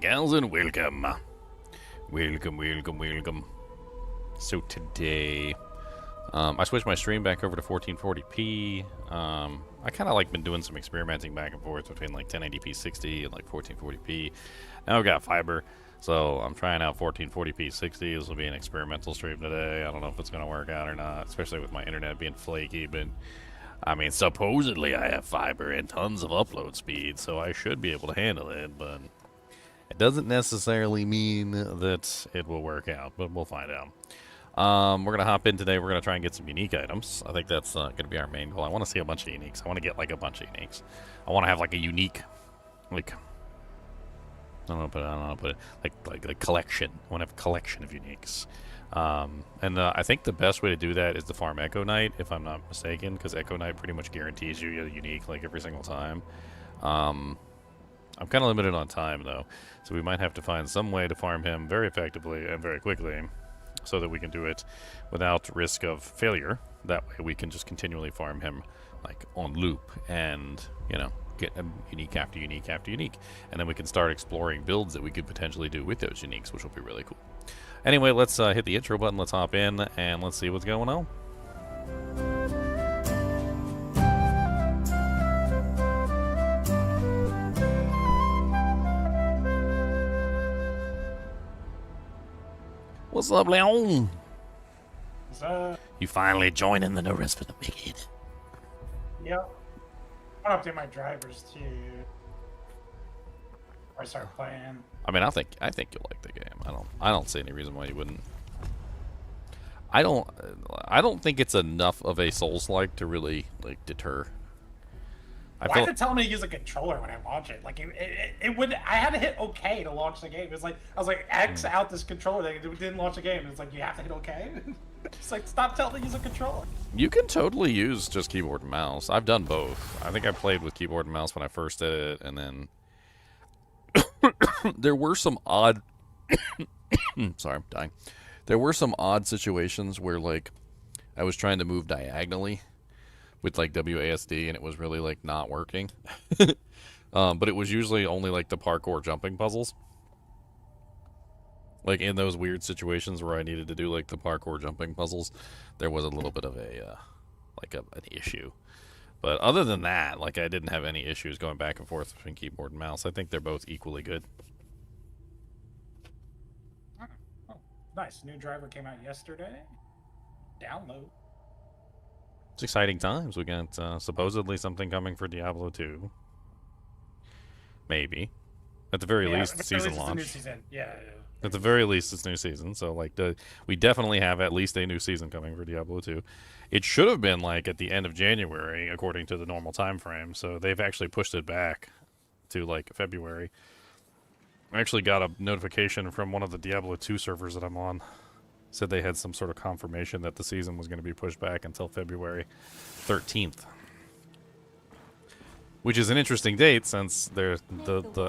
Gals and welcome. Welcome. So today, I switched my stream back over to 1440p. I kind of like been doing some experimenting back and forth between like 1080p 60 and like 1440p. Now I've got fiber, so I'm trying out 1440p 60. This will be an experimental stream today. I don't know if it's going to work out or not, especially with my internet being flaky, but I mean, supposedly I have fiber and tons of upload speed, so I should be able to handle it, but it doesn't necessarily mean that it will work out, but we'll find out. We're going to hop in today. We're going to try and get some unique items. I think that's going to be our main goal. I want to see a bunch of uniques. I want to get like a bunch of uniques. I want to have like a unique, like, I don't know, but like a collection. I want to have a collection of uniques. I think the best way to do that is to farm Echo Knight, if I'm not mistaken, because Echo Knight pretty much guarantees you a unique like every single time. I'm kind of limited on time, though, so we might have to find some way to farm him very effectively and very quickly so that we can do it without risk of failure. That way we can just continually farm him, like, on loop and, you know, get a unique after unique after unique. And then we can start exploring builds that we could potentially do with those uniques, which will be really cool. Anyway, let's hit the intro button, let's hop in, and let's see what's going on. What's up, Leon? What's up? You finally joining the No Rest for the Wicked. Yep. I'll update my drivers too. Or start playing. I mean, I think you'll like the game. I don't see any reason why you wouldn't. I don't think it's enough of a Souls-like to really like deter. Why is it telling me to use a controller when I launch it? Like it would. I had to hit OK to launch the game. It was like I was like X out this controller thing. It didn't launch the game. It's like you have to hit OK. It's like stop telling me to use a controller. You can totally use just keyboard and mouse. I've done both. I think I played with keyboard and mouse when I first did it, and then there were some odd. Sorry, I'm dying. There were some odd situations where like I was trying to move diagonally with like WASD and it was really like not working. But it was usually only like the parkour jumping puzzles. Like in those weird situations where I needed to do like the parkour jumping puzzles, there was a little bit of a an issue. But other than that, like I didn't have any issues going back and forth between keyboard and mouse. I think they're both equally good. Oh, nice. New driver came out yesterday. Download. It's exciting times. We got supposedly something coming for Diablo 2. Maybe. At the very least, season launch. New season. Yeah. At the very least, it's new season. So, like, we definitely have at least a new season coming for Diablo 2. It should have been, like, at the end of January, according to the normal time frame. So, they've actually pushed it back to, like, February. I actually got a notification from one of the Diablo 2 servers that I'm on. Said they had some sort of confirmation that the season was going to be pushed back until February 13th. Which is an interesting date since the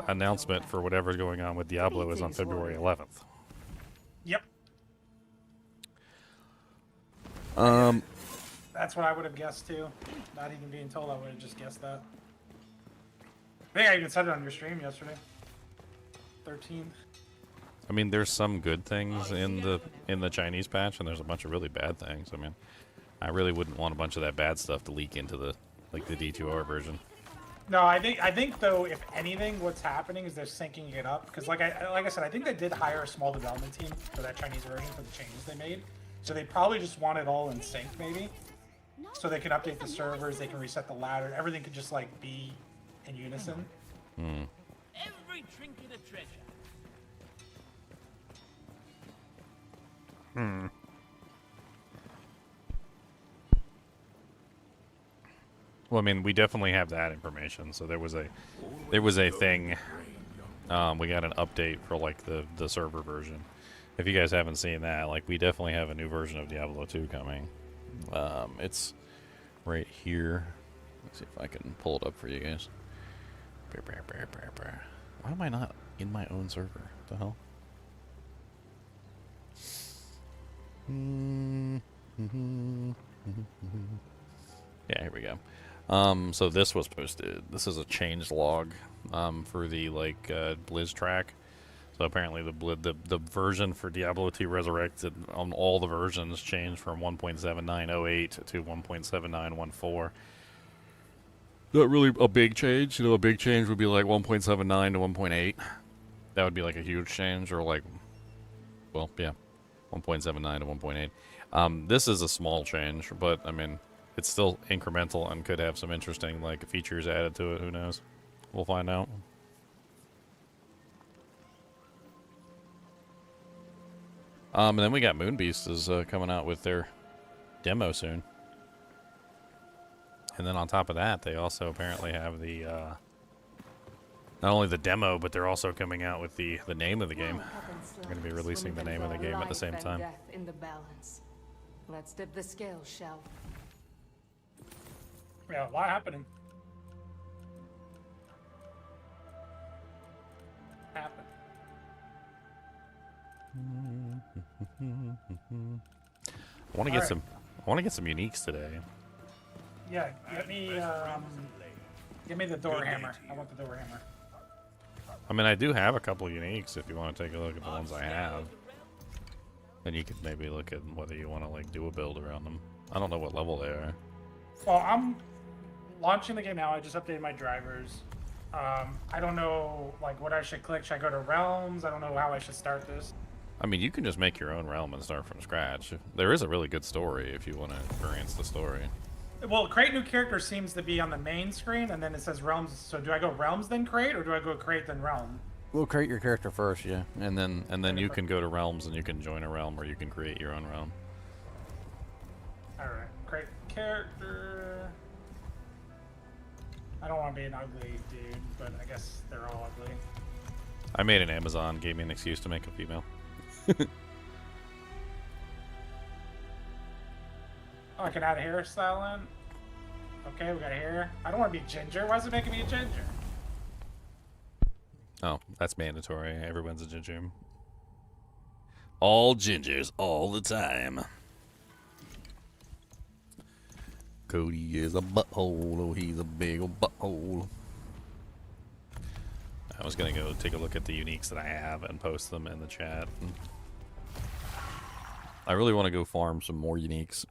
announcement for whatever's going on with Diablo is on February 11th. Yep. That's what I would have guessed too. Not even being told, I would have just guessed that. I think I even said it on your stream yesterday. 13th. I mean, there's some good things in the Chinese patch, and there's a bunch of really bad things. I mean, I really wouldn't want a bunch of that bad stuff to leak into the D2R version. No, I think though, if anything, what's happening is they're syncing it up because, like I said, I think they did hire a small development team for that Chinese version for the changes they made. So they probably just want it all in sync, maybe, so they can update the servers, they can reset the ladder, everything could just like be in unison. Hmm. Every trinket a treasure. Well, I mean, we definitely have that information. So there was a thing. We got an update for like the server version. If you guys haven't seen that, like we definitely have a new version of Diablo 2 coming. It's right here. Let's see if I can pull it up for you guys. Why am I not in my own server? What the hell? Yeah, here we go. So this was posted. This is a change log for the Blizz track. So apparently the version for Diablo 2 Resurrected on all the versions changed from 1.7908 to 1.7914. Not really a big change. You know, a big change would be like 1.79 to 1.8. That would be like a huge change, or like, well, yeah, 1.79 to 1.8. This is a small change, but I mean, it's still incremental and could have some interesting like features added to it. Who knows? We'll find out. And then we got Moonbeast is coming out with their demo soon. And then on top of that, they also apparently have the not only the demo, but they're also coming out with the name of the game. They're going to be releasing the name of the game at the same time. In the balance. Let's dip the scales, shall we? Yeah, a lot happening. Happen. I want to get some. I want to get some uniques today. Yeah, give me the door hammer. I want the door hammer. I mean, I do have a couple uniques. If you want to take a look at the ones I have, then you could maybe look at whether you want to like do a build around them. I don't know what level they are. Well, I'm launching the game now. I just updated my drivers. I don't know like what I should click. Should I go to realms? I don't know how I should start this. I mean, you can just make your own realm and start from scratch. There is a really good story if you want to experience the story. Well, create new character seems to be on the main screen, and then it says realms. So do I go realms then create, or do I go create then realm? We'll create your character first, yeah, and then you can go to realms and you can join a realm, or you can create your own realm. All right, create character. I don't want to be an ugly dude, but I guess they're all ugly. I made an Amazon, gave me an excuse to make a female. Oh, I can add a hairstyle in. Okay, we got a hair. I don't want to be ginger. Why is it making me a ginger? Oh, that's mandatory. Everyone's a ginger. All gingers, all the time. Cody is a butthole. Oh, he's a big old butthole. I was gonna go take a look at the uniques that I have and post them in the chat. I really want to go farm some more uniques.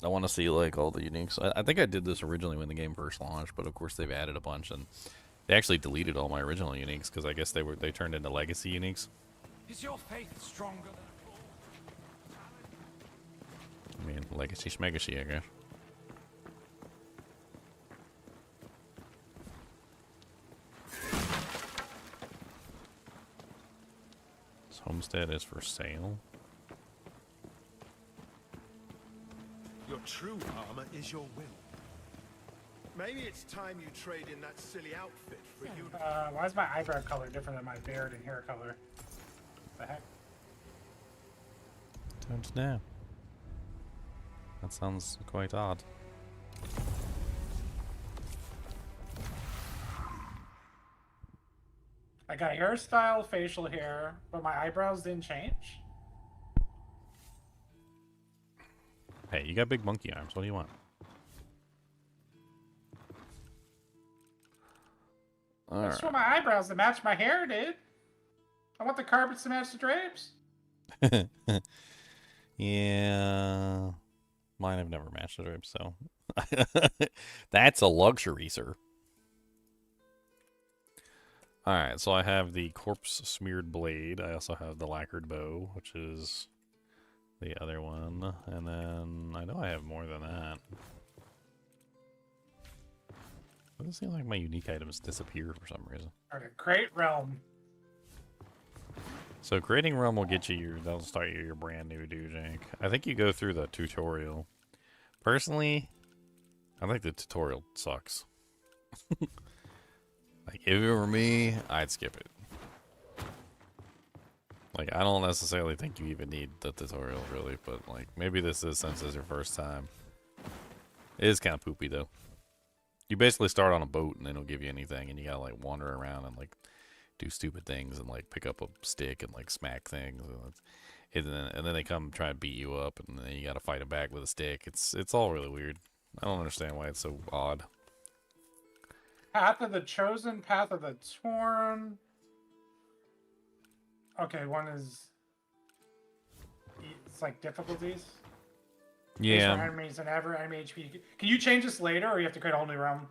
I want to see like all the uniques. I think I did this originally when the game first launched, but of course they've added a bunch, and they actually deleted all my original uniques because I guess they turned into legacy uniques. Is your faith stronger than I mean, legacy schmegacy, I guess. This homestead is for sale. Your true armor is your will. Maybe it's time you trade in that silly outfit for you. Why is my eyebrow color different than my beard and hair color? What the heck? Don't know. That sounds quite odd. I got hairstyle, facial hair, but my eyebrows didn't change. Hey, you got big monkey arms. What do you want? I just want my eyebrows to match my hair, dude. I want the carpets to match the drapes. Yeah. Mine have never matched the drapes, so. That's a luxury, sir. Alright, so I have the corpse smeared blade. I also have the lacquered bow, which is the other one. And then I know I have more than that. It doesn't seem like my unique items disappear for some reason. Alright, create realm. So creating realm will get you that'll start you your brand new Dujink. I think you go through the tutorial. Personally, I think the tutorial sucks. Like, if it were me, I'd skip it. Like, I don't necessarily think you even need the tutorial, really, but, like, maybe this is, since it's your first time. It is kind of poopy, though. You basically start on a boat, and they don't give you anything, and you gotta, like, wander around and, like, do stupid things, and, like, pick up a stick and, like, smack things. And then they come try and beat you up, and then you gotta fight them back with a stick. It's all really weird. I don't understand why it's so odd. Path of the Chosen, Path of the Torn. Okay, one is. It's like difficulties. Yeah. Base for enemies and ever enemy HP. Can you change this later, or you have to create a whole new realm?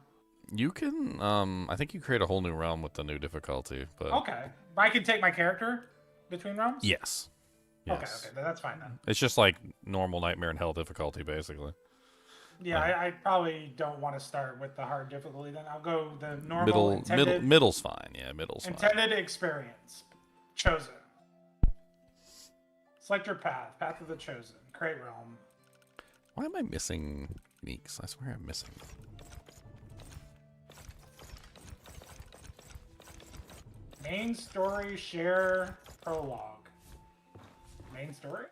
You can, I think you create a whole new realm with the new difficulty, but... Okay. But I can take my character between realms? Yes. Okay, Yes. okay, that's fine then. It's just like normal Nightmare in Hell difficulty, basically. Yeah, I probably don't want to start with the hard difficulty then. I'll go the normal intended, Middle's fine. Yeah, middle's fine. intended experience. Chosen. Select your path. Path of the Chosen. Create realm. Why am I missing uniques? I swear I'm missing. Main story, share, prologue. Main story?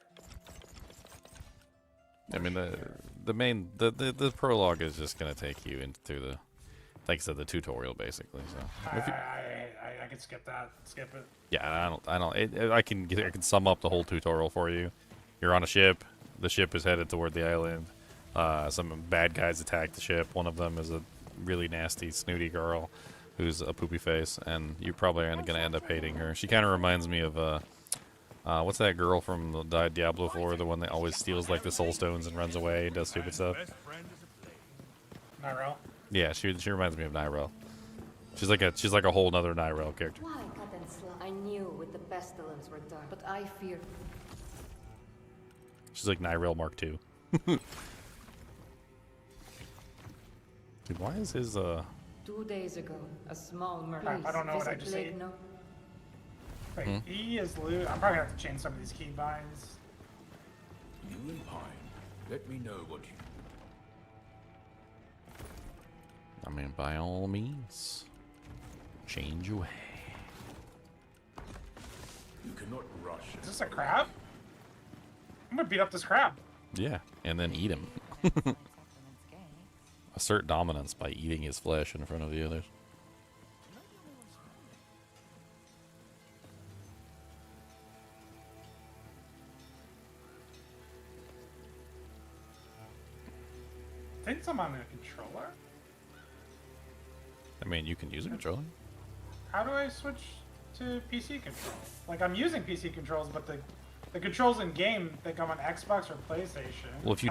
I mean, the prologue is just gonna take you into the, like I said, the tutorial basically. So if you, I can skip that. Skip it. yeah, I can sum up the whole tutorial for you. You're on a ship. The ship is headed toward the island. Some bad guys attack the ship. One of them is a really nasty, snooty girl who's a poopy face, and you're probably going to end up hating her. She kind of reminds me of, what's that girl from the Diablo 4, the one that always steals, like, the soul stones and runs away and does stupid stuff? Nyrel? Yeah, she reminds me of Nyrel. She's like a whole other Nyrel character. Why cut and slap? I knew with the pestilence were done, but I feared. She's like Nyrel Mark II. Dude, why is his, 2 days ago, a small merchant. Crap, I don't know what I just ate. Wait, E is loot. I'm probably gonna have to change some of these keybinds. You and Pine, let me know what you... I mean, by all means, change away. You cannot rush. Is this a crab? I'm gonna beat up this crab. Yeah, and then eat him. Assert dominance by eating his flesh in front of the others. I think I'm on a controller. I mean, you can use a controller. How do I switch to PC controls? Like, I'm using PC controls, but the controls in game that come on Xbox or PlayStation. Well, if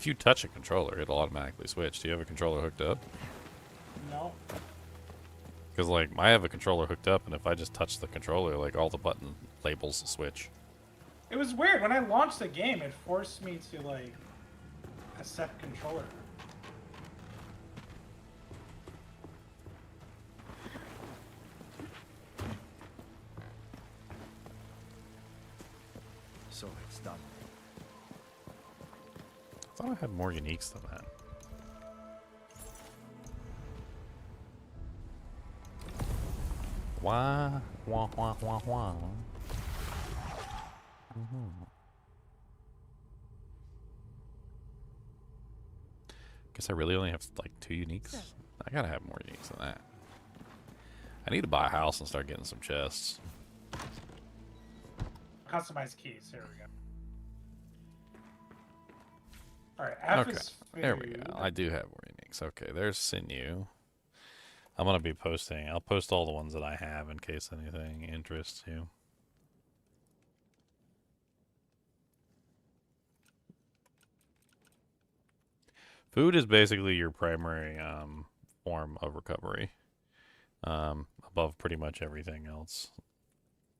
you touch a controller, it'll automatically switch. Do you have a controller hooked up? No. Because like I have a controller hooked up, and if I just touch the controller, like all the button labels switch. It was weird when I launched the game. It forced me to like accept controller. So it's done. I thought I had more uniques than that. Wah, wah, wah, wah, wah. Guess I really only have like 2 uniques. I gotta have more uniques than that. I need to buy a house and start getting some chests. Customize keys. Here we go. All right. F Okay, is there we go. food. I do have more uniques. Okay, there's Sinew. I'm gonna be posting. I'll post all the ones that I have in case anything interests you. Food is basically your primary form of recovery, above pretty much everything else.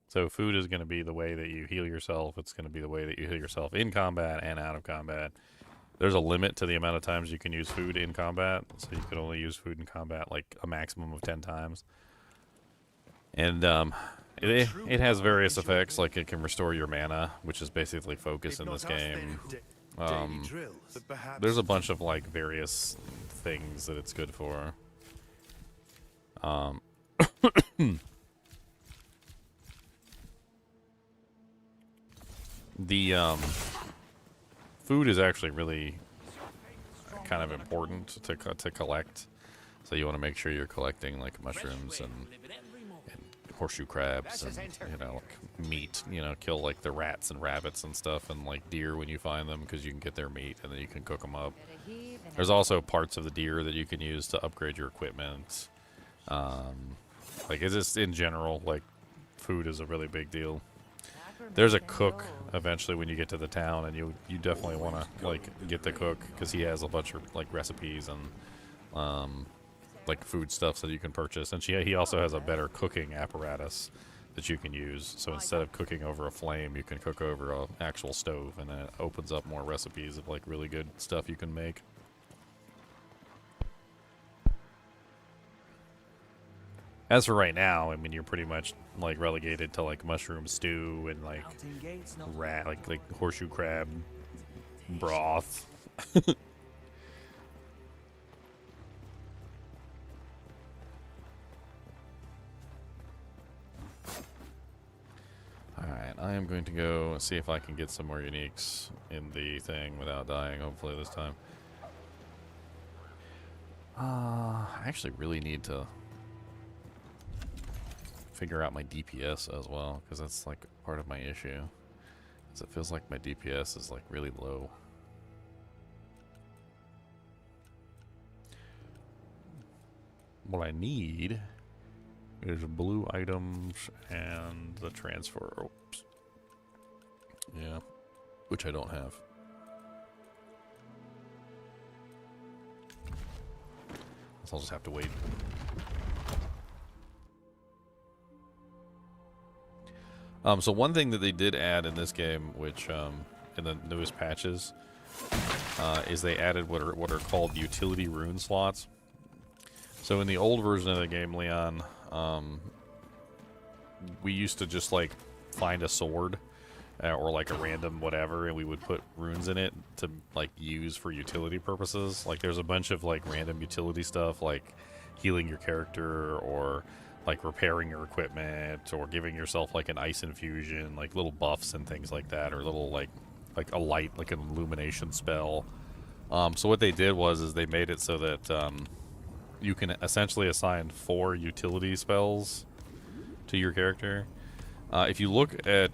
So food is going to be the way that you heal yourself. It's going to be the way that you heal yourself in combat and out of combat. There's a limit to the amount of times you can use food in combat, so you can only use food in combat like a maximum of 10 times. And it has various effects, like it can restore your mana, which is basically focus in this game. There's a bunch of like various things that it's good for. The food is actually really kind of important to collect. So you want to make sure you're collecting like mushrooms and horseshoe crabs and, you know, like meat, you know, kill like the rats and rabbits and stuff, and like deer when you find them, because you can get their meat and then you can cook them up. There's also parts of the deer that you can use to upgrade your equipment. Like it's just in general, like food is a really big deal. There's a cook eventually when you get to the town, and you definitely want to like get the cook because he has a bunch of like recipes and like food stuff that you can purchase. And he also has a better cooking apparatus that you can use. So instead of cooking over a flame, you can cook over an actual stove, and then it opens up more recipes of like really good stuff you can make. As for right now, I mean, you're pretty much like relegated to like mushroom stew and like like horseshoe crab broth. Alright, I am going to go see if I can get some more uniques in the thing without dying, hopefully this time. I actually really need to figure out my DPS as well, because that's like part of my issue. Because it feels like my DPS is like really low. What I need is blue items and the transfer ropes. Yeah, which I don't have. So I'll just have to wait. So one thing that they did add in this game, which in the newest patches, is they added what are called utility rune slots. So in the old version of the game, Leon, we used to just like find a sword or like a random whatever, and we would put runes in it to like use for utility purposes. Like there's a bunch of like random utility stuff, like healing your character or like repairing your equipment or giving yourself like an ice infusion, like little buffs and things like that, or little like a light, like an illumination spell. So what they did is they made it so that you can essentially assign 4 utility spells to your character. If you look at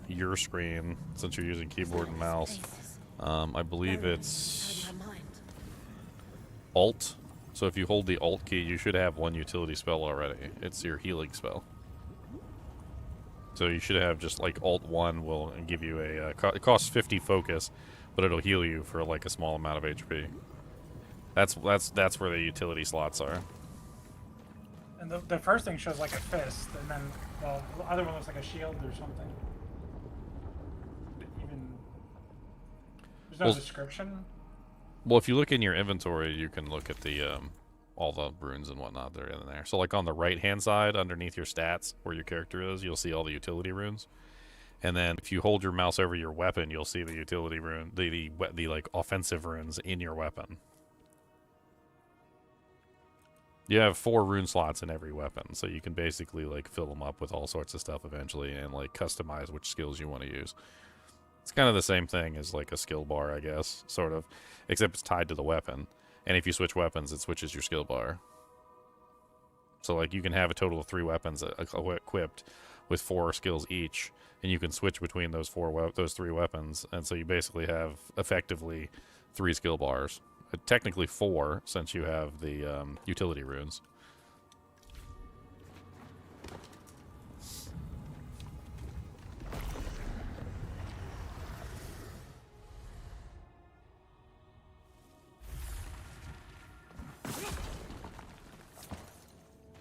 your screen, since you're using keyboard and mouse, I believe it's Alt. So if you hold the Alt key, you should have 1 utility spell already. It's your healing spell. So you should have just like Alt 1 will give you a... it costs 50 focus, but it'll heal you for like a small amount of HP. That's where the utility slots are. And the first thing shows like a fist, and then well, the other one looks like a shield or something. There's no description. Well, if you look in your inventory, you can look at the all the runes and whatnot that are in there. So like on the right-hand side, underneath your stats, where your character is, you'll see all the utility runes. And then if you hold your mouse over your weapon, you'll see the utility rune, the like offensive runes in your weapon. You have 4 rune slots in every weapon, so you can basically like fill them up with all sorts of stuff eventually, and like customize which skills you want to use. It's kind of the same thing as like a skill bar, I guess, sort of, except it's tied to the weapon. And if you switch weapons, it switches your skill bar. So like you can have a total of 3 weapons equipped with 4 skills each, and you can switch between those 3 weapons, and so you basically have effectively 3 skill bars. Technically 4, since you have the utility runes.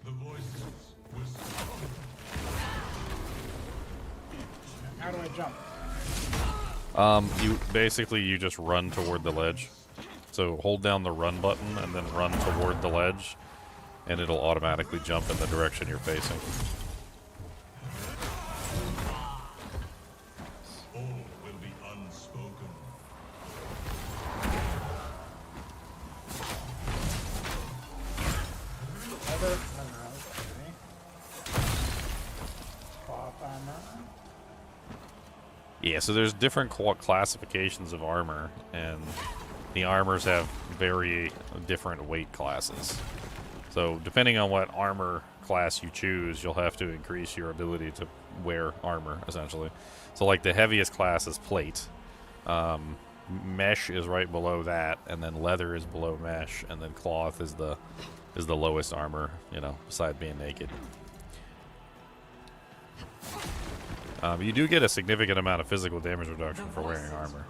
The voices whisper. How do I jump? You just run toward the ledge. So hold down the run button and then run toward the ledge, and it'll automatically jump in the direction you're facing. All will be unspoken. Other armor, okay. Cloth armor. Yeah, so there's different classifications of armor, and the armors have very different weight classes. So depending on what armor class you choose, you'll have to increase your ability to wear armor, essentially. So like the heaviest class is plate. Mesh is right below that, and then leather is below mesh, and then cloth is the lowest armor, you know, beside being naked. You do get a significant amount of physical damage reduction for wearing armor.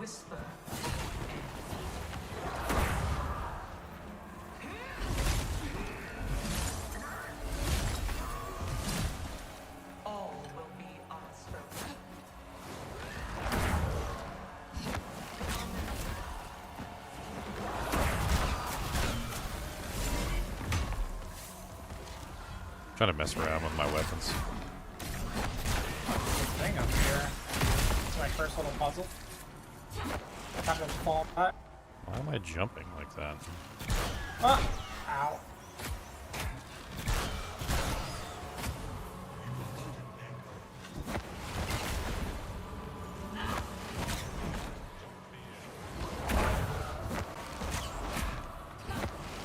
Trying to mess around with my weapons. Thing up here. It's my first little puzzle. Time to fall back. Why am I jumping like that? Ah! Ow.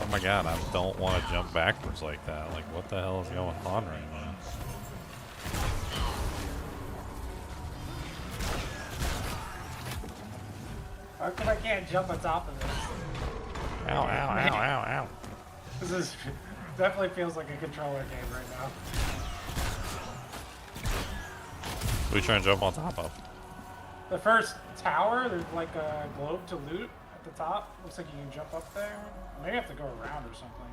Oh my god, I don't want to jump backwards like that. Like, what the hell is going on right now? How come I can't jump on top of this? Ow, ow, ow, ow, ow. This is definitely feels like a controller game right now. What are you trying to jump on top of? The first tower, there's like a globe to loot at the top. Looks like you can jump up there. Maybe I have to go around or something.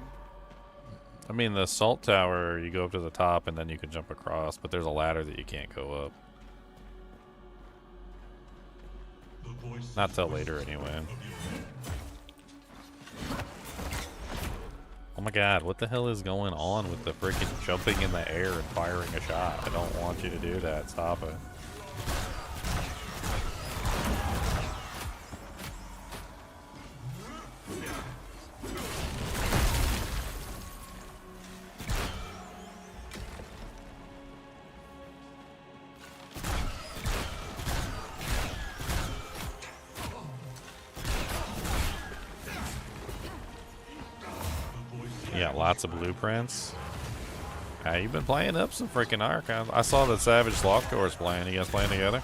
I mean, the salt tower, you go up to the top and then you can jump across, but there's a ladder that you can't go up. Not till later, anyway. Oh my god, what the hell is going on with the freaking jumping in the air and firing a shot? I don't want you to do that. Stop it. Yeah, lots of blueprints. You've been playing up some freaking archives. I saw that Savage Slothcore's playing. You guys playing together?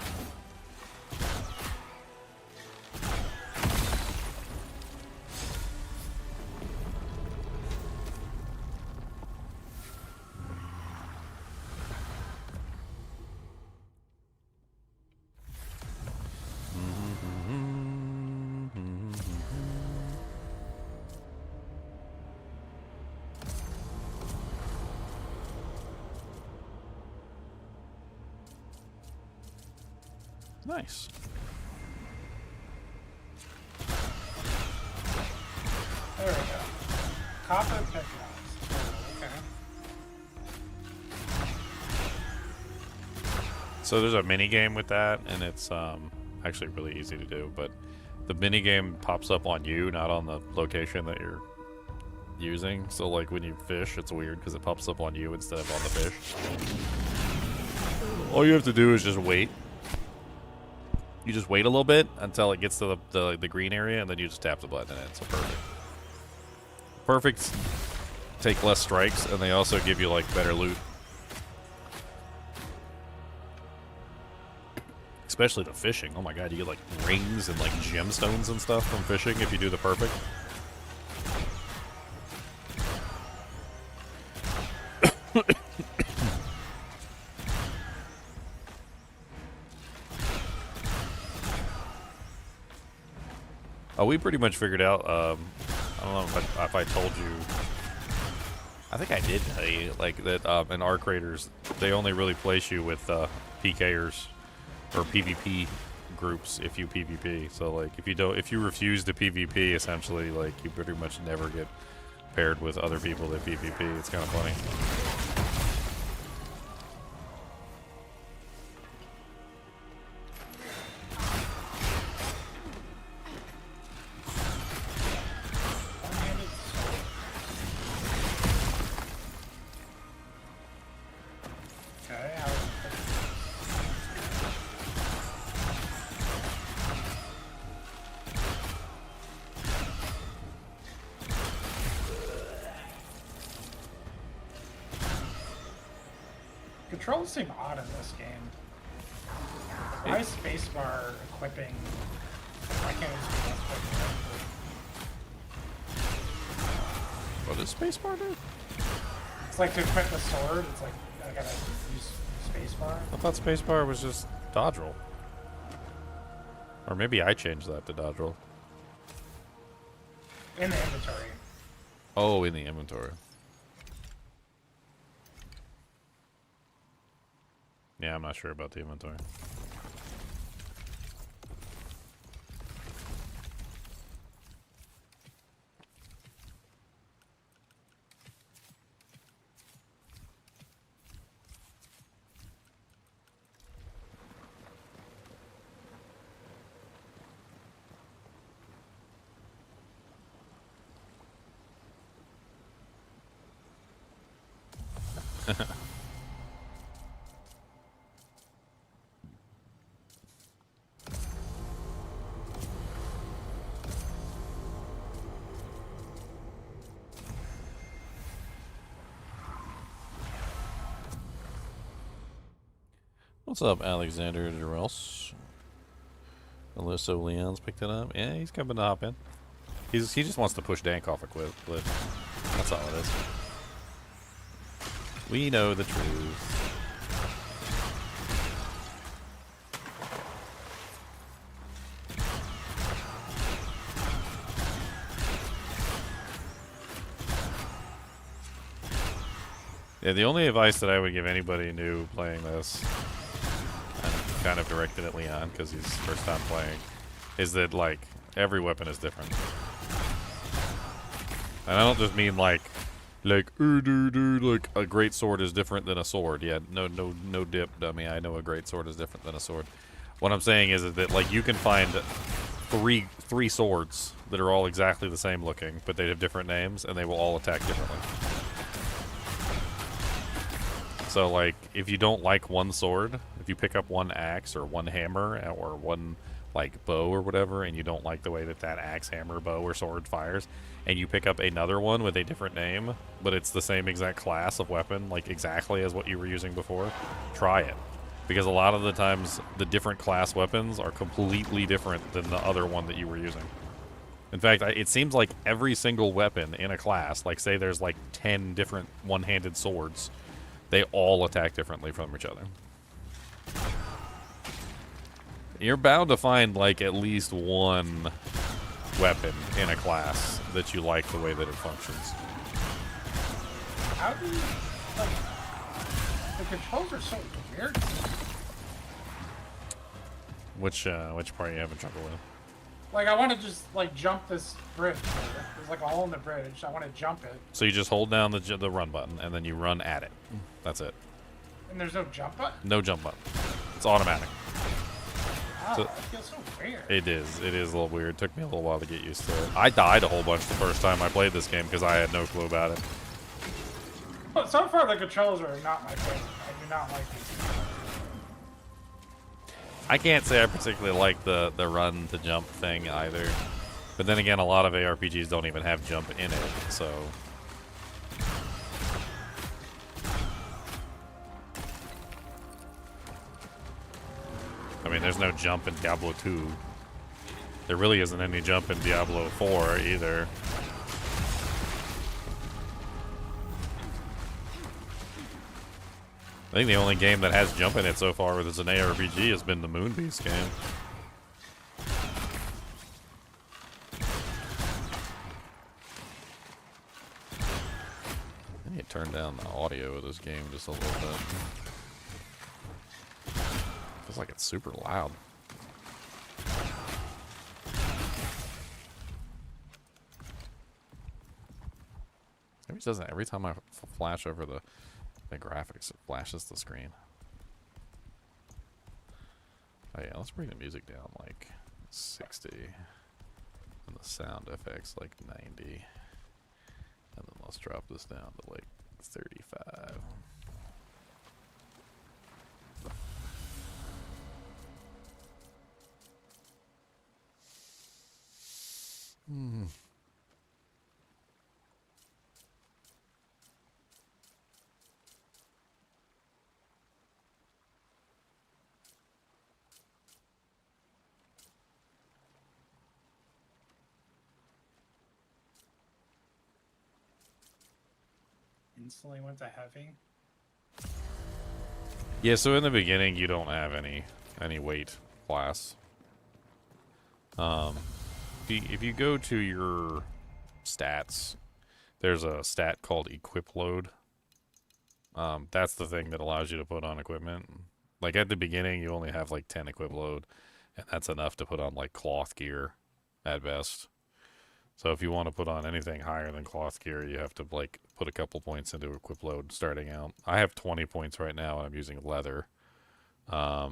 Nice. There we go. Copper pickaxe. Okay. So there's a mini game with that, and it's actually really easy to do. But the mini game pops up on you, not on the location that you're using. So like when you fish, it's weird because it pops up on you instead of on the fish. All you have to do is just wait. You just wait a little bit until it gets to the green area, and then you just tap the button, and it's perfect. Perfect. Take less strikes, and they also give you like better loot. Especially the fishing. Oh my god, you get like rings and like gemstones and stuff from fishing if you do the perfect. Oh, we pretty much figured out, I don't know if I told you, I think I did tell you, like, that in ARC Raiders, they only really place you with PKers or PvP groups if you PvP. So, like, if you refuse to PvP, essentially, like, you pretty much never get paired with other people that PvP. It's kind of funny. Controls seem odd in this game. Why is spacebar equipping? Why can't it just be equipping? What does spacebar do? It's like to equip a sword, it's like I gotta use spacebar. I thought spacebar was just dodge roll. Or maybe I changed that to dodge roll. In the inventory. Oh, in the inventory. Yeah, I'm not sure about the inventory. What's up, Alexander Durels? Alyssa Leon's picked it up. Yeah, he's coming to hop in. He just wants to push Dank off a cliff. That's all it is. We know the truth. Yeah, the only advice that I would give anybody new playing this, and kind of directed at Leon because he's first time playing, is that like every weapon is different. And I don't just mean like like a great sword is different than a sword. Yeah, no dip, dummy. I know a great sword is different than a sword. What I'm saying is that like you can find three swords that are all exactly the same looking, but they have different names and they will all attack differently. So, like, if you don't like one sword, if you pick up one axe or one hammer or one, like, bow or whatever, and you don't like the way that that axe, hammer, bow, or sword fires, and you pick up another one with a different name, but it's the same exact class of weapon, like, exactly as what you were using before, try it. Because a lot of the times, the different class weapons are completely different than the other one that you were using. In fact, it seems like every single weapon in a class, like, say there's, like, 10 different one-handed swords, they all attack differently from each other. You're bound to find, like, at least one weapon in a class that you like the way that it functions. How do you, like, the controls are so weird. Which part are you having trouble with? Like, I want to just, like, jump this bridge. There's, like, a hole in the bridge. I want to jump it. So you just hold down the run button, and then you run at it. That's it. And there's no jump button? No jump button. It's automatic. Oh, So, it feels so weird. It is a little weird. It took me a little while to get used to it. I died a whole bunch the first time I played this game because I had no clue about it. But so far, the controls are not my favorite. I do not like these. I can't say I particularly like the run to jump thing either. But then again, a lot of ARPGs don't even have jump in it, so... I mean, there's no jump in Diablo 2. There really isn't any jump in Diablo 4 either. I think the only game that has jump in it so far that's an ARPG has been the Moonbeast game. I need to turn down the audio of this game just a little bit. Feels like it's super loud. Maybe it doesn't. Every time I flash over the graphics, it flashes the screen. Oh yeah, let's bring the music down like 60. And the sound effects like 90. And then let's drop this down to like 35. Instantly went to heavy. Yeah, so in the beginning you don't have any weight class. If you go to your stats, there's a stat called equip load. That's the thing that allows you to put on equipment. Like at the beginning, you only have like 10 equip load, and that's enough to put on like cloth gear at best. So if you want to put on anything higher than cloth gear, you have to like put a couple points into equip load starting out. I have 20 points right now, and I'm using leather. I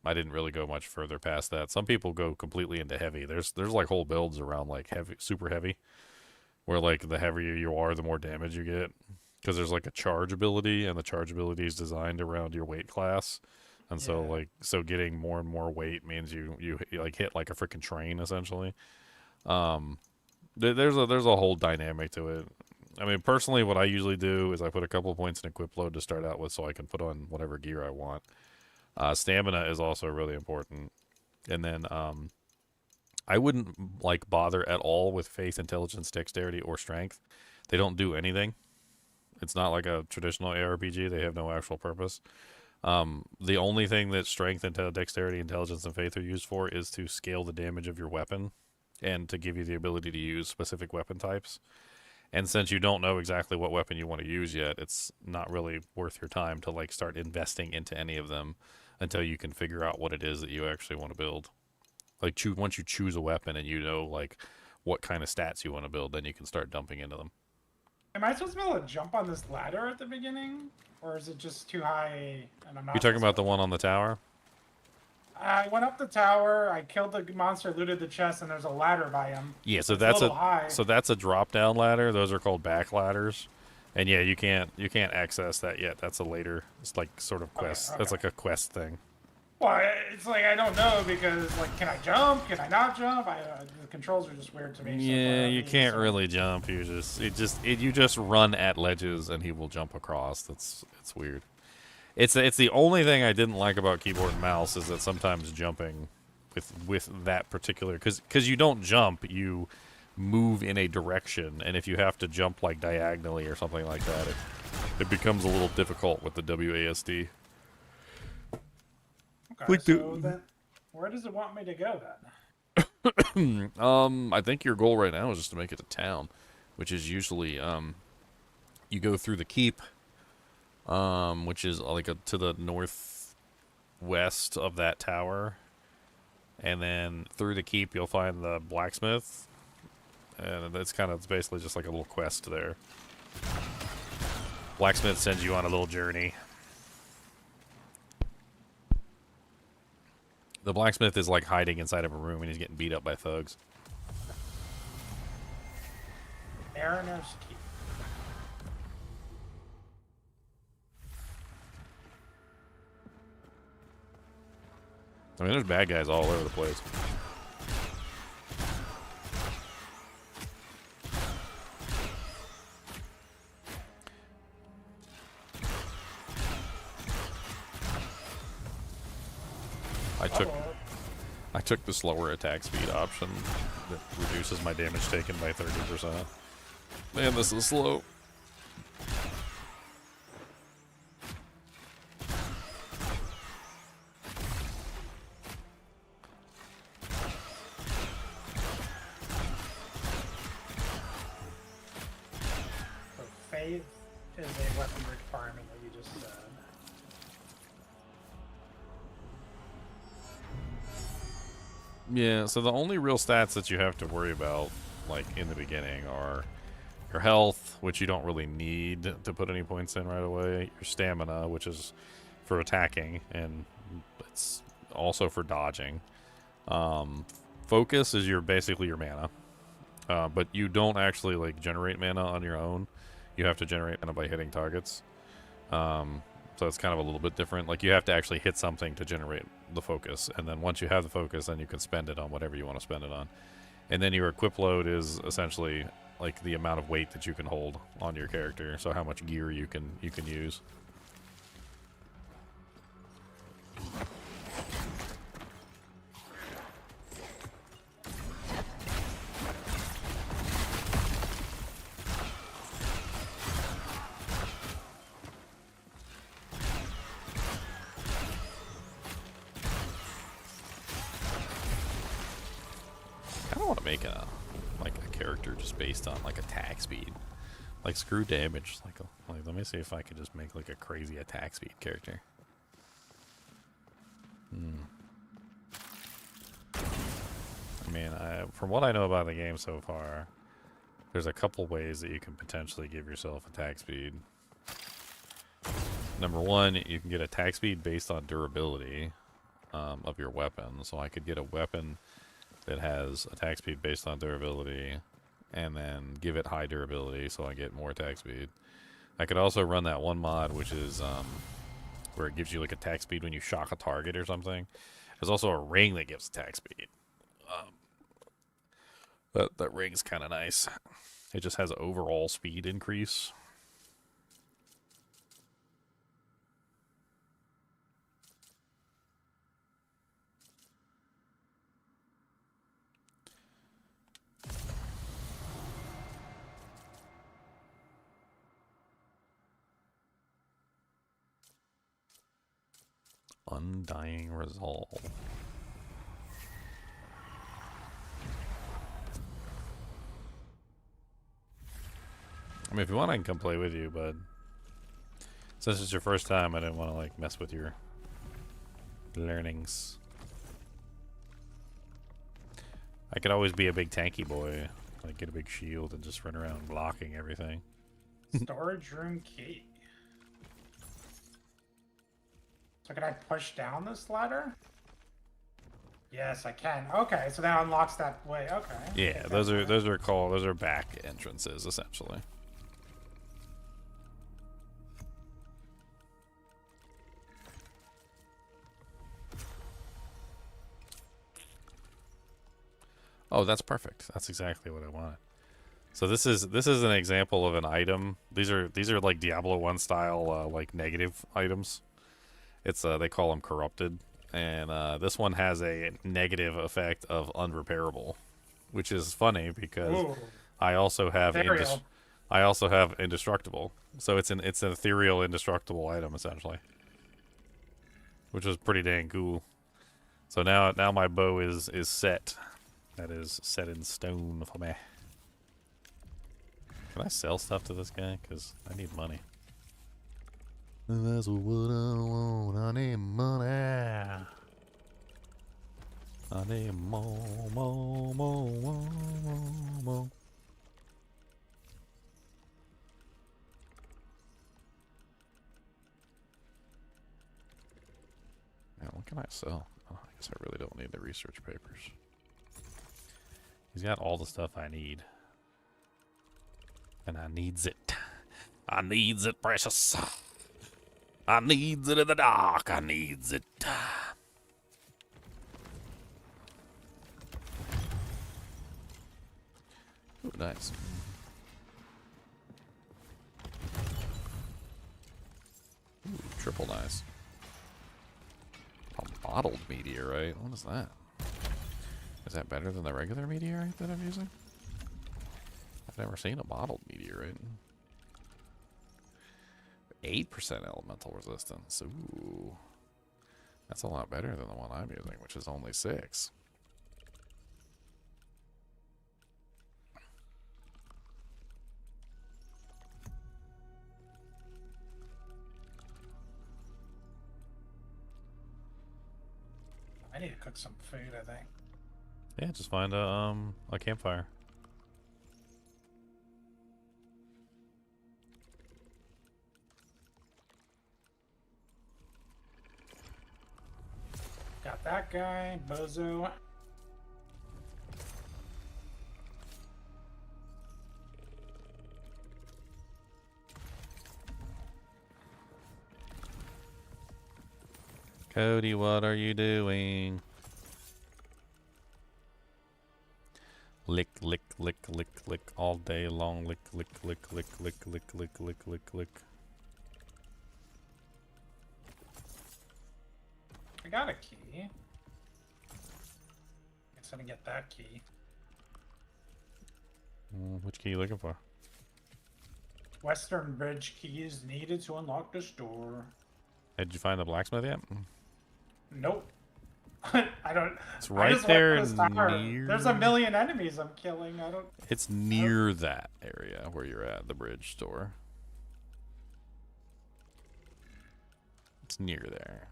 didn't really go much further past that. Some people go completely into heavy. There's like whole builds around like heavy, super heavy, where like the heavier you are, the more damage you get. Because there's like a charge ability, and the charge ability is designed around your weight class, and so getting more and more weight means you like hit like a freaking train essentially. There's a whole dynamic to it. I mean, personally, what I usually do is I put a couple points in equip load to start out with, so I can put on whatever gear I want. Stamina is also really important, and then I wouldn't like bother at all with faith, intelligence, dexterity, or strength. They don't do anything. It's not like a traditional ARPG. They have no actual purpose. The only thing that strength, dexterity, intelligence, and faith are used for is to scale the damage of your weapon and to give you the ability to use specific weapon types. And since you don't know exactly what weapon you want to use yet, it's not really worth your time to like start investing into any of them until you can figure out what it is that you actually want to build. Like once you choose a weapon and you know like what kind of stats you want to build, then you can start dumping into them. Am I supposed to be able to jump on this ladder at the beginning? Or is it just too high and I'm not... You talking about the one on the tower? I went up the tower, I killed the monster, looted the chest, and there's a ladder by him. Yeah, so It's that's a drop down ladder. Those are called back ladders. And yeah, you can't access that yet. That's a later, it's like sort of quest. Okay. That's like a quest thing. Well, it's like I don't know because like, can I jump? Can I not jump? The controls are just weird to me. Yeah, you can't really jump. You just run at ledges and he will jump across. It's weird. It's the only thing I didn't like about keyboard and mouse is that sometimes jumping with that particular because you don't jump, you move in a direction, and if you have to jump like diagonally or something like that, it becomes a little difficult with the WASD. Okay, Like so then, where does it want me to go then? I think your goal right now is just to make it to town, which is usually you go through the keep, which is like to the northwest of that tower, and then through the keep you'll find the blacksmith, and it's basically just like a little quest there. Blacksmith sends you on a little journey. The blacksmith is like hiding inside of a room and he's getting beat up by thugs. Mariner's Keep. I mean, there's bad guys all over the place. I took the slower attack speed option that reduces my damage taken by 30%. Man, this is slow. So faith is a weapon requirement that you just said. Yeah, so the only real stats that you have to worry about, like, in the beginning are your health, which you don't really need to put any points in right away, your stamina, which is for attacking, and it's also for dodging. Focus is basically your mana, but you don't actually, like, generate mana on your own. You have to generate mana by hitting targets. So it's kind of a little bit different. Like, you have to actually hit something to generate the focus, and then once you have the focus, then you can spend it on whatever you want to spend it on. And then your equip load is essentially like the amount of weight that you can hold on your character, so how much gear you can use. to make a character just based on like attack speed. Like screw damage. Like let me see if I could just make like a crazy attack speed character. I mean, from what I know about the game so far, there's a couple ways that you can potentially give yourself attack speed. Number one, you can get attack speed based on durability of your weapon. So I could get a weapon that has attack speed based on durability and then give it high durability so I get more attack speed. I could also run that one mod which is where it gives you like attack speed when you shock a target or something. There's also a ring that gives attack speed. That ring's kind of nice. It just has overall speed increase. Undying Resolve. I mean, if you want, I can come play with you, but since it's your first time, I didn't want to like mess with your learnings. I could always be a big tanky boy, like get a big shield and just run around blocking everything. Storage room key. So can I push down this ladder? Yes, I can. Okay, so that unlocks that way. Okay. Yeah, those are back entrances essentially. Oh, that's perfect. That's exactly what I wanted. So this is an example of an item. These are like Diablo 1 style like negative items. It's they call them corrupted, and this one has a negative effect of unrepairable, which is funny because Ooh. I also have Ethereal. indestructible. So it's an ethereal indestructible item essentially, which is pretty dang cool. So now my bow is set. That is set in stone for me. Can I sell stuff to this guy? Because I need money. That's what I want. I need money. I need more. Man, what can I sell? Oh, I guess I really don't need the research papers. He's got all the stuff I need. And I needs it. I needs it, precious. I needs it in the dark. I needs it. Ooh, nice. Ooh, triple nice. A bottled meteorite. What is that? Is that better than the regular meteorite that I'm using? I've never seen a bottled meteorite. 8% elemental resistance. Ooh. That's a lot better than the one I'm using, which is only 6. I need to cook some food, I think. Yeah, just find a campfire. Got that guy, bozo. Cody, what are you doing? Lick, lick, lick, lick, lick all day long. Lick, lick, lick, lick, lick, lick, lick, lick, lick, lick. I got a key. Guess I didn't get that key. Which key are you looking for? Western Bridge keys needed to unlock this door. Hey, did you find the blacksmith yet? Nope. I don't. It's I right just there want this tower. near. There's a million enemies I'm killing. I don't. It's near that area where you're at, the bridge store. It's near there.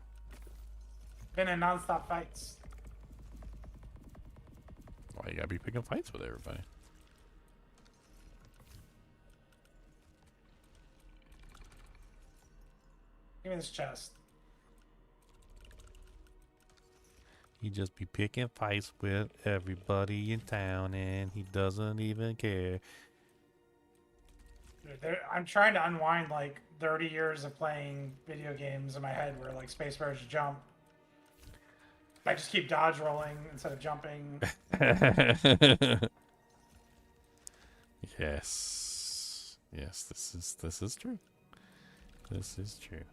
Been in non-stop fights. Why you gotta be picking fights with everybody? Give me this chest. He just be picking fights with everybody in town, and he doesn't even care. I'm trying to unwind like 30 years of playing video games in my head where like space bears jump. I just keep dodge rolling instead of jumping. Yes. Yes, this is true. This is true.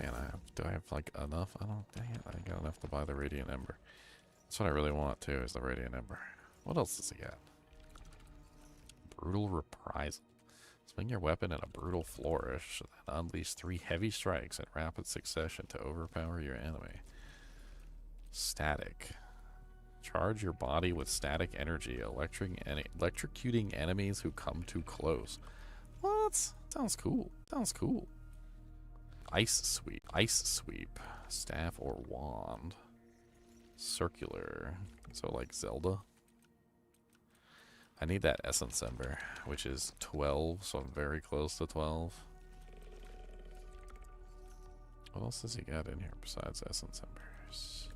Man, do I have like enough? I don't. Dang it! I got enough to buy the radiant ember. That's what I really want too. Is the radiant ember. What else does he got? Brutal reprisal. Swing your weapon in a brutal flourish and unleash 3 heavy strikes in rapid succession to overpower your enemy. Static. Charge your body with static energy, electrocuting enemies who come too close. What? Sounds cool. Sounds cool. Ice sweep. Ice sweep. Staff or wand. Circular. So like Zelda. I need that essence ember, which is 12, so I'm very close to 12. What else has he got in here besides essence embers?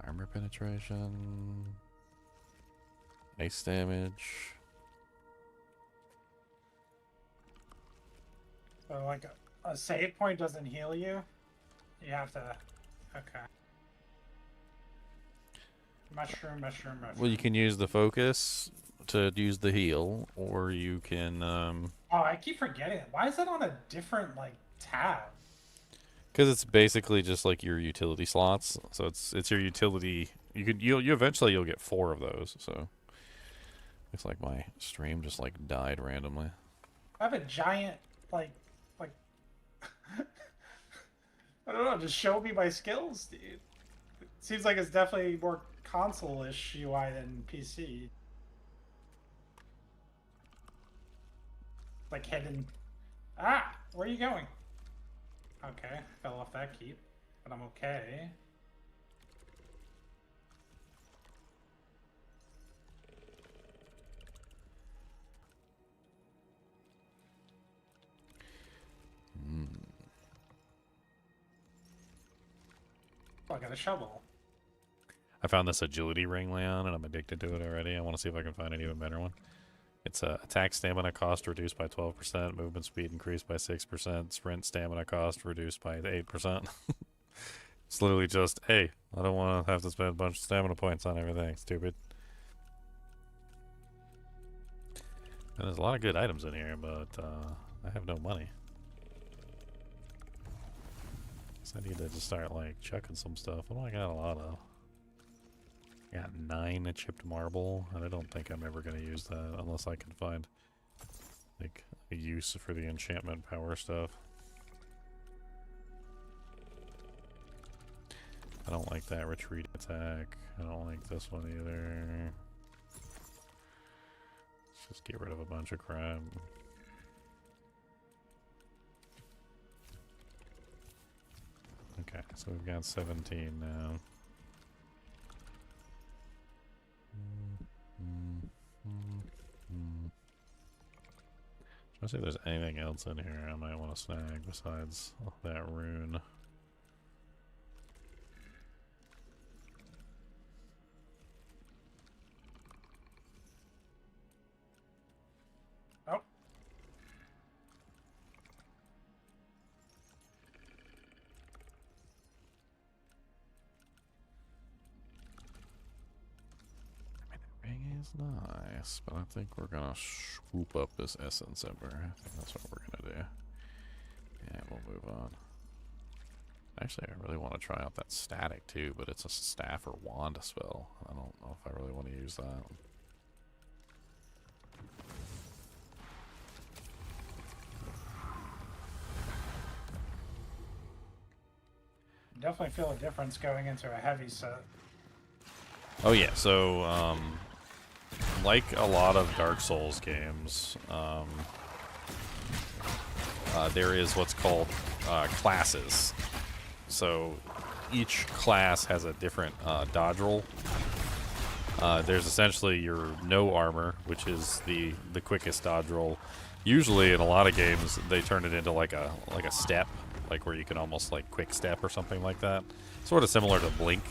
Armor penetration. Ice damage. So like a save point doesn't heal you. You have to. Okay. Mushroom. Well, you can use the focus to use the heal, or you can. Oh, I keep forgetting it. Why is it on a different like tab? Because it's basically just like your utility slots. So it's your utility. You eventually you'll get 4 of those. So looks like my stream just like died randomly. I have a giant like I don't know. Just show me my skills, dude. It seems like it's definitely more console-ish UI than PC. Like hidden. Ah, where are you going? Okay, fell off that keep, but I'm okay. Oh, I got a shovel. I found this agility ring, Leon, and I'm addicted to it already. I want to see if I can find an even better one. It's attack stamina cost reduced by 12%, movement speed increased by 6%, sprint stamina cost reduced by 8%. It's literally just, hey, I don't want to have to spend a bunch of stamina points on everything. Stupid. And there's a lot of good items in here, but I have no money. Guess I need to just start like chucking some stuff. What do I got a lot of? I got 9 chipped marble, and I don't think I'm ever going to use that unless I can find like a use for the enchantment power stuff. I don't like that retreat attack. I don't like this one either. Let's just get rid of a bunch of crap. Okay, so we've got 17 now. Trying to see if there's anything else in here I might want to snag besides that rune. Oh. Ring is nice, but I think we're gonna swoop up this essence ember. I think that's what we're gonna do. Yeah, we'll move on. Actually, I really want to try out that static too, but it's a staff or wand spell. I don't know if I really want to use that. definitely feel a difference going into a heavy set. Oh yeah, so like a lot of Dark Souls games, there is what's called classes. So each class has a different dodge roll. There's essentially your no armor, which is the quickest dodge roll. Usually, in a lot of games, they turn it into like a step, like where you can almost like quick step or something like that. Sort of similar to Blink.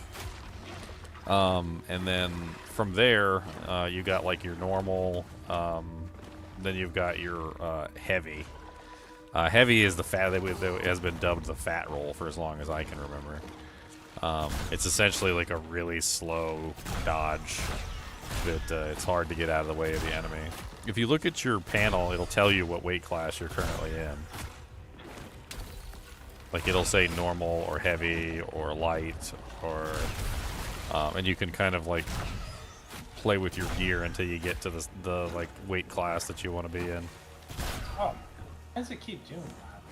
And then from there, you got like your normal. Then you've got your heavy. Heavy is the fat that has been dubbed the fat roll for as long as I can remember. It's essentially like a really slow dodge that it's hard to get out of the way of the enemy. If you look at your panel, it'll tell you what weight class you're currently in. Like it'll say normal or heavy or light or... and you can kind of like play with your gear until you get to the like weight class that you want to be in. Oh, how does it keep doing that?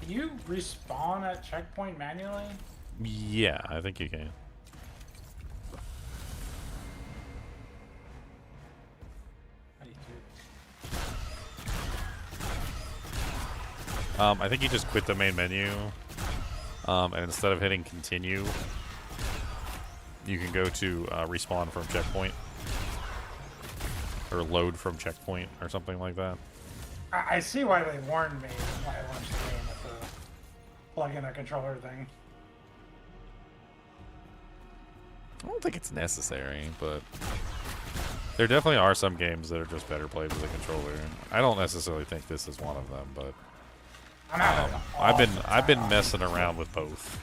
Can you respawn at checkpoint manually? Yeah, I think you can. How do you do I think you just quit the main menu, and instead of hitting continue, you can go to respawn from checkpoint, or load from checkpoint, or something like that. I see why they warned me when I launched the game with the plug-in a controller thing. I don't think it's necessary, but there definitely are some games that are just better played with a controller. I don't necessarily think this is one of them, but I'm having an I've been messing around with both.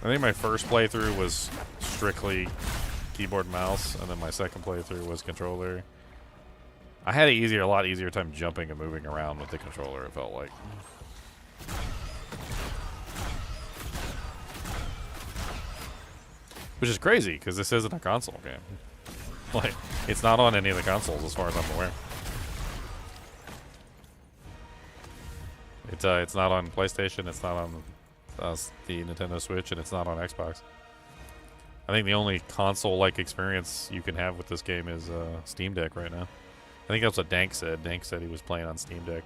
I think my first playthrough was strictly keyboard and mouse, and then my second playthrough was controller. I had a lot easier time jumping and moving around with the controller, it felt like. Which is crazy, because this isn't a console game. Like, it's not on any of the consoles as far as I'm aware. It's not on PlayStation, it's not on the Nintendo Switch, and it's not on Xbox. I think the only console-like experience you can have with this game is Steam Deck right now. I think that's what Dank said. Dank said he was playing on Steam Deck.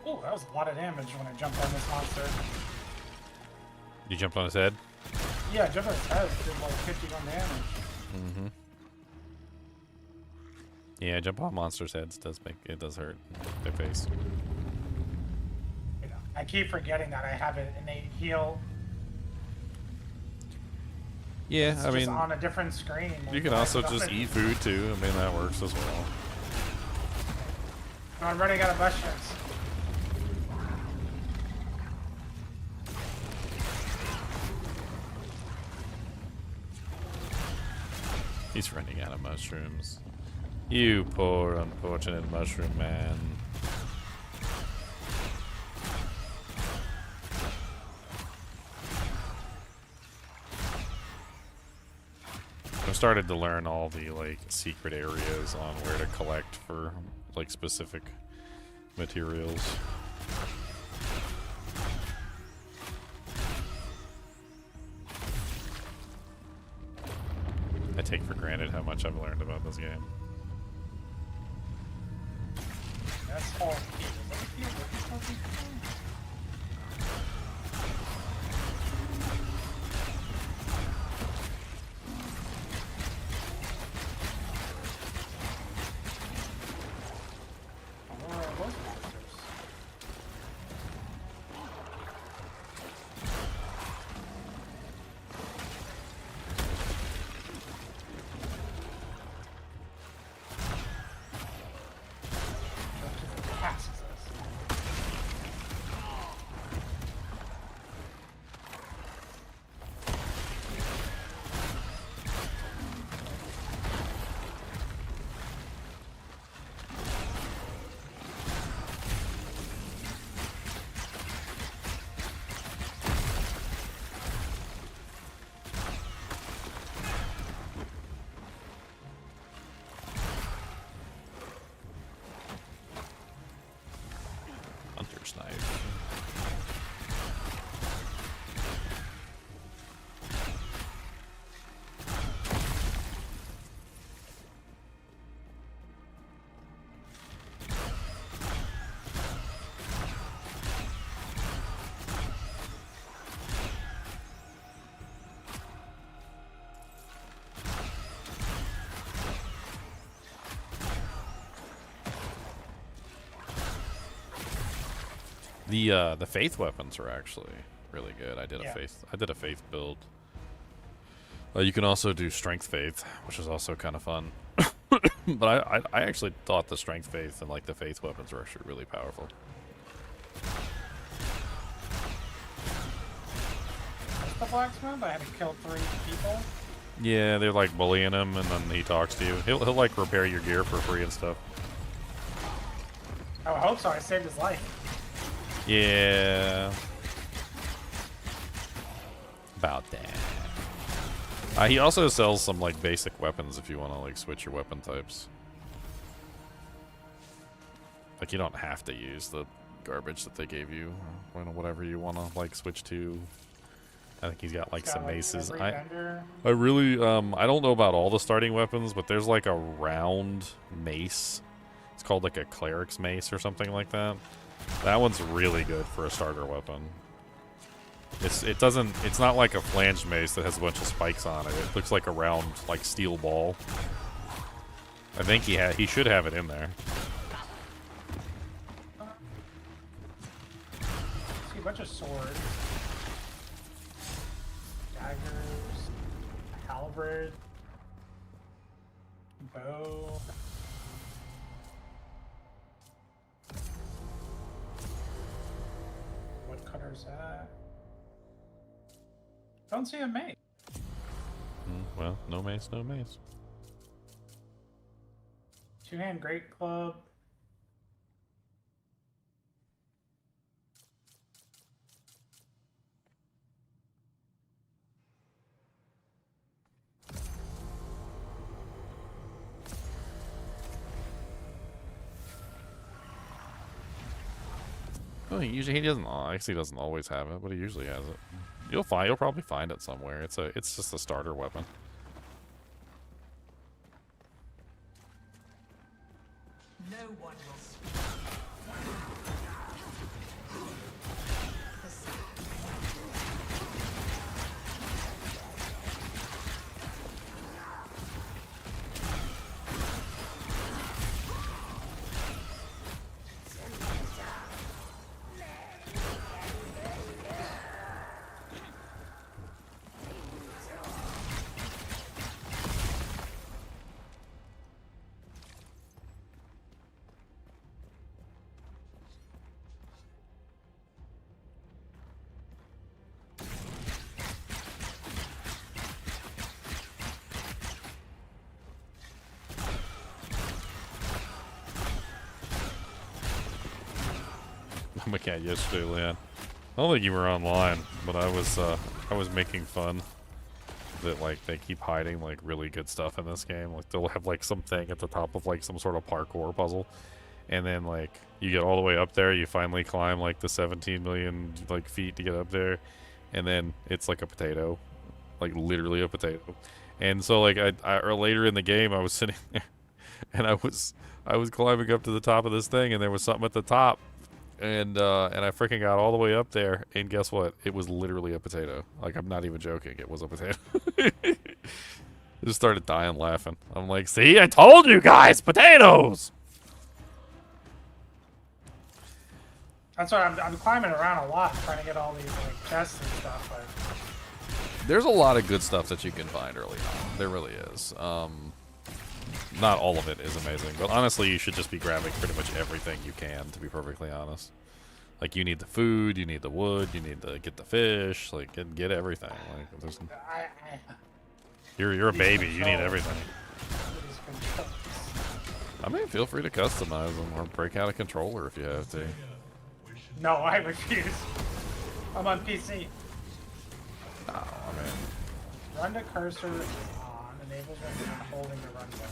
Oh, that was a lot of damage when I jumped on this monster. You jumped on his head? Yeah, I jumped on his head, did like 51 damage. Mm-hmm. Yeah, jump on monsters' heads does hurt their face. You know, I keep forgetting that I have an innate heal. Yeah, It's I just mean, on a different screen. you can also just eat food too. I mean, that works as well. No, I'm running out of mushrooms. He's running out of mushrooms. You poor, unfortunate mushroom man. I've started to learn all the like secret areas on where to collect for like specific materials. I take for granted how much I've learned about this game. That's all. What the Where are those monsters? shepherd's knife. The faith weapons are actually really good. I did a faith build. You can also do strength faith, which is also kind of fun. But I actually thought the strength faith and like the faith weapons were actually really powerful. The blacksmith, I had to kill 3 people. Yeah, they're like bullying him, and then he talks to you. He'll like repair your gear for free and stuff. Oh, I hope so. I saved his life. Yeah. About that. He also sells some like basic weapons if you want to like switch your weapon types. Like you don't have to use the garbage that they gave you. Whatever you want to like switch to. I think he's got like some maces. I really I don't know about all the starting weapons, but there's like a round mace. It's called like a cleric's mace or something like that. That one's really good for a starter weapon. It's not like a flanged mace that has a bunch of spikes on it. It looks like a round like steel ball. I think he should have it in there. See a bunch of swords, daggers, halberd, bow. What cutter's that? Don't see a mace. Well, no mace, no mace. 2-hand great club. Well, he doesn't. Actually, he doesn't always have it, but he usually has it. You'll probably find it somewhere. It's just a starter weapon. No one will speak. My cat yesterday, Leon. I don't think you were online, but I was making fun that like they keep hiding like really good stuff in this game. Like they'll have like something at the top of like some sort of parkour puzzle, and then like you get all the way up there, you finally climb like the 17 million like feet to get up there, and then it's like a potato, like literally a potato. And so like or later in the game, I was sitting there, and I was climbing up to the top of this thing, and there was something at the top. And I freaking got all the way up there, and guess what? It was literally a potato. Like, I'm not even joking. It was a potato. I just started dying laughing. I'm like, see? I told you guys! Potatoes! That's why I'm climbing around a lot, trying to get all these like chests and stuff. But There's a lot of good stuff that you can find early on. There really is. Not all of it is amazing, but honestly, you should just be grabbing pretty much everything you can, to be perfectly honest. Like, you need the food, you need the wood, you need to get the fish, like, get everything. Like, there's, you're a baby, you need everything. I mean, feel free to customize them or break out a controller if you have to. no, I refuse. I'm on PC. Oh, I mean, Run to cursor is on, enables when holding the run button.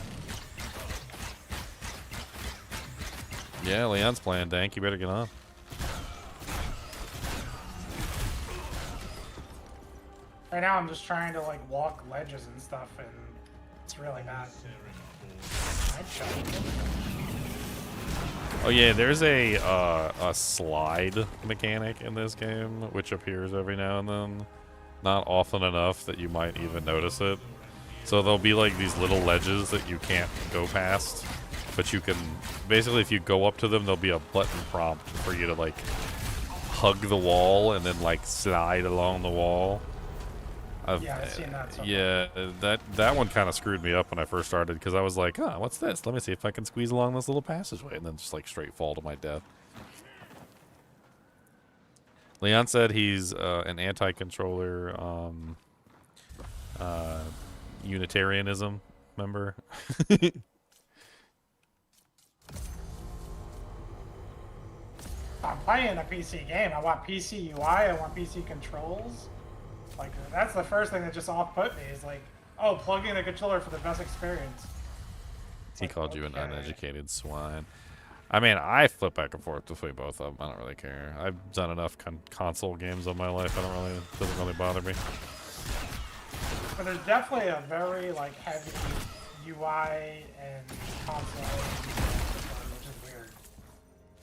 yeah, Leon's playing Dank. You better get on. Right now I'm just trying to like walk ledges and stuff, and it's really bad. I'd show you. Oh yeah, there's a slide mechanic in this game, which appears every now and then. Not often enough that you might even notice it. So there'll be like these little ledges that you can't go past, but you can basically, if you go up to them, there'll be a button prompt for you to like hug the wall and then like slide along the wall. Yeah, I've seen that. Yeah, that one kind of screwed me up when I first started because I was like, oh, what's this? Let me see if I can squeeze along this little passageway, and then just like straight fall to my death. Leon said he's an anti-controller Unitarianism member. I'm playing a PC game. I want PC UI. I want PC controls. Like, that's the first thing that just off-put me is like, oh, plug in a controller for the best experience. He called you an uneducated swine. I mean, I flip back and forth between both of them. I don't really care. I've done enough console games in my life. It doesn't really bother me. But there's definitely a very like heavy UI and console, which is weird.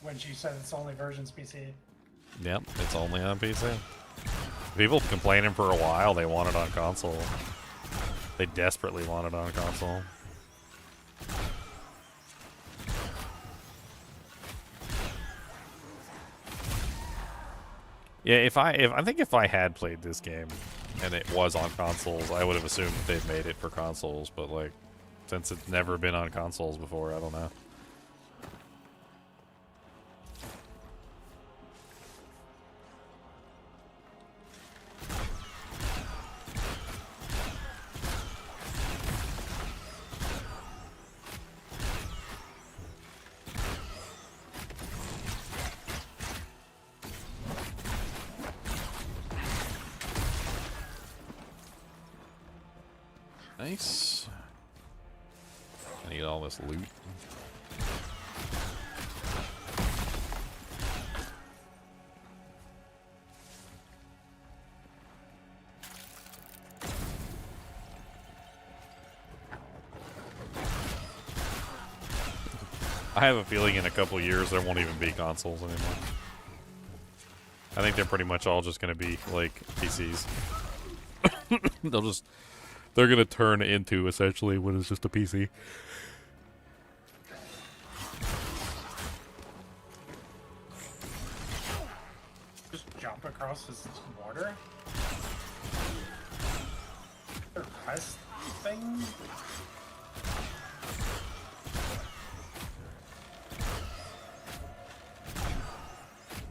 When she said it's only versions PC. Yep, it's only on PC. People complaining for a while they want it on console. They desperately want it on console. Yeah, I think if I had played this game and it was on consoles, I would have assumed that they'd made it for consoles, but like since it's never been on consoles before, I don't know. Nice. I need all this loot. I have a feeling in a couple years there won't even be consoles anymore. I think they're pretty much all just going to be like PCs. They're going to turn into essentially what is just a PC. Just jump across this water? Their quest thing?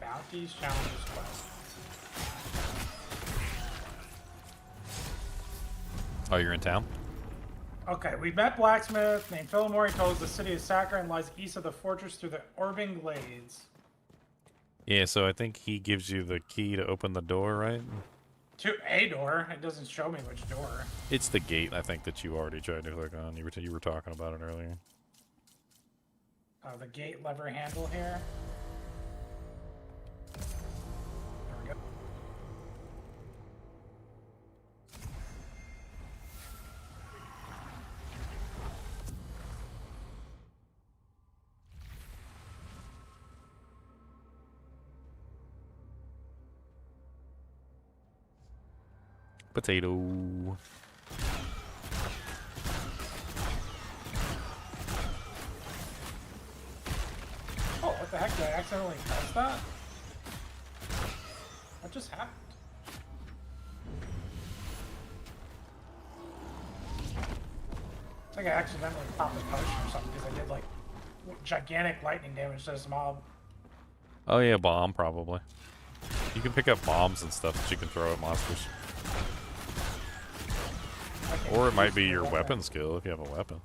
Bounties, challenges, quest. Oh, you're in town? Okay, we met blacksmith named Philmore. He told us the city of Saccharin lies east of the fortress through the Orbing Glades. Yeah, so I think he gives you the key to open the door, right? To a door. It doesn't show me which door. It's the gate, I think, that you already tried to click on. You were talking about it earlier. Oh, the gate lever handle here. There we go. Potato. Oh, what the heck? Did I accidentally press that? What just happened? I think I accidentally popped a potion or something because I did like gigantic lightning damage to this mob. Oh yeah, bomb probably. You can pick up bombs and stuff that you can throw at monsters. Or it might be your weapon skill if you have a weapon.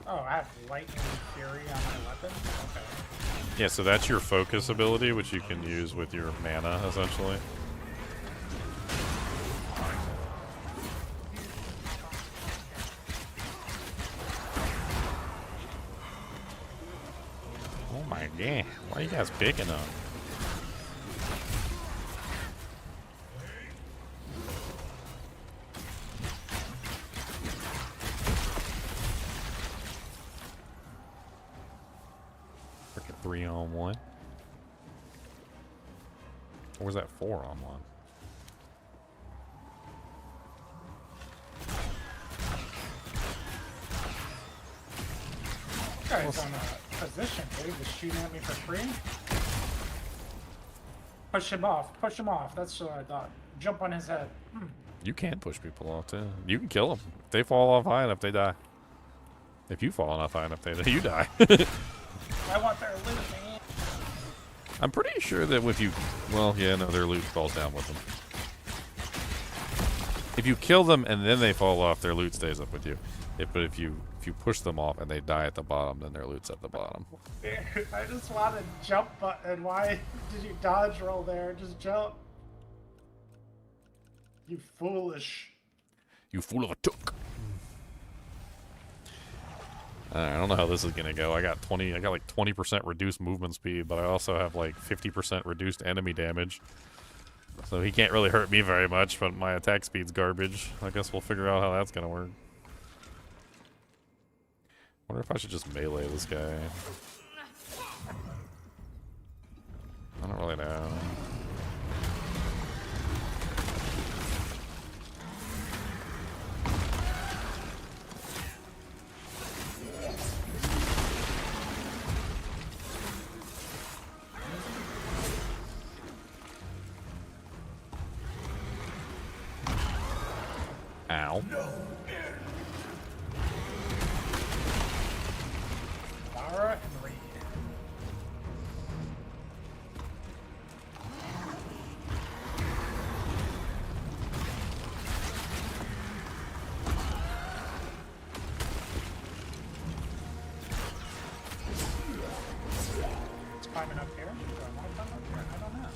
Oh, I have lightning fury on my weapon? Okay. Yeah, so that's your focus ability, which you can use with your mana, essentially. Yeah, why are you guys picking on? Freaking 3-on-1. Or was that 4-on-1? Guy's on a position, dude. Just shooting at me for free. Push him off. Push him off. That's what I thought. Jump on his head. You can push people off too. You can kill them. If they fall off high enough, they die. If you fall off high enough, you die. I want their loot, man. I'm pretty sure that if you... Well, yeah, no, their loot falls down with them. If you kill them and then they fall off, their loot stays up with you. But if you push them off and they die at the bottom, then their loot's at the bottom. Dude, I just want a jump button. Why did you dodge roll there? Just jump. You foolish. You fool of a took. I don't know how this is gonna go. I got like 20% reduced movement speed, but I also have like 50% reduced enemy damage. So he can't really hurt me very much, but my attack speed's garbage. I guess we'll figure out how that's gonna work. Wonder if I should just melee this guy. I don't really know. Ow. Lara and Reed. It's climbing up here. Do I want to climb up here? I don't know.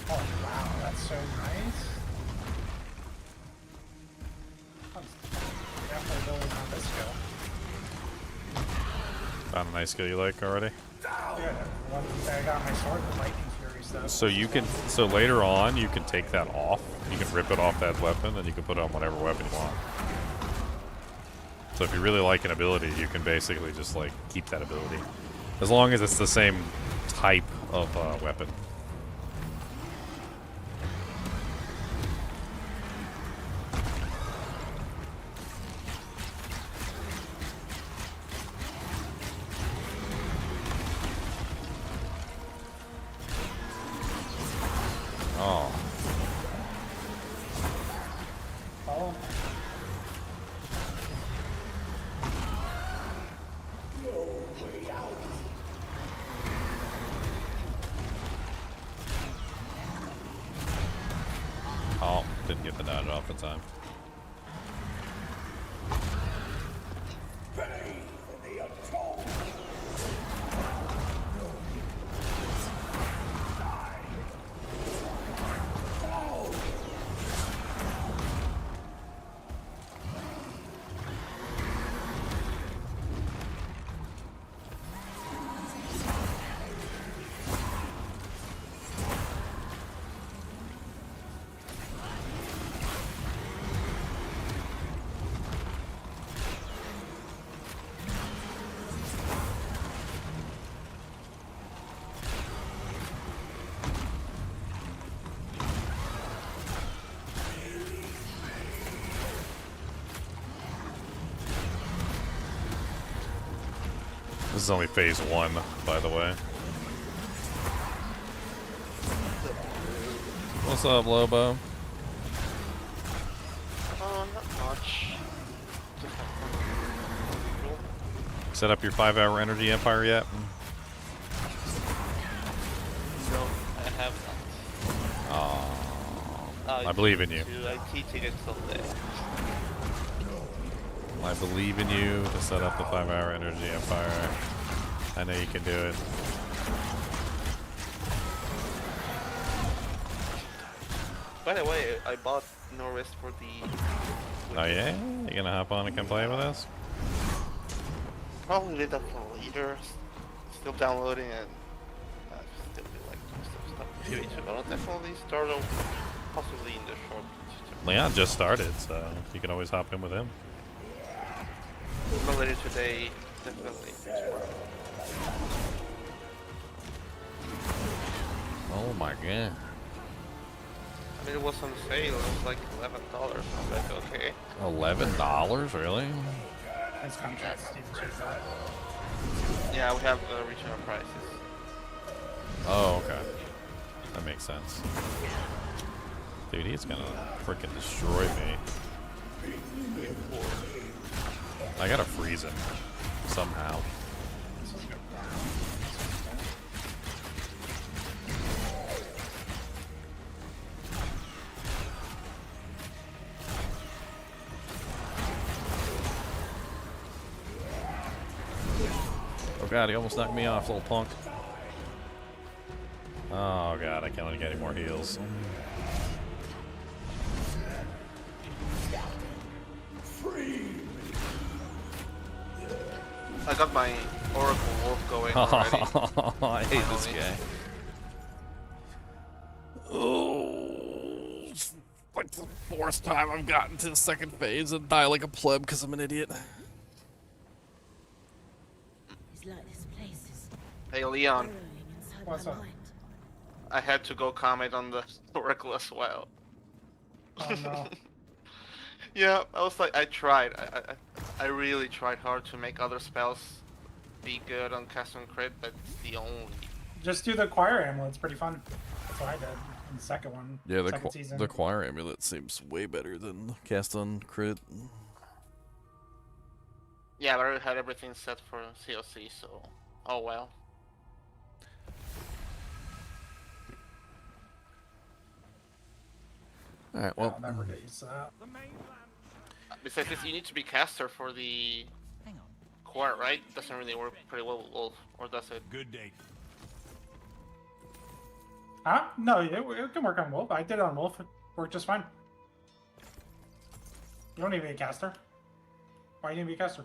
Oh wow, that's so nice. I was definitely building on this skill. Found a nice skill you like already? Yeah, I got my sword, the lightning fury stuff. So you can, so later on, you can take that off. You can rip it off that weapon, and you can put it on whatever weapon you want. So if you really like an ability, you can basically just like keep that ability, as long as it's the same type of weapon. Oh. Oh. Oh, didn't get the dodge off in time. This is only phase 1, by the way. What's up, Lobo? Not much. Set up your 5-hour energy empire yet? No, I have not. Oh. I believe in you. To IT tickets someday. I believe in you to set up the 5-hour energy empire. I know you can do it. By the way, I bought no rest for the. Oh yeah? You gonna hop on and come play with us? Probably leave that for later. Still downloading and still feel like doing some stuff. But I'll definitely start possibly in the short. Leon just started, so you can always hop in with him. Not later today, definitely. Oh my god. I mean, it was on sale. It was like $11. I'm like, okay. $11? Really? It's contracts. Yeah, we have regional prices. Oh, okay. That makes sense. Dude, he's gonna freaking destroy me. I gotta freeze him. Somehow. Oh god, he almost knocked me off, little punk. Oh god, I can't get any more heals. I got my Oracle Wolf going already. I hate this guy. Oh, it's like the 4th time I've gotten to the 2nd phase and die like a pleb because I'm an idiot. It's like this place is Hey Leon, burrowing inside What's my up? mind. I had to go comment on the Oracle as well. Oh no. Yeah, I was like, I tried. I really tried hard to make other spells be good on cast and crit, but it's the only. Just do the choir amulet. It's pretty fun. That's what I did in the second one. Yeah, second season. the choir amulet seems way better than cast on crit. Yeah, but I already had everything set for COC, so oh well. Alright, I'll well, never get used to that. Besides this, you need to be caster for the choir, right? Doesn't really work pretty well with Wolf, or does it? Good day. Huh? No, it can work on Wolf. I did it on Wolf. It worked just fine. You don't need to be a caster. Why do you need to be a caster?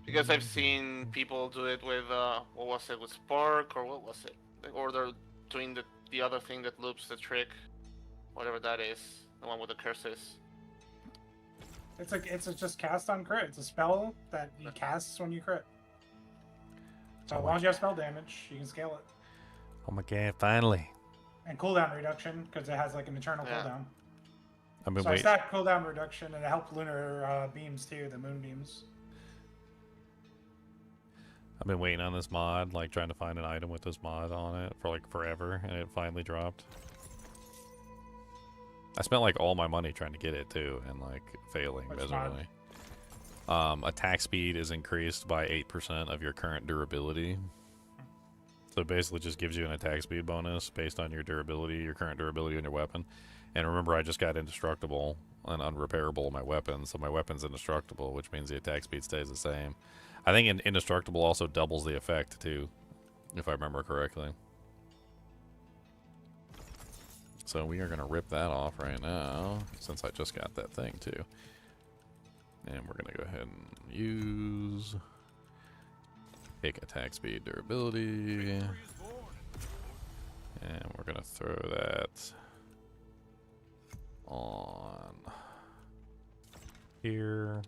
Because I've seen people do it with what was it, with Spark, or what was it? Or they're doing the other thing that loops the trick, whatever that is, the one with the curses. It's just cast on crit. It's a spell that you cast when you crit. So as long as you have spell damage, you can scale it. oh my god, finally. And cooldown reduction, because it has like an eternal Yeah. cooldown. I've been So I waiting. stacked cooldown reduction, and it helped lunar beams too, the moon beams. I've been waiting on this mod, like trying to find an item with this mod on it for like forever, and it finally dropped. I spent like all my money trying to get it too, and like failing Which miserably. Attack speed is increased by 8% of your current durability. So it basically just gives you an attack speed bonus based on your durability, your current durability on your weapon. And remember, I just got indestructible and unrepairable in my weapon, so my weapon's indestructible, which means the attack speed stays the same. I think indestructible also doubles the effect too, if I remember correctly. So we are going to rip that off right now, since I just got that thing too. And we're going to go ahead and use pick attack speed durability. And we're going to throw that on here.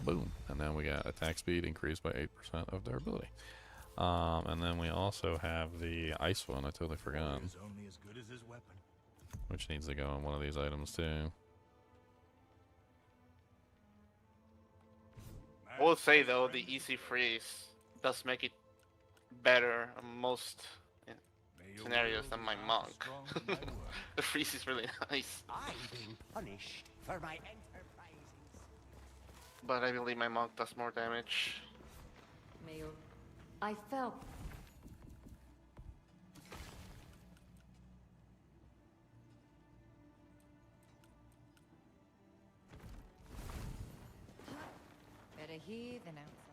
Boom. And then we got attack speed increased by 8% of durability. And then we also have the ice one. I totally forgot. Is only as good as his weapon. Which needs to go in one of these items too. I will say though, the easy freeze does make it better in most May your scenarios will than my be monk. strong as my word. The freeze is really nice, I'm being punished for my enterprises. but I believe my monk does more damage. Mayor, I felt a heathen outside.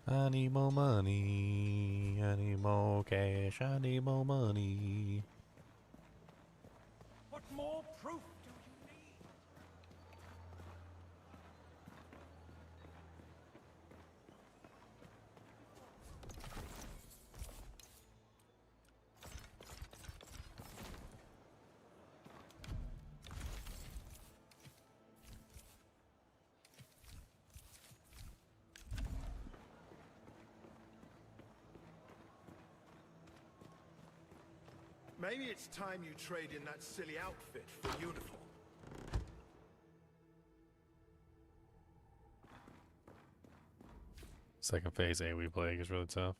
I need more money. I need more cash. I need more money. What more proof do you need? Maybe it's time you trade in that silly outfit for uniform. Second phase AoE plague is really tough.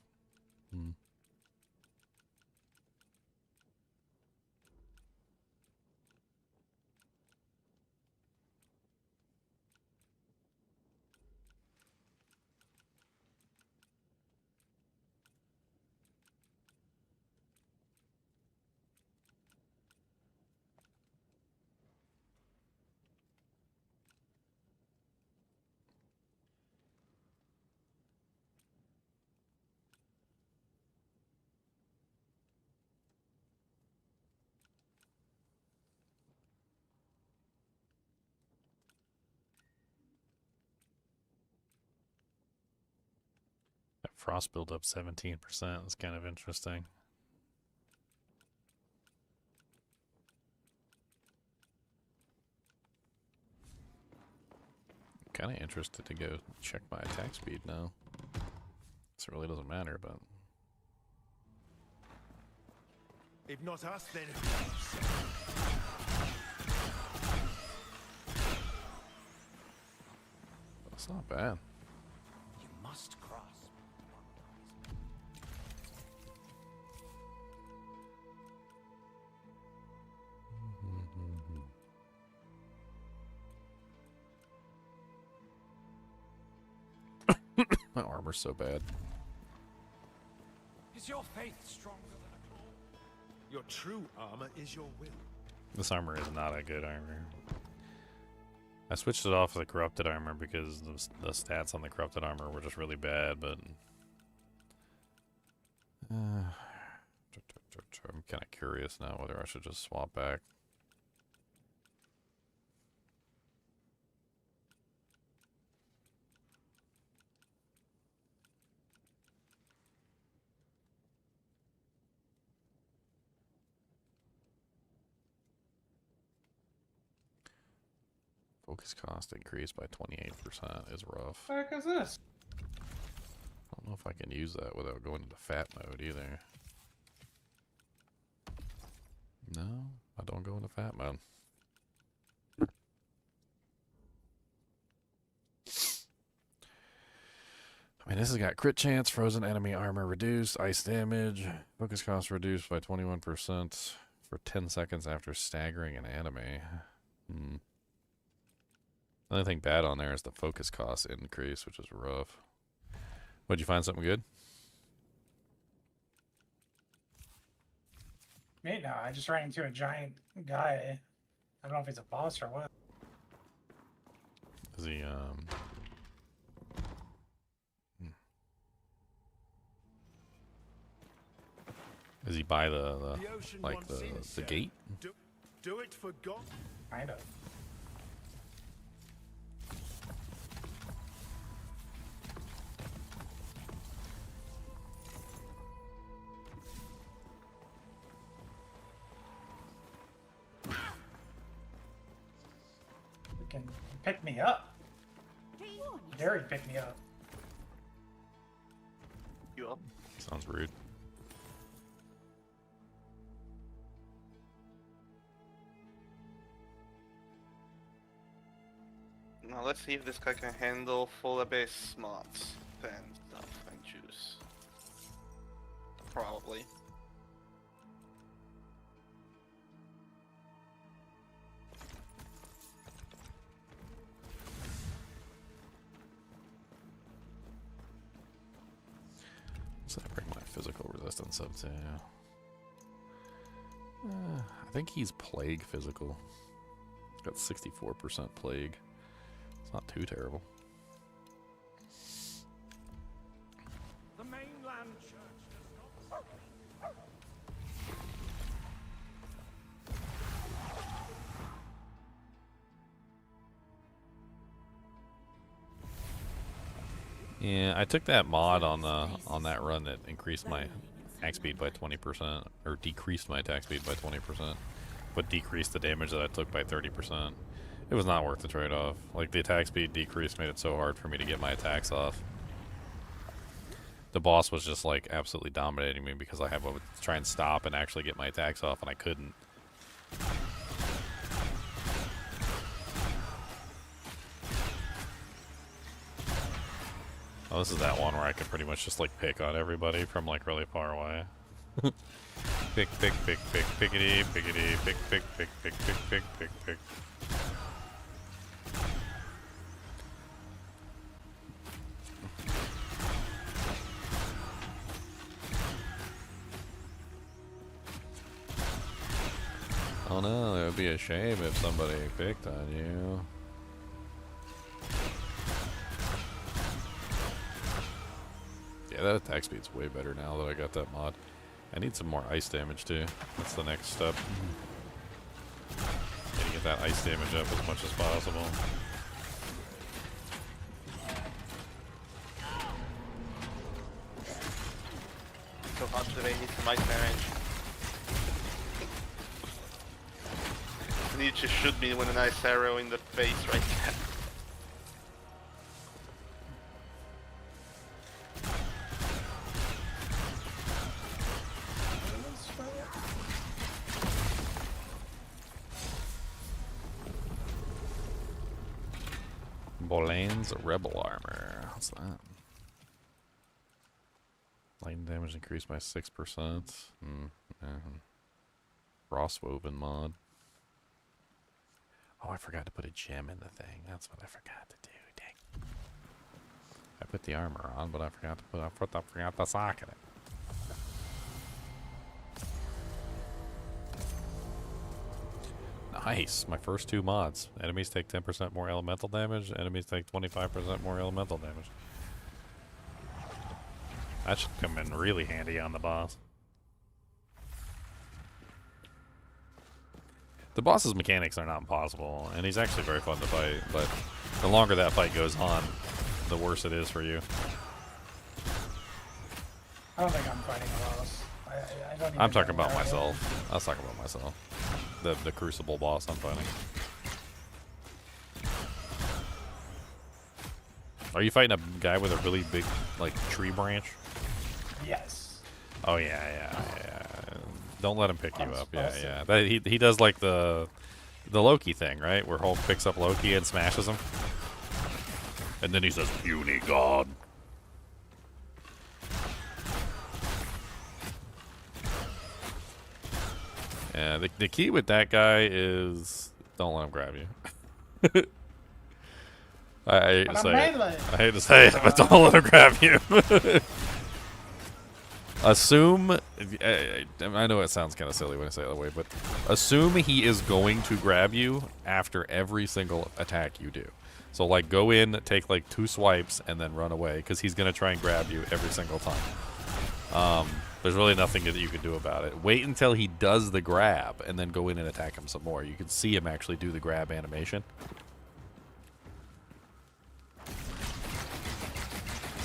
That frost build up 17%. That's kind of interesting. Kind of interested to go check my attack speed now. This really doesn't matter, but If not us, then it's not bad. You must cross. My armor's so bad. Is your faith stronger than a claw? your true armor is your will. This armor is not a good armor. I switched it off to the corrupted armor because the stats on the corrupted armor were just really bad, but I'm kind of curious now whether I should just swap back. Focus cost increased by 28% is rough. What the heck is this? I don't know if I can use that without going into fat mode either. No, I don't go into fat mode. I mean, this has got crit chance, frozen enemy armor reduced, ice damage, focus cost reduced by 21% for 10 seconds after staggering an enemy. The only thing bad on there is the focus cost increase, which is rough. Would you find something good? Me? No, I just ran into a giant guy. I don't know if he's a boss or what. Is he, Is he by the ocean like wants the incense. gate? Do it for God. Kind of. You can pick me up. Dare you pick me up? You up? Sounds rude. Now let's see if this guy can handle full abyss smarts and stuff and juice. Probably. So I bring my physical resistance up to. I think he's plague physical. He's got 64% plague. It's not too terrible. Yeah, I took that mod on that run that increased my attack speed by 20%, or decreased my attack speed by 20%, but decreased the damage that I took by 30%. It was not worth the trade-off. Like, the attack speed decrease made it so hard for me to get my attacks off. The boss was just, like, absolutely dominating me because I would try and stop and actually get my attacks off, and I couldn't. Oh, this is that one where I can pretty much just, like, pick on everybody from, like, really far away. Pick, pick, pick, pick, pickety, pickety, pick, pick, pick, pick, pick, pick, pick, pick. Oh no, it would be a shame if somebody picked on you. Yeah, that attack speed's way better now that I got that mod. I need some more ice damage too. That's the next step. Need to get that ice damage up as much as possible. So hot today, need some ice damage. You need to shoot me with a nice arrow in the face right there. Bolan's Rebel Armor. What's that? Lightning damage increased by 6%. Frostwoven mod. Oh, I forgot to put a gem in the thing. That's what I forgot to do. Dang. I put the armor on, but I forgot to socket it. Nice. My first two mods. Enemies take 10% more elemental damage. Enemies take 25% more elemental damage. That should come in really handy on the boss. The boss's mechanics are not impossible, and he's actually very fun to fight, but the longer that fight goes on, the worse it is for you. I don't think I'm fighting a boss. I don't even I'm talking know about where I am. myself. I was talking about myself. The Crucible boss I'm fighting. Are you fighting a guy with a really big, like, tree branch? Yes. Oh, yeah. Don't let him pick you up. Awesome. Yeah. He does, like, the Loki thing, right? Where Hulk picks up Loki and smashes him. And then he says, "Puny God." Yeah, the key with that guy is don't let him grab you. I hate to say it, but don't let him grab you. Assume, I know it sounds kind of silly when I say it that way, but assume he is going to grab you after every single attack you do. So, like, go in, take, like, 2 swipes, and then run away, because he's going to try and grab you every single time. There's really nothing that you can do about it. Wait until he does the grab, and then go in and attack him some more. You can see him actually do the grab animation.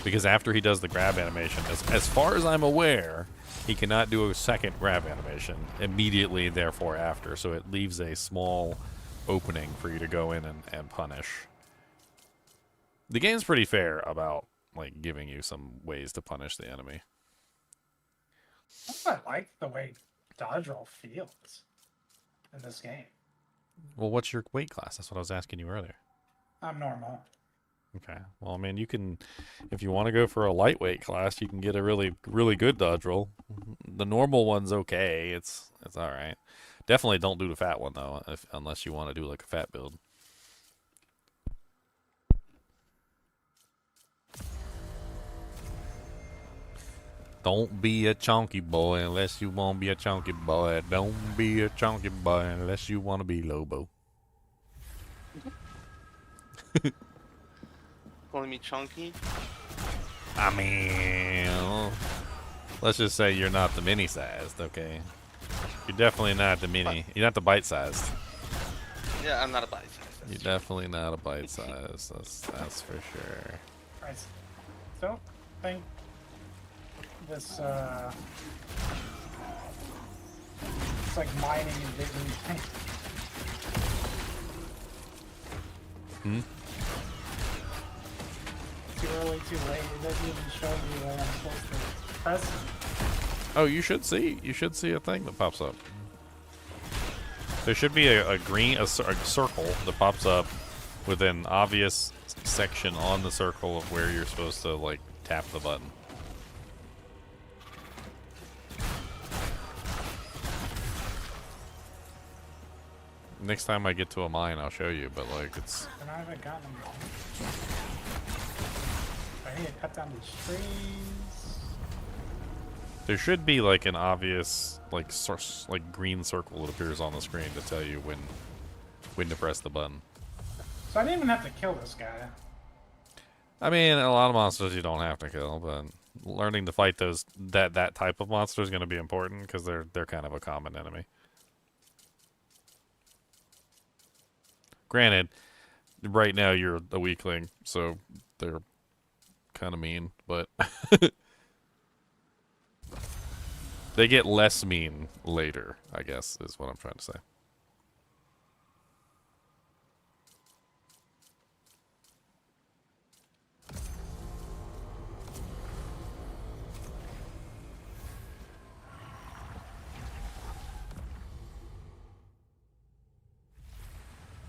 Because after he does the grab animation, as far as I'm aware, he cannot do a second grab animation immediately, therefore after. So it leaves a small opening for you to go in and punish. The game's pretty fair about, like, giving you some ways to punish the enemy. I like the way dodge roll feels in this game. Well, what's your weight class? That's what I was asking you earlier. I'm normal. Okay. Well, I mean, you can, if you want to go for a lightweight class, you can get a really, really good dodge roll. The normal one's okay. It's all right. Definitely don't do the fat one though, unless you want to do like a fat build. Don't be a chunky boy unless you want to be a chunky boy. Don't be a chunky boy unless you want to be Lobo. Calling me chunky? I mean, let's just say you're not the mini-sized, okay? You're definitely not the mini. You're not the bite-sized. Yeah, I'm not a bite size. You're definitely not a bite-sized. That's for sure. Right. don't think this it's like mining and digging. Hmm? Too early, too late. It doesn't even show you that I'm supposed to press. Oh, you should see. You should see a thing that pops up. There should be a circle that pops up with an obvious section on the circle of where you're supposed to like tap the button. Next time I get to a mine, I'll show you. But like, it's. And I haven't gotten them all. I need to cut down these trees. There should be like an obvious like green circle that appears on the screen to tell you when to press the button. So I didn't even have to kill this guy. I mean, a lot of monsters you don't have to kill, but learning to fight that type of monster is going to be important because they're kind of a common enemy. Granted, right now you're a weakling, so they're kind of mean, but they get less mean later, I guess, is what I'm trying to say.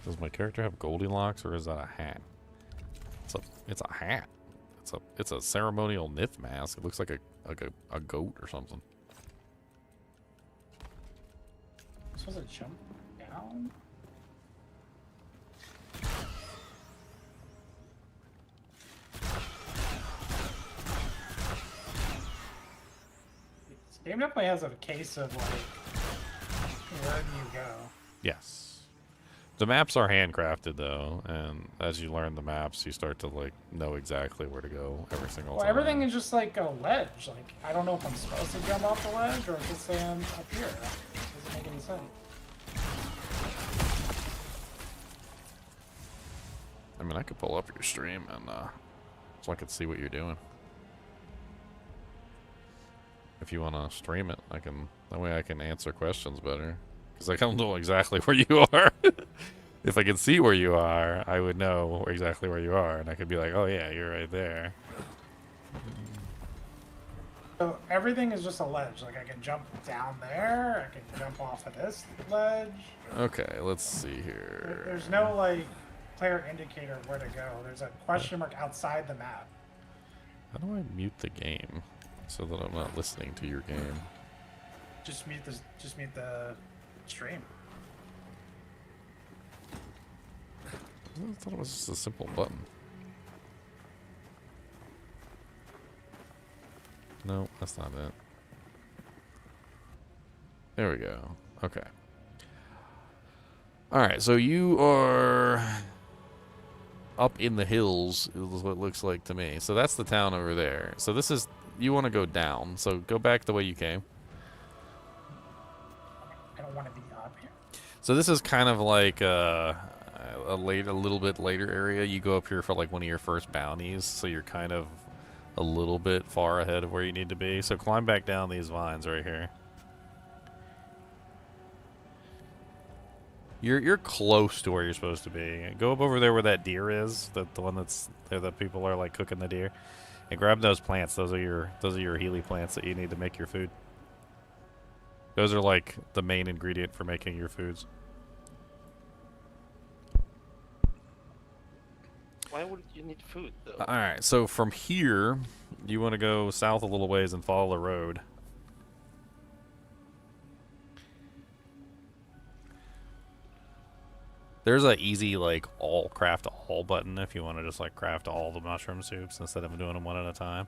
Does my character have Goldilocks, or is that a hat? It's a hat. It's a ceremonial Nith mask. It looks like a goat or something. I'm supposed to jump down? This game definitely has a case of like, where do you go? Yes. The maps are handcrafted though, and as you learn the maps, you start to like know exactly where to go every single Well, time. everything is just like a ledge. Like, I don't know if I'm supposed to jump off the ledge or if it's saying up here. Doesn't make any sense. I mean, I could pull up your stream and so I could see what you're doing. If you want to stream it, that way I can answer questions better. Because I don't know exactly where you are. If I could see where you are, I would know exactly where you are, and I could be like, oh yeah, you're right there. So everything is just a ledge. Like, I can jump down there. I can jump off of this ledge. Okay, let's see here. There's no, like, player indicator of where to go. There's a question mark outside the map. How do I mute the game so that I'm not listening to your game? Just mute the stream. I thought it was just a simple button. No, that's not it. There we go. Okay. Alright, so you are up in the hills, is what it looks like to me. So that's the town over there. So this is, you want to go down. So go back the way you came. I don't want to be up here. So this is kind of like a little bit later area. You go up here for like one of your first bounties, so you're kind of a little bit far ahead of where you need to be. So climb back down these vines right here. You're close to where you're supposed to be. Go up over there where that deer is, the one that's there that people are like cooking the deer, and grab those plants. Those are your Healy plants that you need to make your food. Those are like the main ingredient for making your foods. Why would you need food, though? Alright, so from here, you want to go south a little ways and follow the road. There's a easy, like, craft all button if you want to just, like, craft all the mushroom soups instead of doing them one at a time.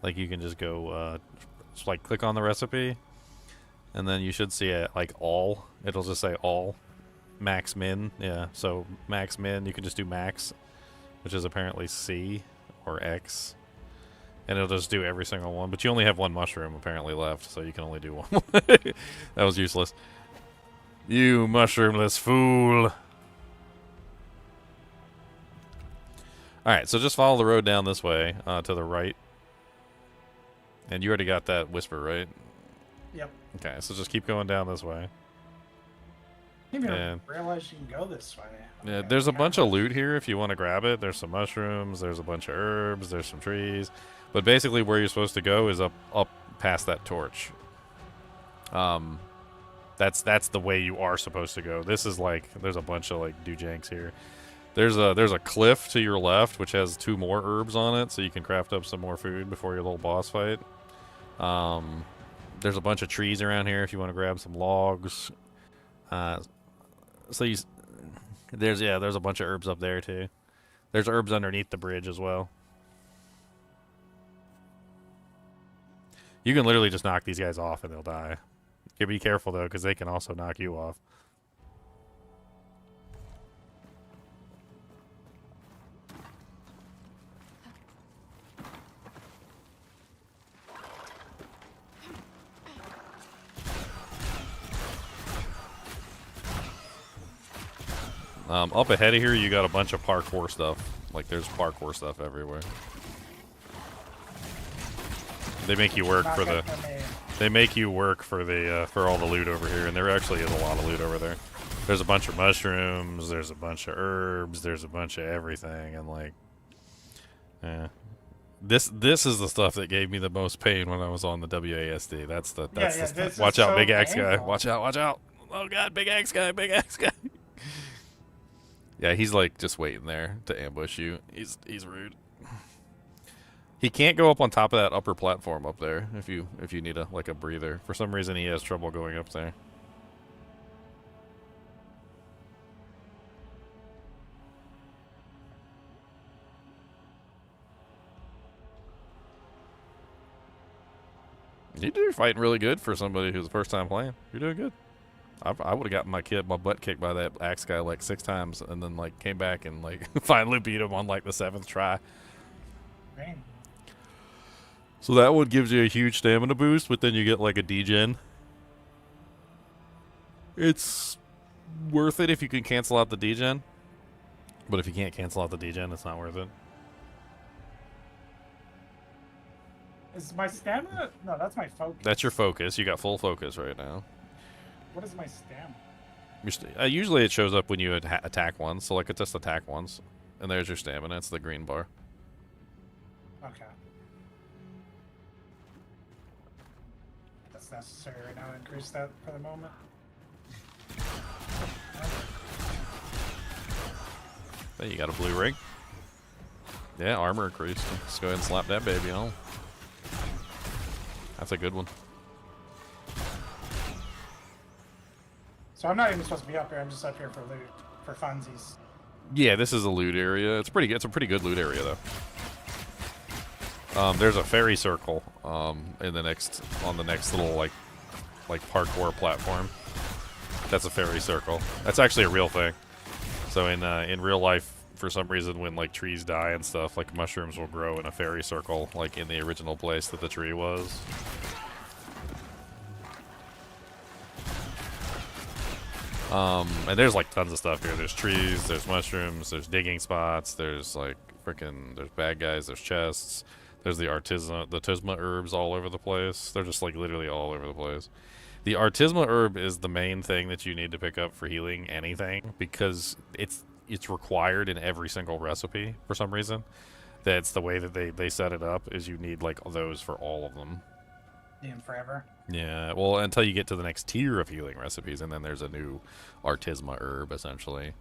Like, you can just go, just, like, click on the recipe, and then you should see it, like, all. It'll just say all. Max min, yeah. So max min, you can just do max, which is apparently C or X, and it'll just do every single one. But you only have one mushroom apparently left, so you can only do one. That was useless. You mushroomless fool. Alright, so just follow the road down this way, to the right. And you already got that whisper, right? Yep. Okay, so just keep going down this way. I didn't even And realize you can go this way. yeah, Okay, there's a okay. bunch of loot here if you want to grab it. There's some mushrooms, there's a bunch of herbs, there's some trees. But basically where you're supposed to go is up past that torch. That's the way you are supposed to go. This is like, there's a bunch of like doojanks here. There's a cliff to your left which has 2 more herbs on it, so you can craft up some more food before your little boss fight. There's a bunch of trees around here if you want to grab some logs. So there's a bunch of herbs up there too. There's herbs underneath the bridge as well. You can literally just knock these guys off and they'll die. You be careful though, because they can also knock you off. Up ahead of here, you got a bunch of parkour stuff. Like, there's parkour stuff everywhere. They make you work for the... They make you work for the for all the loot over here, and there actually is a lot of loot over there. There's a bunch of mushrooms, there's a bunch of herbs, there's a bunch of everything, and like, yeah. This is the stuff that gave me the most pain when I was on the WASD. That's the stuff. Watch out, big axe guy! Watch out! Watch out! Oh god, big axe guy! Big axe guy! Yeah, he's like just waiting there to ambush you. He's rude. He can't go up on top of that upper platform up there if you need a breather. For some reason he has trouble going up there. You're fighting really good for somebody who's the first time playing. You're doing good. I would have gotten my butt kicked by that axe guy like 6 times and then like came back and like finally beat him on like the 7th try. Green. So that one gives you a huge stamina boost, but then you get like a degen. It's worth it if you can cancel out the degen. But if you can't cancel out the degen, it's not worth it. Is my stamina? No, that's my focus. That's your focus. You got full focus right now. What is my stamina? Usually it shows up when you attack once. So like just attack once. And there's your stamina. It's the green bar. Okay. That's necessary right now to increase that for the moment. Hey, you got a blue ring. Yeah, armor increased. Let's go ahead and slap that baby on. That's a good one. So I'm not even supposed to be up here. I'm just up here for loot, for funsies. Yeah, this is a loot area. It's pretty. It's a pretty good loot area though. There's a fairy circle in the next little like parkour platform. That's a fairy circle. That's actually a real thing. So in real life, for some reason, when like trees die and stuff, like mushrooms will grow in a fairy circle, like in the original place that the tree was. And there's like tons of stuff here. There's trees, there's mushrooms, there's digging spots, there's like there's bad guys, there's chests, there's the artisanal herbs all over the place. They're just like literally all over the place. The artisanal herb is the main thing that you need to pick up for healing anything because it's required in every single recipe for some reason. That's the way that they set it up is you need like those for all of them. Need forever. Yeah, well, until you get to the next tier of healing recipes, and then there's a new artisanal herb, essentially.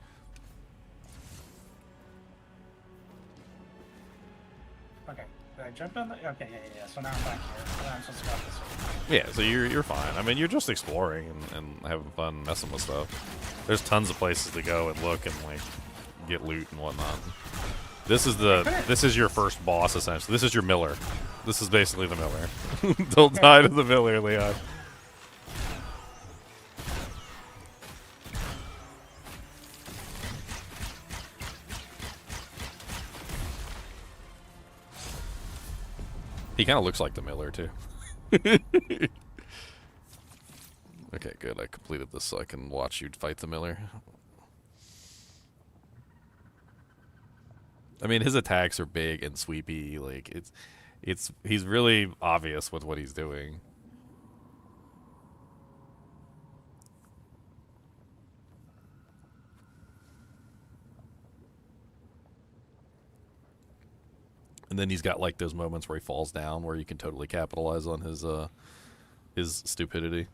Okay, did I jump on the? Okay, yeah. So now I'm back here. Now I'm supposed to go this way. Yeah, so you're fine. I mean, you're just exploring and having fun messing with stuff. There's tons of places to go and look and like get loot and whatnot. This is your first boss, essentially. This is your miller. This is basically the miller. Don't die to the miller, Leon. He kind of looks like the miller, too. Okay, good. I completed this so I can watch you fight the miller. I mean, his attacks are big and sweepy. Like he's really obvious with what he's doing. And then he's got like those moments where he falls down, where you can totally capitalize on his stupidity.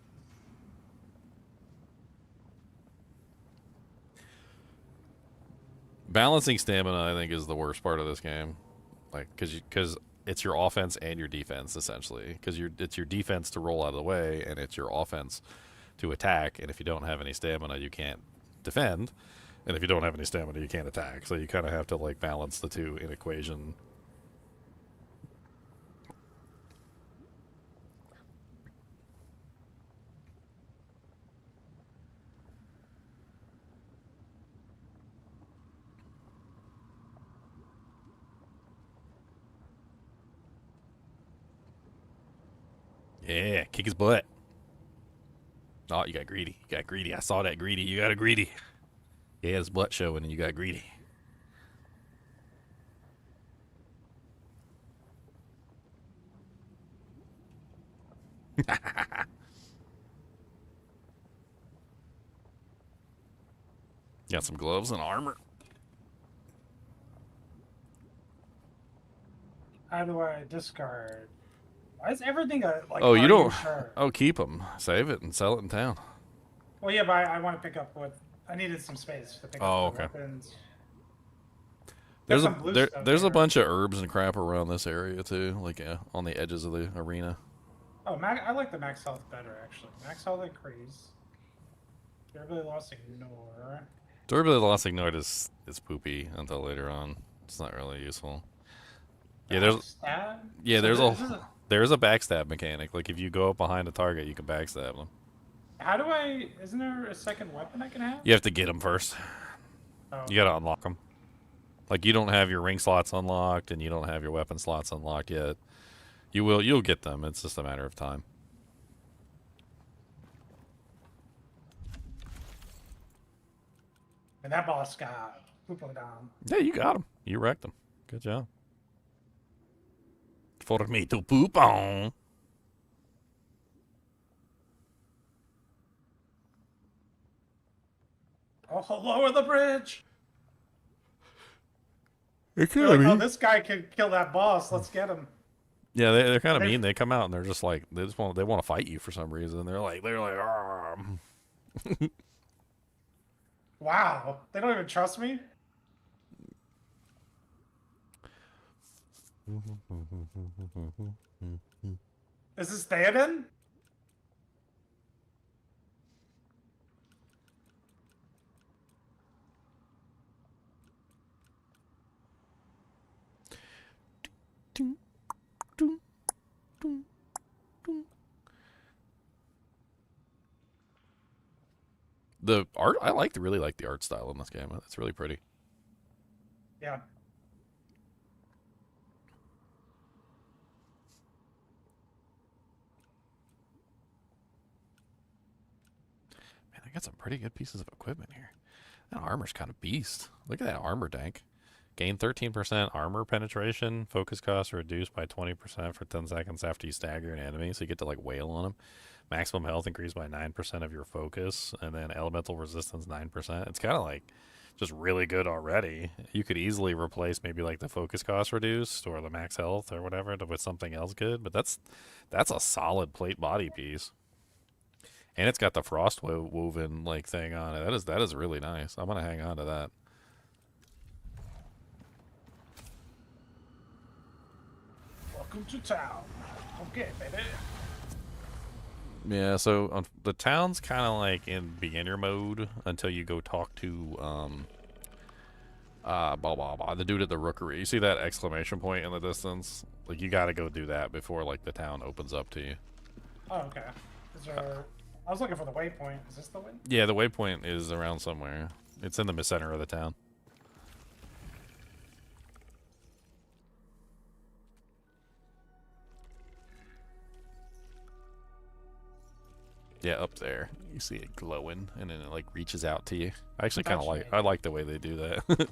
Balancing stamina, I think, is the worst part of this game, like because it's your offense and your defense essentially. Because it's your defense to roll out of the way, and it's your offense to attack. And if you don't have any stamina, you can't defend. And if you don't have any stamina, you can't attack. So you kind of have to like balance the two in equation. Yeah, kick his butt. Oh, you got greedy. You got greedy. I saw that greedy. You got a greedy. Yeah, his butt showing and you got greedy. Got some gloves and armor. How do I discard? Why is everything a like? Oh, you don't. Sure? Oh, keep them. Save it and sell it in town. Well, yeah, but I want to pick up what I needed some space to pick Oh, up the okay. weapons. There's some blue a stuff there's a there. bunch of herbs and crap around this area too, like on the edges of the arena. Oh, I like the max health better actually. Max health increase. Durability loss ignore. Durability loss ignored is poopy until later on. It's not really useful. Yeah, there's Stab? yeah So there's this is there's a backstab mechanic. Like if you go up behind a target, you can backstab them. How do I? Isn't there a second weapon I can have? You have to get them first. Oh. You gotta unlock them. Like you don't have your ring slots unlocked, and you don't have your weapon slots unlocked yet. You'll get them. It's just a matter of time. And that boss got pooped down. Yeah, you got them. You wrecked them. Good job. For me to poop on. Oh, lower the bridge. It They're like, oh, this guy can kill that boss. Let's get him. Yeah, they're kind of mean. They come out and they're just like they want to fight you for some reason. They're like "Argh." Wow, they don't even trust me. Is this Theoden? The art, really like the art style in this game. It's really pretty. Yeah. Man, I got some pretty good pieces of equipment here. That armor's kind of beast. Look at that armor tank. Gain 13% armor penetration. Focus cost reduced by 20% for 10 seconds after you stagger an enemy, so you get to like wail on them. Maximum health increased by 9% of your focus, and then elemental resistance 9%. It's kind of like just really good already. You could easily replace maybe like the focus cost reduced or the max health or whatever with something else good, but that's a solid plate body piece. And it's got the frost woven like thing on it. That is really nice. I'm gonna hang on to that. Welcome to town. Okay, baby. Yeah, so the town's kind of like in beginner mode until you go talk to the dude at the rookery. You see that exclamation point in the distance? Like you got to go do that before like the town opens up to you. Oh, okay. Is there? I was looking for the waypoint. Is this the way? Yeah, the waypoint is around somewhere. It's in the center of the town. Yeah, up there. You see it glowing, and then it like reaches out to you. I actually kind of like. I like the way they do that.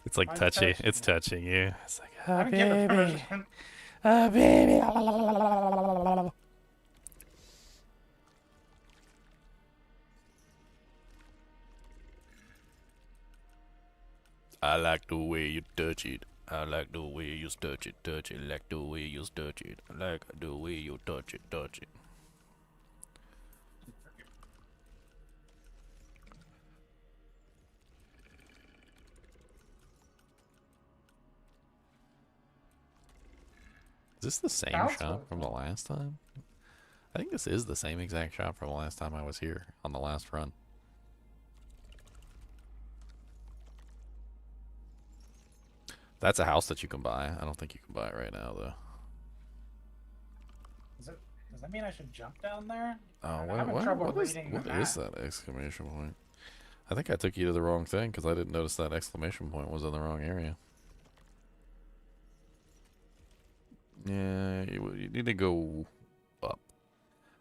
It's like Mine's touchy. touching It's you. touching you. It's like, I oh, don't give it baby. permission. Oh, baby. I like the way you touch it. I like the way you touch it, touch it. Like the way you touch it. I like the way you touch it, touch it. Is this the same Sounds shop really from the cool. last time? I think this is the same exact shop from the last time I was here on the last run. That's a house that you can buy. I don't think you can buy it right now, though. Does that mean I should jump down there? Oh, I'm wait, having trouble what is reading the that map. exclamation point? I think I took you to the wrong thing because I didn't notice that exclamation point was in the wrong area. Yeah, you need to go up.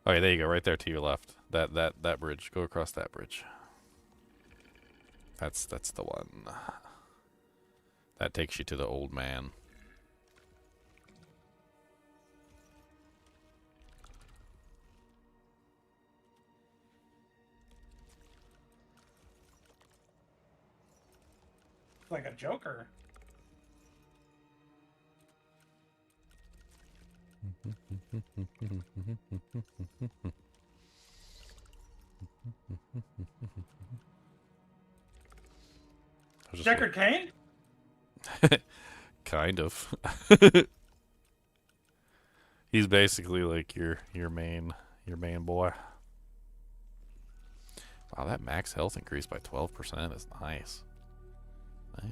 Okay, there you go, right there to your left. That bridge. Go across that bridge. That's the one. That takes you to the old man. Like a Joker. Deckard Cain? Kind of. He's basically like your main boy. Wow, that max health increased by 12% is nice. Do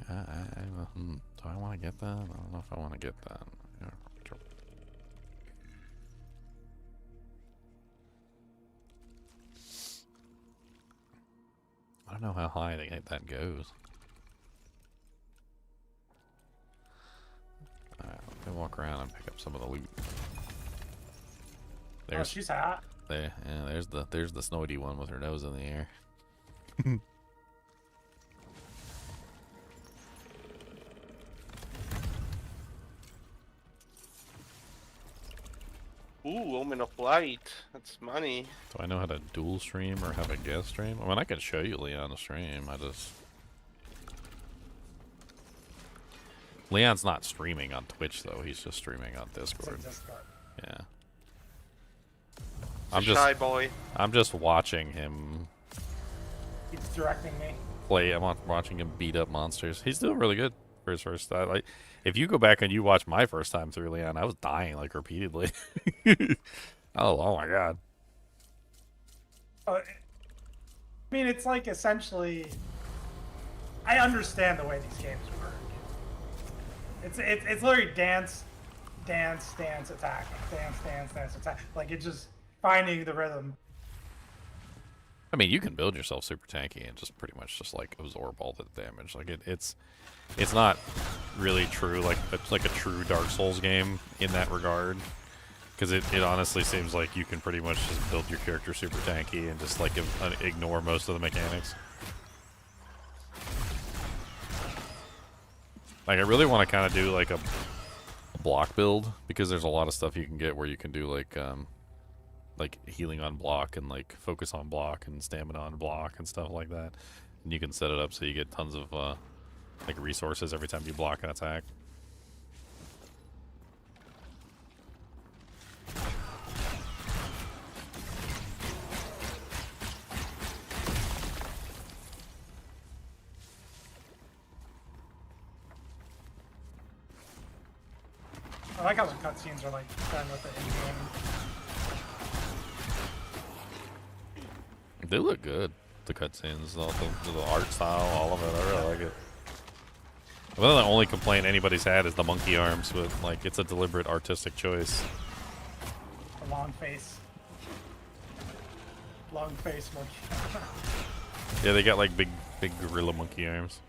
I want to get that? I don't know if I want to get that. Yeah. I don't know how high that goes. Alright, let me walk around and pick up some of the loot. Oh, she's hot. There, yeah, there's the Snowy one with her nose in the air. Ooh, Omen of Light. That's money. Do I know how to dual stream or have a guest stream? I mean, I can show you Leon's stream. Leon's not streaming on Twitch though. He's just streaming on Discord. Yeah. Shy boy. I'm just watching him He's directing me. play. I'm watching him beat up monsters. He's doing really good for his first time. Like, if you go back and you watch my first time through Leon, I was dying like repeatedly. Oh my god. I mean, it's like essentially. I understand the way these games work. It's literally dance, attack, dance, attack. Like it's just finding the rhythm. I mean, you can build yourself super tanky and just pretty much just like absorb all the damage. Like it's not really true. Like it's like a true Dark Souls game in that regard, because it honestly seems like you can pretty much just build your character super tanky and just like ignore most of the mechanics. Like I really want to kind of do like a block build, because there's a lot of stuff you can get where you can do like healing on block and like focus on block and stamina on block and stuff like that. And you can set it up so you get tons of like resources every time you block an attack. I like how the cutscenes are like done with the in-game. They look good. The cutscenes, the art style, all of it. I really like it. Well, the only complaint anybody's had is the monkey arms, but like it's a deliberate artistic choice. The long face. Long face monkey. Yeah, they got like big gorilla monkey arms.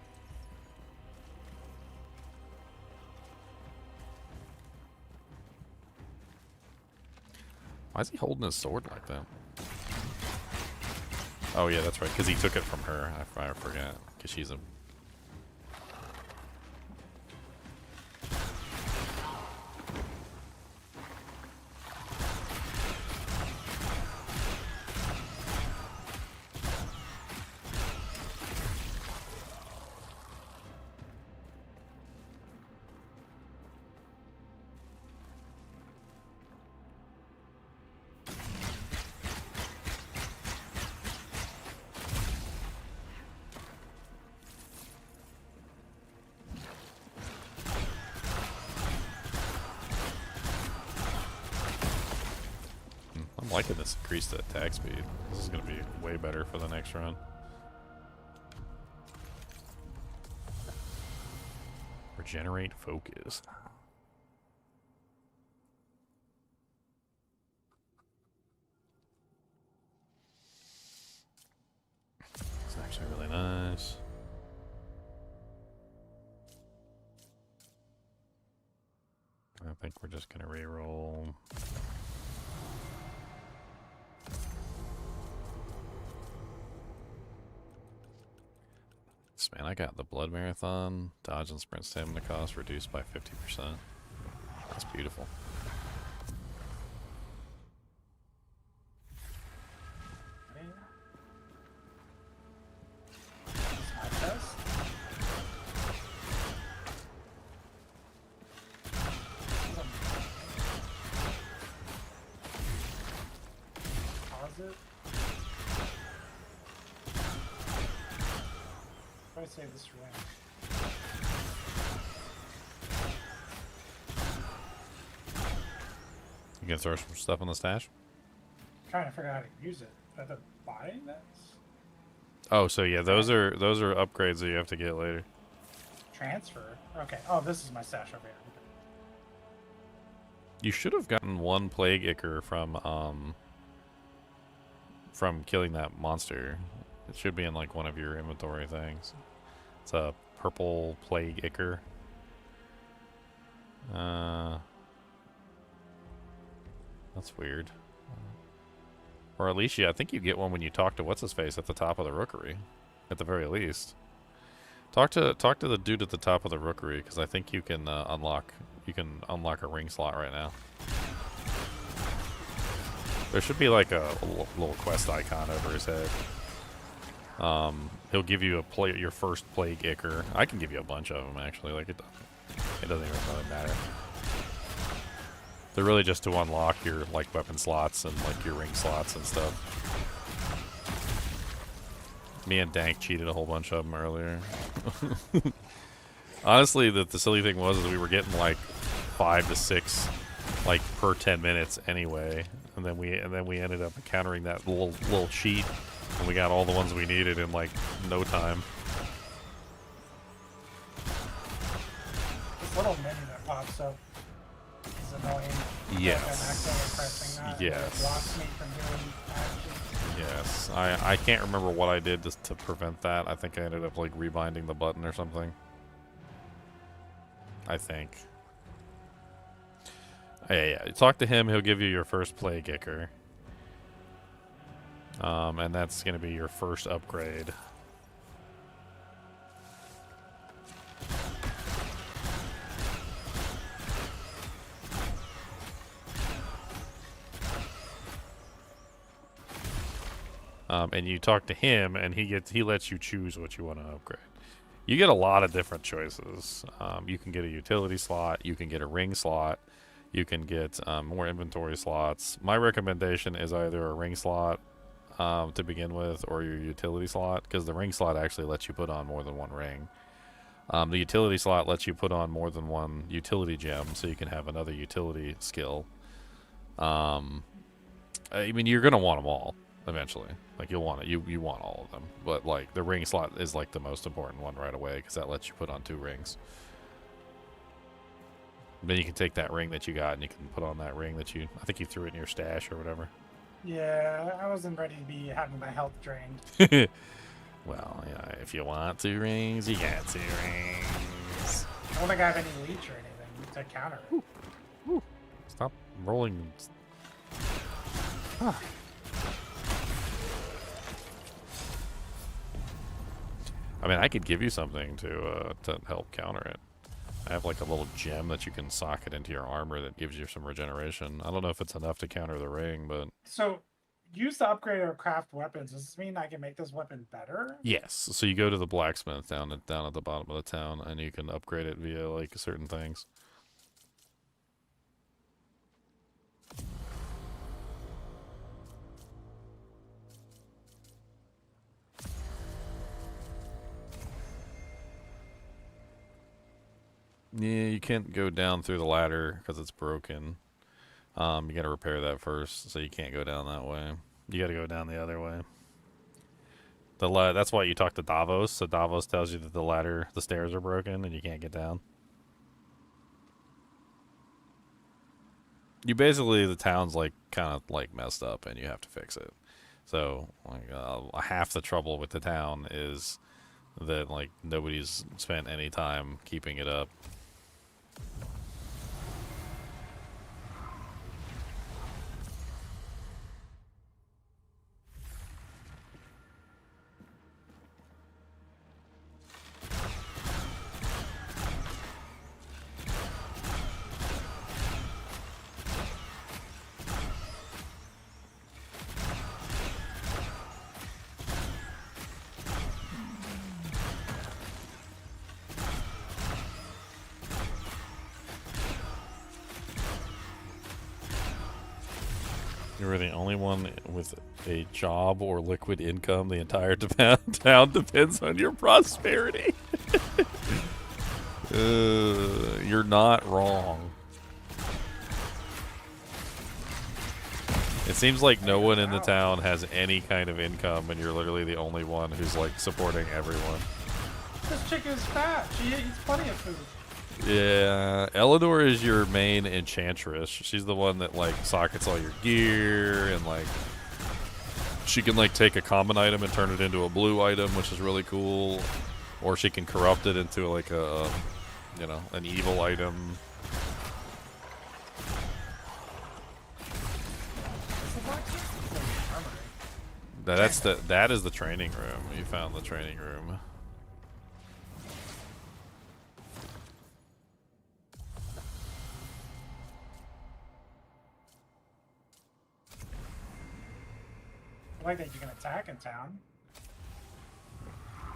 Why is he holding his sword like that? Oh yeah, that's right, because he took it from her. I forgot, because she's a... liking this increased attack speed. This is going to be way better for the next run. Regenerate focus. It's actually really nice. I think we're just going to reroll. Man, I got the blood marathon, dodge and sprint stamina cost reduced by 50%. That's beautiful. Save this rank. You can throw some stuff in the stash? I'm trying to figure out how to use it. Do I have to buy this? Oh, so yeah, those are upgrades that you have to get later. Transfer? Okay. Oh, this is my stash over here. Okay. You should have gotten one plague ichor from killing that monster. It should be in like one of your inventory things. It's a purple plague ichor. That's weird. Or at least, yeah, I think you get one when you talk to what's-his-face at the top of the rookery. At the very least. Talk to the dude at the top of the rookery, because I think you can unlock a ring slot right now. There should be like a little quest icon over his head. He'll give you your first plague ichor. I can give you a bunch of them actually. Like it doesn't even really matter. They're really just to unlock your like weapon slots and like your ring slots and stuff. Me and Dank cheated a whole bunch of them earlier. Honestly, the silly thing was is we were getting like 5 to 6 like per 10 minutes anyway, and then we ended up encountering that little cheat. And we got all the ones we needed in like no time. This little menu that pops up is annoying. Yes. Like I'm accidentally pressing that. Yes. And it blocks me from doing action. Yes. I can't remember what I did to prevent that. I think I ended up like rebinding the button or something. I think. Yeah. Talk to him. He'll give you your first plague ichor. And that's going to be your first upgrade. And you talk to him, and he lets you choose what you want to upgrade. You get a lot of different choices. You can get a utility slot. You can get a ring slot. You can get more inventory slots. My recommendation is either a ring slot to begin with, or your utility slot, because the ring slot actually lets you put on more than one ring. The utility slot lets you put on more than one utility gem, so you can have another utility skill. I mean, you're gonna want them all eventually. Like you want all of them, but like the ring slot is like the most important one right away, because that lets you put on 2 rings. Then you can take that ring that you got and you can put on that ring that I think you threw it in your stash or whatever. Yeah, I wasn't ready to be having my health drained. Well, yeah, if you want 2 rings, you got 2 rings. I don't think I have any leech or anything to counter it. Ooh. Stop rolling. Ah. I mean, I could give you something to help counter it. I have like a little gem that you can socket into your armor that gives you some regeneration. I don't know if it's enough to counter the ring, but... So, use the upgrade or craft weapons. Does this mean I can make this weapon better? Yes. So you go to the blacksmith down at the bottom of the town, and you can upgrade it via like certain things. Yeah, you can't go down through the ladder because it's broken. You got to repair that first, so you can't go down that way. You got to go down the other way. That's why you talk to Davos. So Davos tells you that the stairs are broken, and you can't get down. You basically, the town's like kind of like messed up, and you have to fix it. So like half the trouble with the town is that like nobody's spent any time keeping it up. You were the only one with a job or liquid income. The entire town depends on your prosperity. You're not wrong. It seems like no one in the town has any kind of income, and you're literally the only one who's like supporting everyone. This chick is fat. She eats plenty of food. Yeah, Eleanor is your main enchantress. She's the one that like sockets all your gear, and like she can like take a common item and turn it into a blue item, which is really cool. Or she can corrupt it into like a, you know, an evil item. That is the training room. You found the training room. I like that you can attack in town.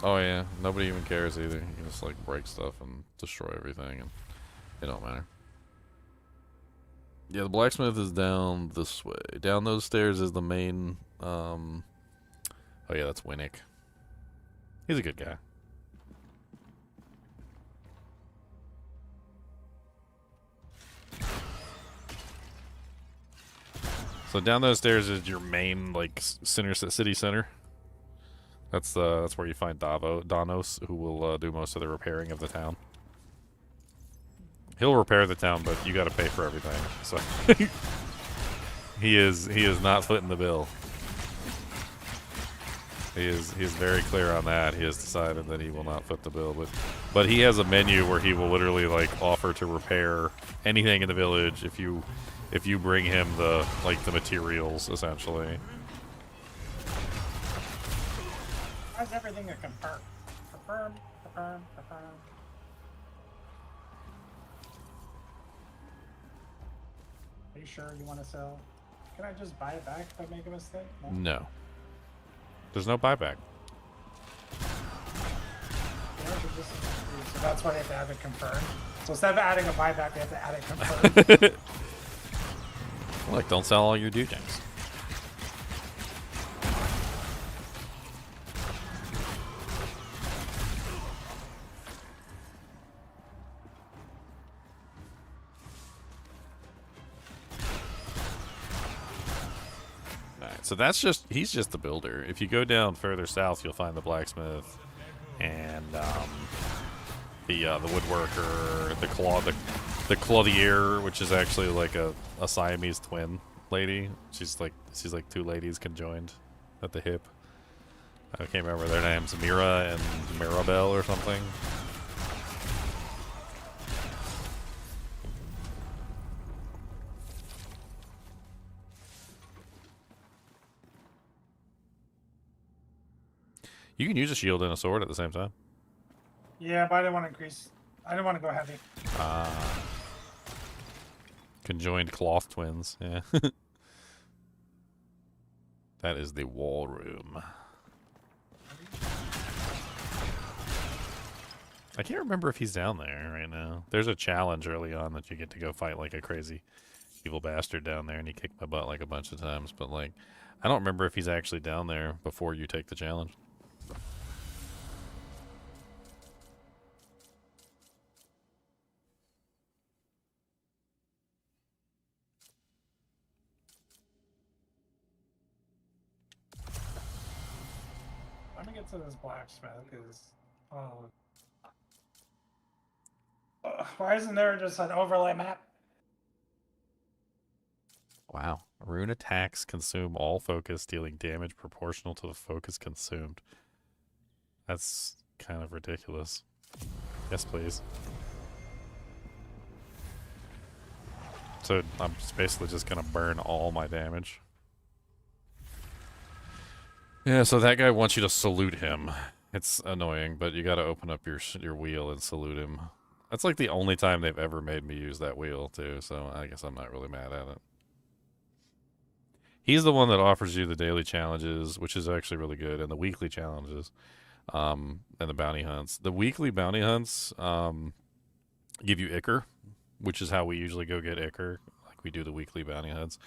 Oh yeah, nobody even cares either. You can just like break stuff and destroy everything, and it don't matter. Yeah, the blacksmith is down this way. Down those stairs is the main. Oh yeah, that's Winnick. He's a good guy. So down those stairs is your main like city center. That's where you find Danos, who will do most of the repairing of the town. He'll repair the town, but you got to pay for everything. So he is not footing the bill. He is very clear on that. He has decided that he will not foot the bill, but he has a menu where he will literally like offer to repair anything in the village if you bring him the materials, essentially. How's everything a confirm? Confirm. Are you sure you want to sell? Can I just buy it back if I make a mistake? No. There's no buyback. So that's why they have to have it confirmed. So instead of adding a buyback, they have to add it confirmed. Look, don't sell all your dujings. So he's just the builder. If you go down further south, you'll find the blacksmith and the woodworker, the clothier, which is actually like a Siamese twin lady. She's like two ladies conjoined at the hip. I can't remember their names, Mira and Mirabelle or something. You can use a shield and a sword at the same time. Yeah, but I didn't want to increase. I didn't want to go heavy. Conjoined cloth twins, yeah. That is the wall room. I can't remember if he's down there right now. There's a challenge early on that you get to go fight like a crazy evil bastard down there, and he kicked my butt like a bunch of times, but like, I don't remember if he's actually down there before you take the challenge. get to this blacksmith is why isn't there just an overlay map? Wow. Rune attacks consume all focus, dealing damage proportional to the focus consumed. That's kind of ridiculous. Yes, please. So I'm basically just gonna burn all my damage. Yeah, so that guy wants you to salute him. It's annoying, but you gotta open up your wheel and salute him. That's like the only time they've ever made me use that wheel, too, so I guess I'm not really mad at it. He's the one that offers you the daily challenges, which is actually really good, and the weekly challenges, and the bounty hunts. The weekly bounty hunts give you Ichor, which is how we usually go get Ichor. Like, we do the weekly bounty hunts.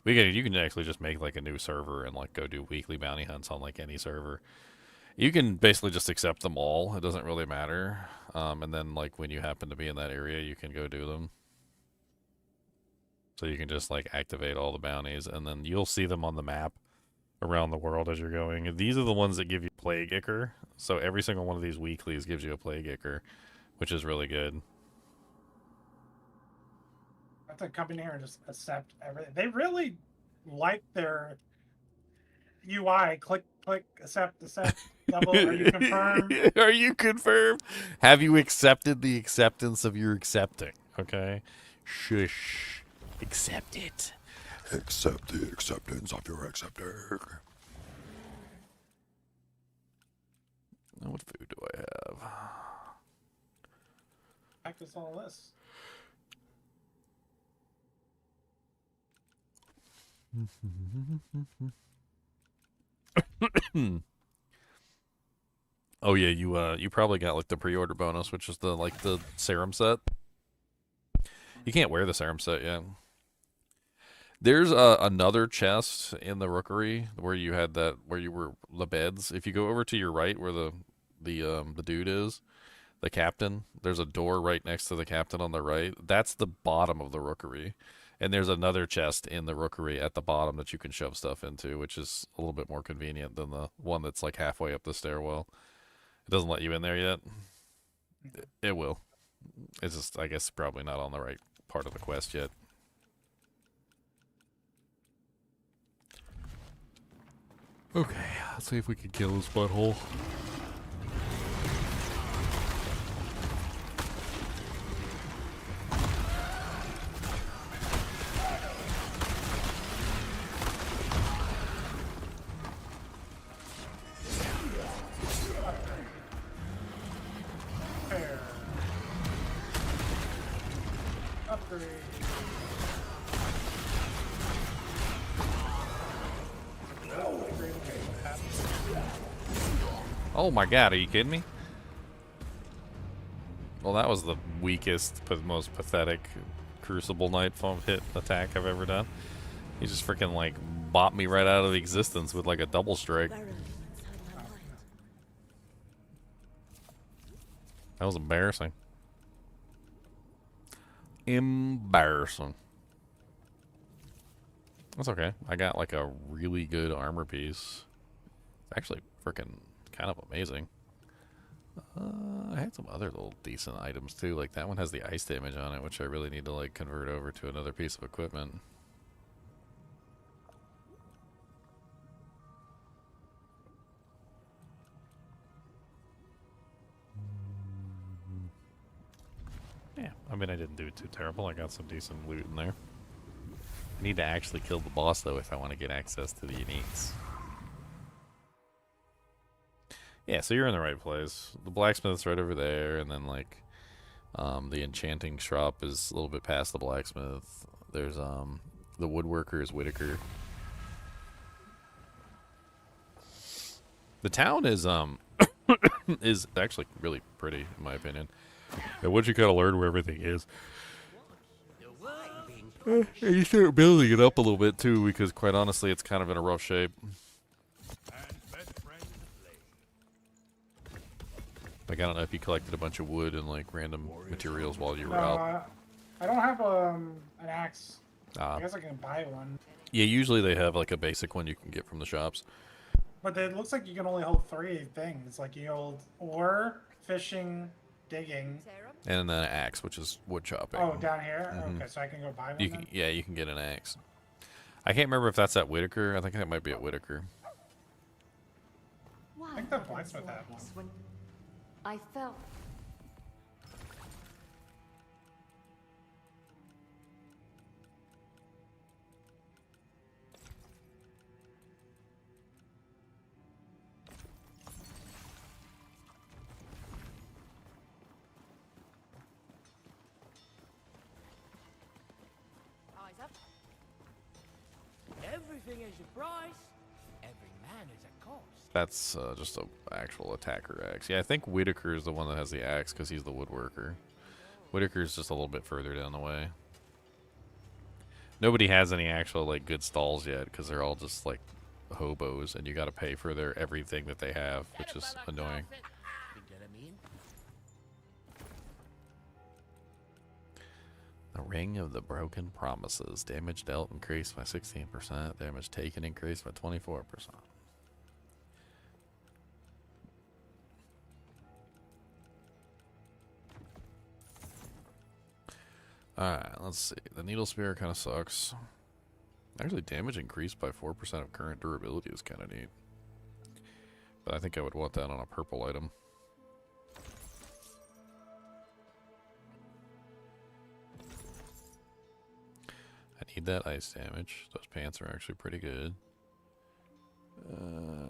You can actually just make, like, a new server and, like, go do weekly bounty hunts on, like, any server. You can basically just accept them all. It doesn't really matter. And then, like, when you happen to be in that area, you can go do them. So you can just, like, activate all the bounties, and then you'll see them on the map around the world as you're going. These are the ones that give you Plague Ichor. So every single one of these weeklies gives you a Plague Ichor, which is really good. I have to come in here and just accept everything. They really like their UI. Click, accept, double. Are you confirmed? Are you confirmed? Have you accepted the acceptance of your accepting? Okay? Shush. Accept it. Accept the acceptance of your accepting. Now, what food do I have? Practice all this. Oh yeah, you probably got like the pre-order bonus, which is the serum set. You can't wear the serum set yet. There's another chest in the rookery where you had where you were the beds. If you go over to your right where the dude is, the captain, there's a door right next to the captain on the right. That's the bottom of the rookery. And there's another chest in the rookery at the bottom that you can shove stuff into, which is a little bit more convenient than the one that's like halfway up the stairwell. It doesn't let you in there yet. It will. It's just, I guess, probably not on the right part of the quest yet. Okay, let's see if we can kill this butthole. Oh my god, are you kidding me? Well, that was the weakest, but most pathetic Crucible Knight foam hit attack I've ever done. He just freaking, like, bopped me right out of existence with, like, a double strike. That was embarrassing. Embarrassing. That's okay. I got, like, a really good armor piece. It's actually freaking kind of amazing. I had some other little decent items too, like that one has the ice damage on it, which I really need to like convert over to another piece of equipment. Yeah, I mean I didn't do it too terrible. I got some decent loot in there. I need to actually kill the boss though if I want to get access to the uniques. Yeah, so you're in the right place. The blacksmith's right over there, and then like the enchanting shop is a little bit past the blacksmith. There's the woodworker is Whitaker. The town is is actually really pretty in my opinion. And once you kind of learn where everything is, and you start building it up a little bit too, because quite honestly, it's kind of in a rough shape. Like, I don't know if you collected a bunch of wood and, like, random materials while you were out. I don't have an axe. I guess I can buy one. Yeah, usually they have, like, a basic one you can get from the shops. But it looks like you can only hold 3 things. Like you hold ore, fishing, digging. And then an axe, which is wood chopping. Oh, down here? Mhm. Okay, so I can go buy one You then? can, yeah, you can get an axe. I can't remember if that's at Whitaker. I think that might be at Whitaker. I think the blacksmith had one. When I felt Eyes up. Everything is a price. Every man is a cost. That's just a actual attacker axe. Yeah, I think Whitaker is the one that has the axe because he's the woodworker. Whitaker is just a little bit further down the way. Nobody has any actual like good stalls yet because they're all just like hobos, and you got to pay for their everything that they have, which is annoying. The Ring of the Broken Promises. Damage dealt increased by 16%. Damage taken increased by 24%. Alright, let's see. The Needle Spear kind of sucks. Actually, damage increased by 4% of current durability is kind of neat. But I think I would want that on a purple item. I need that ice damage. Those pants are actually pretty good.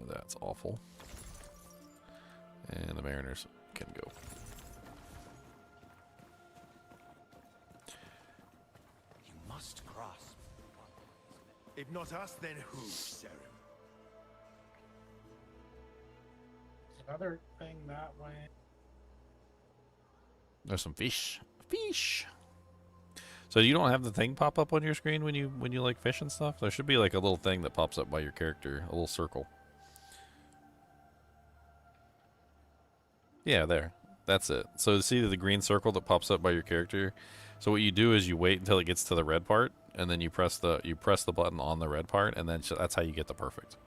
That's awful. And the Mariners can go. You must grasp. If not us, then who, Seren? Another thing that way. There's some fish. Fish. So you don't have the thing pop up on your screen when you like fish and stuff? There should be like a little thing that pops up by your character, a little circle. Yeah, there. That's it. So see the green circle that pops up by your character? So what you do is you wait until it gets to the red part, and then you press the button on the red part, and then that's how you get the perfect.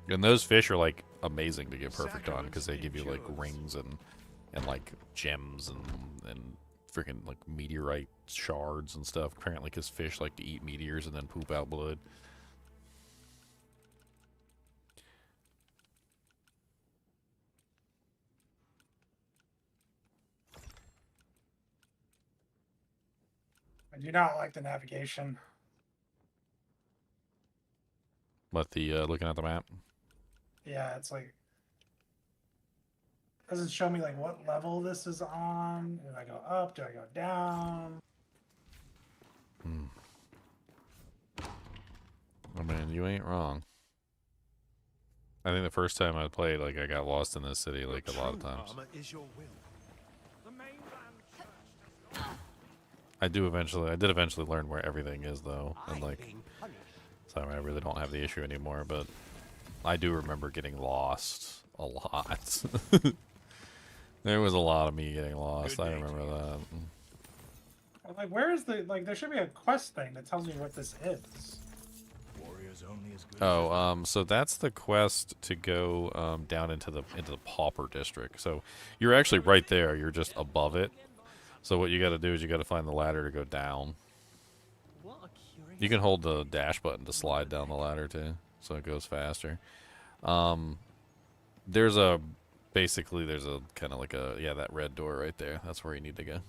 And those fish are like amazing to get perfect on because they give you like rings and like gems and freaking like meteorite shards and stuff. Apparently, because fish like to eat meteors and then poop out blood. I do not like the navigation. But the looking at the map. Yeah, it's like doesn't show me like what level this is on. Do I go up? Do I go down? I mean, you ain't wrong. I think the first time I played, like, I got lost in this city, like, a lot of times. Armor is your will. The mainland church. I did eventually learn where everything is, though. And, like, so I really don't have the issue anymore, but I do remember getting lost a lot. There was a lot of me getting lost. I remember that. Like, where is the like? There should be a quest thing that tells me what this is. Warriors only as good Oh, so that's the quest to go down into the Pauper district. So you're actually right there. You're just above it. So what you got to do is you got to find the ladder to go down. You can hold the dash button to slide down the ladder too, so it goes faster. There's a kind of like that red door right there. That's where you need to go.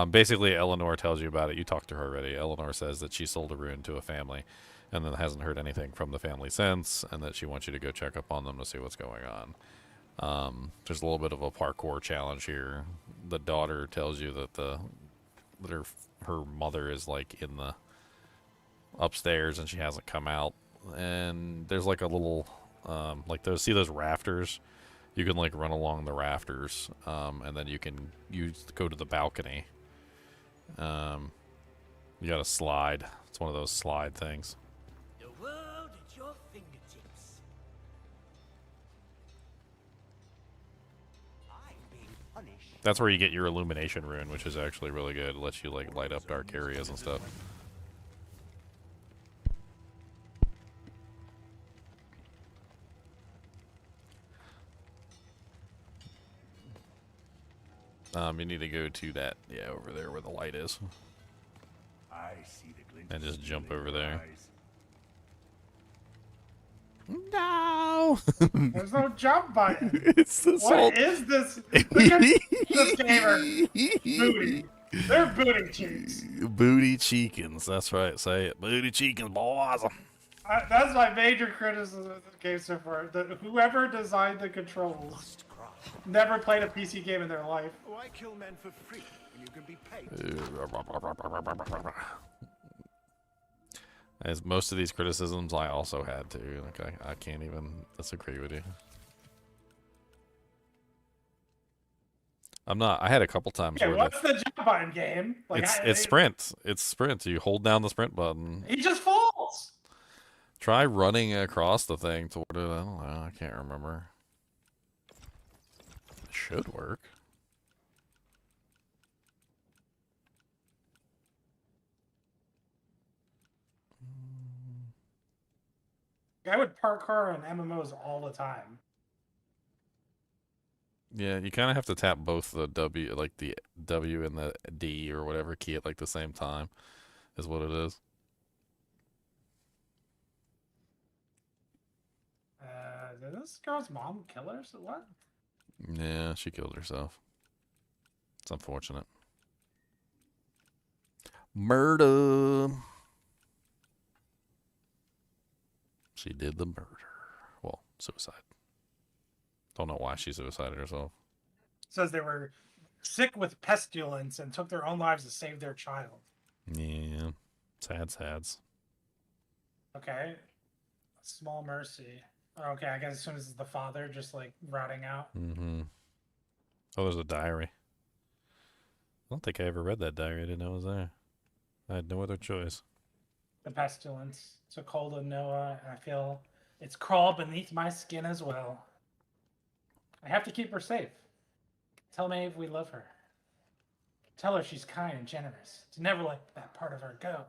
Basically, Eleanor tells you about it. You talked to her already. Eleanor says that she sold a rune to a family and then hasn't heard anything from the family since, and that she wants you to go check up on them to see what's going on. There's a little bit of a parkour challenge here. The daughter tells you that her mother is like in the upstairs and she hasn't come out. And there's like a little like those rafters. You can like run along the rafters, and then you can go to the balcony. You got to slide. It's one of those slide things. The world at your fingertips. I've been That's where you get your illumination rune, which is actually really good. It lets you like light up dark areas and stuff. You need to go to that, yeah, over there where the light is. I see the glint And of just jump steel in over your there. eyes. No! There's no jump button. It's the salt. What is this? Look at this gamer. Booty. They're booty cheeks. Booty cheekins, that's right, say it. Booty cheekins, boys. That's my major criticism of the game so far. Whoever designed the controls never played a PC game in their life. Why kill men for free when you can be paid? As most of these criticisms I also had to. Like I can't even disagree with you. I had a couple times Yeah, where what's the jump button game? Like, it's sprint. It's sprint. You hold down the sprint button. He just falls. Try running across the thing toward it. I don't know. I can't remember. It should work. I would parkour in MMOs all the time. Yeah, you kind of have to tap both the W, like the W and the D or whatever key at like the same time, is what it is. Did this girl's mom kill her? So what? Yeah, she killed herself. It's unfortunate. Murder. She did the murder. Well, suicide. Don't know why she suicided herself. Says they were sick with pestilence and took their own lives to save their child. Yeah. Sad sads. Okay. Small mercy. Okay, I guess as soon as it's the father just like rotting out. Mm-hmm. Oh, there's a diary. I don't think I ever read that diary. I didn't know it was there. I had no other choice. The pestilence took hold of Noah, and I feel it's crawled beneath my skin as well. I have to keep her safe. Tell Maeve we love her. Tell her she's kind and generous. To never let that part of her go.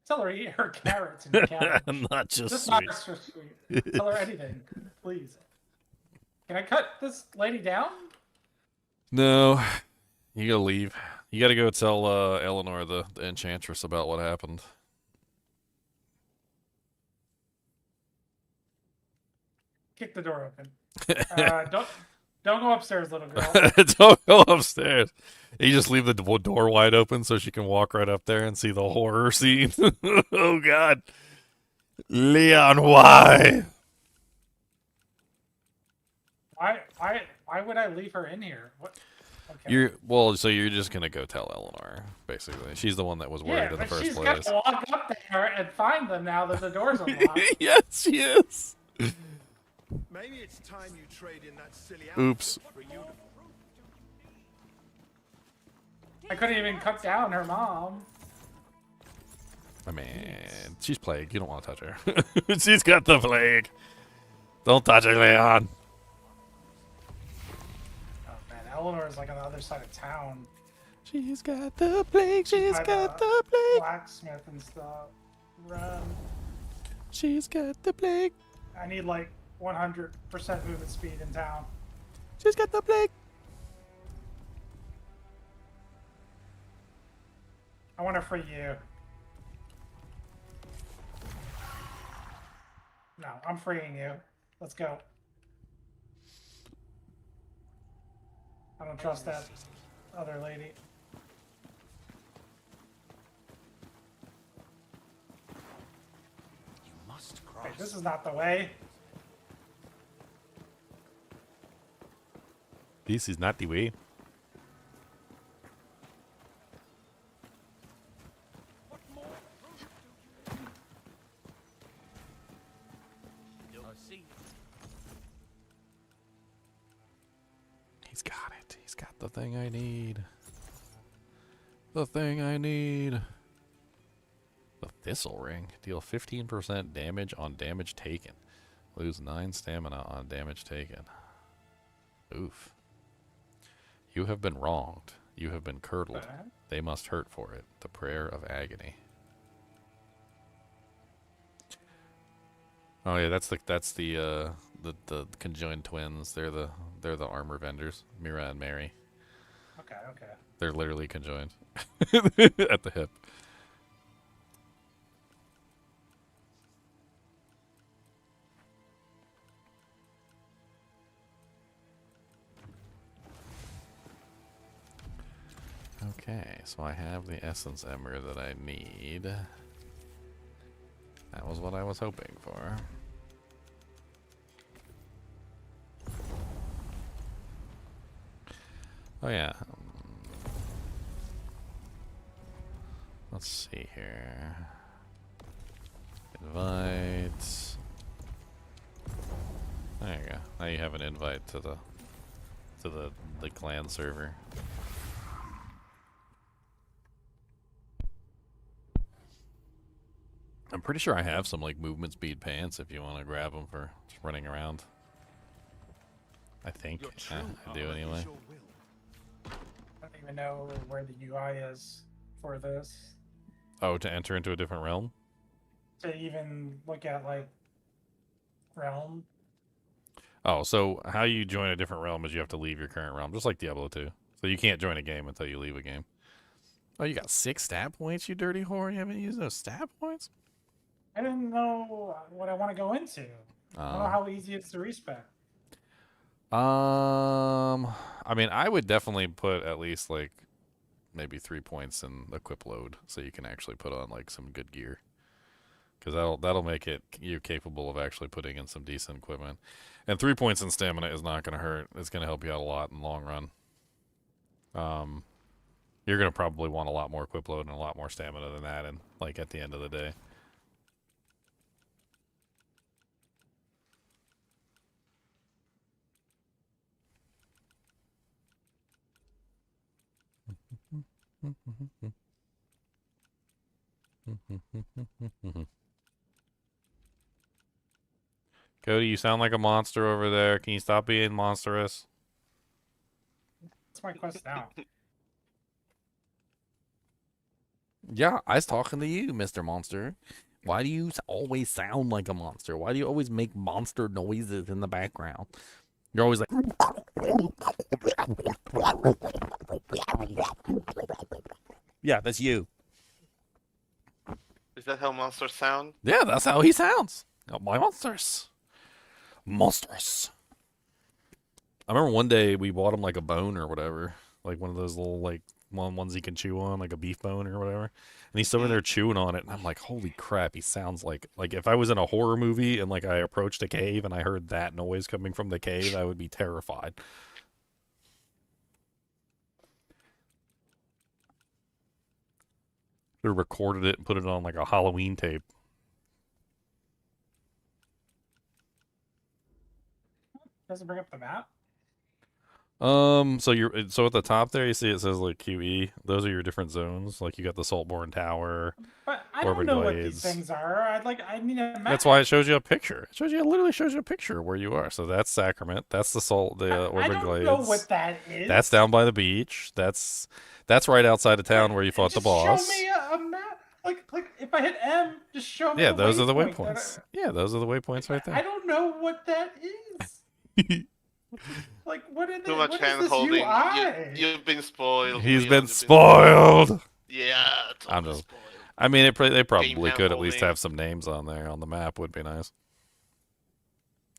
Tell her to eat her carrots and cabbage. Not just Not sweet. extra sweet. Tell her anything, please. Can I cut this lady down? No. You gotta leave. You gotta go tell Eleanor, the enchantress, about what happened. Kick the door open. Don't go upstairs, little girl. Don't go upstairs. You just leave the door wide open so she can walk right up there and see the horror scene. Oh, God. Leon, why? Why would I leave her in here? What? Okay. So you're just gonna go tell Eleanor, basically. She's the one that was worried in the first she's place. She's got to walk up there and find them now that the door's unlocked. Yes, she is. Maybe it's time you trade in that silly Oops. for you. I couldn't even cut down her mom. I mean, she's plagued. You don't want to touch her. She's got the plague. Don't touch her, Leon. Oh man, Eleanor's like on the other side of town. She's got the plague. She's got the plague. Blacksmith and stuff. Run. She's got the plague. I need like 100% movement speed in town. She's got the plague. I want to free you. No, I'm freeing you. Let's go. I don't trust that other lady. You must cross. Wait, this is not the way. This is not the way. He's got it. He's got the thing I need. The thing I need. The Thistle Ring. Deal 15% damage on damage taken. Lose 9 stamina on damage taken. Oof. You have been wronged. You have been curdled. Okay. They must hurt for it. The prayer of agony. Oh yeah, that's the conjoined twins. They're the armor vendors, Mira and Mary. Okay. Okay. They're literally conjoined at the hip. Okay, so I have the essence ember that I need. That was what I was hoping for. Oh yeah. Let's see here. Invite. There you go. Now you have an invite to the clan server. I'm pretty sure I have some like movement speed pants if you want to grab them for just running around. I think. Your true I do armor is anyway. your will. I don't even know where the UI is for this. Oh, to enter into a different realm? To even look at like realm. Oh, so how you join a different realm is you have to leave your current realm, just like Diablo 2. So you can't join a game until you leave a game. Oh, you got 6 stat points, you dirty whore? You haven't used those stat points? I didn't know what I want to go into. I don't know how easy it's to respec. I mean, I would definitely put at least like maybe 3 points in equip load, so you can actually put on like some good gear, because that'll make it you capable of actually putting in some decent equipment. And 3 points in stamina is not going to hurt. It's going to help you out a lot in the long run. You're going to probably want a lot more equip load and a lot more stamina than that, and like at the end of the day. Cody, you sound like a monster over there. Can you stop being monstrous? That's my quest now. Yeah, I was talking to you, Mr. Monster. Why do you always sound like a monster? Why do you always make monster noises in the background? You're always like... Yeah, that's you. Is that how monsters sound? Yeah, that's how he sounds. Oh, my monsters. Monstrous. I remember one day we bought him like a bone or whatever. Like one of those little like ones he can chew on, like a beef bone or whatever. And he's sitting there chewing on it, and I'm like, holy crap, he sounds like if I was in a horror movie and like I approached a cave and I heard that noise coming from the cave, I would be terrified. Should have recorded it and put it on like a Halloween tape. Doesn't bring up the map. So at the top there, you see it says like QE. Those are your different zones. Like you got the Saltborn Tower. But I Orbit don't know what these Glades. things are. I need a map. That's why it shows you a picture. It literally shows you a picture of where you are. So that's Sacrament. That's the I Orbit don't Glades. know what that is. That's down by the beach. That's right outside of town where you fought the Just boss. Show me a map. Like if I hit M, just show me. Yeah, the those are the waypoint waypoints. Yeah, those are the waypoints right I there. don't know what that is. Like what are they? Too much What is hand this holding. UI? You've been spoiled. He's Leon, been you've spoiled. Yeah, I'm totally just- spoiled. I mean, they probably Game could at least hand-holding. have some names on there on the map. Would be nice.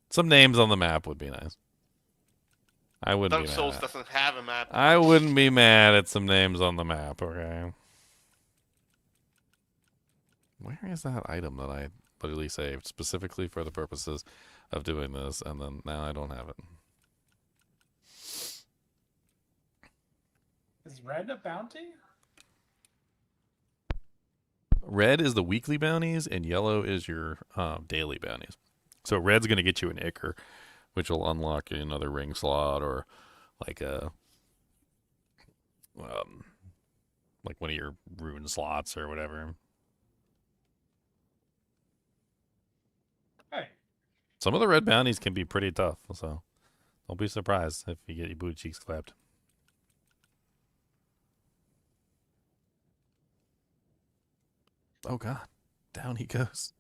Some names on the map would be nice. I wouldn't Dark be mad. Souls doesn't have a map. I wouldn't be mad at some names on the map. Okay. Where is that item that I literally saved specifically for the purposes of doing this, and then now I don't have it? Is red a bounty? Red is the weekly bounties, and yellow is your daily bounties. So red's going to get you an Ichor, which will unlock you another ring slot or like a like one of your rune slots or whatever. Hey, Some of the red bounties can be pretty tough, so don't be surprised if you get your booty cheeks clapped. Oh god. Down he goes.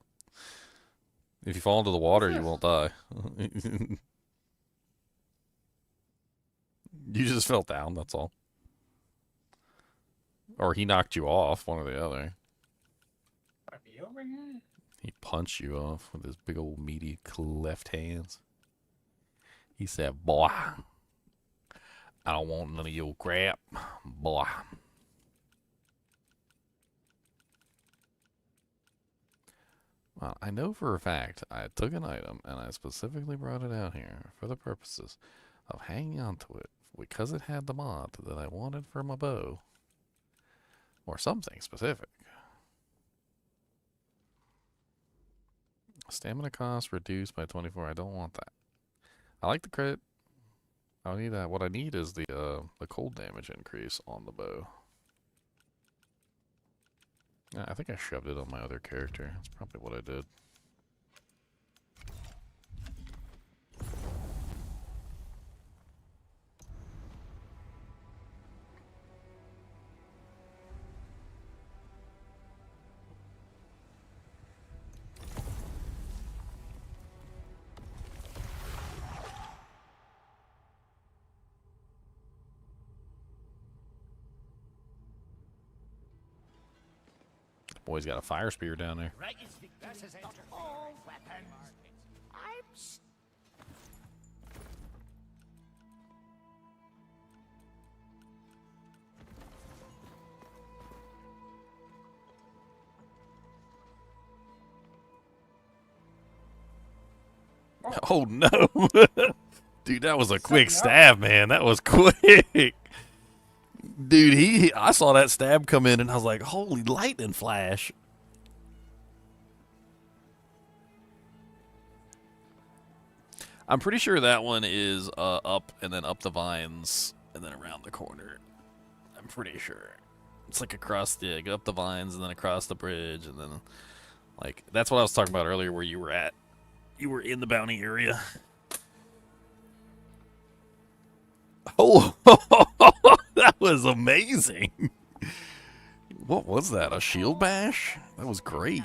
If you fall into the water, you won't die. You just fell down, that's all. Or he knocked you off, one or the other. Are we over here? He punched you off with his big old meaty left hands. He said, boy, I don't want none of your crap, boy. Well, I know for a fact I took an item and I specifically brought it out here for the purposes of hanging on to it because it had the mod that I wanted for my bow. Or something specific. Stamina cost reduced by 24. I don't want that. I like the crit. I need that. What I need is the cold damage increase on the bow. Yeah, I think I shoved it on my other character. That's probably what I did. Boy's got a fire spear down there. Right is victory. Not all weapons. Oh no! Dude, that was a quick stab, man. That was quick. Dude, I saw that stab come in and I was like, holy lightning flash. I'm pretty sure that one is up and then up the vines and then around the corner. I'm pretty sure. It's like across up the vines and then across the bridge and then like that's what I was talking about earlier where you were at. You were in the bounty area. Oh, that was amazing. What was that? A shield bash? That was great.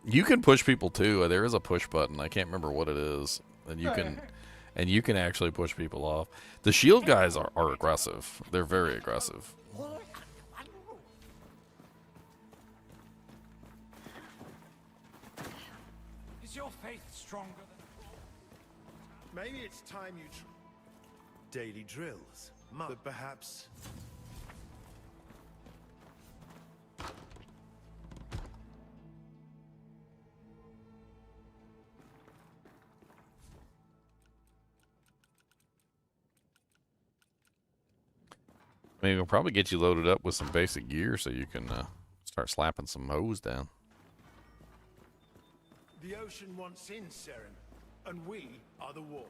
You can push people too. There is a push button. I can't remember what it is. And you can actually push people off. The shield guys are aggressive. They're very aggressive. Is your faith stronger than... Maybe it's time you daily drills. But perhaps... I mean, we'll probably get you loaded up with some basic gear so you can start slapping some hoes down. The ocean wants in, Seren, and we are the wall.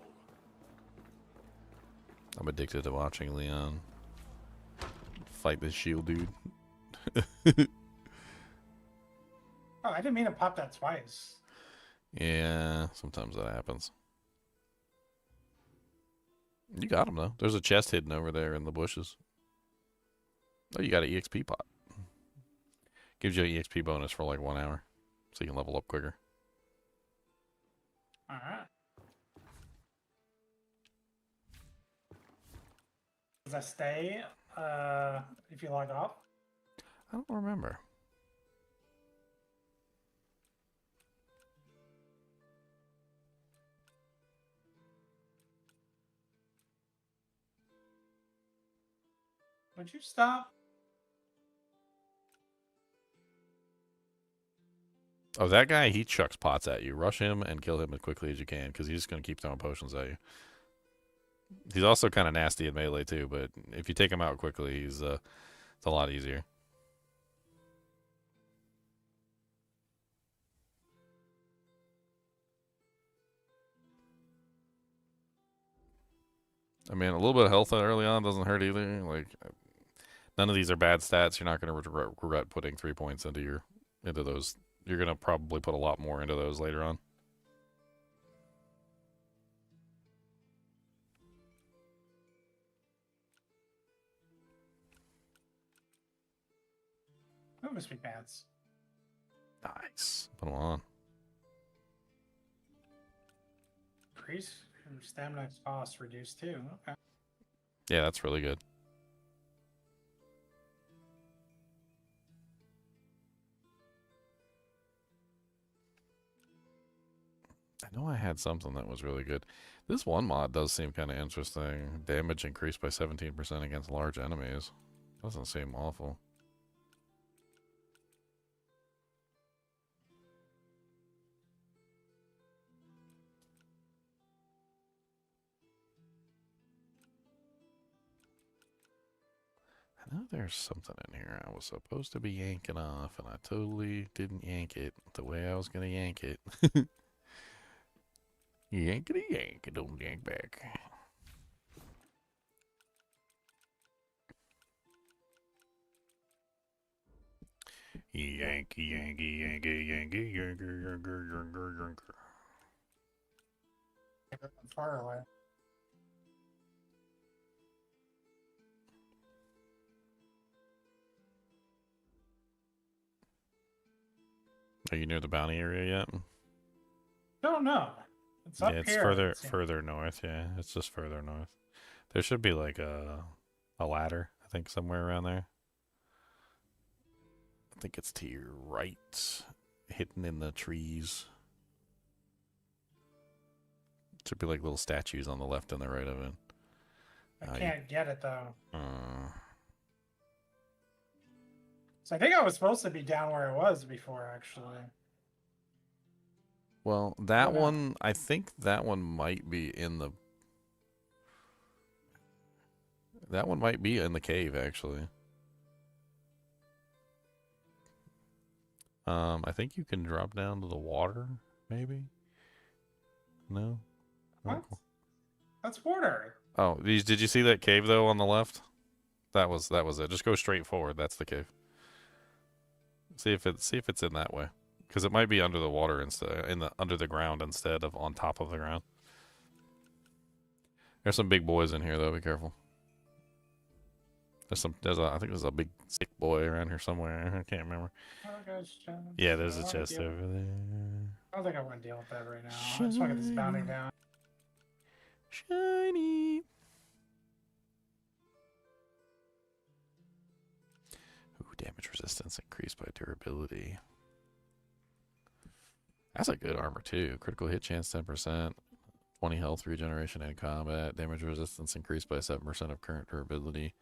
I'm addicted to watching Leon fight this shield dude. Oh, I didn't mean to pop that twice. Yeah, sometimes that happens. You got him, though. There's a chest hidden over there in the bushes. Oh, you got an EXP pot. Gives you an EXP bonus for like 1 hour. So you can level up quicker. Alright. Does that stay if you log off? I don't remember. Would you stop? Oh, that guy, he chucks pots at you. Rush him and kill him as quickly as you can, because he's just going to keep throwing potions at you. He's also kind of nasty in melee, too, but if you take him out quickly, it's a lot easier. I mean, a little bit of health early on doesn't hurt either. Like, none of these are bad stats. You're not going to regret putting 3 points into those. You're going to probably put a lot more into those later on. Oh, Misty Pants. Nice. Put 'em on. Increase stamina cost reduced too. Okay. Yeah, that's really good. I know I had something that was really good. This one mod does seem kind of interesting. Damage increased by 17% against large enemies. Doesn't seem awful. I know there's something in here I was supposed to be yanking off, and I totally didn't yank it the way I was going to yank it. Yankity yank, it don't yank back. Yankee, Yankee, Yankee, Yankee, Yankee, Yankee, Yankee, Yankee. Far away. Are you near the bounty area yet? Don't know. It's up Yeah, it's here. further north. Yeah, it's just further north. There should be like a ladder, I think, somewhere around there. I think it's to your right, hidden in the trees. Should be like little statues on the left and the right of it. I can't get it though. Uh, So I think I was supposed to be down where it was before, actually. well, that Oh, no. one, I think that one might be in the. That one might be in the cave, actually. I think you can drop down to the water, maybe. No. What? That's water. Oh, did you see that cave though on the left? That was it. Just go straight forward. That's the cave. See if it's in that way, because it might be under the water instead, under the ground instead of on top of the ground. There's some big boys in here though. Be careful. I think there's a big sick boy around here somewhere. I can't remember. Oh, gosh, Yeah, there's I a wanna chest deal- over there. I don't think I want to deal with that right now. I just want to get this bounty down. Shiny. Ooh, damage resistance increased by durability. That's a good armor too. Critical hit chance 10%, 20 health regeneration in combat, damage resistance increased by 7% of current durability.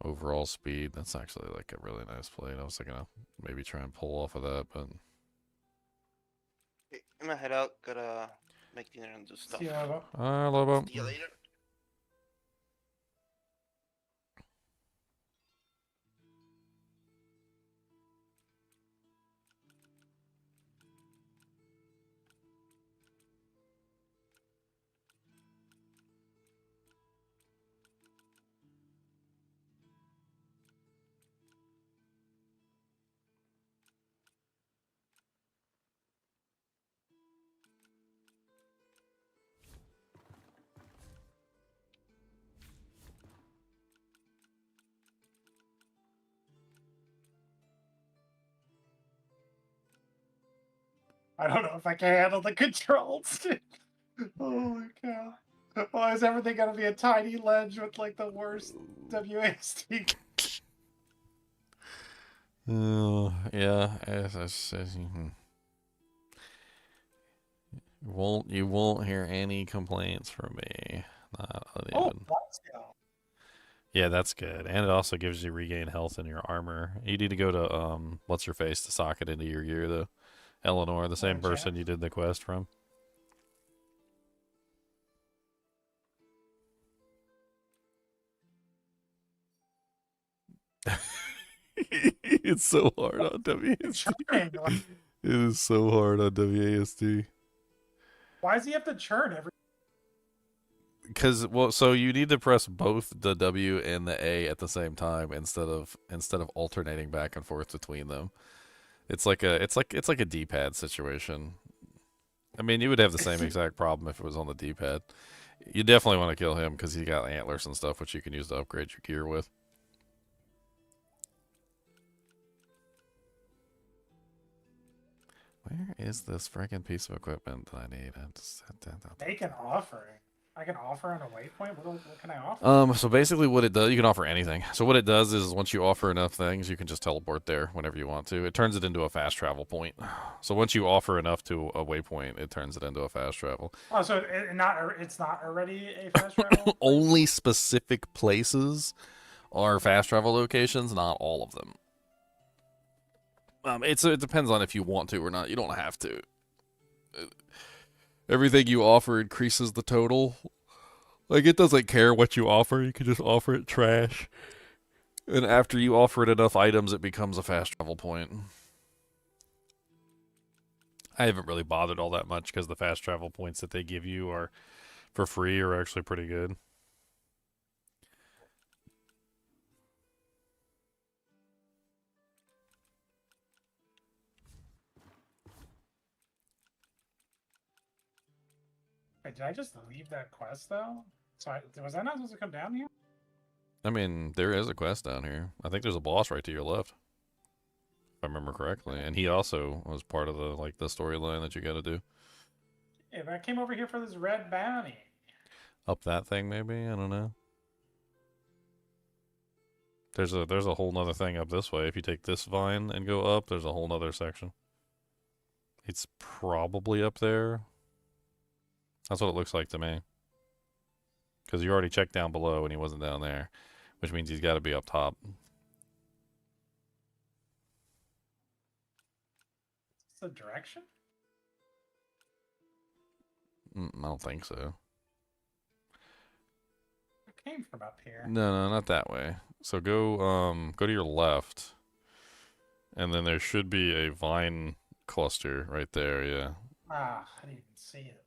Overall speed, that's actually like a really nice plate. I was thinking of maybe try and pull off of that, but Okay, I'm gonna head out. Gotta make dinner and do stuff. See you, Lobo. Lobo. See you later. I don't know if I can handle the controls. Holy cow. Why is everything gonna be a tiny ledge with like the worst WASD? Oh, yeah. You won't hear any complaints from me. Not Oh, even. let's go. Yeah, that's good. And it also gives you regain health in your armor. You need to go to what's her face to sock it into your gear though. Eleanor, the same person you did the quest from. It's so hard on WASD. It is so hard on WASD. Why does he have to churn every? Because so you need to press both the W and the A at the same time instead of alternating back and forth between them. It's like a D-pad situation. I mean, you would have the same exact problem if it was on the D-pad. You definitely want to kill him because he got antlers and stuff, which you can use to upgrade your gear with. Where is this friggin' piece of equipment that I need? Make an offering. I can offer on a waypoint. What can I offer? So basically what it does, you can offer anything. So what it does is once you offer enough things, you can just teleport there whenever you want to. It turns it into a fast travel point. So once you offer enough to a waypoint, it turns it into a fast travel. Oh, so it's not already a fast travel? Only specific places are fast travel locations, not all of them. It depends on if you want to or not. You don't have to. Everything you offer increases the total. Like, it doesn't care what you offer. You can just offer it trash. And after you offer it enough items, it becomes a fast travel point. I haven't really bothered all that much because the fast travel points that they give you are for free are actually pretty good. Wait, did I just leave that quest though? So was I not supposed to come down here? I mean, there is a quest down here. I think there's a boss right to your left, if I remember correctly. And he also was part of the the storyline that you got to do. Yeah, but I came over here for this red bounty. Up that thing, maybe? I don't know. There's a whole nother thing up this way. If you take this vine and go up, there's a whole nother section. It's probably up there. That's what it looks like to me. Because you already checked down below and he wasn't down there, which means he's got to be up top. Is this the direction? I don't think so. It came from up here. No, not that way. So go to your left, and then there should be a vine cluster right there. Yeah. Ah, I didn't even see it.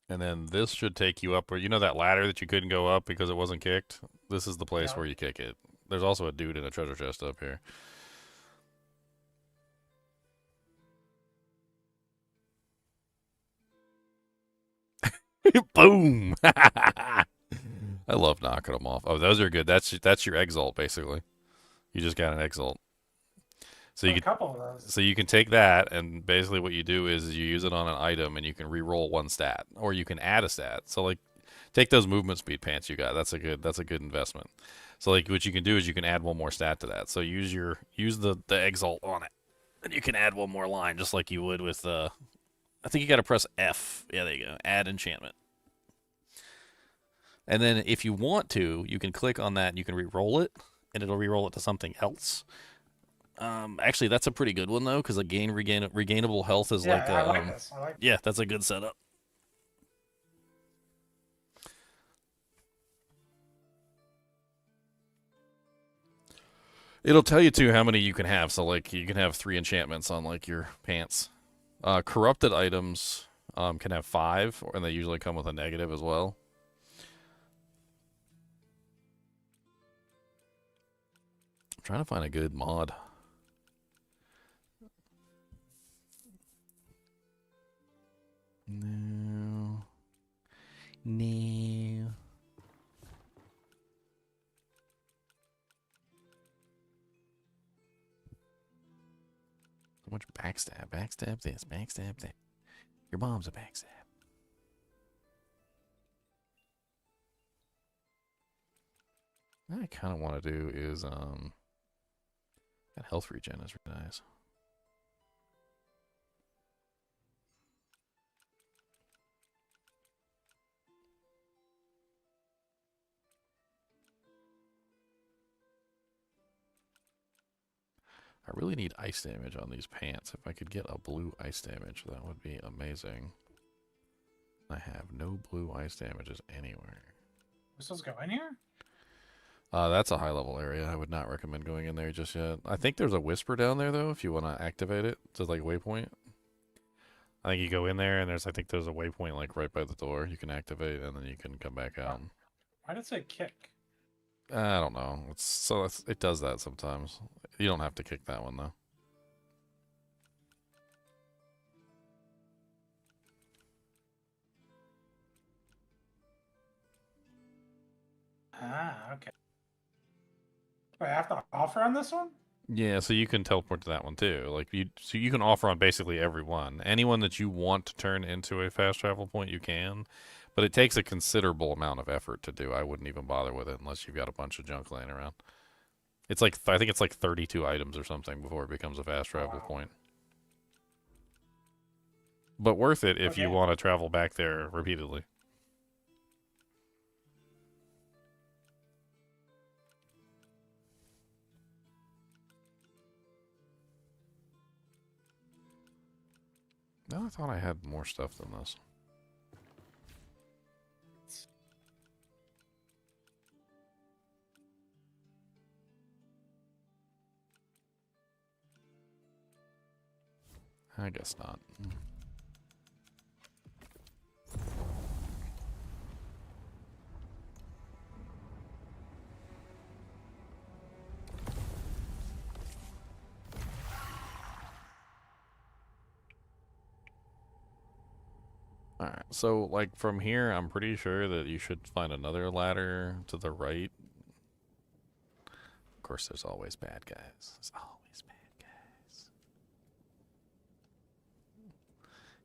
And then this should take you up where you know that ladder that you couldn't go up because it wasn't kicked. This is the place Yep. where you kick it. There's also a dude in a treasure chest up here. Boom! I love knocking them off. Oh, those are good. That's your exalt basically. You just got an exalt. So A couple of those. So you can take that, and basically what you do is you use it on an item, and you can re-roll one stat, or you can add a stat. So like, take those movement speed pants you got. That's a good investment. So like, what you can do is you can add one more stat to that. So use the exalt on it, and you can add one more line, just like you would with I think you got to press F. Yeah, there you go. Add enchantment. And then if you want to, you can click on that, and you can re-roll it, and it'll re-roll it to something else. Actually, that's a pretty good one though, because regainable health is Yeah, I like this. I like. Yeah, that's a good setup. It'll tell you too how many you can have. So like, you can have 3 enchantments on like your pants. Corrupted items can have 5, and they usually come with a negative as well. I'm trying to find a good mod. No. So much backstab. Backstab this. Backstab that. Your mom's a backstab. What I kind of want to do is, that health regen is really nice. I really need ice damage on these pants. If I could get a blue ice damage, that would be amazing. I have no blue ice damages anywhere. We're supposed to go in here? That's a high level area. I would not recommend going in there just yet. I think there's a whisper down there though, if you want to activate it. It's like a waypoint. I think you go in there and I think there's a waypoint like right by the door you can activate, and then you can come back out. Why did it say kick? I don't know. It does that sometimes. You don't have to kick that one though. Ah, okay. Wait, I have to offer on this one? Yeah, so you can teleport to that one too. Like so you can offer on basically every one. Anyone that you want to turn into a fast travel point, you can, but it takes a considerable amount of effort to do. I wouldn't even bother with it unless you've got a bunch of junk laying around. It's like I think it's like 32 items or something before it becomes a fast Oh, travel wow. point. But worth it if you Okay. want to travel back there repeatedly. No, I thought I had more stuff than this. I guess not. Alright, so, like, from here, I'm pretty sure that you should find another ladder to the right. Of course, there's always bad guys. There's always bad guys.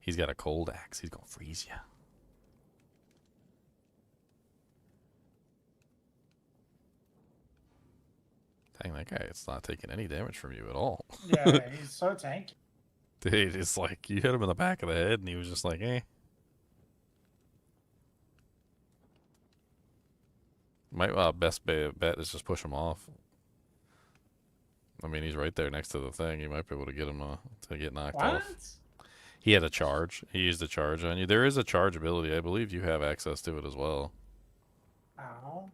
He's got a cold axe. He's gonna freeze you. Dang, that guy is not taking any damage from you at all. Yeah, he's so tanky. Dude, it's like, you hit him in the back of the head, and he was just like, eh. My best bet is just push him off. I mean, he's right there next to the thing. You might be able to get him to get knocked What? off. He had a charge. He used a charge on you. There is a charge ability. I believe you have access to it as well. Ow.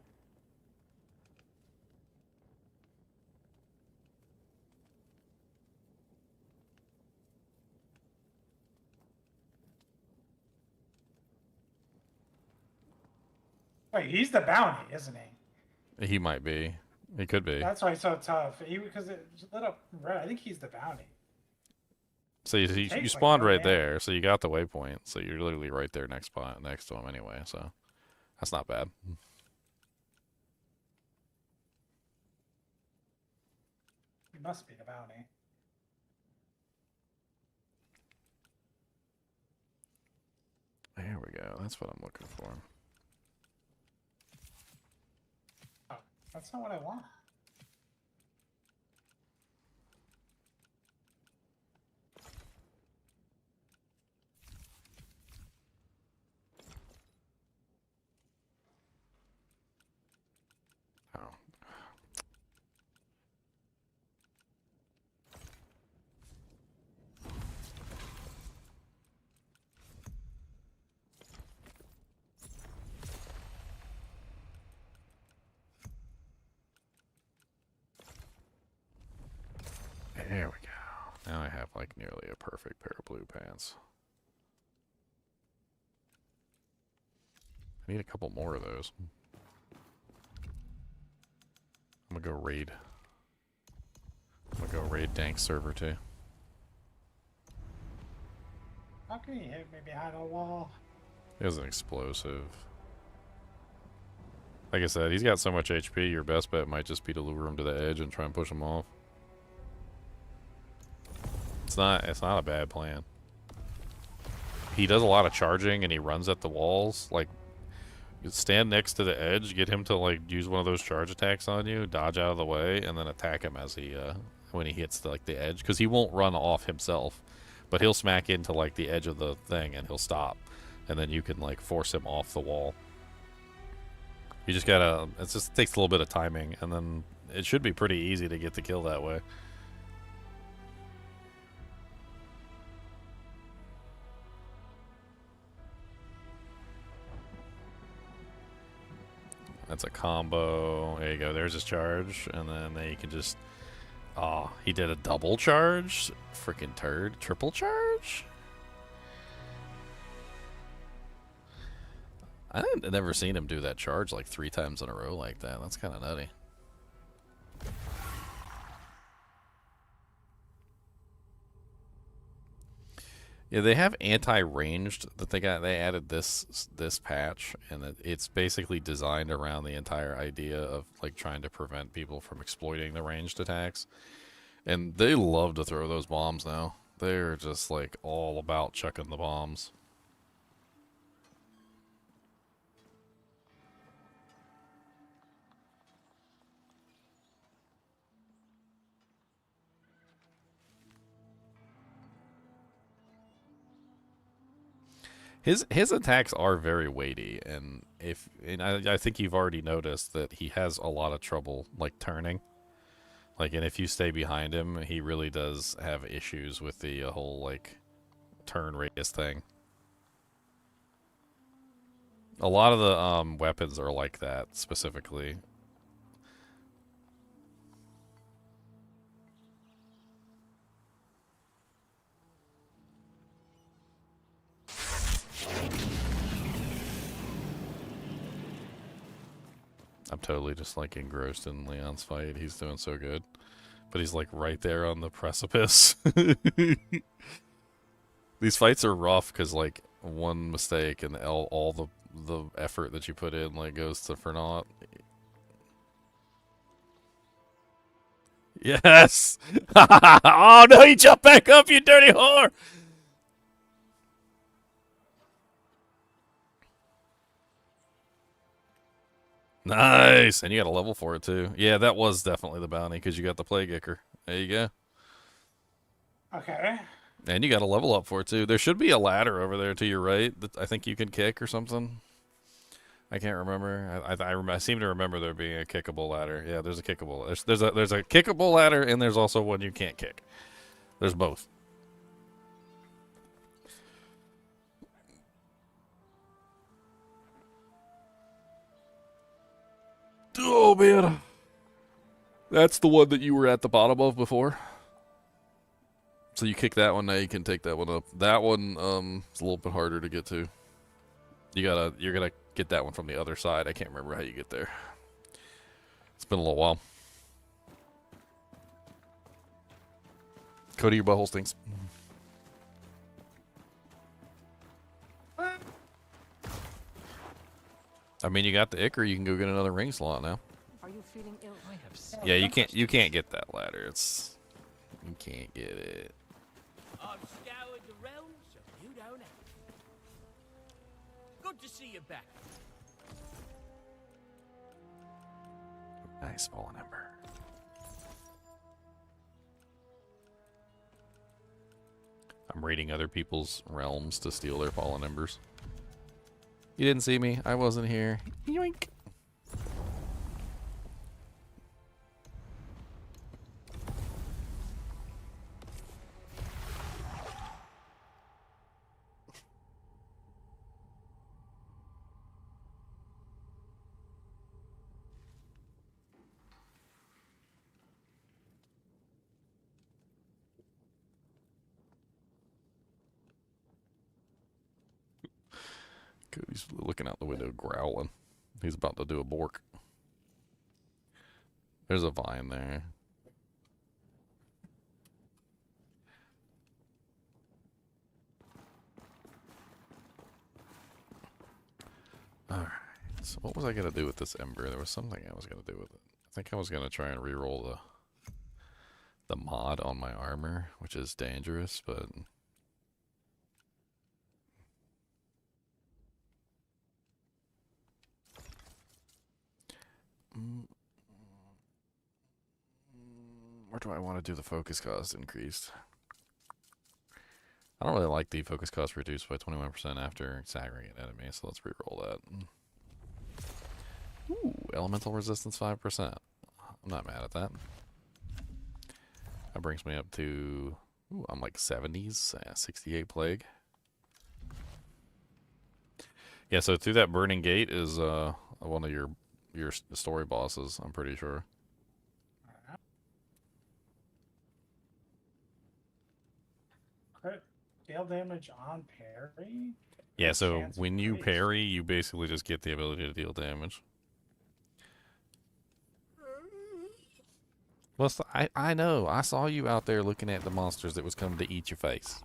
Wait, he's the bounty, isn't he? He might be. He could be. That's why he's so tough. Because it lit up red. I think he's the bounty. So you Takes, like, spawned no right damage. there. So you got the waypoint. So you're literally right there next to him anyway. So that's not bad. He must be the bounty. There we go. That's what I'm looking for. Oh, that's not what I want. Oh. There we go. Now I have like nearly a perfect pair of blue pants. I need a couple more of those. I'm gonna go raid. I'm gonna go raid Dank server too. How can he hit me behind a wall? He has an explosive. Like I said, he's got so much HP, your best bet might just be to lure him to the edge and try and push him off. It's not a bad plan. He does a lot of charging and he runs at the walls. Like, you stand next to the edge, get him to like use one of those charge attacks on you, dodge out of the way, and then attack him as he when he hits the edge, because he won't run off himself, but he'll smack into like the edge of the thing and he'll stop, and then you can like force him off the wall. You just gotta, it just takes a little bit of timing, and then it should be pretty easy to get the kill that way. That's a combo. There you go. There's his charge. And then you can just... Oh, he did a double charge? Freaking turd. Triple charge? I've never seen him do that charge like 3 times in a row like that. That's kind of nutty. Yeah, they have anti-ranged that they got. They added this patch, and it's basically designed around the entire idea of like trying to prevent people from exploiting the ranged attacks. And they love to throw those bombs now. They're just like all about chucking the bombs. His attacks are very weighty, and I think you've already noticed that he has a lot of trouble like turning. Like, and if you stay behind him, he really does have issues with the whole like turn radius thing. A lot of the weapons are like that specifically. I'm totally just like engrossed in Leon's fight. He's doing so good. But he's like right there on the precipice. These fights are rough because like one mistake and all the effort that you put in like goes to for naught. Yes! Oh no, you jumped back up, you dirty whore! Nice! And you got a level for it, too. Yeah, that was definitely the bounty, because you got the Plague Icker. There you go. Okay. And you got a level up for it, too. There should be a ladder over there to your right that I think you can kick or something. I can't remember. I seem to remember there being a kickable ladder. Yeah, there's a kickable. There's a kickable ladder, and there's also one you can't kick. There's both. Oh, man. That's the one that you were at the bottom of before. So you kick that one, now you can take that one up. That one is a little bit harder to get to. You're gonna get that one from the other side. I can't remember how you get there. It's been a little while. Cody, your butthole stinks. I mean, you got the Icker. You can go get another ring slot now. Are you feeling ill? I have Yeah, you can't get that ladder. You can't get it. I've scoured the realm, so you don't have. Good to see you back. Nice fallen ember. I'm raiding other people's realms to steal their fallen embers. You didn't see me. I wasn't here. Yoink. He's looking out the window growling. He's about to do a bork. There's a vine there. Alright. So what was I going to do with this ember? There was something I was going to do with it. I think I was going to try and reroll the mod on my armor, which is dangerous, but... Where do I want to do the focus cost increased? I don't really like the focus cost reduced by 21% after staggering an enemy, so let's reroll that. Ooh, elemental resistance 5%. I'm not mad at that. That brings me up to... Ooh, I'm like 70s, 68 plague. Yeah, so through that burning gate is one of your story bosses, I'm pretty sure. Crit scale damage on parry? Yeah, so Chance when you raised. parry, you basically just get the ability to deal damage. Well, I know. I saw you out there looking at the monsters that was coming to eat your face.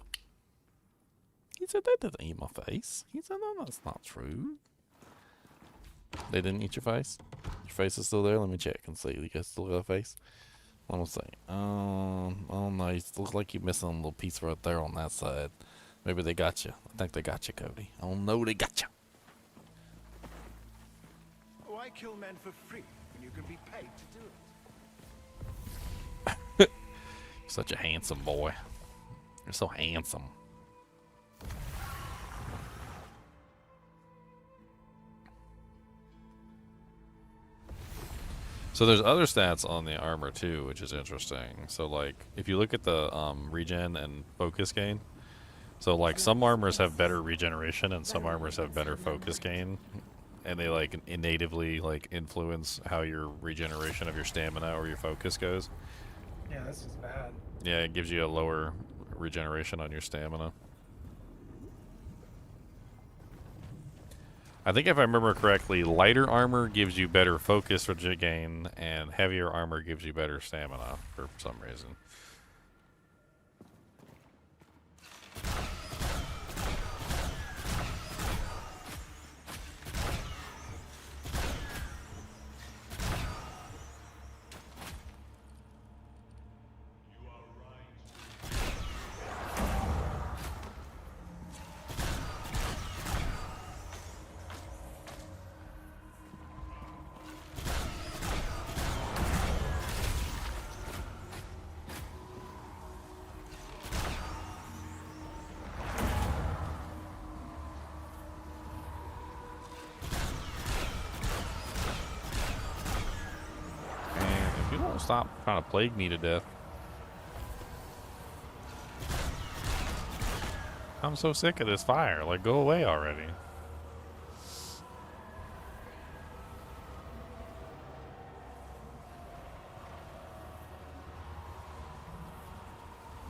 He said, that doesn't eat my face. He said, no, that's not true. They didn't eat your face? Your face is still there? Let me check and see. You guys still got a face? Let me see. Oh nice. Looks like you're missing a little piece right there on that side. Maybe they got you. I think they got you, Cody. Oh no, they got you. Why kill men for free when you can be paid to do it? Such a handsome boy. You're so handsome. So there's other stats on the armor too, which is interesting. So like, if you look at the regen and focus gain, so like some armors have better regeneration and some armors have better focus gain, and they like natively like influence how your regeneration of your stamina or your focus goes. Yeah, this is bad. Yeah, it gives you a lower regeneration on your stamina. I think if I remember correctly, lighter armor gives you better focus gain, and heavier armor gives you better stamina for some reason. Stop trying to plague me to death. I'm so sick of this fire. Like, go away already.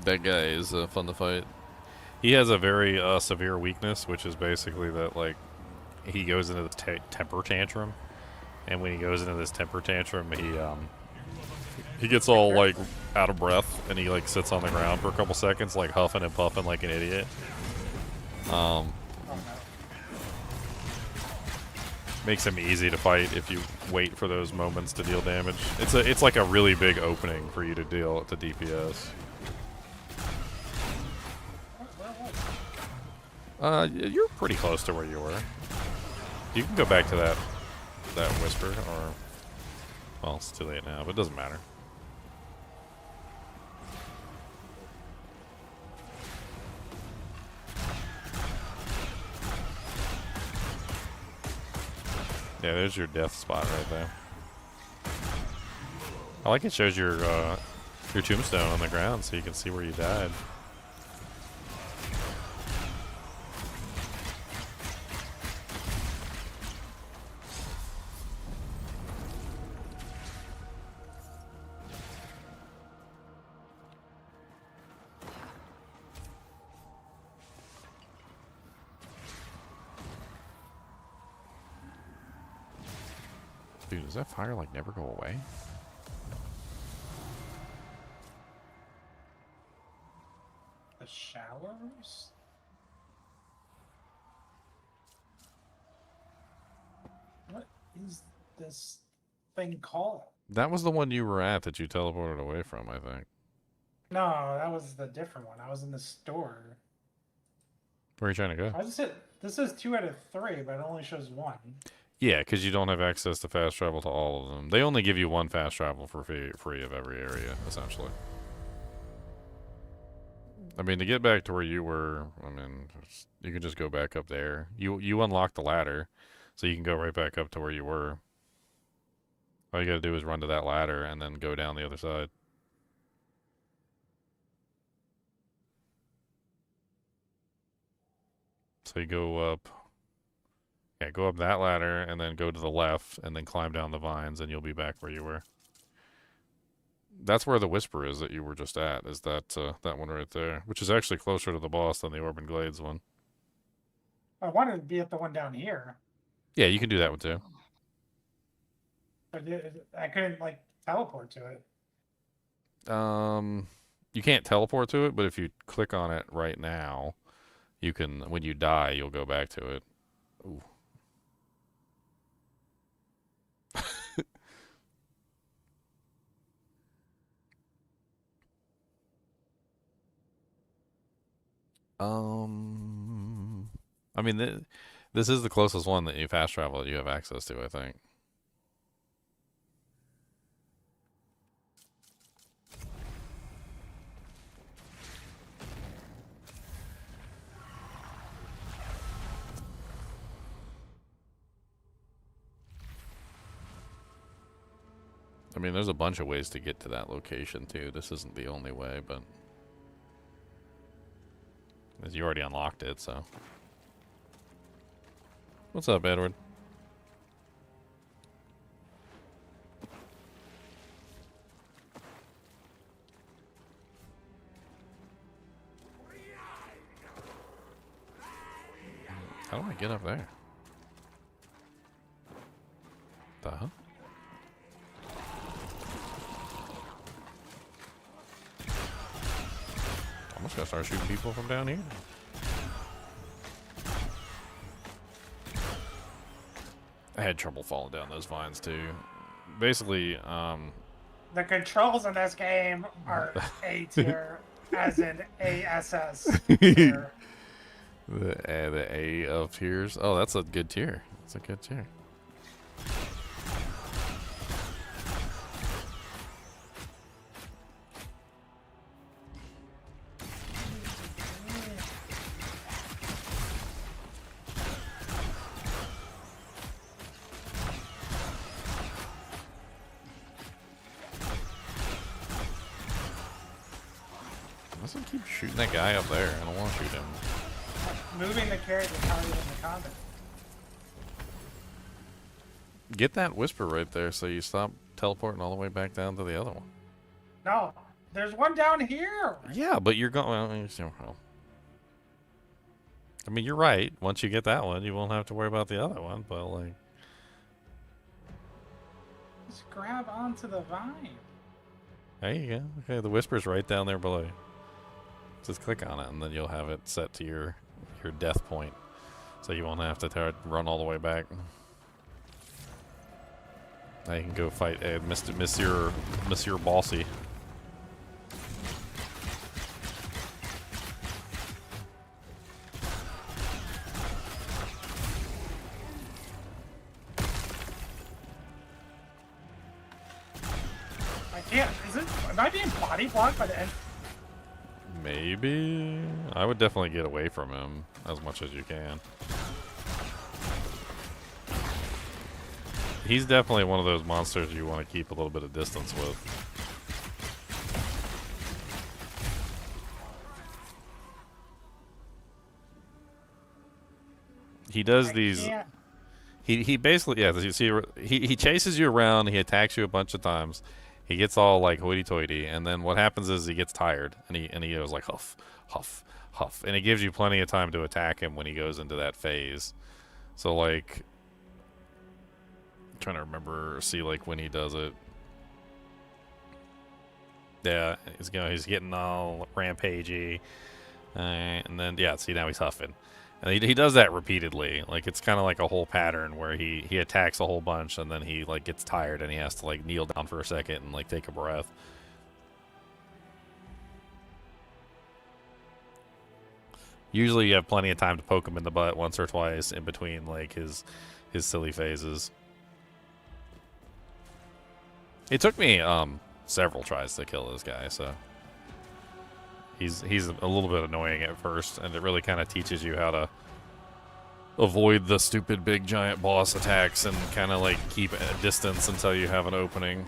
That guy is fun to fight. He has a very severe weakness, which is basically that, like, he goes into the temper tantrum. And when he goes into this temper tantrum, he gets all like out of breath, and he like sits on the ground for a couple seconds, like huffing and puffing like an idiot. Makes him easy to fight if you wait for those moments to deal damage. It's like a really big opening for you to deal to DPS. You're pretty close to where you were. You can go back to that whisper, or well, it's too late now, but it doesn't matter. Yeah, there's your death spot right there. I like it shows your tombstone on the ground so you can see where you died. Dude, does that fire like never go away? The showers? What is this thing called? That was the one you were at that you teleported away from, I think. No, that was the different one. I was in the store. Where are you trying to go? This says 2 out of 3, but it only shows 1. Yeah, because you don't have access to fast travel to all of them. They only give you one fast travel for free of every area, essentially. I mean, to get back to where you were, I mean, you can just go back up there. You unlock the ladder, so you can go right back up to where you were. All you gotta do is run to that ladder and then go down the other side. So you go up... Yeah, go up that ladder and then go to the left and then climb down the vines and you'll be back where you were. That's where the Whisper is that you were just at, is that that one right there, which is actually closer to the boss than the Orban Glades one. I wanted to be at the one down here. Yeah, you can do that one too. But I couldn't, like, teleport to it. You can't teleport to it, but if you click on it right now, you can, when you die, you'll go back to it. Ooh. I mean, this is the closest one that you fast travel that you have access to, I think. I mean, there's a bunch of ways to get to that location, too. This isn't the only way, but... you already unlocked it, so... What's up, Edward? How do I get up there? The hell? I'm just gonna start shooting people from down here. I had trouble falling down those vines too. Basically, The controls in this game are A tier, as in ASS tier. the A of tiers. Oh, that's a good tier. That's a good tier. Let's keep shooting that guy up there. I don't want to shoot him. Moving the character harder than the combat. Get that whisper right there so you stop teleporting all the way back down to the other one. No, there's one down here. Yeah, but you're going... Well, I mean, you're right. Once you get that one, you won't have to worry about the other one, but like... Just grab onto the vine. There you go. Okay, the whisper's right down there below you. Just click on it, and then you'll have it set to your death point, so you won't have to run all the way back. Now you can go fight Monsieur Bossy. I can't. Am I being body blocked by the end? Maybe. I would definitely get away from him as much as you can. He's definitely one of those monsters you want to keep a little bit of distance with. He does these... He basically... Yeah, you see, he chases you around, he attacks you a bunch of times. He gets all like hoity-toity, and then what happens is he gets tired, and he goes like huff, huff, huff, and it gives you plenty of time to attack him when he goes into that phase. So like, I'm trying to remember, see like when he does it. Yeah, he's getting all rampagey, and then yeah, see now he's huffing. And he does that repeatedly. Like, it's kind of like a whole pattern where he attacks a whole bunch and then he, like, gets tired and he has to, like, kneel down for a second and, like, take a breath. Usually you have plenty of time to poke him in the butt once or twice in between, like, his silly phases. It took me, several tries to kill this guy, so... He's a little bit annoying at first, and it really kind of teaches you how to avoid the stupid big giant boss attacks and kind of like keep a distance until you have an opening.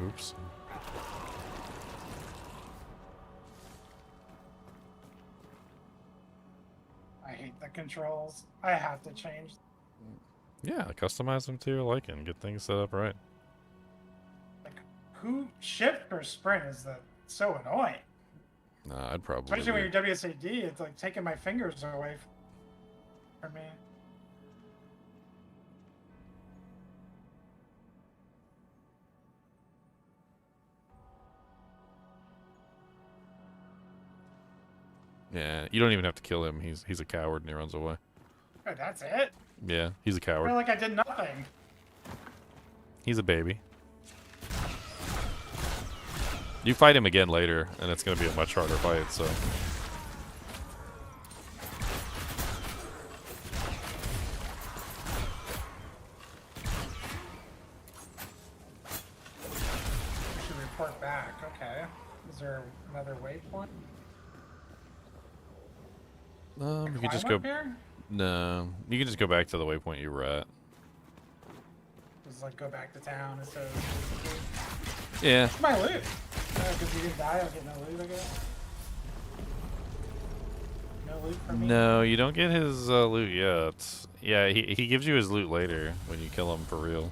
Oops. I hate the controls. I have to change. Yeah, customize them to your liking. Get things set up right. Who shift or sprint is so annoying. Nah, I'd probably. Especially when you're WSAD, it's like taking my fingers away from me. Yeah, you don't even have to kill him. He's a coward and he runs away. Oh, that's it? Yeah, he's a I coward. feel like I did nothing. He's a baby. You fight him again later, and it's going to be a much harder fight, so... Should report back. Okay. Is there another waypoint? You can just Climb go... up here? No. You can just go back to the waypoint you were at. Just like go back to town instead of... Yeah. Where's my loot? Because you didn't die, I'll get no loot, I guess. No loot for me? No, you don't get his loot yet. Yeah, he gives you his loot later when you kill him for real.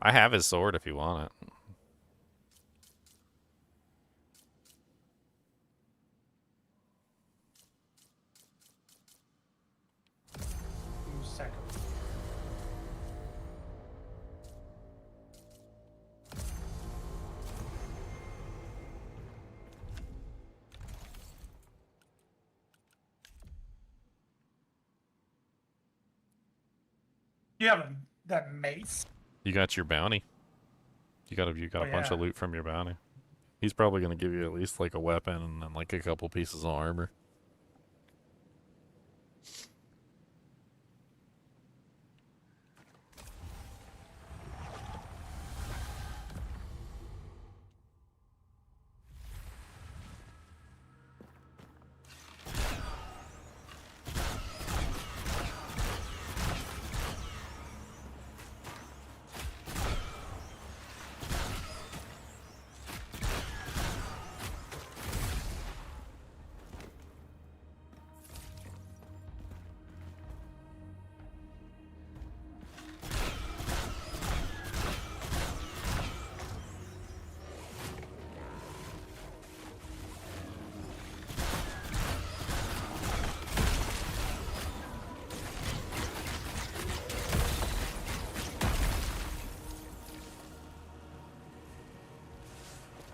I have his sword if you want it. Second. You have that mace? You got your bounty. You got a bunch of loot from your bounty. He's probably gonna give you at least like a weapon and then like a couple pieces of armor.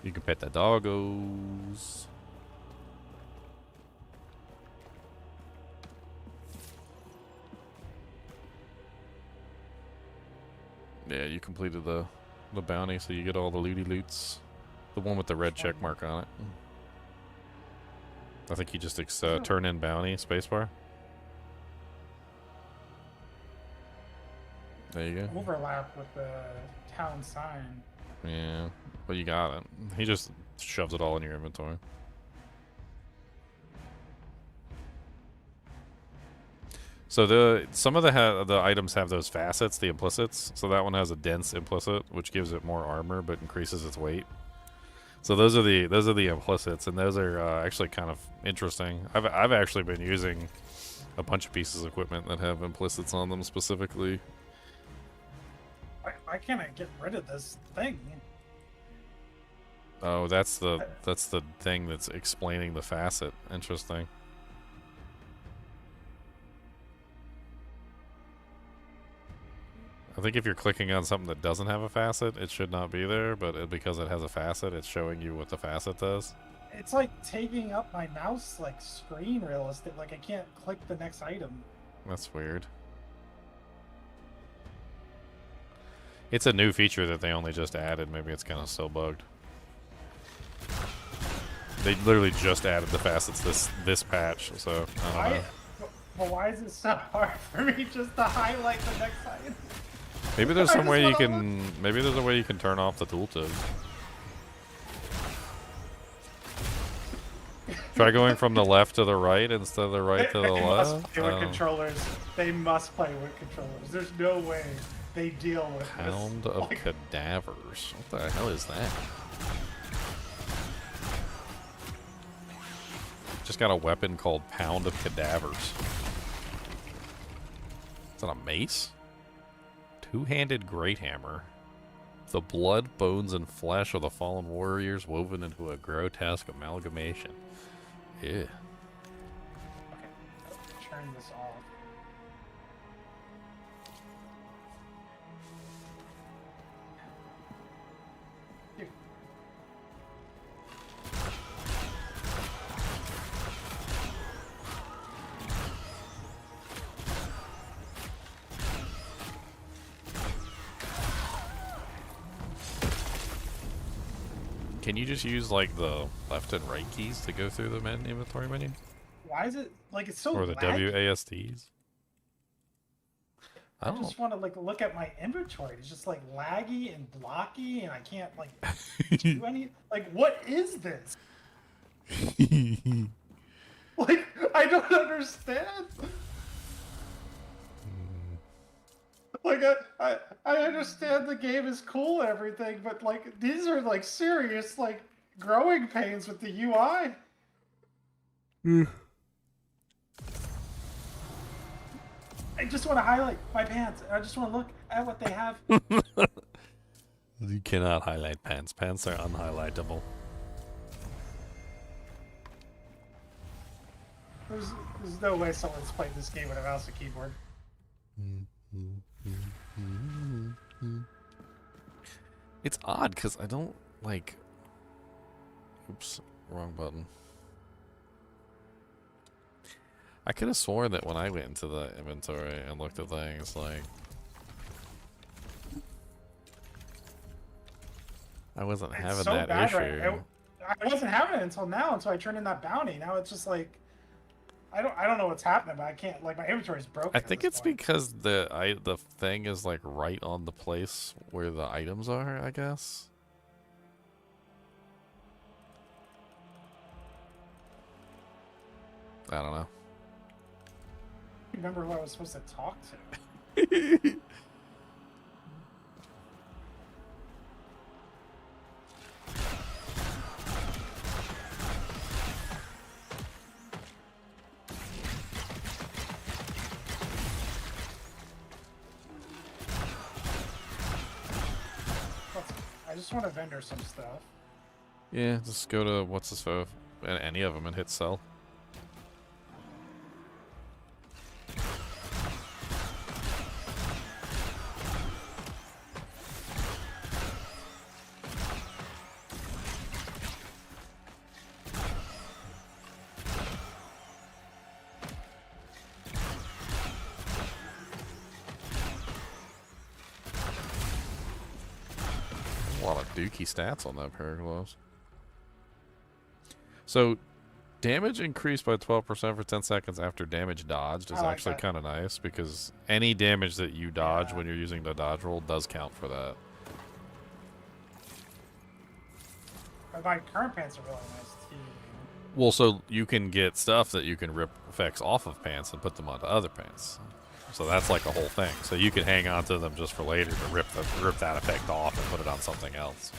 You can pet the doggos. Yeah, you completed the bounty, so you get all the looty loots. The one with the red check mark on it. I think you just turn in bounty spacebar. There you go. Overlap with the town sign. Yeah, but you got it. He just shoves it all in your inventory. So some of the items have those facets, the implicits. So that one has a dense implicit, which gives it more armor but increases its weight. So those are the implicits, and those are actually kind of interesting. I've actually been using a bunch of pieces of equipment that have implicits on them specifically. Why can't I get rid of this thing? Oh, that's the thing that's explaining the facet. Interesting. I think if you're clicking on something that doesn't have a facet, it should not be there, but because it has a facet, it's showing you what the facet does. It's like taking up my mouse like screen realistic. Like I can't click the next item. That's weird. It's a new feature that they only just added. Maybe it's kind of still bugged. They literally just added the facets this patch, so I don't know. But why is it so hard for me just to highlight the next item? Maybe there's some way you can. Maybe there's a way you can turn off the tooltip. Try going from the left to the right instead of the right to the left. Must play with controllers. They must play with controllers. There's no way they deal with Pound this. of cadavers. What the hell is that? Just got a weapon called Pound of Cadavers. Is that a mace? Two-handed great hammer. The blood, bones, and flesh of the fallen warriors woven into a grotesque amalgamation. Yeah. Okay, turn this off. Dude. Can you just use like the left and right keys to go through the inventory menu? Why is it like it's so Or the laggy? WASDs? I just want to like look at my inventory. It's just like laggy and blocky, and I can't like do any. Like, what is this? Like, I don't understand. Like, I understand the game is cool and everything, but like these are like serious like growing pains with the UI. I just want to highlight my pants. I just want to look at what they have. You cannot highlight pants. Pants are unhighlightable. There's no way someone's played this game with a mouse and keyboard. It's odd because I don't like. Oops, wrong button. I could have sworn that when I went into the inventory and looked at things, like I wasn't It's having so that bad issue. I wasn't having it until now, until I turned in that bounty. Now it's just like I don't know what's happening, but I can't like my inventory's broken. I think it's because the thing is like right on the place where the items are, I guess. I don't know. Remember who I was supposed to talk to. I just want to vendor some stuff. Yeah, just go to what's his phone, any of them, and hit sell. A lot of dookie stats on that pair of gloves. So, damage increased by 12% for 10 seconds after damage dodged is I like actually that. kind of nice because any damage that you dodge when you're using the dodge roll does count for that. But my current pants are really nice too. Well, so you can get stuff that you can rip effects off of pants and put them onto other pants. So that's like a whole thing. So you could hang on to them just for later to rip that effect off and put it on something else.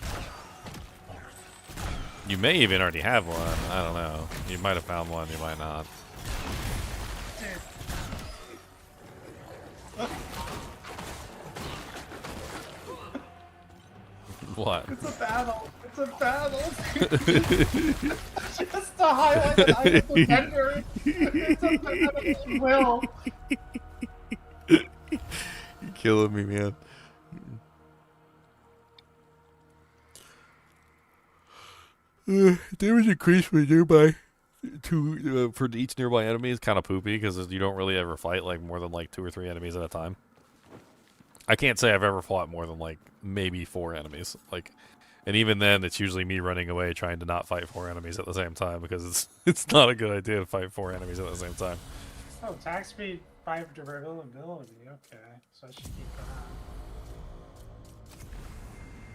You may even already have one. I don't know. You might have found one. You might not. What? It's a battle. It's a battle. Just to highlight that I am the vendor. It's a battle. Will. You're killing me, man. Damage increased for each nearby enemy is kind of poopy because you don't really ever fight like more than like 2 or 3 enemies at a time. I can't say I've ever fought more than like maybe 4 enemies. Like, and even then, it's usually me running away trying to not fight 4 enemies at the same time because it's not a good idea to fight 4 enemies at the same time. Oh, attack speed, 5 durability. Okay, so I should keep that.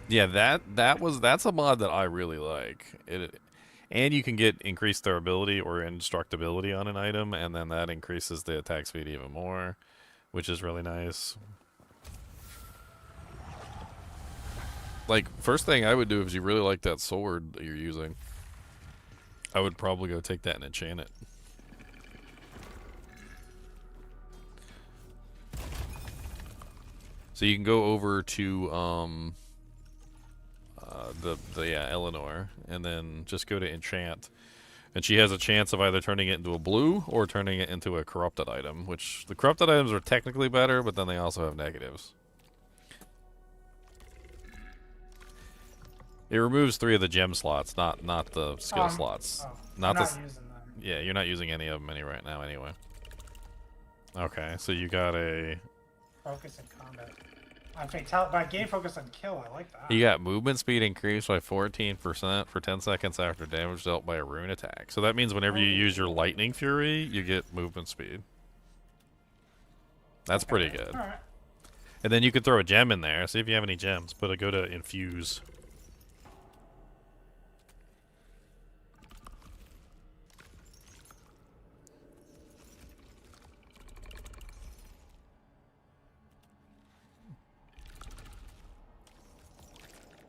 Yeah, that's a mod that I really like. And you can get increased durability or indestructibility on an item, and then that increases the attack speed even more, which is really nice. Like, first thing I would do if you really like that sword that you're using, I would probably go take that and enchant it. So you can go over to Eleanor, and then just go to enchant, and she has a chance of either turning it into a blue or turning it into a corrupted item, which the corrupted items are technically better, but then they also have negatives. It removes 3 of the gem slots, not the skill slots. I'm not using them. Yeah, you're not using any of them right now anyway. Okay, so you got a Focus and combat. On fatality, but I gain focus on kill. I like that. You got movement speed increased by 14% for 10 seconds after damage dealt by a rune attack. So that means whenever you use your lightning fury, you get movement speed. That's pretty good. All right. And then you could throw a gem in there. See if you have any gems. Go to infuse.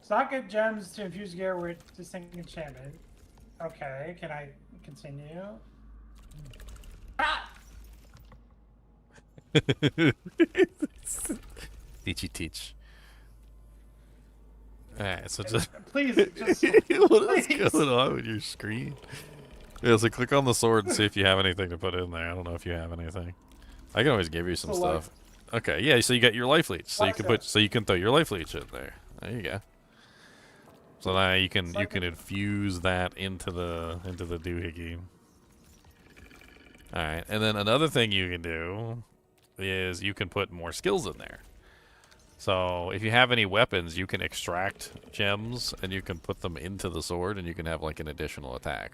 Socket gems to infuse gear with distinct enchantment. Okay, can I continue? Ah! Teachy teach. Alright, so just Please, just what is please. going on with your screen? Yeah, so click on the sword and see if you have anything to put in there. I don't know if you have anything. I can always give you some So stuff. Okay, yeah, so you got your life leech. So you can What's you can throw your life leech in there. There you go. So now you can infuse that into the doohickey. Alright, and then another thing you can do is you can put more skills in there. So if you have any weapons, you can extract gems and you can put them into the sword and you can have like an additional attack.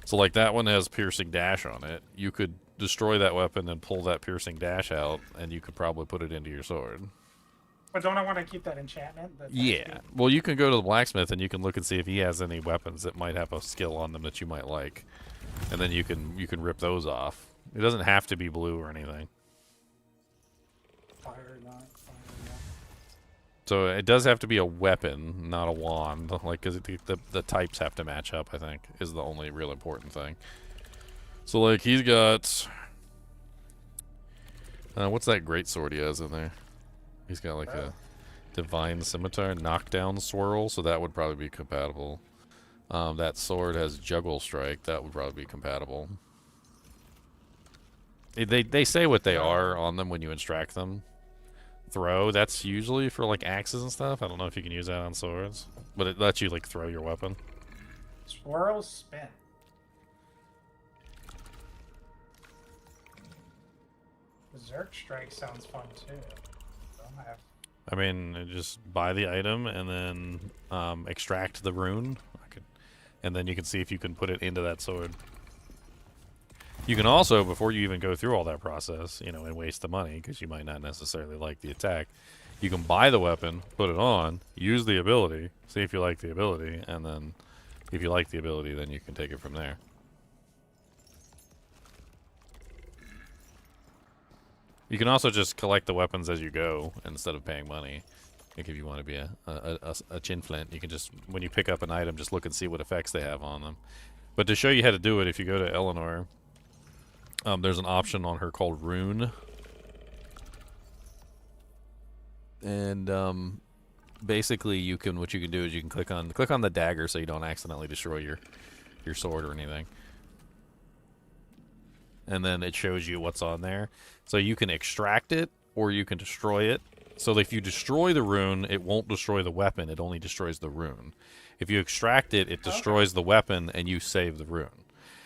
So like that one has piercing dash on it. You could destroy that weapon and pull that piercing dash out and you could probably put it into your sword. But don't I want to keep that enchantment? Yeah. Well, you can go to the blacksmith and you can look and see if he has any weapons that might have a skill on them that you might like. And then you can rip those off. It doesn't have to be blue or anything. Fire, not fire, not. So it does have to be a weapon, not a wand. Like, because the types have to match up, I think, is the only real important thing. So, like, he's got... what's that great sword he has in there? He's got, like, a divine scimitar, knockdown swirl, so that would probably be compatible. That sword has juggle strike. That would probably be compatible. They say what they are on them when you extract them. Throw, that's usually for like axes and stuff. I don't know if you can use that on swords, but it lets you like throw your weapon. Swirl spin. Berserk strike sounds fun too. Don't have. I mean, just buy the item and then extract the rune. And then you can see if you can put it into that sword. You can also, before you even go through all that process, you know, and waste the money, because you might not necessarily like the attack, you can buy the weapon, put it on, use the ability, see if you like the ability, and then if you like the ability, then you can take it from there. You can also just collect the weapons as you go instead of paying money. Like if you want to be a chin flint, you can just, when you pick up an item, just look and see what effects they have on them. But to show you how to do it, if you go to Eleanor, there's an option on her called Rune. And basically you can, what you can do is you can click on the dagger so you don't accidentally destroy your sword or anything. And then it shows you what's on there. So you can extract it or you can destroy it. So if you destroy the rune, it won't destroy the weapon, it only destroys the rune. If you extract it, it destroys the weapon and you save the rune.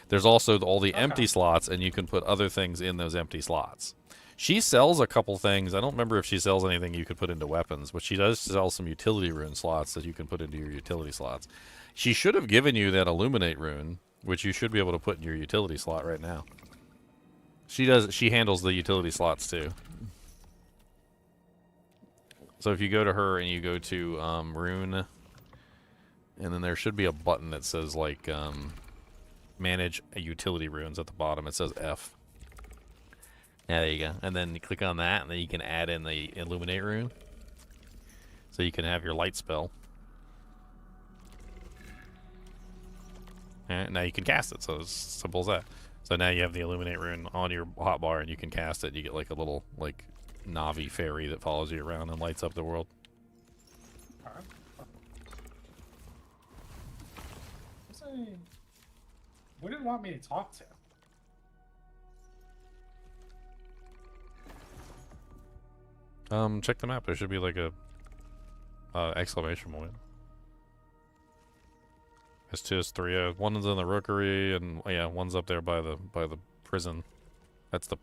There's also all the empty slots, and you can put other things in those empty slots. She sells a couple things. I don't remember if she sells anything you could put into weapons, but she does sell some utility rune slots that you can put into your utility slots. She should have given you that illuminate rune, which you should be able to put in your utility slot right now. She handles the utility slots too. So if you go to her and you go to rune, and then there should be a button that says like manage utility runes at the bottom. It says F. Yeah, there you go. And then you click on that, and then you can add in the illuminate rune. So you can have your light spell. And now you can cast it, so it's simple as that. So now you have the illuminate rune on your hotbar, and you can cast it. You get like a little like Navi fairy that follows you around and lights up the world. What do you want me to talk to? Check the map. There should be like a exclamation point. It's just three. One's in the rookery, and yeah, one's up there by the prison. That's the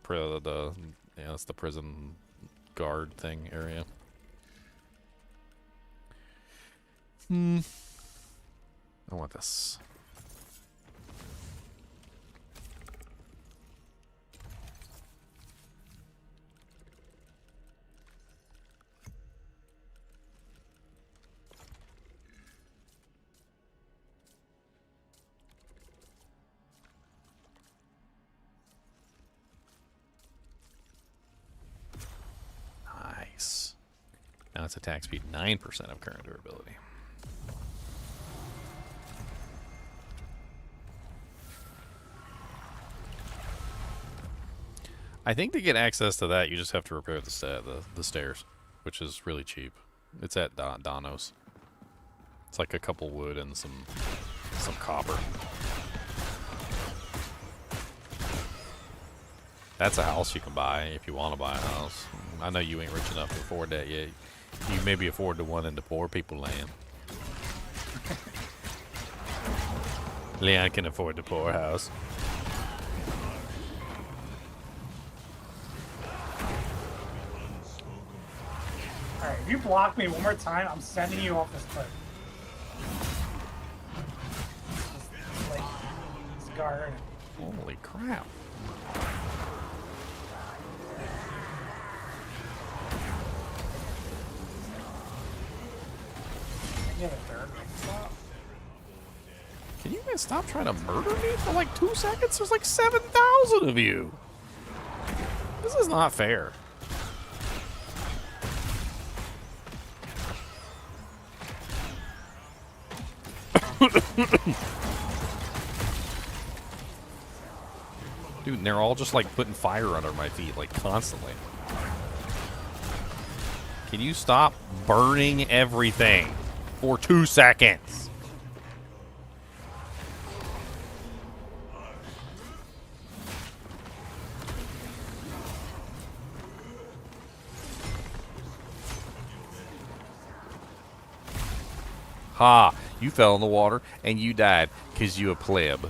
that's the prison guard thing area. I want this. Nice. Now it's attack speed 9% of current durability. I think to get access to that, you just have to repair the stairs, which is really cheap. It's at Dono's. It's like a couple wood and some copper. That's a house you can buy if you want to buy a house. I know you ain't rich enough to afford that yet. You maybe afford the one in the poor people land. Leon can afford the poor house. Alright, if you block me one more time, I'm sending you off this cliff. Like, this guard. Holy crap. You have a third stop. Can you guys stop trying to murder me for like 2 seconds? There's like 7,000 of you. This is not fair. Dude, and they're all just like putting fire under my feet, like constantly. Can you stop burning everything for 2 seconds? Ha! You fell in the water and you died because you a pleb.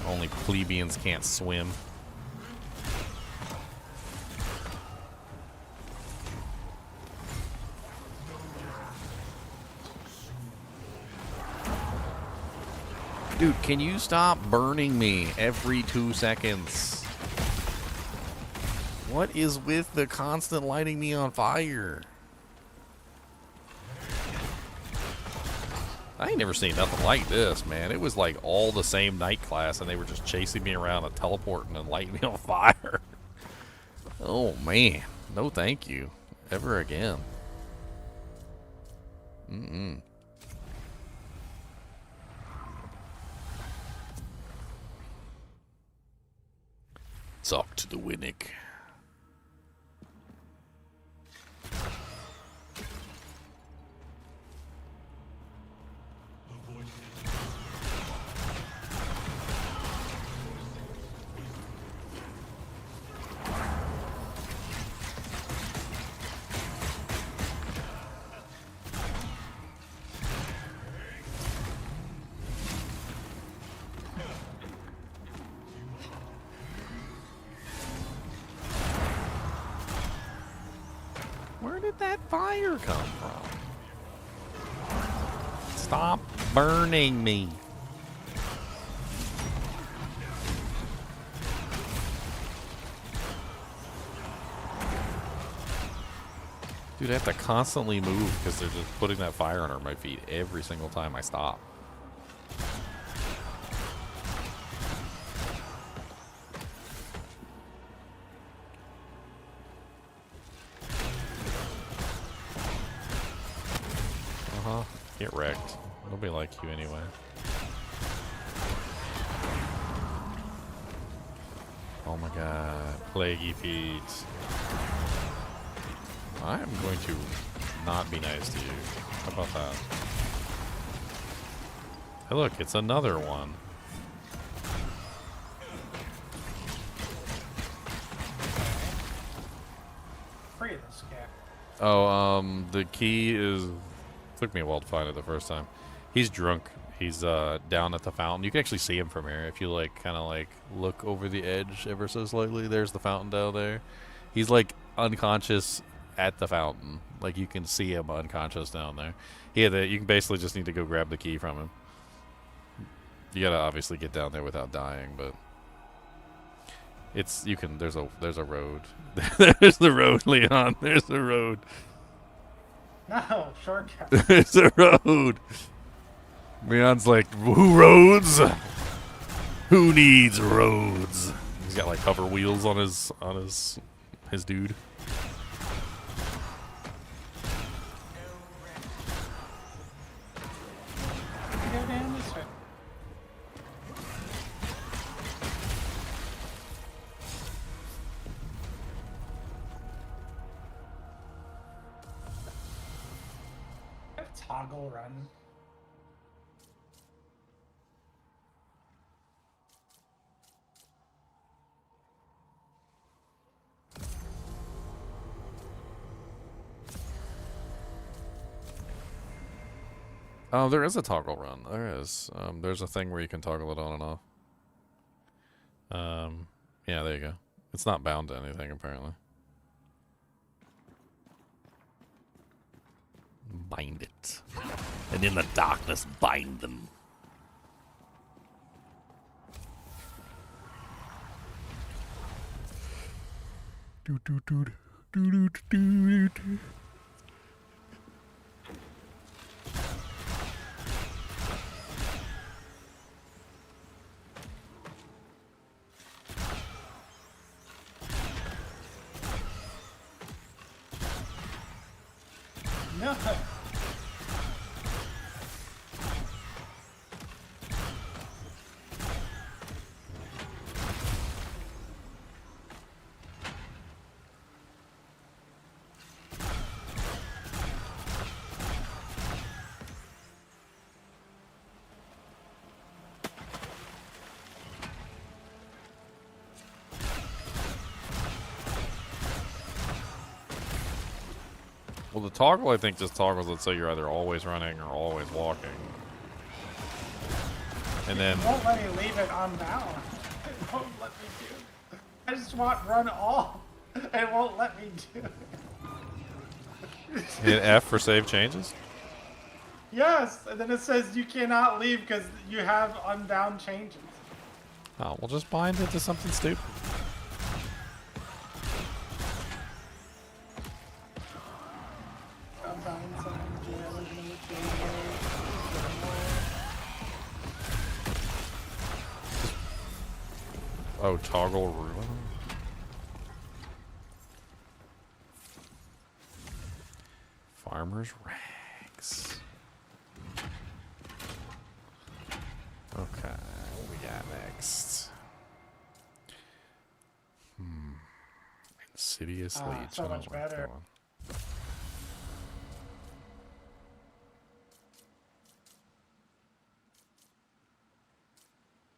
Only plebeians can't swim. Dude, can you stop burning me every 2 seconds? What is with the constant lighting me on fire? I ain't never seen nothing like this, man. It was like all the same night class, and they were just chasing me around and teleporting and lighting me on fire. Oh, man. No thank you. Ever again. Talk to the Winnick. Where did that fire come from? Stop burning me. Dude, I have to constantly move because they're just putting that fire under my feet every single time I stop. Get wrecked. Nobody like you anyway. Oh my god. Plaguey feet. I am going to not be nice to you. How about that? Hey look, it's another one. Free this guy. Oh, the key is... Took me a while to find it the first time. He's drunk. He's down at the fountain. You can actually see him from here if you like kind of like look over the edge ever so slightly. There's the fountain down there. He's like unconscious at the fountain. Like, you can see him unconscious down there. You can basically just need to go grab the key from him. You gotta obviously get down there without dying, but there's a road. There's the road, Leon. There's the road. No, shortcut. There's a road. Leon's like, who roads? Who needs roads? He's got like hover wheels on his dude. Go down this way. Toggle run. Oh, there is a toggle run. There is. There's a thing where you can toggle it on and off. Yeah, there you go. It's not bound to anything, apparently. Bind it. And in the darkness, bind them. No. Well, the toggle, I think, just toggles it so you're either always running or always walking. And then... It won't let me leave it unbound. It won't let me do it. I just want run all. It won't let me do it. Hit F for save changes? Yes, and then it says you cannot leave because you have unbound changes. Oh, well, just bind it to something stupid. Oh, toggle ruin? Farmer's rags. Okay, what we got next? Insidious leech. So much better.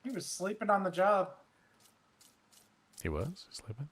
He was sleeping on the job. He was sleeping.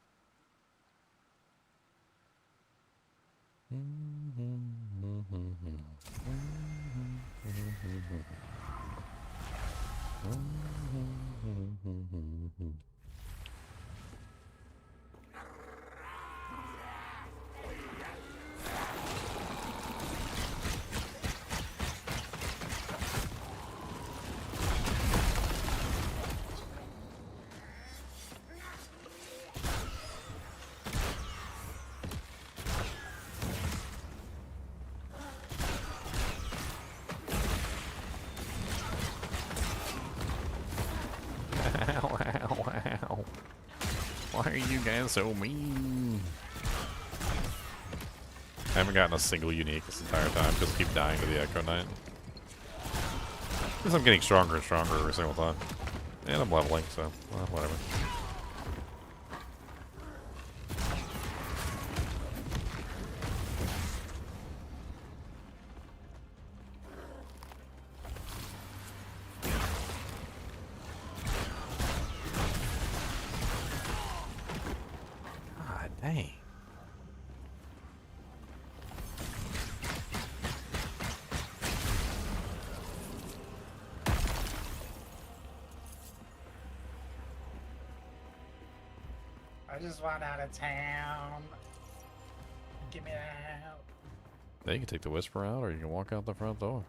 Ow. Why are you guys so mean? I haven't gotten a single unique this entire time because I keep dying to the Echo Knight. Because I'm getting stronger and stronger every single time. And I'm leveling, so, well, whatever. Dang. I just want out of town. Get me out. Yeah, you can take the Whisper out, or you can walk out the front door.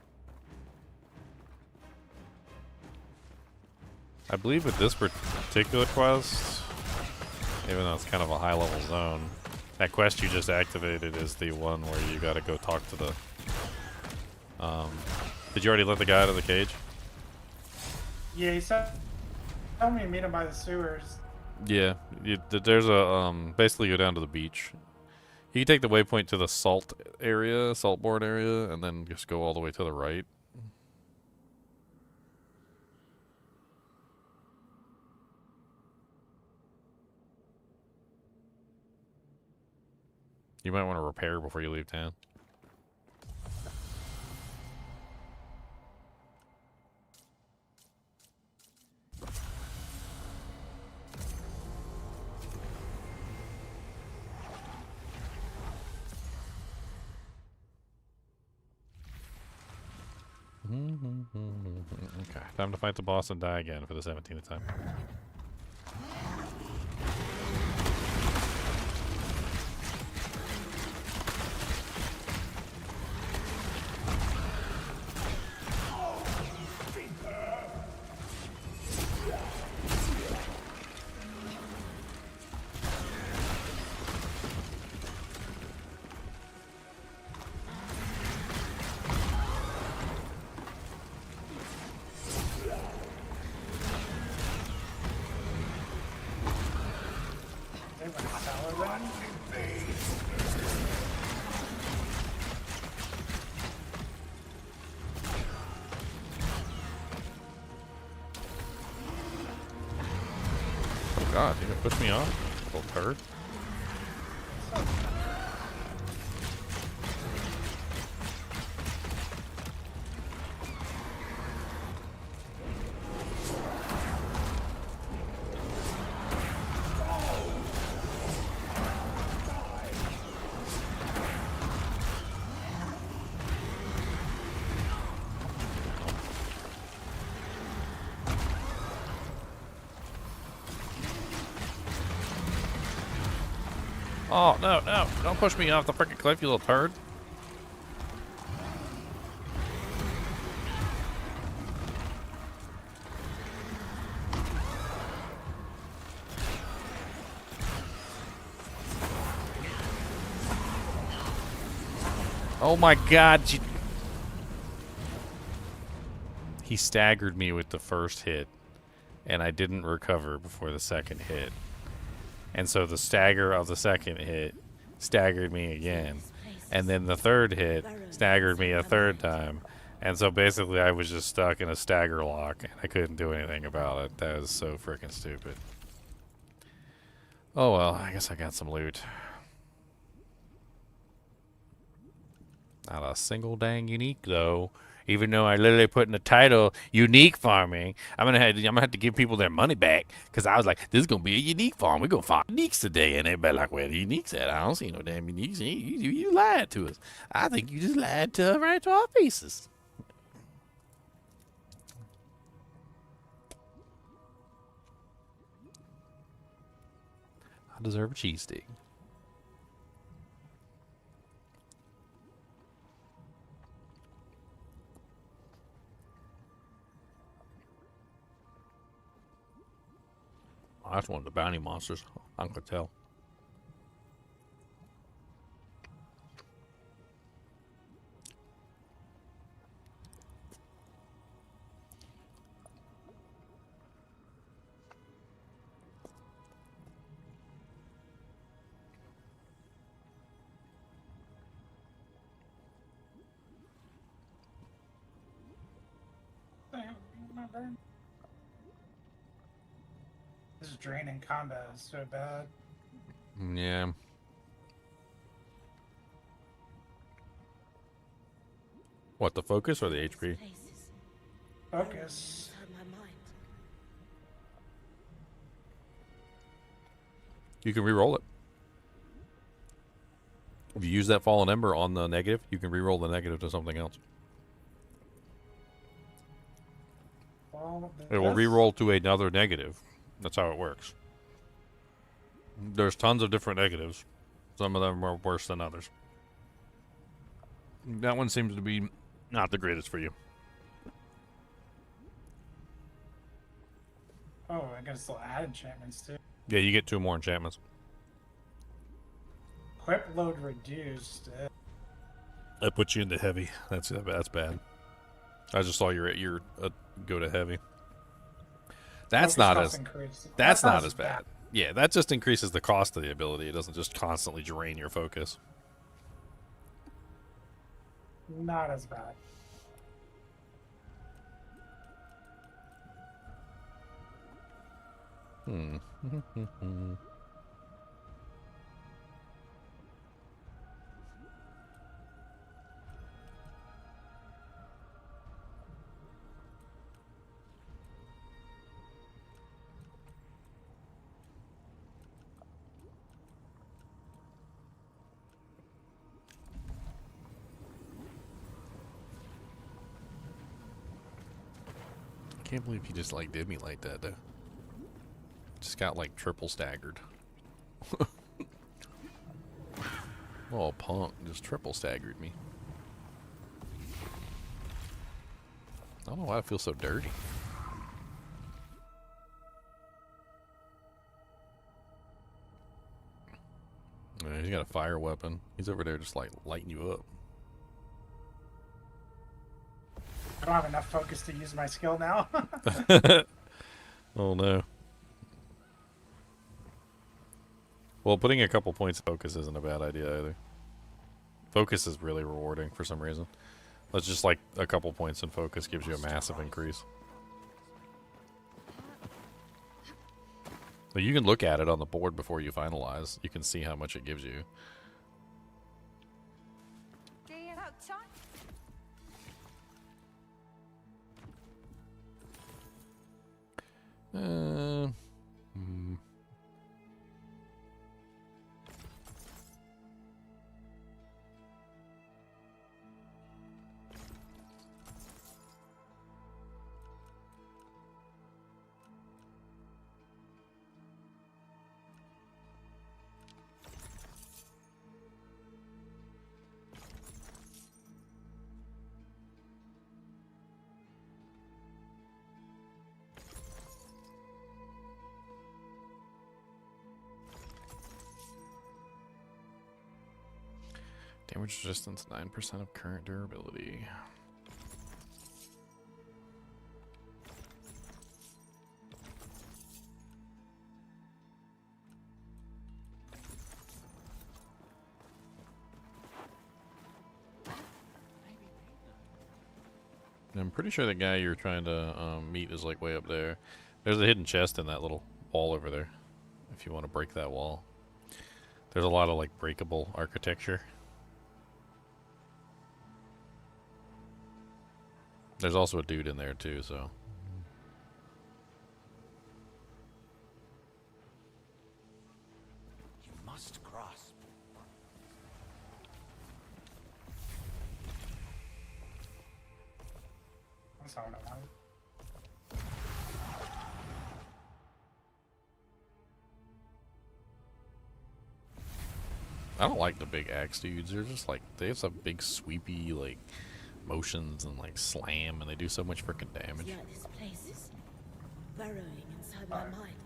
I believe with this particular quest, even though it's kind of a high-level zone, that quest you just activated is the one where you gotta go talk to the... did you already let the guy out of the cage? Yeah, he said, tell me to meet him by the sewers. Yeah, there's a, basically go down to the beach. You can take the waypoint to the salt area, saltboard area, and then just go all the way to the right. You might want to repair before you leave town. Okay, time to fight the boss and die again for the 17th time. They went sour then. Oh god, you gonna push me off? Little turd. Oh, no, no. Don't push me off the freaking cliff, you little turd. Oh my god. He staggered me with the first hit, and I didn't recover before the second hit. And so the stagger of the second hit staggered me again. And then the third hit staggered me a third time. And so basically I was just stuck in a stagger lock, and I couldn't do anything about it. That was so freaking stupid. Oh well, I guess I got some loot. Not a single dang unique though. Even though I literally put in the title "unique farming," I'm gonna have to give people their money back, because I was like, "This is gonna be a unique farm. We're gonna find uniques today," and everybody like, "Where the uniques at? I don't see no damn uniques. You lied to us. I think you just lied to right to our faces." I deserve a cheese steak. Oh, that's one of the bounty monsters. I could tell. This is draining combat is so bad. Yeah. What, the focus or the HP? Focus. You can re-roll it. If you use that fallen ember on the negative, you can re-roll the negative to something else. Well, It will re-roll to another negative. That's how it works. There's tons of different negatives. Some of them are worse than others. That one seems to be not the greatest for you. Oh, I can still add enchantments too. Yeah, you get 2 more enchantments. Equip load reduced. That puts you into heavy. That's bad. I just saw your go to heavy. That's Focus not cost as increase. that's not as bad. Yeah, that just increases the cost of the ability. It doesn't just constantly drain your focus. Not as bad. Hmm. I can't believe he just like did me like that though. Just got like triple staggered. Oh, punk just triple staggered me. I don't know why I feel so dirty. Yeah, he's got a fire weapon. He's over there just like lighting you up. I don't have enough focus to use my skill now. Oh no. Well, putting a couple points of focus isn't a bad idea either. Focus is really rewarding for some reason. That's just like a couple points in focus gives you a massive increase. But you can look at it on the board before you finalize. You can see how much it gives you. Hmm. Damage resistance 9% of current durability. I'm pretty sure the guy you're trying to meet is like way up there. There's a hidden chest in that little wall over there. If you want to break that wall. There's a lot of like breakable architecture. There's also a dude in there too, so. You must grasp. That's not what I wanted. I don't like the big axe dudes. They're just like, they have some big sweepy like motions and like slam, and they do so much freaking damage. Yeah, this place is burrowing inside my mind.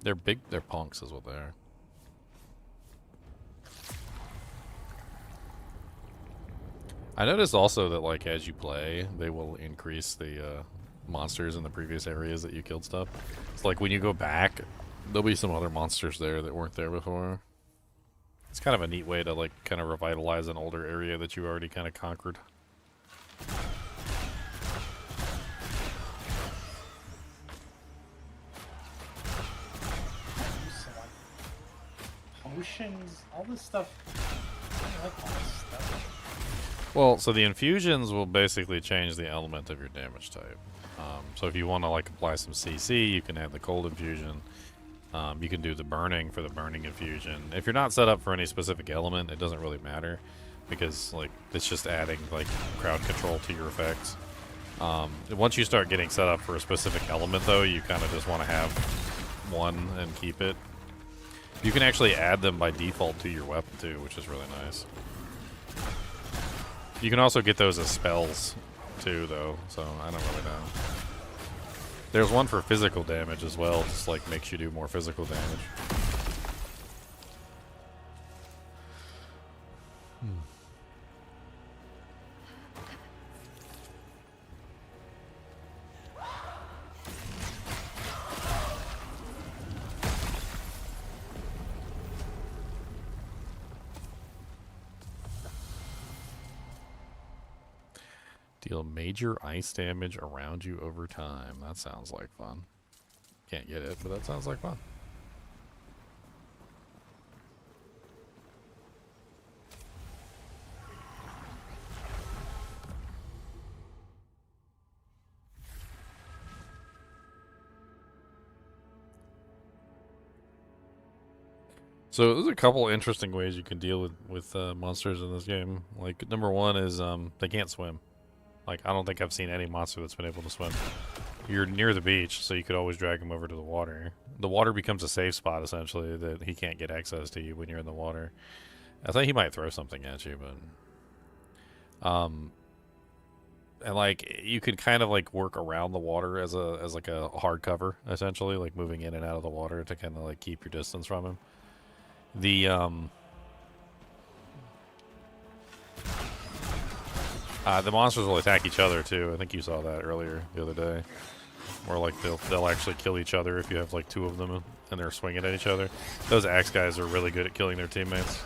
They're big, they're punks is what they are. I noticed also that like as you play, they will increase the monsters in the previous areas that you killed stuff. It's like when you go back, there'll be some other monsters there that weren't there before. It's kind of a neat way to like kind of revitalize an older area that you already kind of conquered. Potions, all this stuff. I like all this stuff. Well, so the infusions will basically change the element of your damage type. So if you want to like apply some CC, you can add the cold infusion. You can do the burning for the burning infusion. If you're not set up for any specific element, it doesn't really matter because like it's just adding like crowd control to your effects. Once you start getting set up for a specific element though, you kind of just want to have one and keep it. You can actually add them by default to your weapon too, which is really nice. You can also get those as spells too, though, so I don't really know. There's one for physical damage as well, just like makes you do more physical damage. Deal major ice damage around you over time. That sounds like fun. Can't get it, but that sounds like fun. So there's a couple interesting ways you can deal with monsters in this game. Like, number one is they can't swim. Like, I don't think I've seen any monster that's been able to swim. You're near the beach, so you could always drag him over to the water. The water becomes a safe spot, essentially, that he can't get access to you when you're in the water. I think he might throw something at you, but... and, like, you can kind of, like, work around the water as like a hard cover, essentially, like moving in and out of the water to kind of, like, keep your distance from him. The monsters will attack each other too. I think you saw that earlier the other day, where like they'll actually kill each other if you have like two of them and they're swinging at each other. Those axe guys are really good at killing their teammates.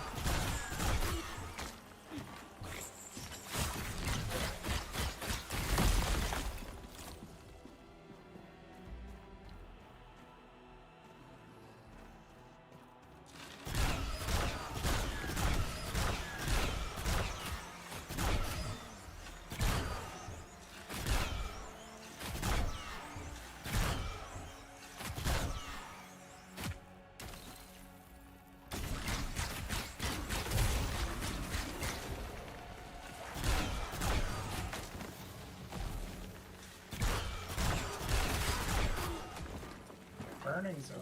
Burning zone.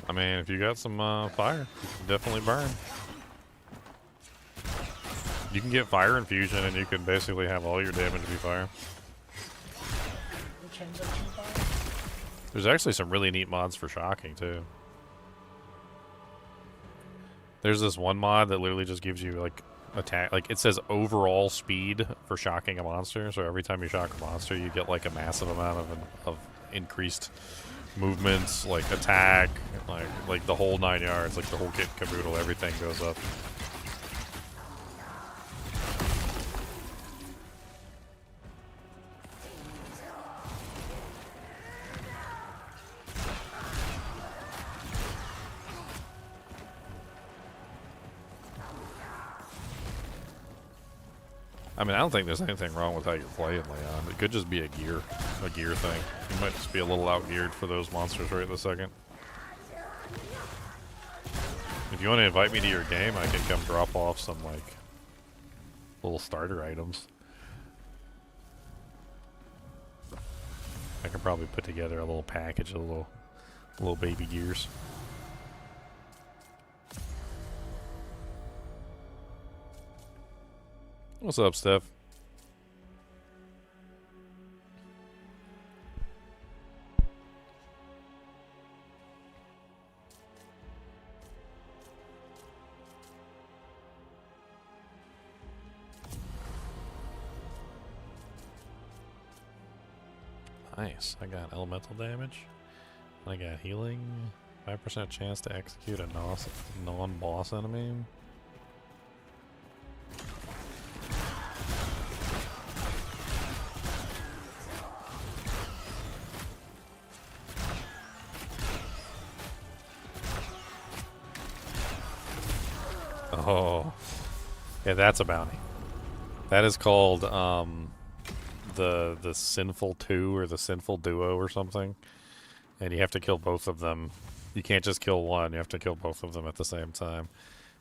I mean, if you got some fire, you can definitely burn. You can get fire infusion, and you can basically have all your damage be fire. There's actually some really neat mods for shocking too. There's this one mod that literally just gives you like attack, like it says overall speed for shocking a monster. So every time you shock a monster, you get like a massive amount of increased movements, like attack, like the whole 9 yards, like the whole kit and caboodle, everything goes up. I mean, I don't think there's anything wrong with how you're playing, Leon. It could just be a gear thing. You might just be a little out-geared for those monsters right this second. If you want to invite me to your game, I can come drop off some, like, little starter items. I can probably put together a little package of little baby gears. What's up, Steph? Nice. I got elemental damage. I got healing. 5% chance to execute a non-boss enemy. Oh, yeah, that's a bounty. That is called the Sinful 2 or the Sinful Duo or something. And you have to kill both of them. You can't just kill one, you have to kill both of them at the same time.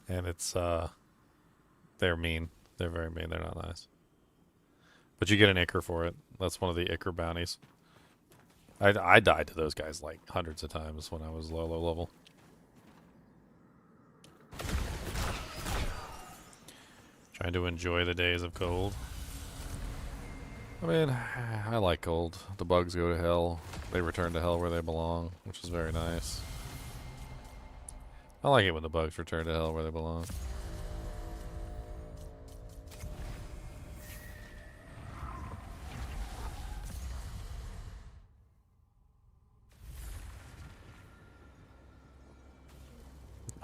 And it's they're mean. They're very mean, they're not nice. But you get an Ichor for it. That's one of the Ichor bounties. I died to those guys like hundreds of times when I was low level. Trying to enjoy the days of cold. I mean, I like cold. The bugs go to hell. They return to hell where they belong, which is very nice. I like it when the bugs return to hell where they belong.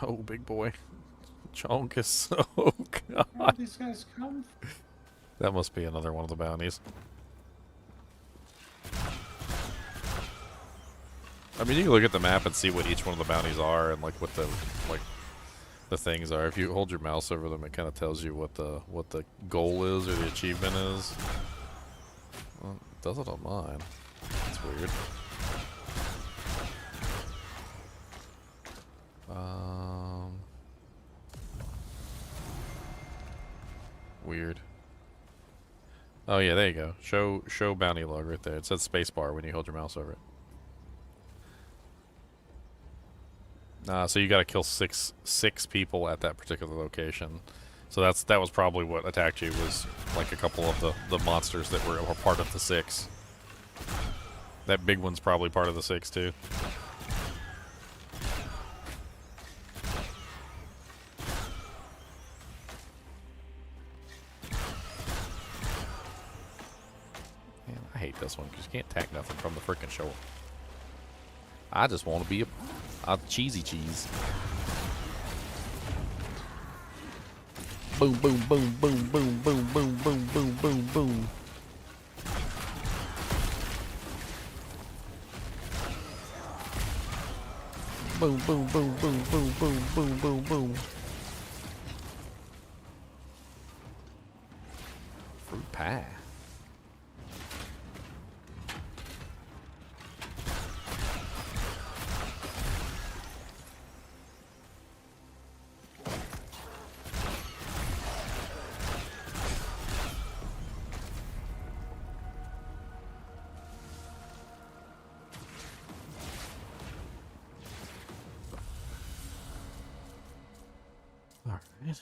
Oh, big boy. Chonkus. Oh, God. Where did these guys come from? That must be another one of the bounties. I mean, you can look at the map and see what each one of the bounties are and like what the things are. If you hold your mouse over them, it kind of tells you what the goal is or the achievement is. Well, it does it on mine. That's weird. Weird. Oh yeah, there you go. Show bounty log right there. It says spacebar when you hold your mouse over it. So you got to kill six people at that particular location. So that was probably what attacked you, was like a couple of the monsters that were part of the 6. That big one's probably part of the 6 too. Man, I hate this one because you can't attack nothing from the freaking shore. I just want to be a cheesy cheese. Boom, boom, boom, boom, boom, boom, boom, boom, boom, boom, boom. Boom, boom, boom, boom, boom, boom, boom, boom, boom. Fruit pie. Alright.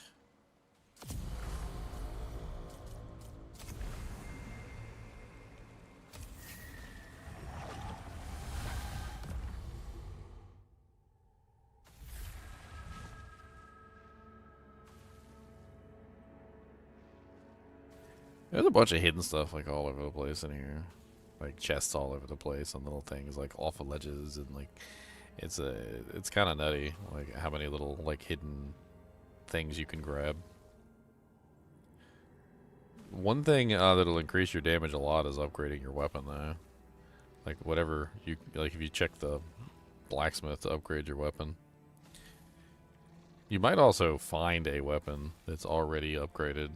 There's a bunch of hidden stuff like all over the place in here. Like chests all over the place and little things like off of ledges, and like it's kind of nutty like how many little like hidden things you can grab. One thing that'll increase your damage a lot is upgrading your weapon though. Like whatever you like, if you check the blacksmith to upgrade your weapon. You might also find a weapon that's already upgraded.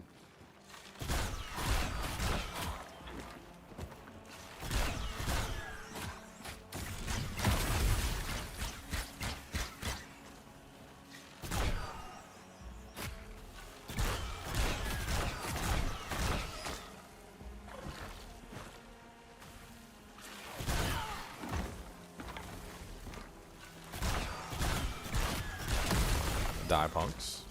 Die punks.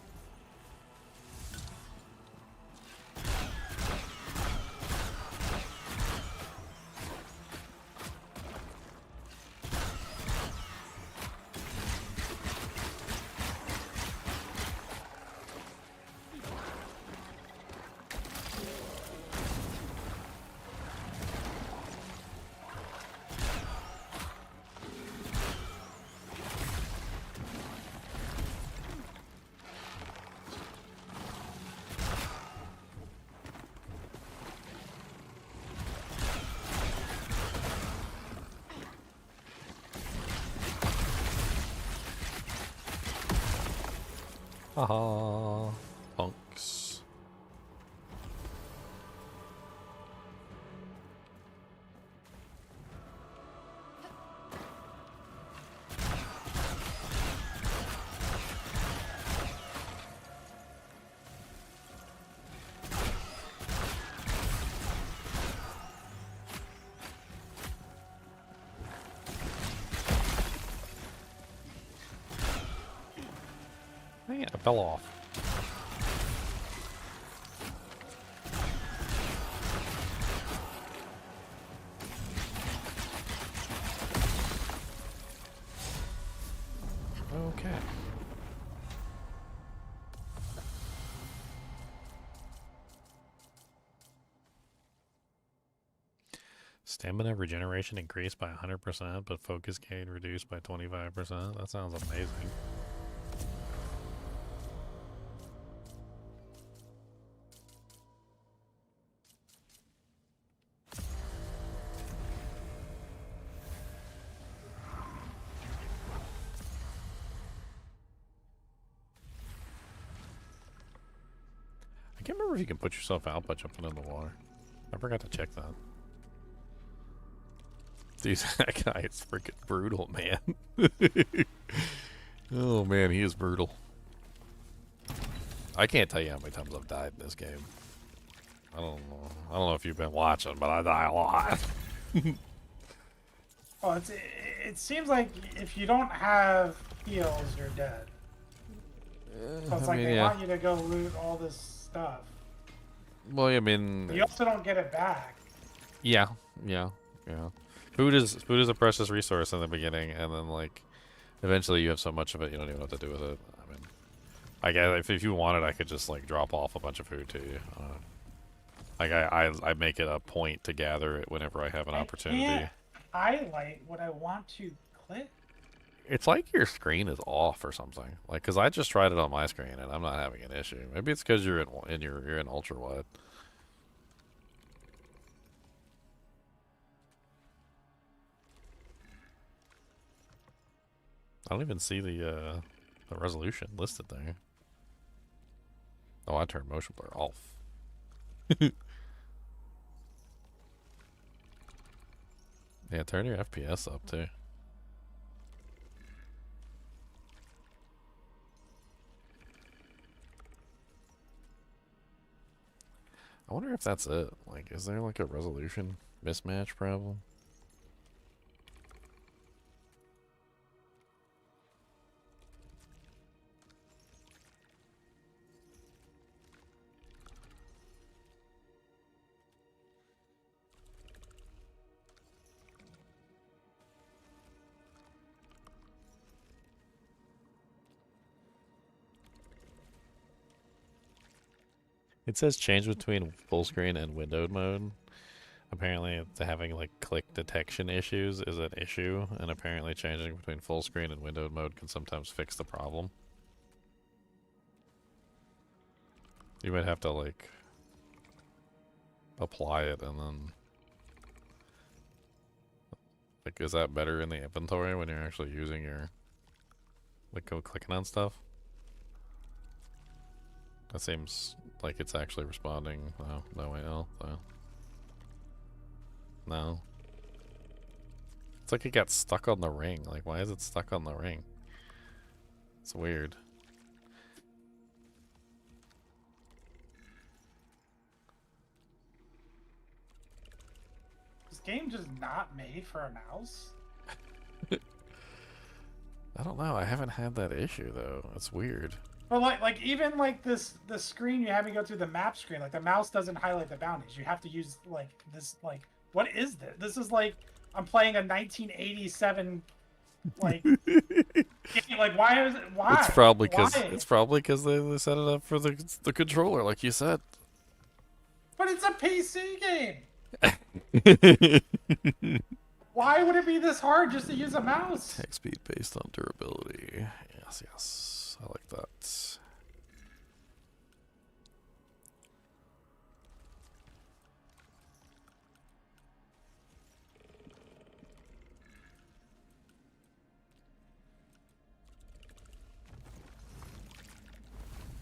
Haha, punks. Man, I fell off. Stamina regeneration increased by 100%, but focus gain reduced by 25%. That sounds amazing. I can't remember if you can put yourself out by jumping in the water. I forgot to check that. Dude, that guy is freaking brutal, man. Oh man, he is brutal. I can't tell you how many times I've died in this game. I don't know. I don't know if you've been watching, but I die a lot. Well, it seems like if you don't have heals, you're dead. So it's like they want you to go loot all this stuff. Well, I mean, You also don't get it back. yeah. Food is a precious resource in the beginning, and then like eventually you have so much of it you don't even know what to do with it. I mean, I guess if you wanted, I could just like drop off a bunch of food to you. Like I make it a point to gather it whenever I have an opportunity. I can't highlight what I want to click. It's like your screen is off or something. Like, cause I just tried it on my screen and I'm not having an issue. Maybe it's cause you're in ultra wide. I don't even see the resolution listed there. Oh, I turned motion blur off. Yeah, turn your FPS up too. I wonder if that's it. Like, is there like a resolution mismatch problem? It says change between full screen and windowed mode. Apparently, having like click detection issues is an issue, and apparently changing between full screen and windowed mode can sometimes fix the problem. You might have to like apply it and then like, is that better in the inventory when you're actually using your like go clicking on stuff? That seems like it's actually responding. Oh, no way, no. No. It's like it got stuck on the ring. Like, why is it stuck on the ring? It's weird. This game just not made for a mouse? I don't know. I haven't had that issue though. It's weird. But like even like the screen you have me go through the map screen, like the mouse doesn't highlight the bounties. You have to use like this what is this? This is like I'm playing a 1987 like game. Like why is it why? It's probably because they set it up for the controller, like you said. But it's a PC game. Why would it be this hard just to use a mouse? Attack speed based on durability. Yes. I like that.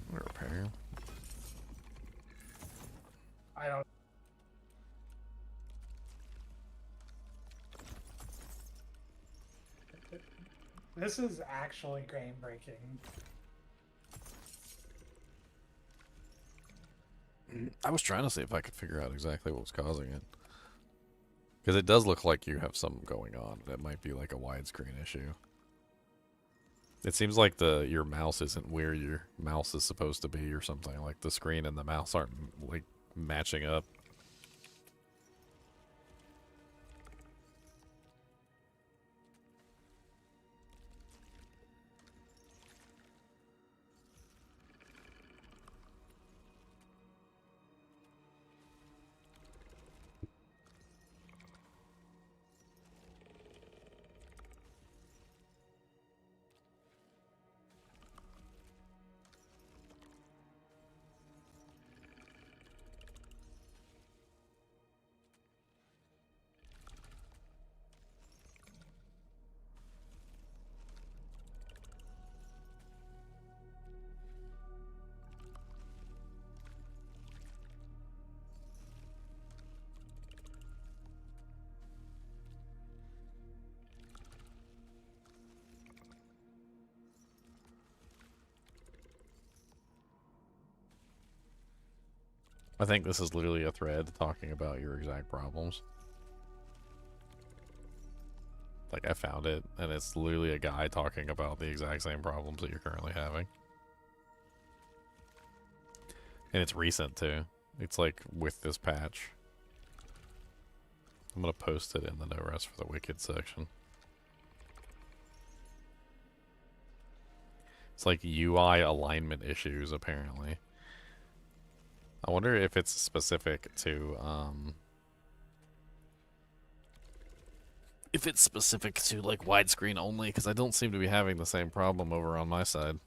Repair. I don't. This is actually game breaking. I was trying to see if I could figure out exactly what was causing it. Because it does look like you have something going on. It might be like a widescreen issue. It seems like your mouse isn't where your mouse is supposed to be or something. Like the screen and the mouse aren't like matching up. I think this is literally a thread talking about your exact problems. Like, I found it, and it's literally a guy talking about the exact same problems that you're currently having. And it's recent, too. It's, like, with this patch. I'm gonna post it in the no rest for the wicked section. It's like UI alignment issues, apparently. I wonder if it's specific to, if it's specific to, like, widescreen only, because I don't seem to be having the same problem over on my side.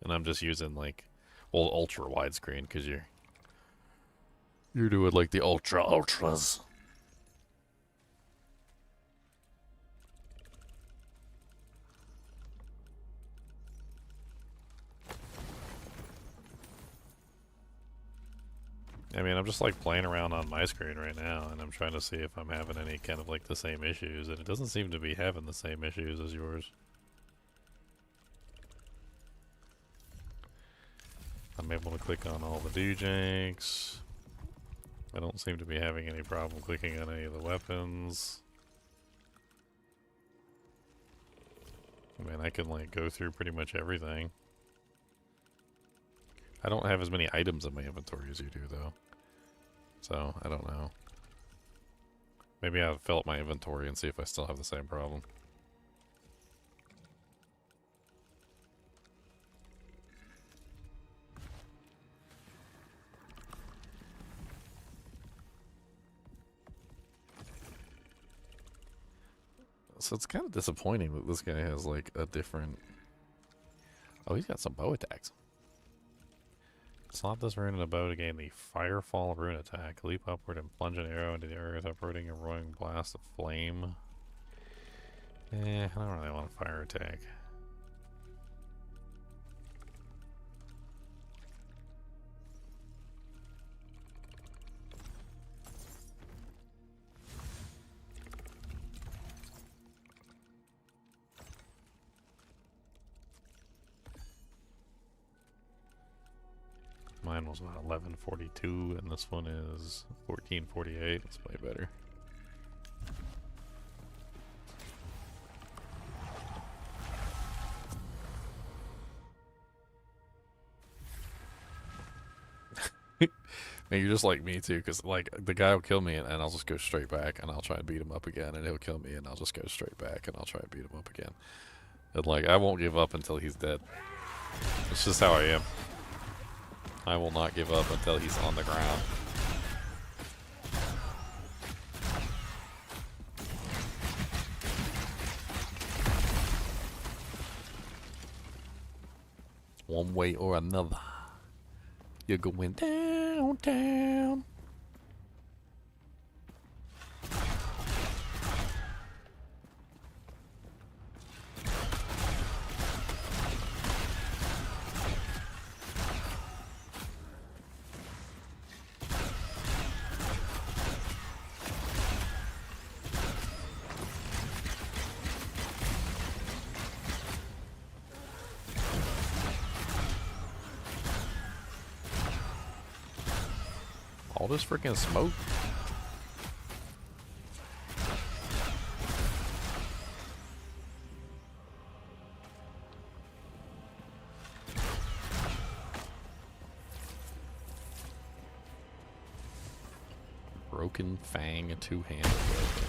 And I'm just using, like, well, ultra widescreen, because you're doing, like, the ultras. I mean, I'm just like playing around on my screen right now, and I'm trying to see if I'm having any kind of like the same issues, and it doesn't seem to be having the same issues as yours. I'm able to click on all the doojanks. I don't seem to be having any problem clicking on any of the weapons. I mean, I can like go through pretty much everything. I don't have as many items in my inventory as you do, though. So, I don't know. Maybe I'll fill up my inventory and see if I still have the same problem. So it's kind of disappointing that this guy has, like, a different... Oh, he's got some bow attacks. Slot this rune in a bow to gain the Firefall rune attack. Leap upward and plunge an arrow into the earth, uprooting a roaring blast of flame. I don't really want a fire attack. Mine was about 1142, and this one is 1448. It's way better. And you're just like me too, because like the guy will kill me and I'll just go straight back and I'll try and beat him up again, and he'll kill me and I'll just go straight back and I'll try and beat him up again. And like I won't give up until he's dead. It's just how I am. I will not give up until he's on the ground. One way or another. You're going downtown. All this freaking smoke. Broken Fang two-handed weapon.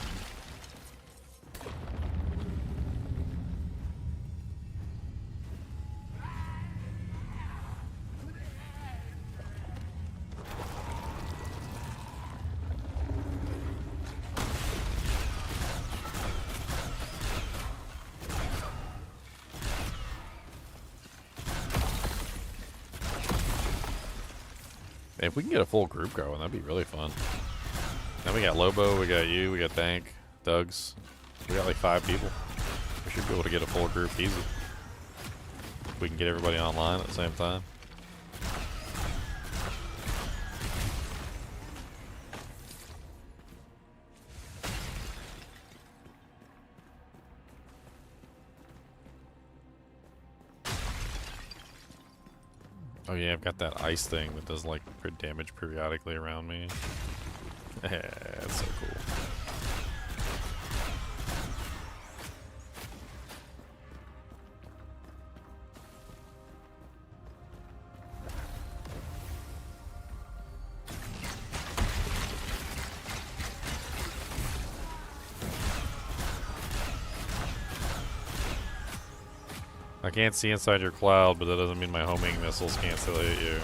If we can get a full group going, that'd be really fun. Then we got Lobo, we got you, we got Tank, Doug's. We got like 5 people. We should be able to get a full group easy. We can get everybody online at the same time. Oh yeah, I've got that ice thing that does like damage periodically around me. Yeah, that's so cool. I can't see inside your cloud, but that doesn't mean my homing missiles can't still hit you.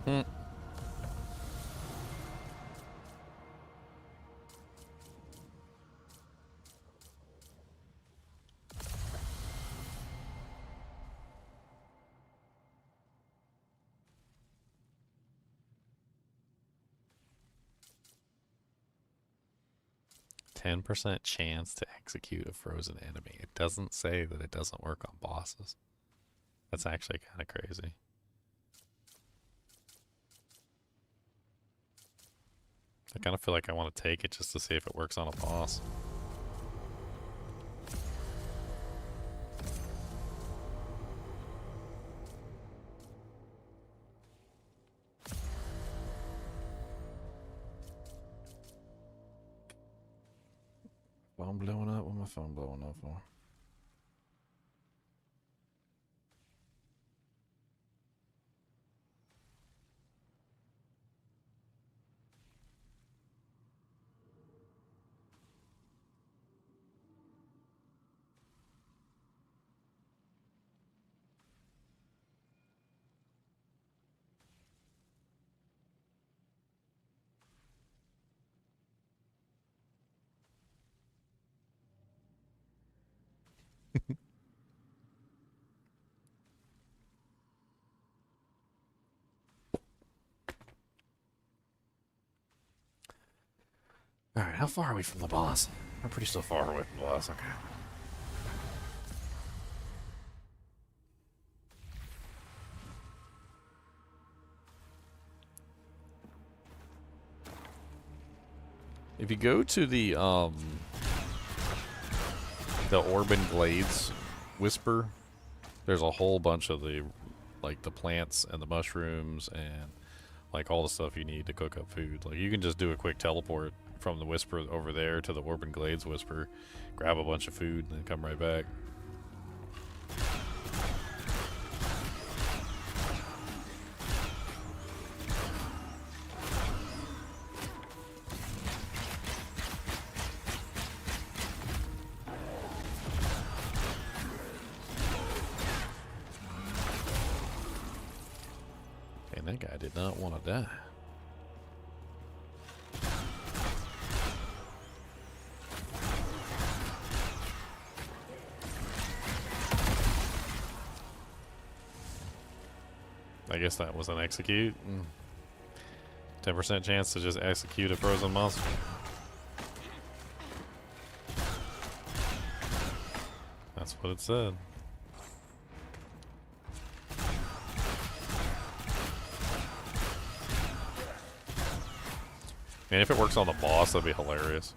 Hmm. %10 chance to execute a frozen enemy. It doesn't say that it doesn't work on bosses. That's actually kind of crazy. I kind of feel like I want to take it just to see if it works on a boss. Phone blowing up? What my phone blowing up for? Alright, how far are we from the boss? We're pretty still far away from the boss, okay. If you go to the Orban Glades Whisper, there's a whole bunch of the plants and the mushrooms and like all the stuff you need to cook up food. Like you can just do a quick teleport from the Whisper over there to the Orban Glades Whisper, grab a bunch of food, and then come right back. And that guy did not want to die. I guess that was an execute. 10% chance to just execute a frozen monster. That's what it said. Man, if it works on the boss, that'd be hilarious.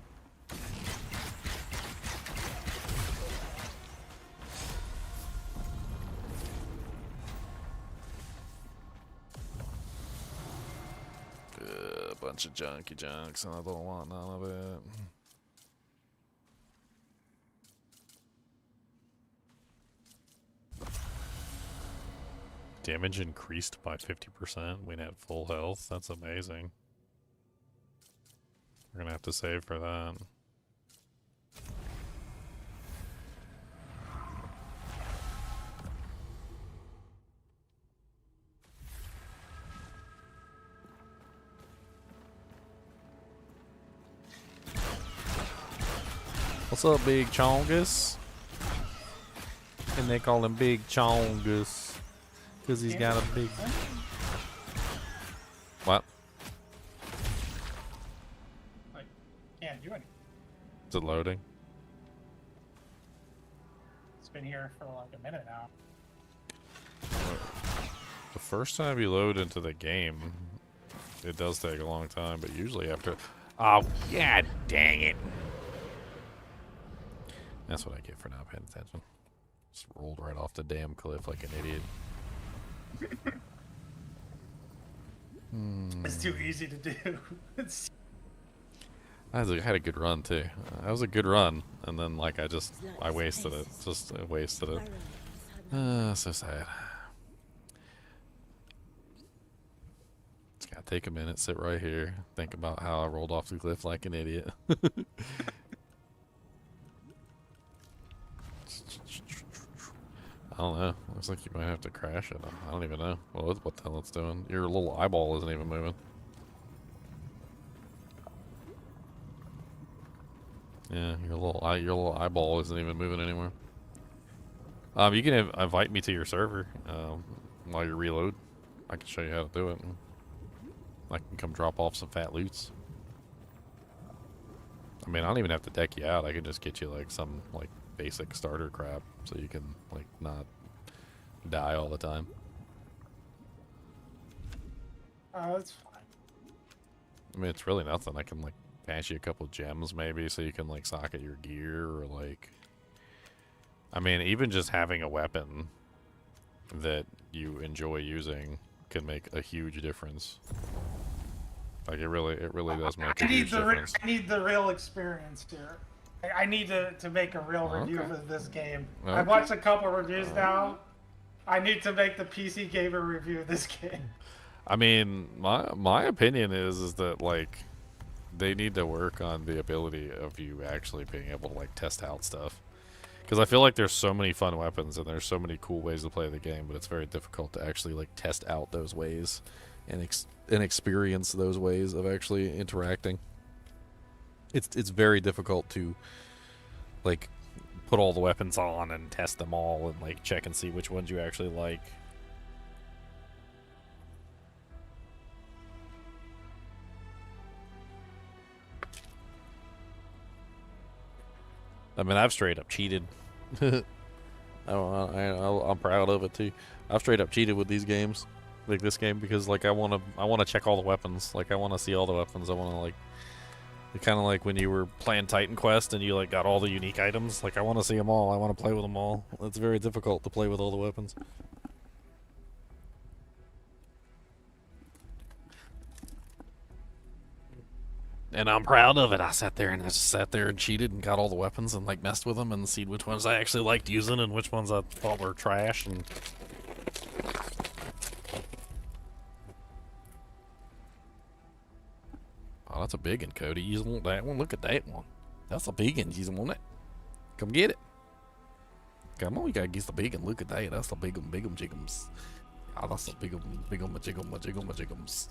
Bunch of junky junks, and I don't want none of it. Damage increased by 50% when at full health. That's amazing. We're gonna have to save for that. What's up, Big Chongus? And they call him Big Chongus because he's got a big. What? Like, can't do anything. Is it loading? It's been here for like a minute now. The first time you load into the game, it does take a long time, but usually after. Oh, god dang it. That's what I get for not paying attention. Just rolled right off the damn cliff like an idiot. It's too easy to do. It's I had a good run too. That was a good run, and then like I wasted it. Just wasted it. So sad. Just gotta take a minute, sit right here, think about how I rolled off the cliff like an idiot. I don't know. Looks like you might have to crash it. I don't even know what the hell it's doing. Your little eyeball isn't even moving. Yeah, your little eyeball isn't even moving anymore. You can invite me to your server while you reload. I can show you how to do it. I can come drop off some fat loots. I mean, I don't even have to deck you out. I can just get you like some like basic starter crap so you can like not die all the time. oh, it's fine. I mean, it's really nothing. I can like pass you a couple gems maybe so you can like socket your gear or like. I mean, even just having a weapon that you enjoy using can make a huge difference. Like it really does make a huge difference. I need the real experience here. I need to make a real review Okay. of this game. Okay. I've watched a couple reviews now. I need to make the PC gamer review of this game. I mean, my opinion is that like they need to work on the ability of you actually being able to like test out stuff. Because I feel like there's so many fun weapons and there's so many cool ways to play the game, but it's very difficult to actually like test out those ways and experience those ways of actually interacting. It's very difficult to like put all the weapons on and test them all and like check and see which ones you actually like. I mean, I've straight up cheated. I'm proud of it too. I've straight up cheated with these games, like this game, because like I want to check all the weapons. Like I want to see all the weapons. I want to like, kind of like when you were playing Titan Quest and you like got all the unique items. Like I want to see them all. I want to play with them all. It's very difficult to play with all the weapons. And I'm proud of it. I sat there and cheated and got all the weapons and like messed with them and see which ones I actually liked using and which ones I thought were trash. And oh, that's a big one, Cody. You want that one? Look at that one. That's a big one. You want it? Come get it. Come on, you gotta get the big one. Look at that. That's the big one, jiggums. Oh, that's the big one, jiggums.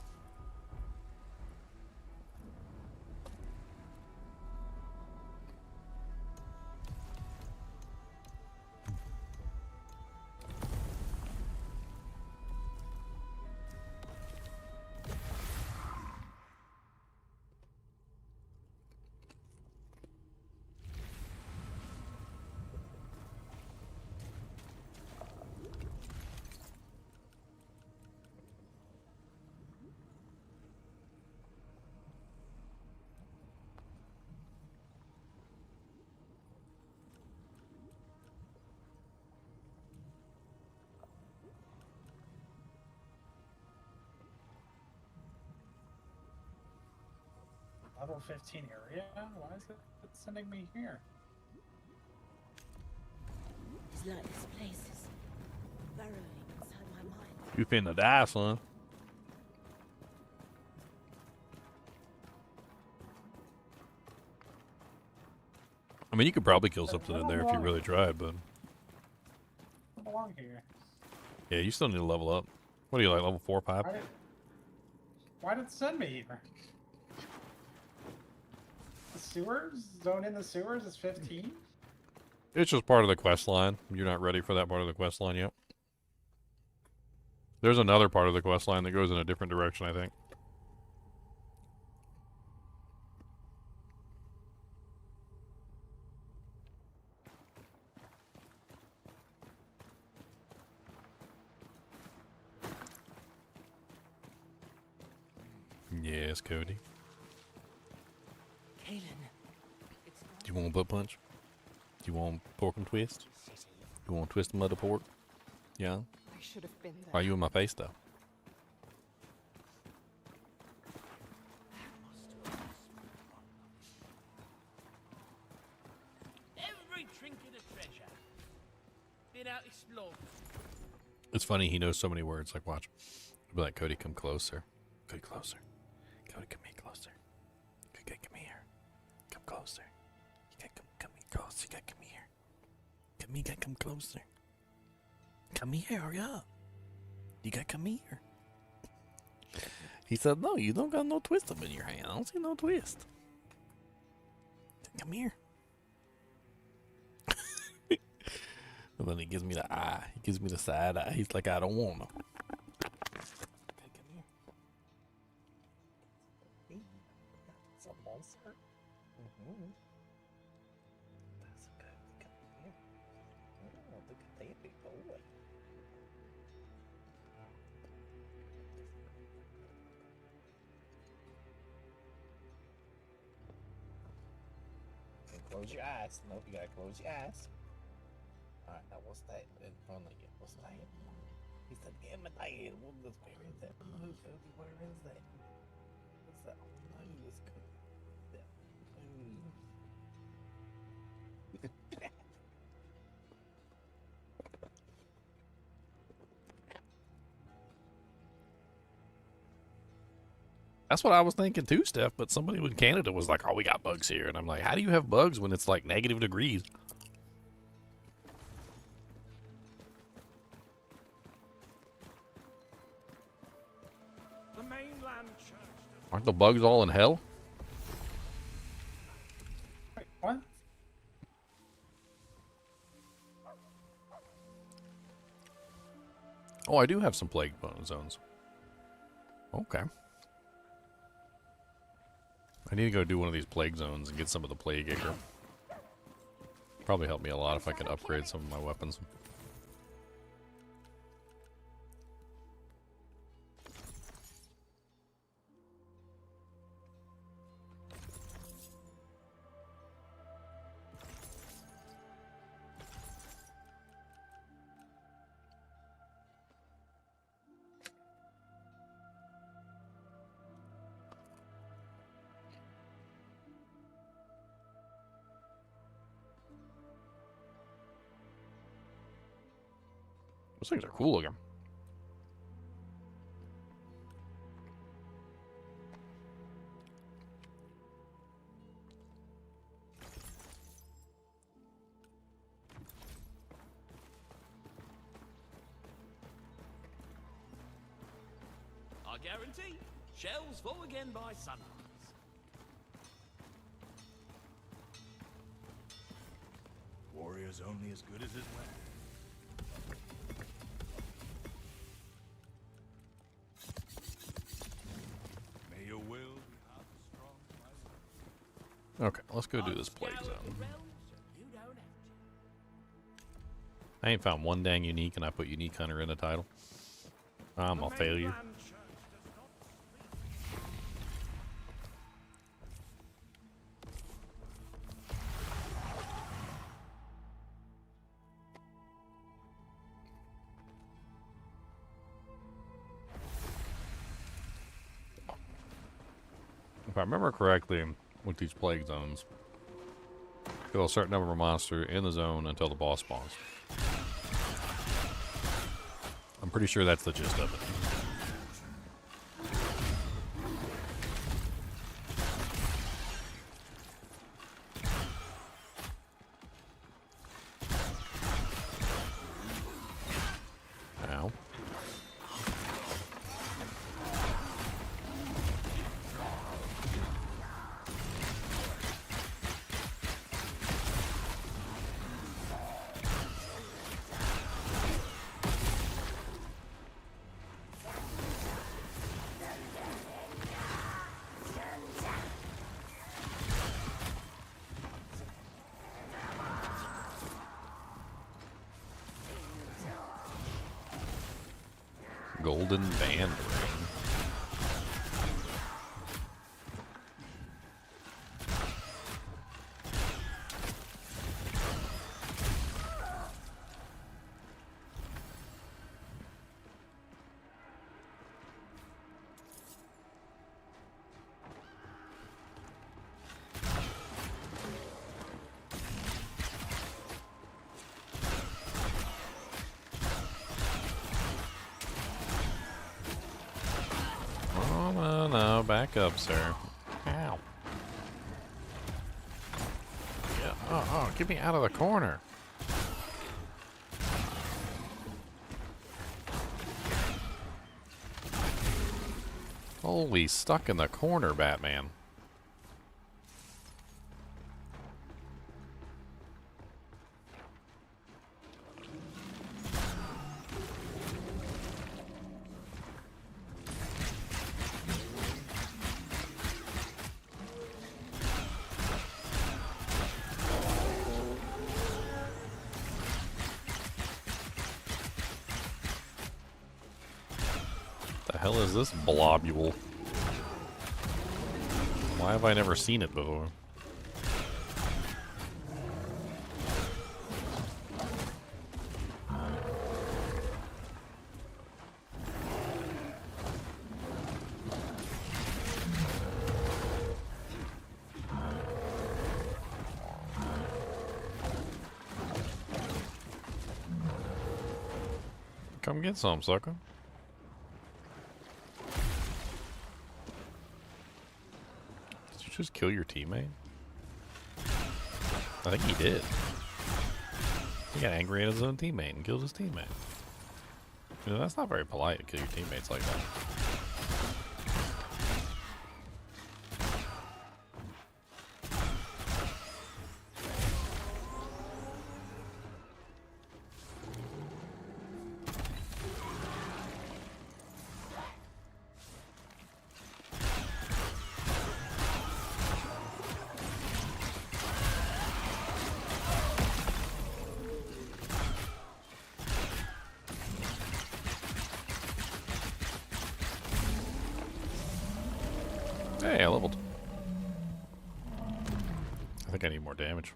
Level 15 area? Why is it sending me here? These lightless places, burrowing inside my mind. You finna die, son. I mean, you could probably kill something in there if you really tried, but I belong here. yeah, you still need to level up. What are you, like, level 4 pipe? Why did it send me here? The sewers? Zone in the sewers is 15? It's just part of the quest line. You're not ready for that part of the quest line yet. There's another part of the quest line that goes in a different direction, I think. Yes, Cody. Kaelin, Do you want a butt punch? Do you want pork and twist? You want to twist mother pork? Yeah? I should have been there. Why are you in my face, though? every trinket a treasure. Been out exploring. It's funny, he knows so many words. Like, watch. He'll be like, Cody, come closer. Cody, closer. Cody, come here closer. Cody, come here. Come closer. You gotta come here closer. You gotta come here. Come here, you gotta come closer. Come here, hurry up. You gotta come here. He said, no, you don't got no twist up in your hand. I don't see no twist. Come here. And then he gives me the eye. He gives me the side eye. He's like, I don't want him. Okay, come here. It's a monster. That's good. Come here. Oh, look at that big boy. Close your eyes. Nope, you gotta close your eyes. Alright, now what's that in front of you? What's that? He said, get my dad. Where is that? Where is that? What's that? Oh, let's go. That's what I was thinking too, Steph, but somebody in Canada was like, oh, we got bugs here. And I'm like, how do you have bugs when it's like negative degrees? The mainland church. Aren't the bugs all in hell? Wait, what? Oh, I do have some plague zones. Okay. I need to go do one of these plague zones and get some of the plague ichor. Probably help me a lot if I could upgrade some of my weapons. Those things are cool looking. I guarantee, shells full again by sunrise. Warrior's only as good as his weapon. May your will be half as strong as my will. Okay, let's go do this plague I'll scour the zone. realms so you don't have to. I ain't found one dang unique, and I put unique hunter in the title. I'm a failure. Mainland church does not If I remember correctly, with these plague zones, kill a certain number of monster in the zone until the boss spawns. I'm pretty sure that's the gist of it. golden band ring. No, back up, sir. Ow. Yeah, oh, get me out of the corner. Holy, stuck in the corner, Batman. The hell is this blobule? Why have I never seen it before? Come get some, sucker. Did you just kill your teammate? I think he did. He got angry at his own teammate and killed his teammate. You know, that's not very polite to kill your teammates like that. Hey, I leveled. I think I need more damage.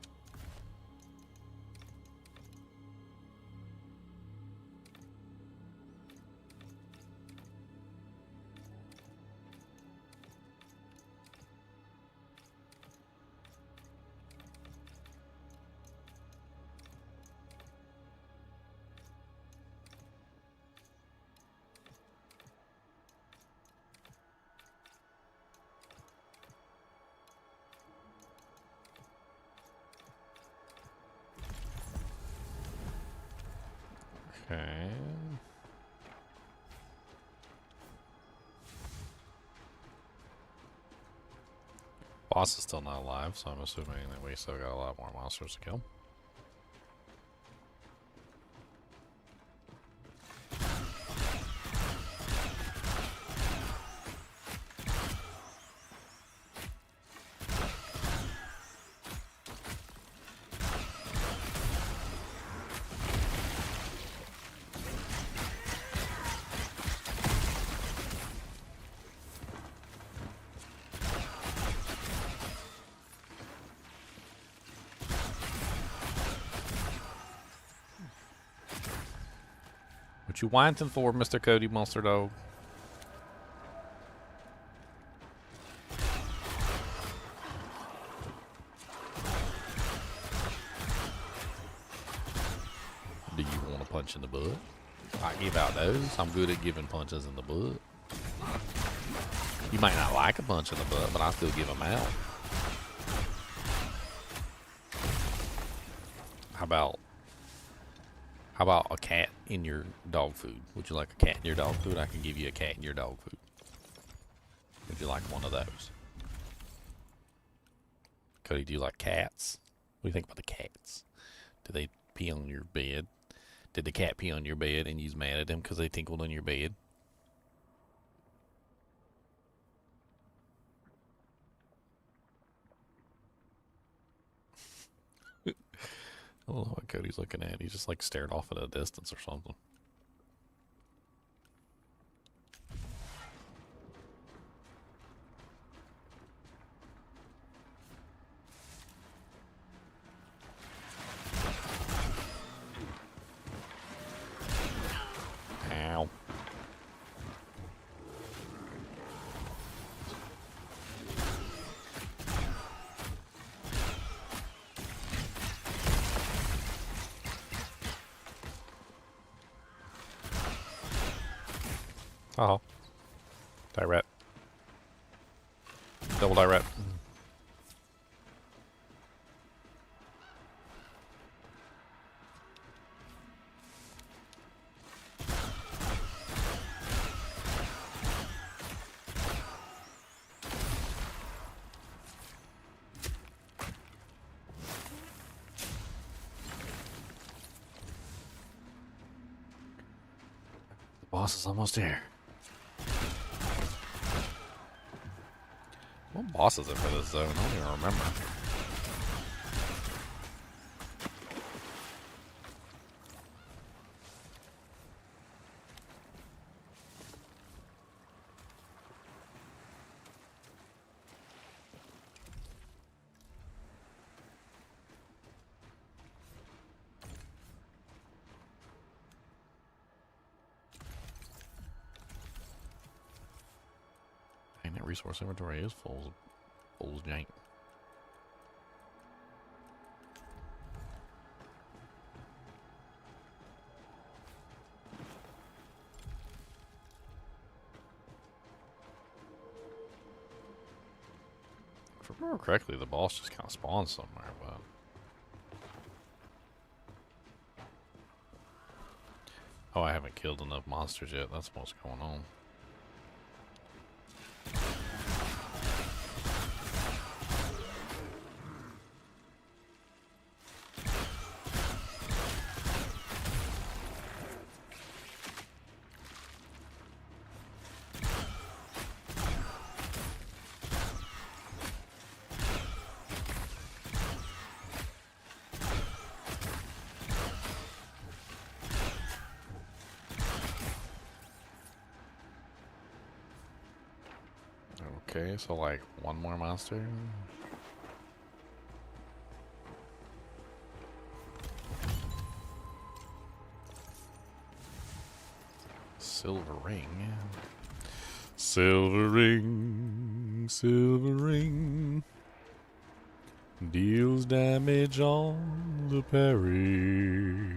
Okay. Boss is still not alive, so I'm assuming that we still got a lot more monsters to kill. What you whining for, Mr. Cody Monster Dog? Do you want a punch in the butt? I give out those. I'm good at giving punches in the butt. You might not like a punch in the butt, but I still give them out. How about a cat in your dog food? Would you like a cat in your dog food? I can give you a cat in your dog food. Would you like one of those? Cody, do you like cats? What do you think about the cats? Do they pee on your bed? Did the cat pee on your bed and you was mad at them because they tinkled on your bed? I don't know what Cody's looking at. He just like stared off at a distance or something. Oh. Die rat. Double die rat. The boss is almost here. What boss is it for this zone? I don't even remember. Dang, that resource inventory is full as jank. If I remember correctly, the boss just kind of spawns somewhere, but... Oh, I haven't killed enough monsters yet. That's what's going on. Okay, so like one more monster. Silver ring. Silver ring, silver ring. Deals damage on the parry.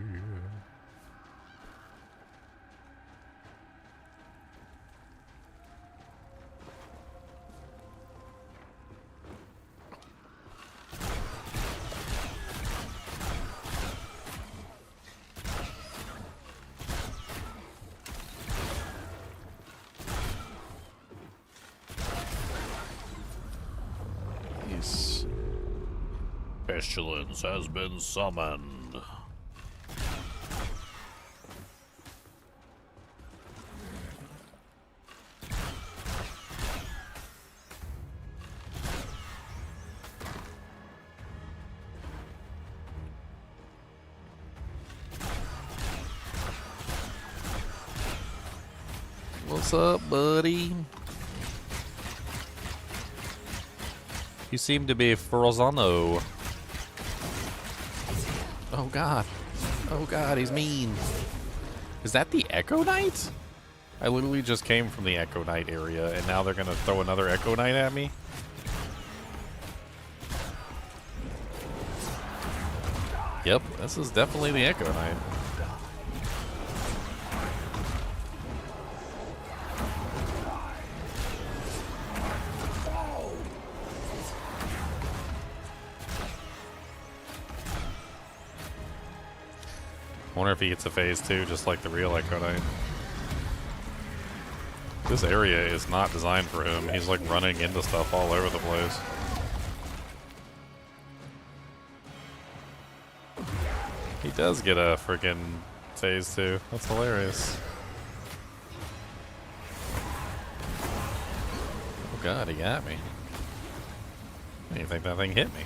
Pestilence has been summoned. What's up, buddy? You seem to be Frozano. Oh god. Oh god, he's mean. Is that the Echo Knight? I literally just came from the Echo Knight area, and now they're gonna throw another Echo Knight at me? Yep, this is definitely the Echo Knight. I wonder if he gets a phase 2 just like the real Echo Knight. This area is not designed for him. He's like running into stuff all over the place. He does get a freaking phase 2. That's hilarious. Oh god, he got me. I didn't think that thing hit me.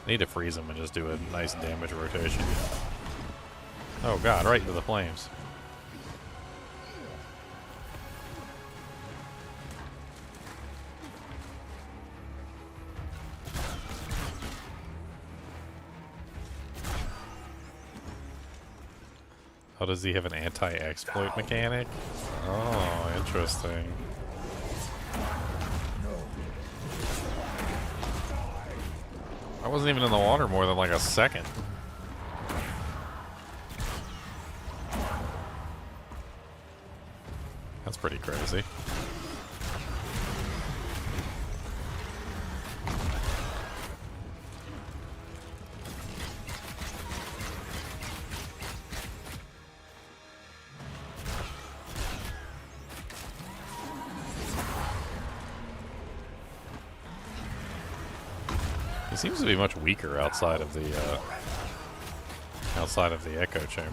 Need to freeze him and just do a nice damage rotation. Oh god, right into the flames. Oh, does he have an anti-exploit mechanic? Oh, interesting. I wasn't even in the water more than like a second. That's pretty crazy. He seems to be much weaker outside of the echo chamber.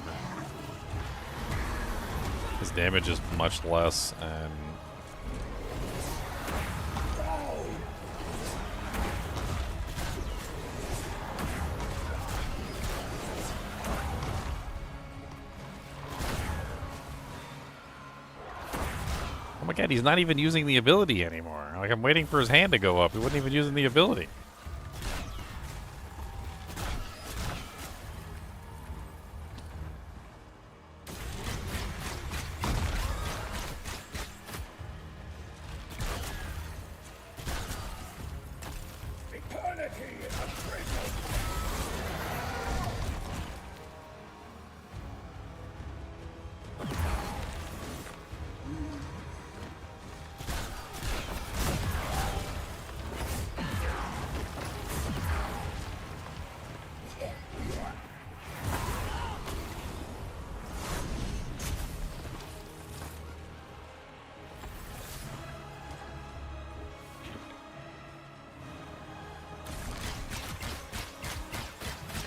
His damage is much less, and oh my god, he's not even using the ability anymore. Like, I'm waiting for his hand to go up. He wasn't even using the ability.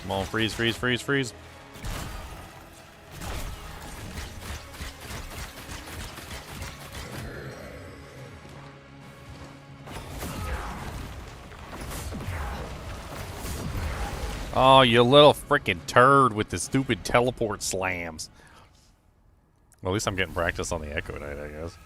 Come on, freeze, freeze, freeze, freeze. Oh, you little freaking turd with the stupid teleport slams. Well, at least I'm getting practice on the Echo Knight, I guess.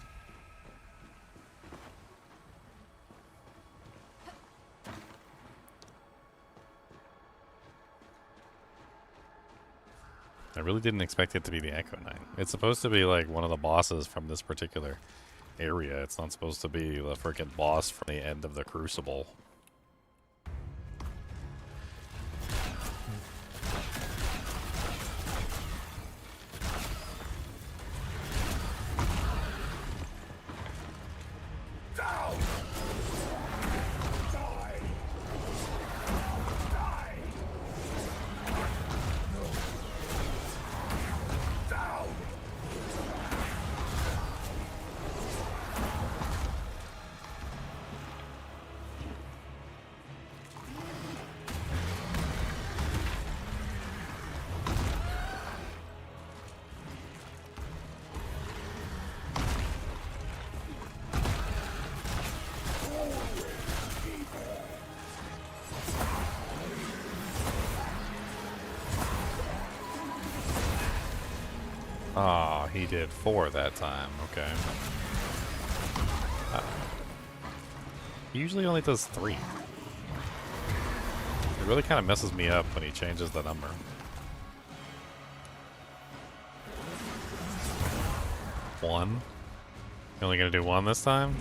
I really didn't expect it to be the Echo Knight. It's supposed to be like one of the bosses from this particular area. It's not supposed to be the freaking boss from the end of the Crucible. Ah, he did 4 that time. Okay. He usually only does 3. It really kind of messes me up when he changes the number. One? You only gonna do 1 this time?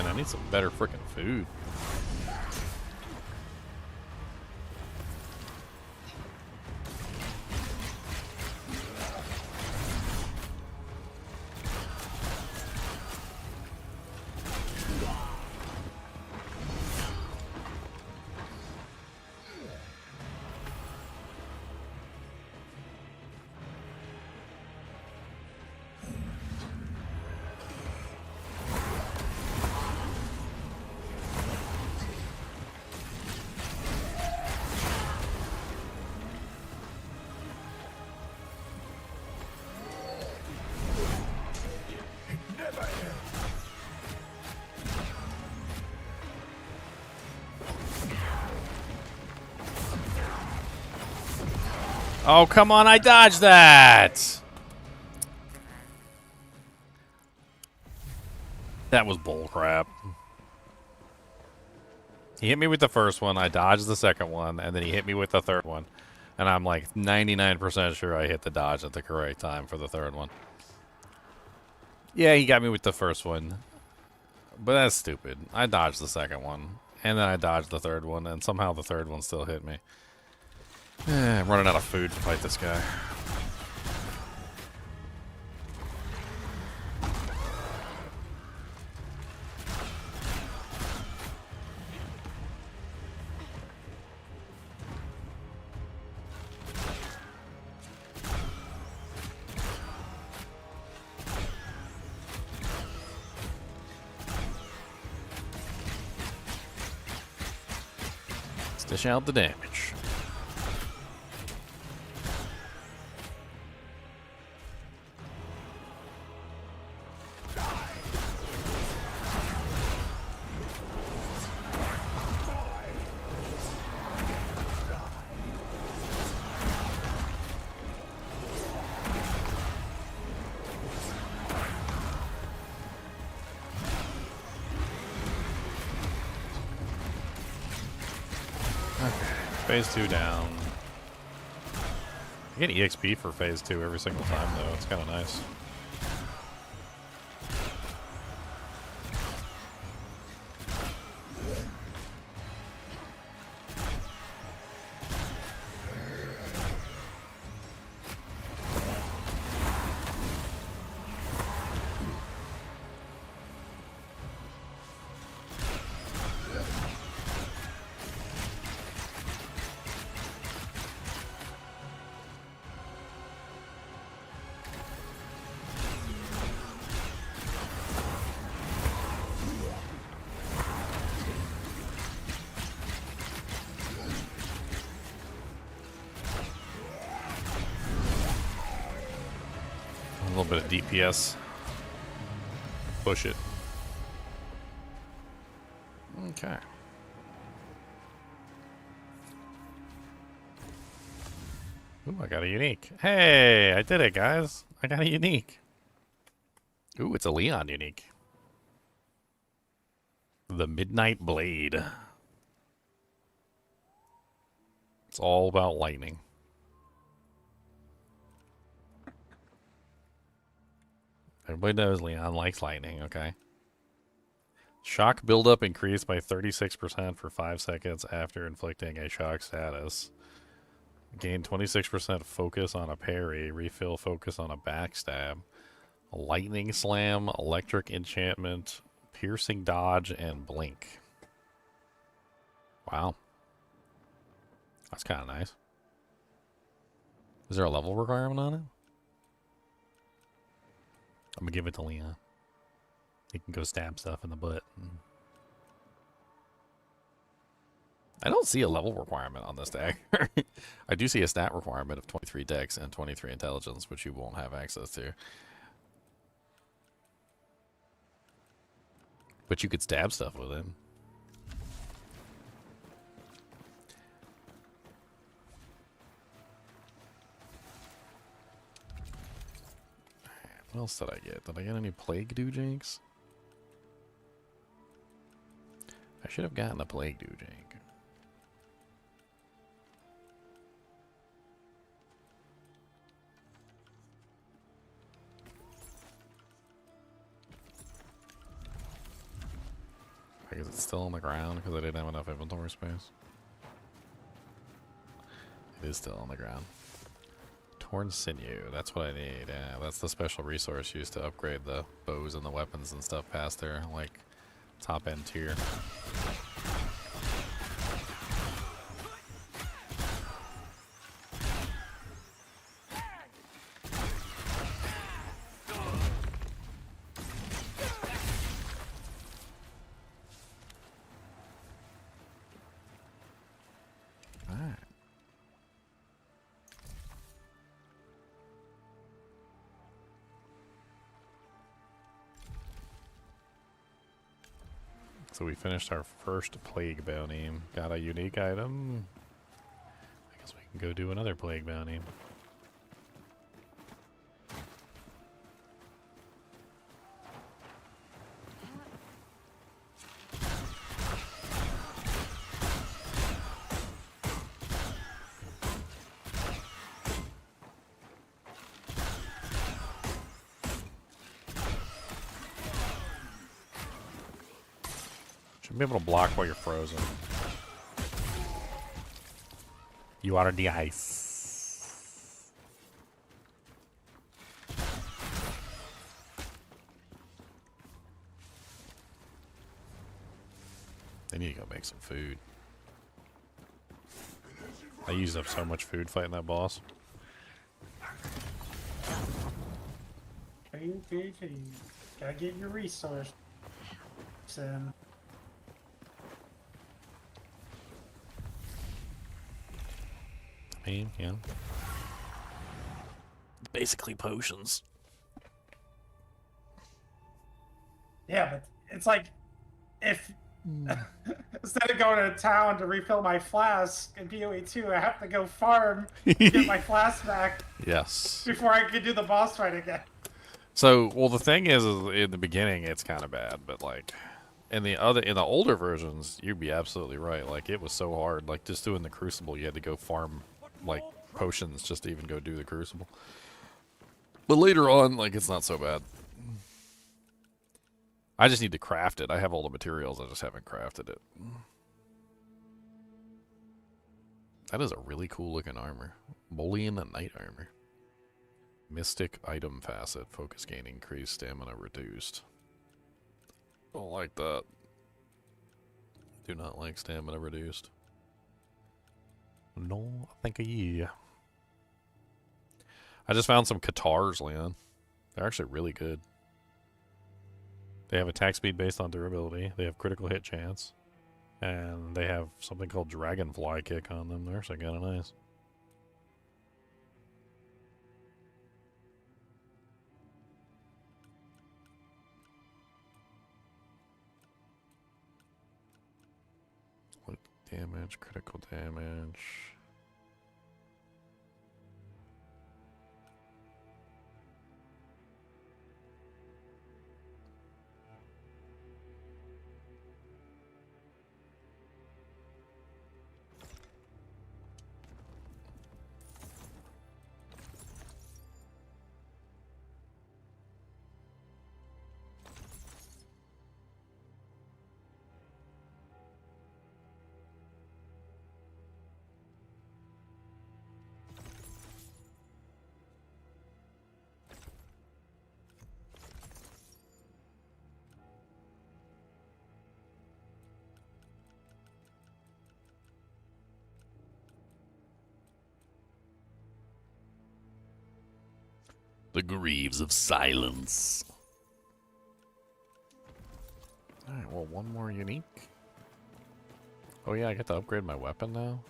I need some better freaking food. Oh, come on, I dodged that! That was bullcrap. He hit me with the first one, I dodged the second one, and then he hit me with the third one. And I'm like 99% sure I hit the dodge at the correct time for the third one. Yeah, he got me with the first one. But that's stupid. I dodged the second one. And then I dodged the third one, and somehow the third one still hit me. I'm running out of food to fight this guy. Dish out the damage. Phase 2 down. You get EXP for phase 2 every single time, though. It's kind of nice. A little bit of DPS. Push it. Okay. Ooh, I got a unique. Hey, I did it, guys. I got a unique. Ooh, it's a Leon unique. The Midnight Blade. It's all about lightning. Everybody knows Leon likes lightning, okay? Shock buildup increased by 36% for 5 seconds after inflicting a shock status. Gain 26% focus on a parry. Refill focus on a backstab. Lightning slam, electric enchantment, piercing dodge, and blink. Wow. That's kind of nice. Is there a level requirement on it? I'm gonna give it to Leon. He can go stab stuff in the butt. I don't see a level requirement on this deck. I do see a stat requirement of 23 dex and 23 intelligence, which you won't have access to. But you could stab stuff with it. What else did I get? Did I get any Plague Dewjakes? I should have gotten a Plague Dewjake. I guess it's still on the ground because I didn't have enough inventory space. It is still on the ground. Torn Sinew, that's what I need. Yeah, that's the special resource used to upgrade the bows and the weapons and stuff past their, like, top end tier. So we finished our first plague bounty. Got a unique item. I guess we can go do another plague bounty. Should be able to block while you're frozen. You are the ice. I need to go make some food. I used up so much food fighting that boss. Food. Gotta get your resource. In. I mean, yeah. Basically potions. Yeah, but it's like if instead of going to town to refill my flask in PoE 2, I have to go farm to get my flask back Yes. before I can do the boss fight again. So, well, the thing is in the beginning it's kind of bad, but like in the older versions, you'd be absolutely right. Like it was so hard. Like just doing the Crucible, you had to go farm like potions just to even go do the Crucible. But later on, like it's not so bad. I just need to craft it. I have all the materials. I just haven't crafted it. That is a really cool looking armor. Molian and Knight armor. Mystic item facet. Focus gain increased. Stamina reduced. Don't like that. Do not like stamina reduced. No, thank you. I just found some Katars, Leon. They're actually really good. They have attack speed based on durability. They have critical hit chance. And they have something called Dragonfly Kick on them. They're actually kind of nice. What damage? Critical damage. The Greaves of Silence. Alright, well, one more unique. Oh yeah, I get to upgrade my weapon now.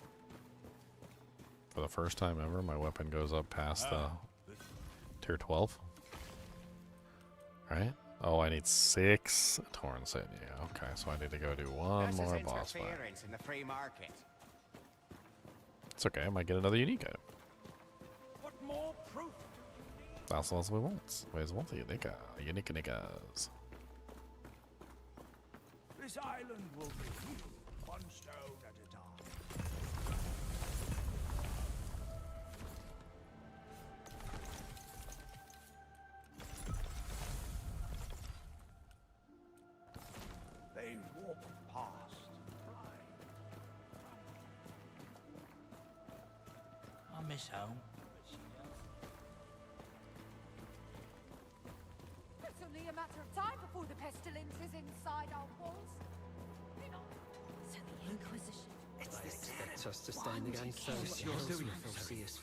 For the first time ever, my weapon goes up past tier 12. Right? Oh, I need 6 torn sinew. Okay, so I need to go do one more boss fight. In the free market. It's okay, I might get another unique item. What more proof? That's what we want. Where's one unique niggas? This island will be healed one stone at a time. They walk past, flying. I miss home. It's only a matter of time before the pestilence is inside our walls. So the Inquisition. They expect us to stand against those you're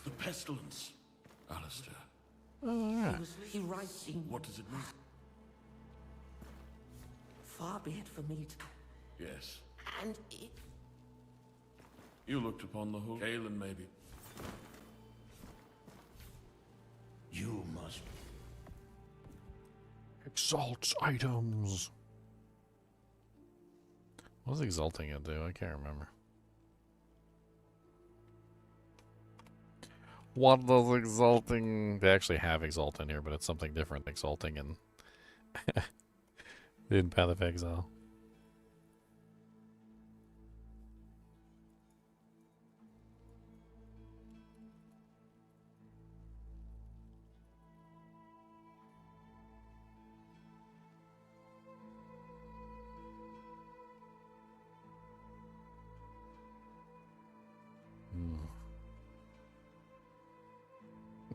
The pestilence, Alistair. Oh, He writing. What does it mean? Far be it for me to. Yes. And it. You looked upon the whole. Galen, maybe. You must. Exalt items. What was exalting it do? I can't remember. What does exalting? They actually have exalt in here, but it's something different. Exalting and in Path of Exile.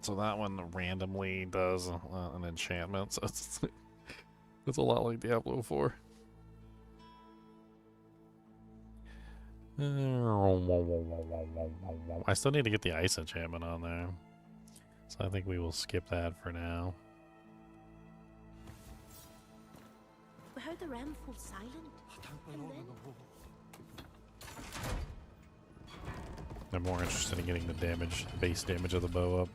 So that one randomly does an enchantment. So it's a lot like Diablo 4. I still need to get the ice enchantment on there. So I think we will skip that for now. We heard the ram fall silent. And then I'm more interested in getting the damage, base damage of the bow up.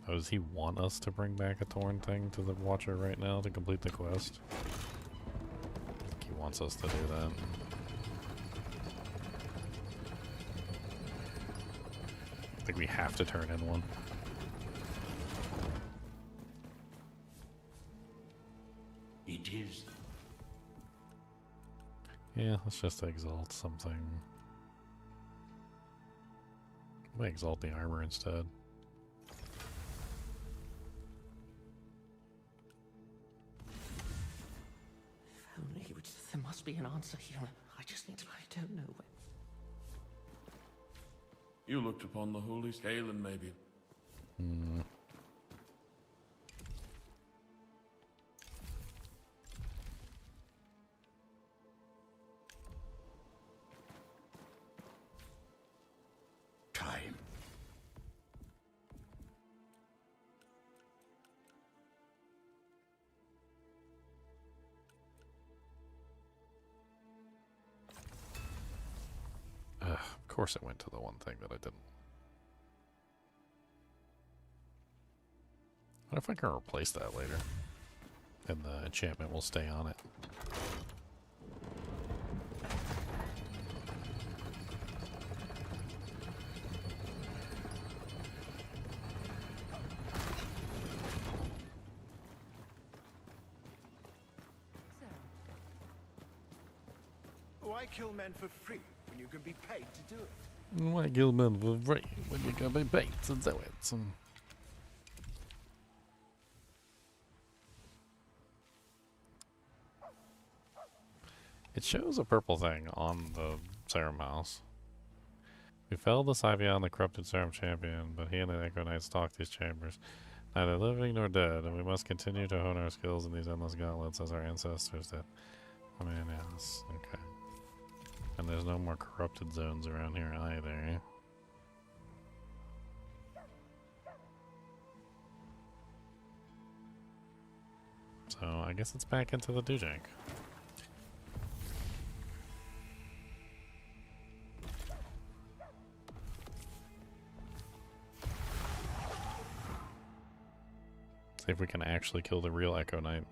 Oh, does he want us to bring back a Torn thing to the Watcher right now to complete the quest? I think he wants us to do that. I think we have to turn in one. It is. Yeah, let's just exalt something. I might exalt the armor instead. Only there must be an answer here. I just need to. I don't know where. You looked upon the holy scale and maybe. Time. Of course it went to the one thing that I didn't. What if I can replace that later? And the enchantment will stay on it. Why kill men for free when you can be paid to do it? Why kill men for free when you can be paid to do it? It shows a purple thing on the Serum House. We felled the Scivion, the corrupted Serum Champion, but he and the Echo Knight stalked these chambers. Neither living nor dead, and we must continue to hone our skills in these endless gauntlets as our ancestors did. I mean, yes, okay. And there's no more corrupted zones around here either. So I guess it's back into the Dujank. See if we can actually kill the real Echo Knight.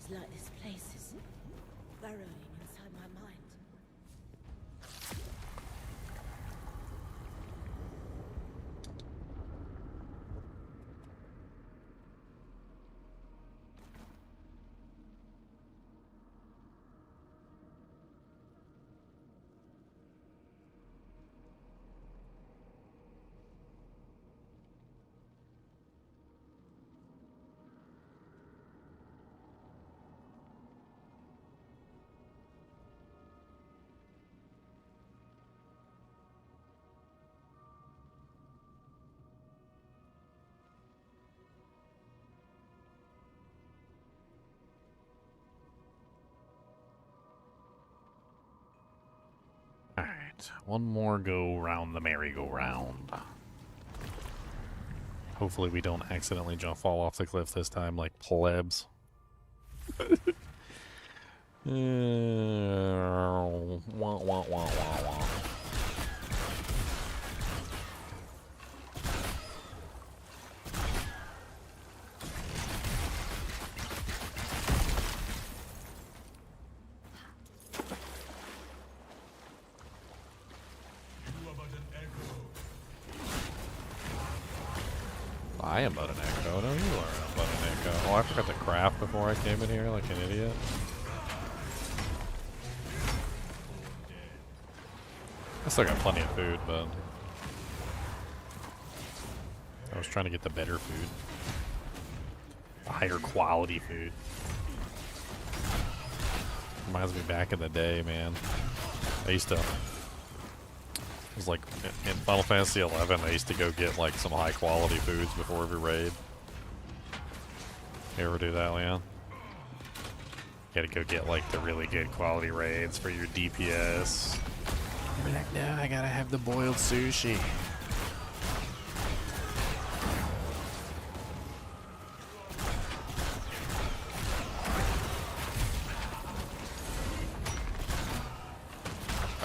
it's like this place is burrowing inside my mind. One more go round the merry-go-round. Hopefully we don't accidentally fall off the cliff this time like plebs. Wah, wah, wah, wah, wah. I am but an echo. No, you are but an echo. Oh, I forgot to craft before I came in here like an idiot. I still got plenty of food, but I was trying to get the better food. The higher quality food. Reminds me back in the day, man. I used to... It was like in Final Fantasy 11, I used to go get like some high quality foods before every raid. You ever do that, Leon? You gotta go get like the really good quality raids for your DPS. You'd be like, no, I gotta have the boiled sushi.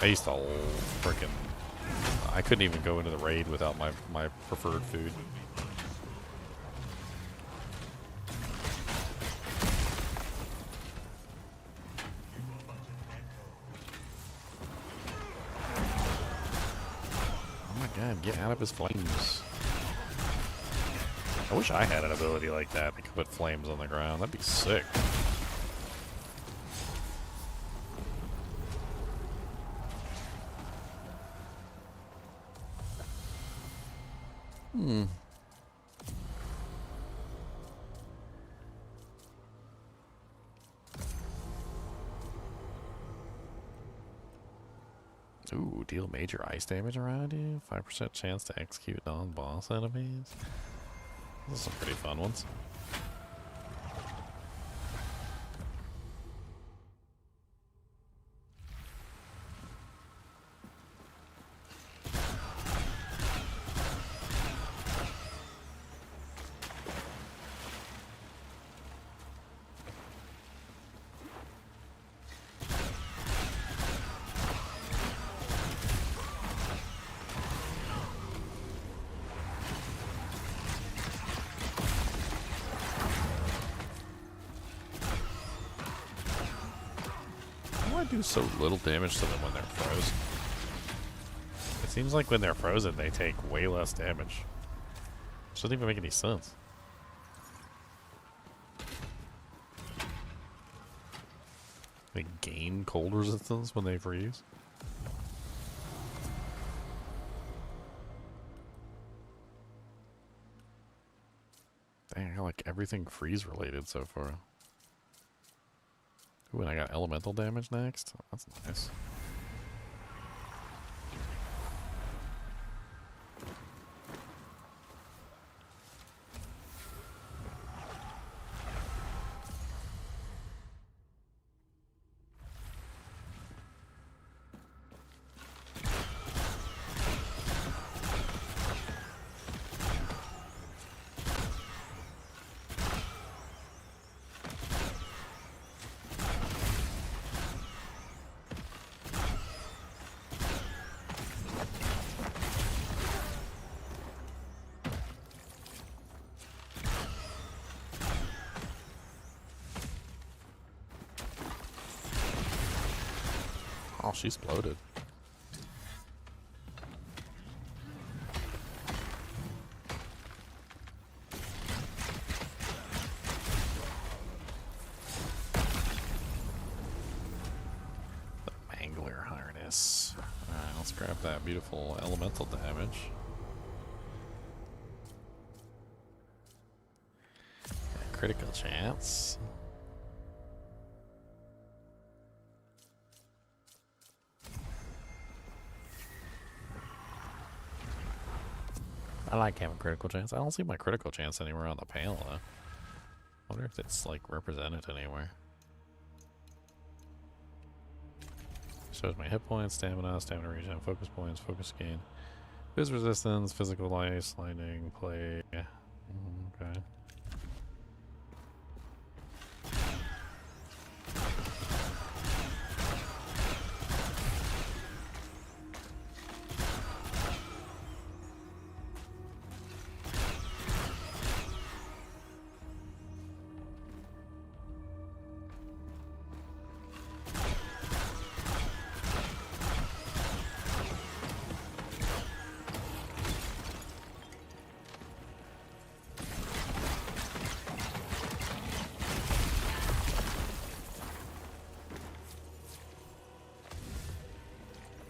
I used to freaking... I couldn't even go into the raid without my preferred food. Oh my god, get out of his flames. I wish I had an ability like that that could put flames on the ground. That'd be sick. Ooh, deal major ice damage around you. 5% chance to execute non-boss enemies. Those are some pretty fun ones. Do so little damage to them when they're frozen. It seems like when they're frozen, they take way less damage. Which doesn't even make any sense. They gain cold resistance when they freeze. Dang, I got like everything freeze related so far. Ooh, and I got elemental damage next. That's nice. Oh, she's bloated. The Mangler harness. Alright, let's grab that beautiful elemental damage. Critical chance. I like having critical chance. I don't see my critical chance anywhere on the panel though. I wonder if it's like represented anywhere. Shows my hit points, stamina, stamina regen, focus points, focus gain. Biz resistance, physical ice, lightning, plague. Okay.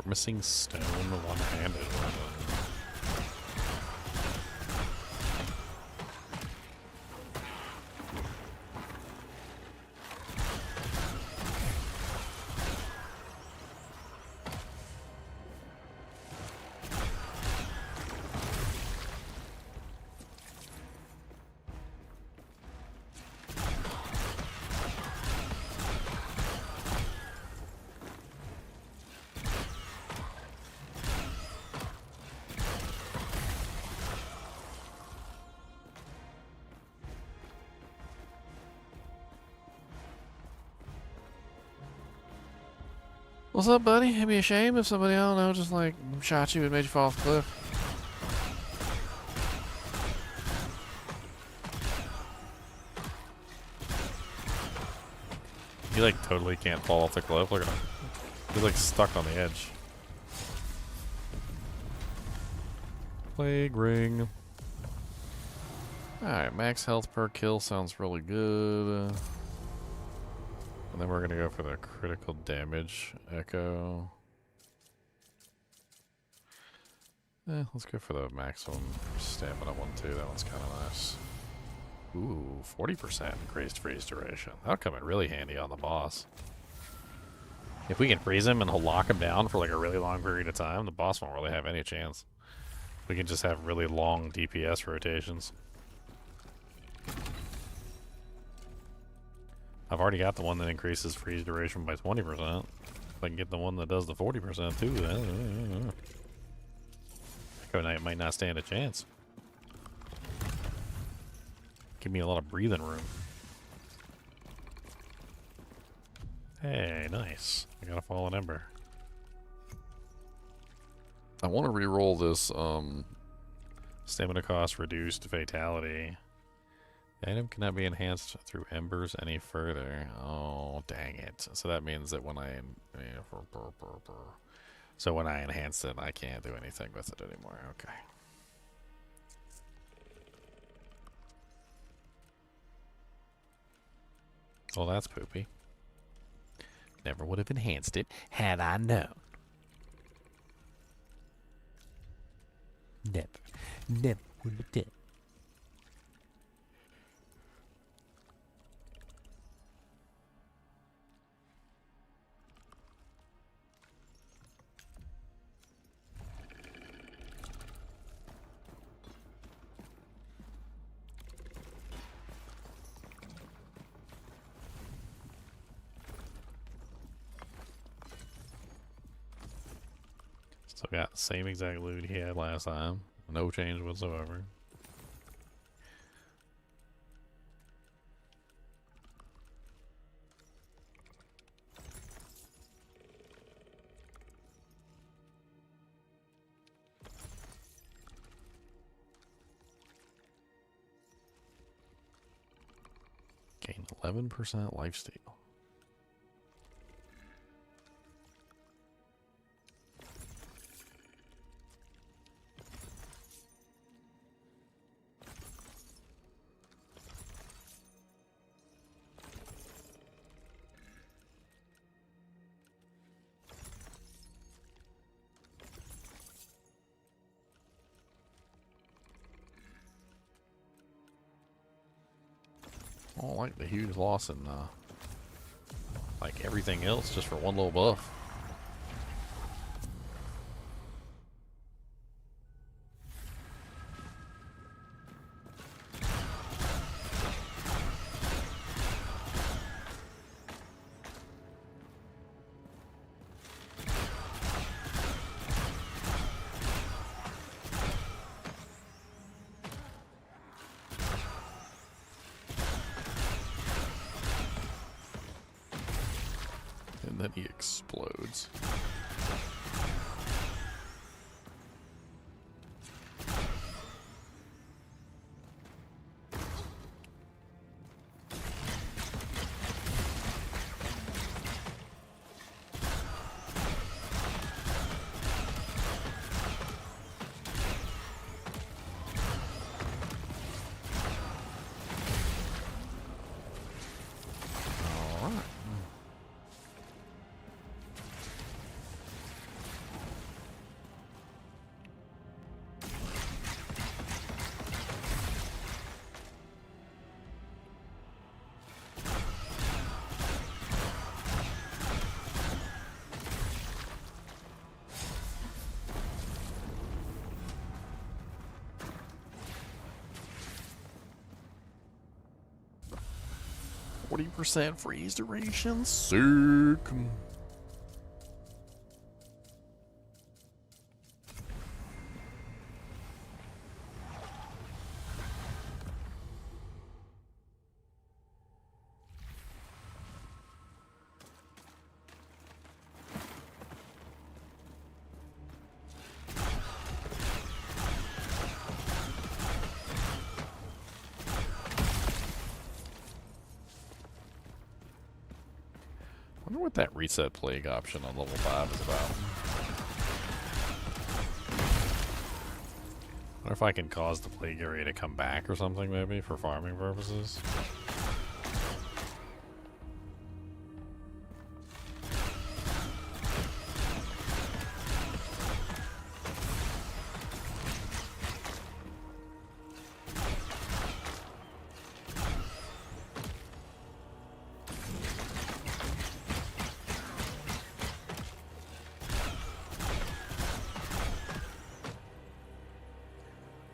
Missing stone one-handed. What's up, buddy? It'd be a shame if somebody, I don't know, just like shot you and made you fall off the cliff. He like totally can't fall off the cliff. Look at him. He's like stuck on the edge. Plague ring. Alright, max health per kill sounds really good. And then we're gonna go for the critical damage echo. Let's go for the maximum stamina one too. That one's kind of nice. Ooh, 40% increased freeze duration. That'll come in really handy on the boss. If we can freeze him and he'll lock him down for like a really long period of time, the boss won't really have any chance. We can just have really long DPS rotations. I've already got the one that increases freeze duration by 20%. If I can get the one that does the 40% too, then Echo Knight might not stand a chance. Give me a lot of breathing room. Hey, nice. I got a fallen ember. I want to re-roll this stamina cost reduced fatality. The item cannot be enhanced through embers any further. Oh, dang it. So that means that when I enhance it, I can't do anything with it anymore. Okay. Well, that's poopy. Never would have enhanced it had I known. Never would have done. Still got the same exact loot he had last time. No change whatsoever. Gain 11% lifesteal. I don't like the huge loss in, like everything else just for one little buff. And then he explodes. Alright. 40% freeze duration. Sick. I wonder what that reset plague option on level 5 is about. I wonder if I can cause the plague area to come back or something, maybe, for farming purposes.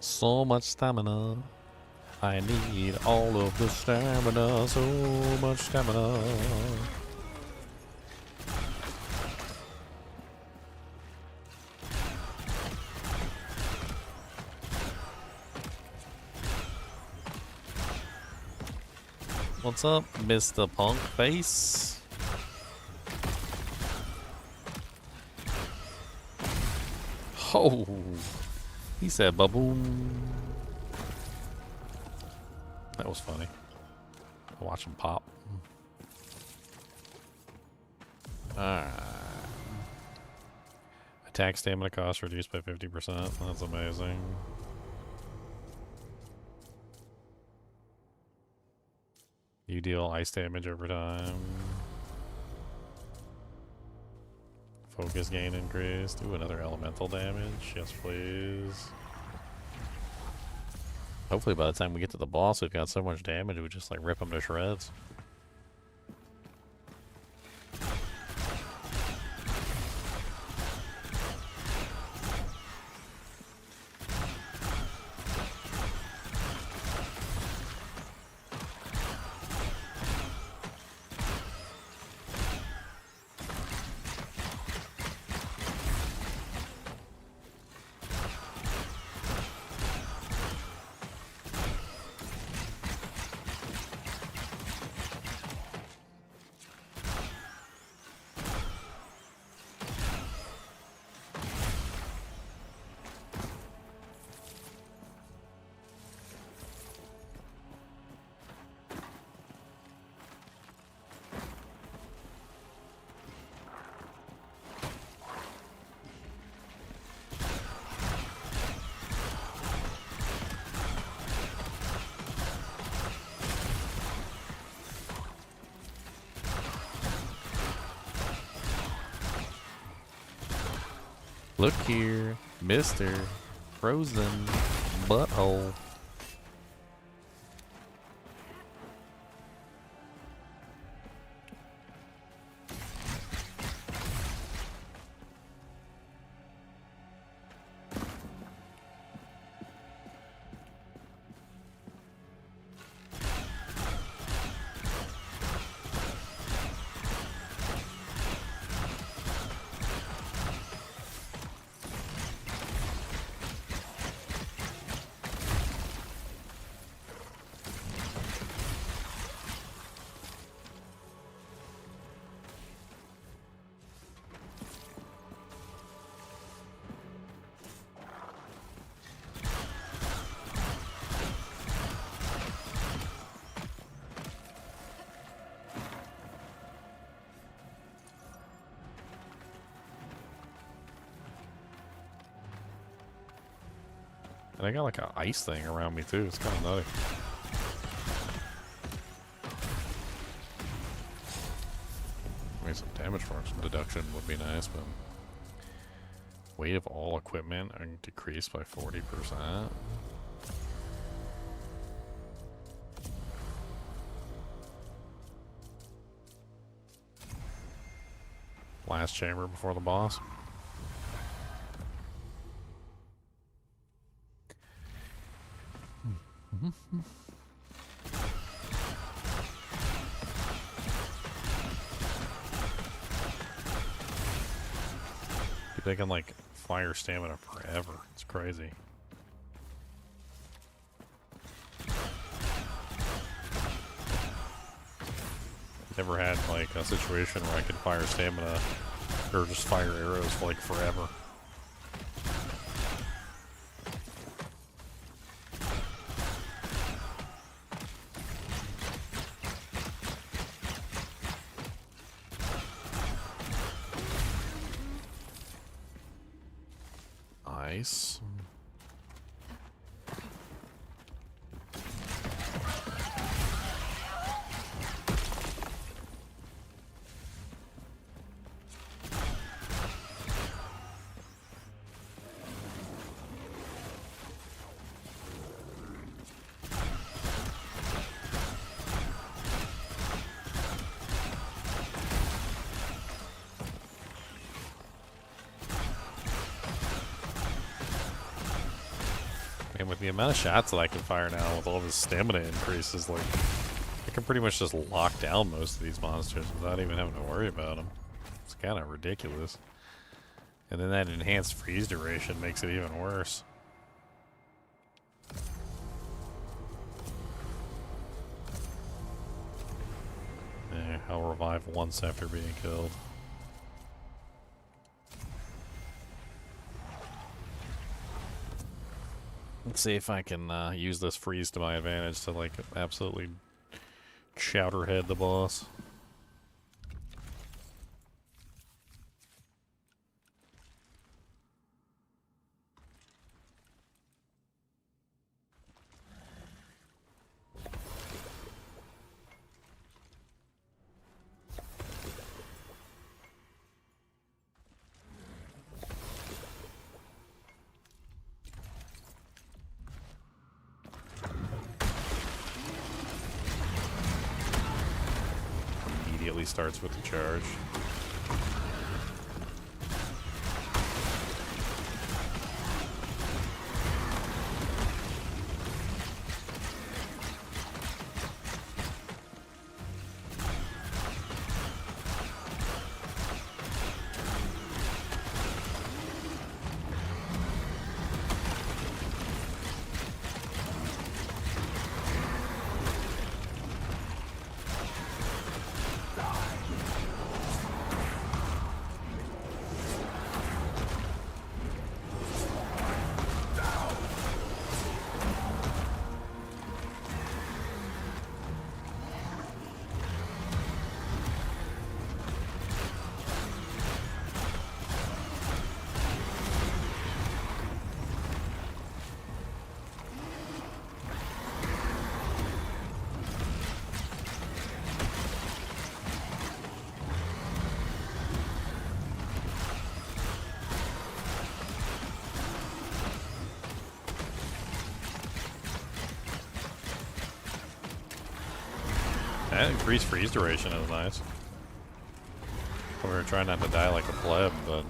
So much stamina. I need all of the stamina. So much stamina. What's up, Mr. Punk Face? Oh. He said ba-boom. That was funny. I'll watch him pop. Alright. Attack stamina cost reduced by 50%. That's amazing. You deal ice damage over time. Focus gain increased. Ooh, another elemental damage. Yes, please. Hopefully by the time we get to the boss, we've got so much damage, we just like rip them to shreds. Look here, Mr. Frozen Butthole. And I got like an ice thing around me too. It's kind of nutty. I mean, some damage function deduction would be nice, but weight of all equipment decreased by 40%. Last chamber before the boss. Dude, they can like fire stamina forever. It's crazy. Never had like a situation where I could fire stamina or just fire arrows for like forever. Nice. And with the amount of shots that I can fire now with all of his stamina increases, like, I can pretty much just lock down most of these monsters without even having to worry about them. It's kind of ridiculous. And then that enhanced freeze duration makes it even worse. I'll revive once after being killed. Let's see if I can use this freeze to my advantage to like absolutely chowderhead the boss. Immediately starts with the charge. That increased freeze duration is nice. We were trying not to die like a pleb, but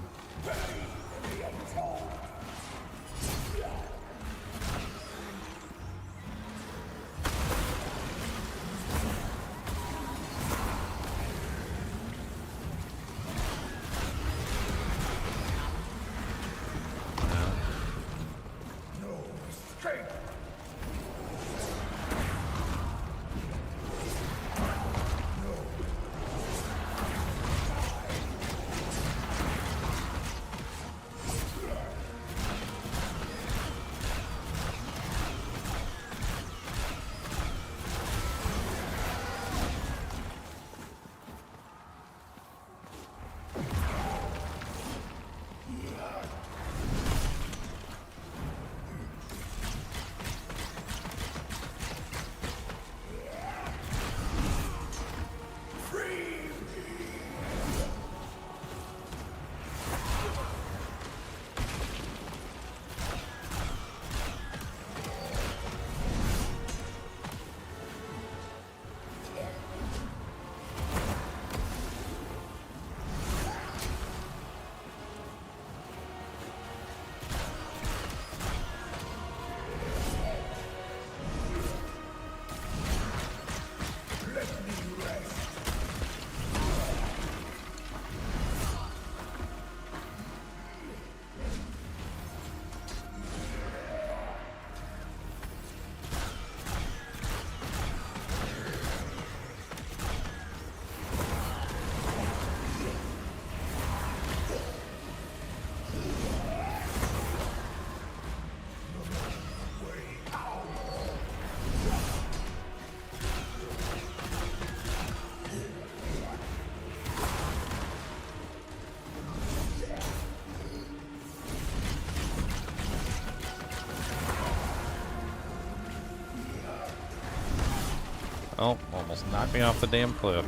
Oh, almost knocked me off the damn cliff.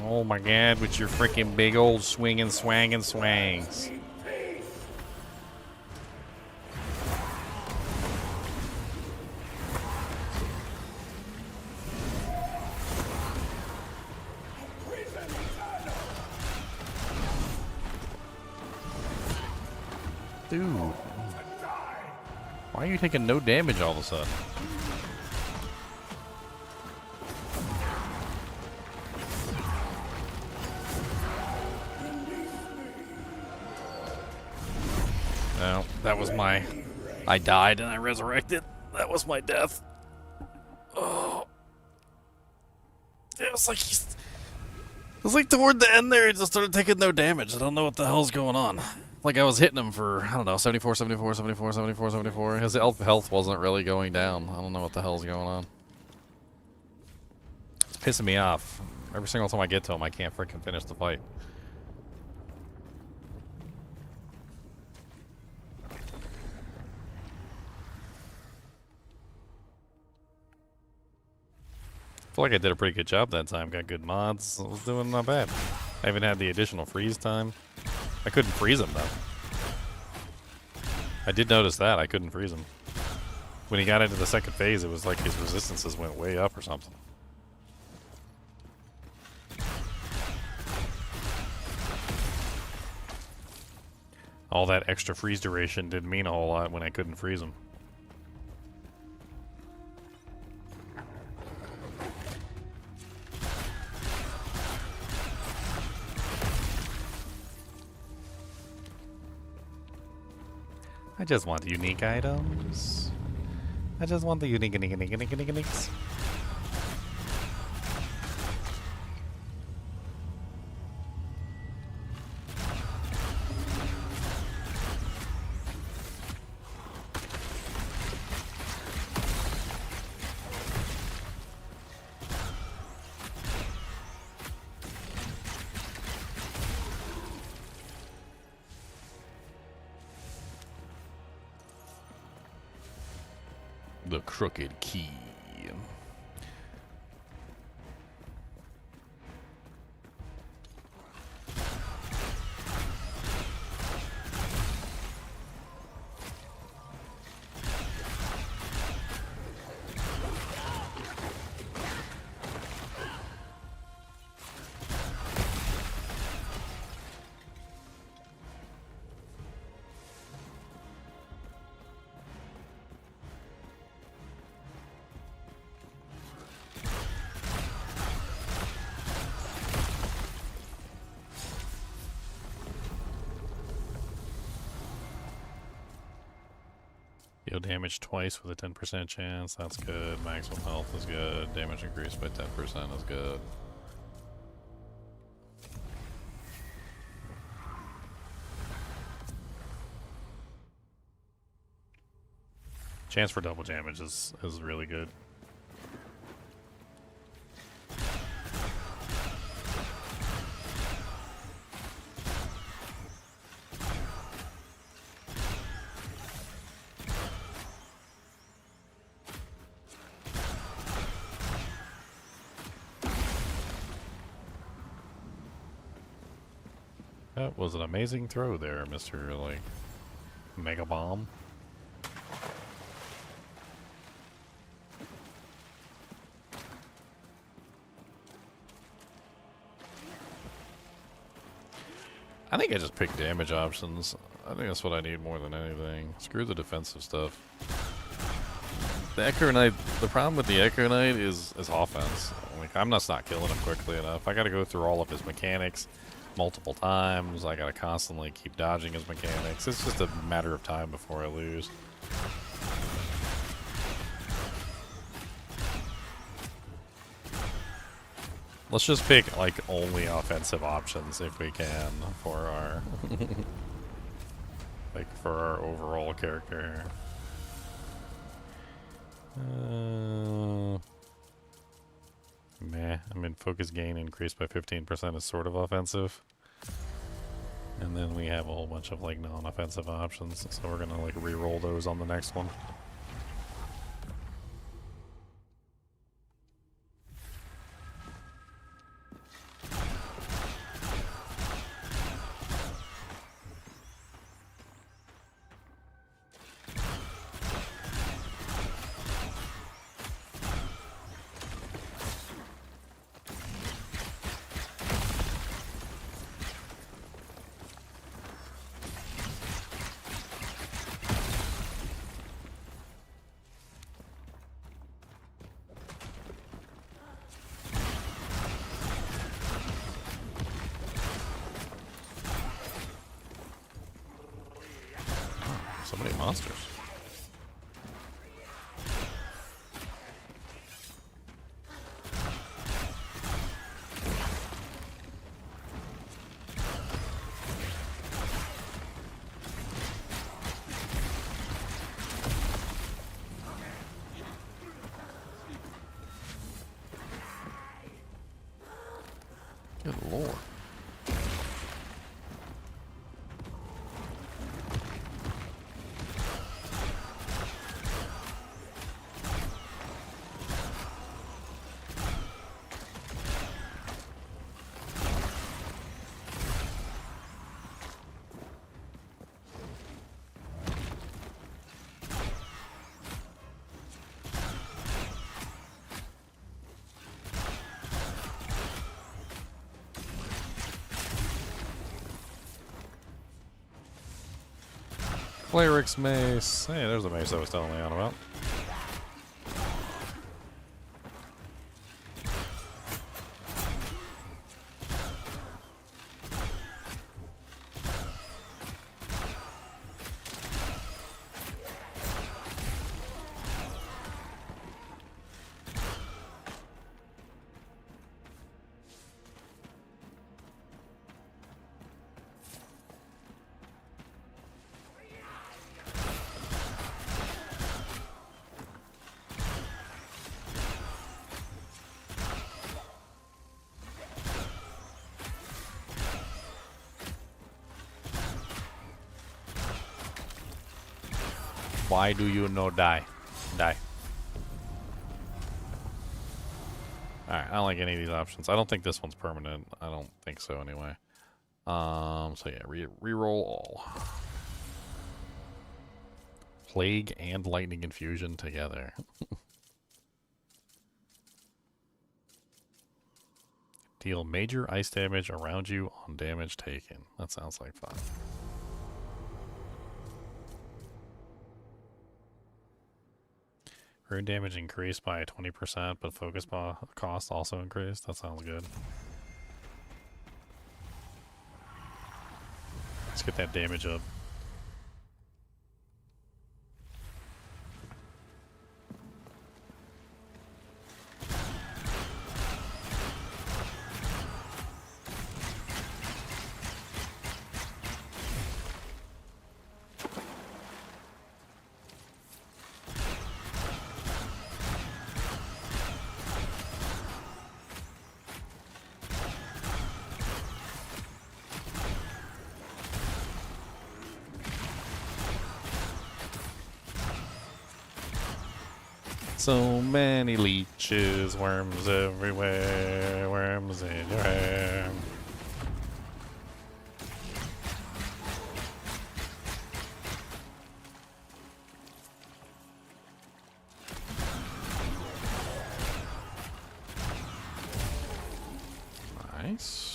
Oh my god, with your freaking big old swinging, swanging swangs. Dude. Why are you taking no damage all of a sudden? No, that was my... I died and I resurrected. That was my death. Oh. It was like he's... It was like toward the end there, he just started taking no damage. I don't know what the hell's going on. Like I was hitting him for, I don't know, 74, 74, 74, 74, 74. His health wasn't really going down. I don't know what the hell's going on. It's pissing me off. Every single time I get to him, I can't freaking finish the fight. I feel like I did a pretty good job that time. Got good mods. I was doing not bad. I even had the additional freeze time. I couldn't freeze him, though. I did notice that. I couldn't freeze him. When he got into the second phase, it was like his resistances went way up or something. All that extra freeze duration didn't mean a whole lot when I couldn't freeze him. I just want the unique items. I just want the uniques. The crooked key. Deal damage twice with a 10% chance. That's good. Maximum health is good. Damage increased by 10% is good. Chance for double damage is really good. That was an amazing throw there, Mr. Like Mega Bomb. I think I just picked damage options. I think that's what I need more than anything. Screw the defensive stuff. The Echo Knight, the problem with the Echo Knight is offense. Like, I'm just not killing him quickly enough. I gotta go through all of his mechanics multiple times. I gotta constantly keep dodging his mechanics. It's just a matter of time before I lose. Let's just pick like only offensive options if we can for our like for our overall character here. Meh. I mean, focus gain increased by 15% is sort of offensive. And then we have a whole bunch of like non-offensive options, so we're gonna like re-roll those on the next one. So many monsters. Good lord. Cleric's mace. Hey, there's the mace I was telling Leon about. Why do you no die? Die. Alright, I don't like any of these options. I don't think this one's permanent. I don't think so anyway. So yeah, re-roll all. Plague and lightning infusion together. Deal major ice damage around you on damage taken. That sounds like fun. Rune damage increased by 20%, but focus cost also increased. That sounds good. Let's get that damage up. So many leeches, worms everywhere, worms in your hair. Nice.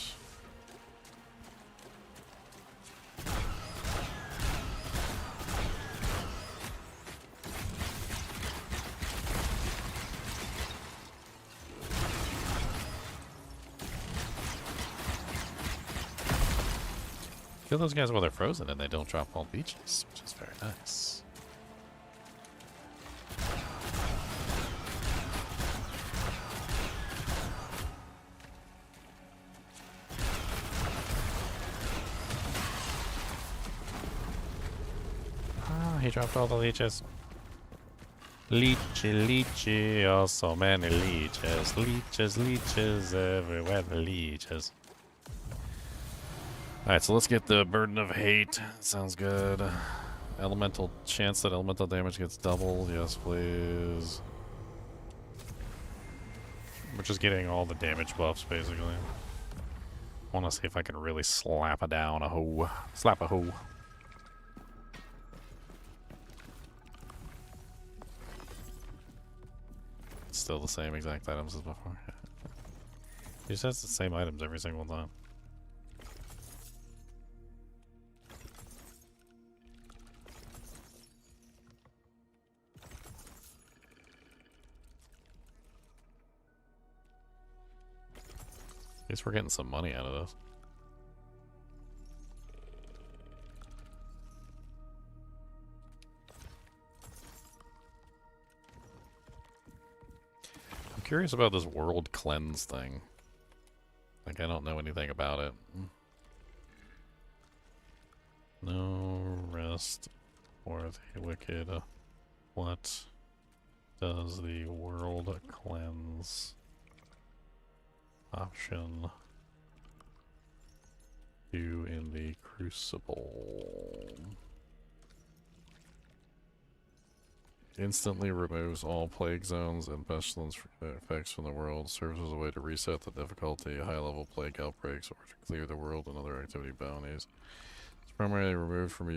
Kill those guys while they're frozen and they don't drop all leeches, which is very nice. Ah, he dropped all the leeches. Leechy, oh so many leeches. Leeches everywhere, the leeches. Alright, so let's get the Burden of Hate. Sounds good. Elemental chance that elemental damage gets doubled. Yes, please. We're just getting all the damage buffs, basically. Want to see if I can really slap it down a hoe. Slap a hoe. Still the same exact items as before. He just has the same items every single time. At least we're getting some money out of this. curious about this world cleanse thing. Like, I don't know anything about it. No rest for the wicked. What does the world cleanse option do in the Crucible? Instantly removes all plague zones and pestilence effects from the world. Serves as a way to reset the difficulty, high-level plague outbreaks, or to clear the world and other activity bounties. It's primarily removed from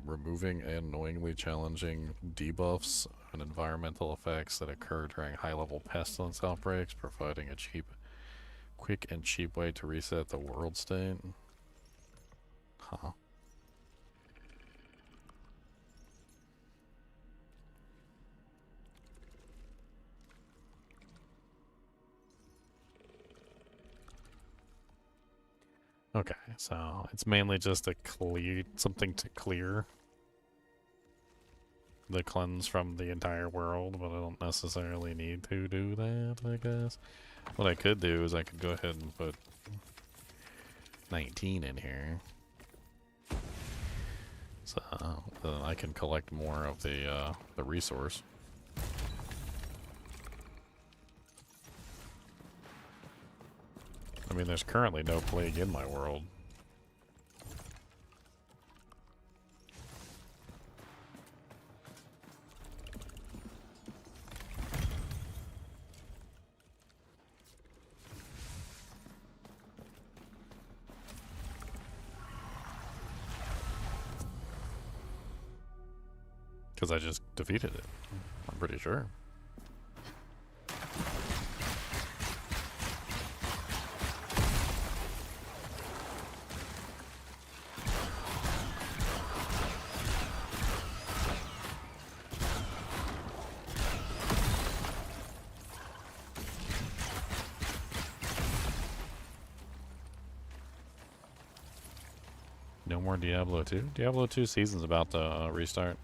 removing and annoyingly challenging debuffs and environmental effects that occur during high-level pestilence outbreaks, providing a quick and cheap way to reset the world state. Huh. Okay, so it's mainly just something to clear the cleanse from the entire world, but I don't necessarily need to do that, I guess. What I could do is I could go ahead and put 19 in here. So then I can collect more of the resource. I mean, there's currently no plague in my world. Because I just defeated it, I'm pretty sure. No more Diablo 2? Diablo 2 season's about to restart.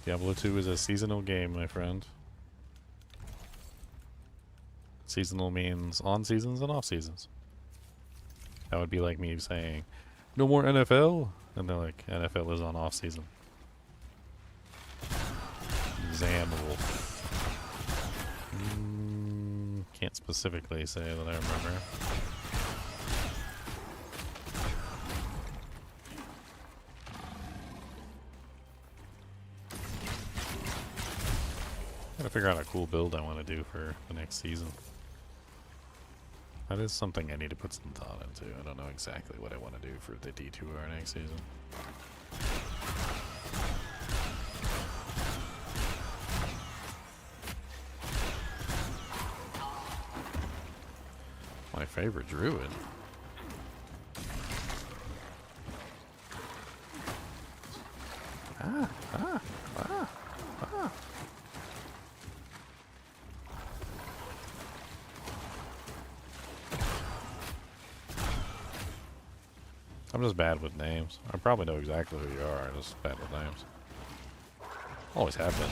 Diablo 2 is a seasonal game, my friend. Seasonal means on seasons and off seasons. That would be like me saying, no more NFL? And they're like, NFL is on off season. Wolf. Can't specifically say that I remember. Gotta figure out a cool build I want to do for the next season. That is something I need to put some thought into. I don't know exactly what I want to do for the D2R next season. My favorite druid. Ah. I'm just bad with names. I probably know exactly who you are. I'm just bad with names. Always have been.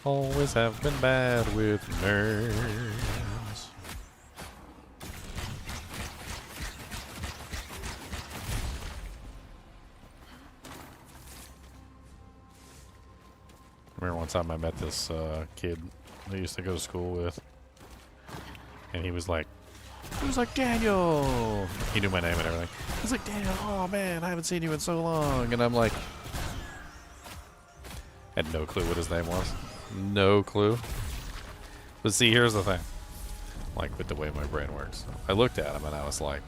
Always have been bad with nerds. I remember one time I met this kid I used to go to school with, and he was like Daniel. He knew my name and everything. He's like, Daniel, oh man, I haven't seen you in so long. And I'm like, I had no clue what his name was. No clue. But see, here's the thing. Like, with the way my brain works. I looked at him and I was like,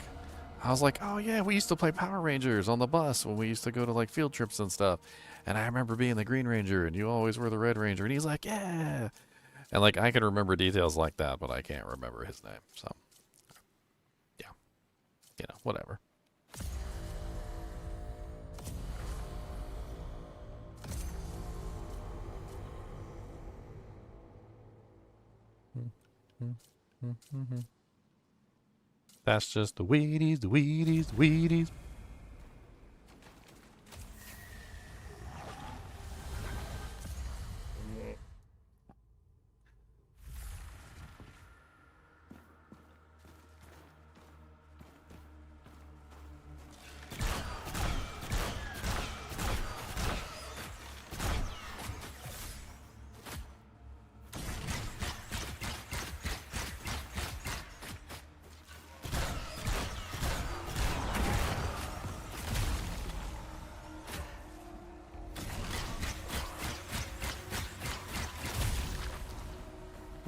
oh yeah, we used to play Power Rangers on the bus when we used to go to like field trips and stuff. And I remember being the Green Ranger and you always were the Red Ranger. And he's like, yeah. And like, I can remember details like that, but I can't remember his name. So, yeah. You know, whatever. That's just the Wheaties, the Wheaties, the Wheaties.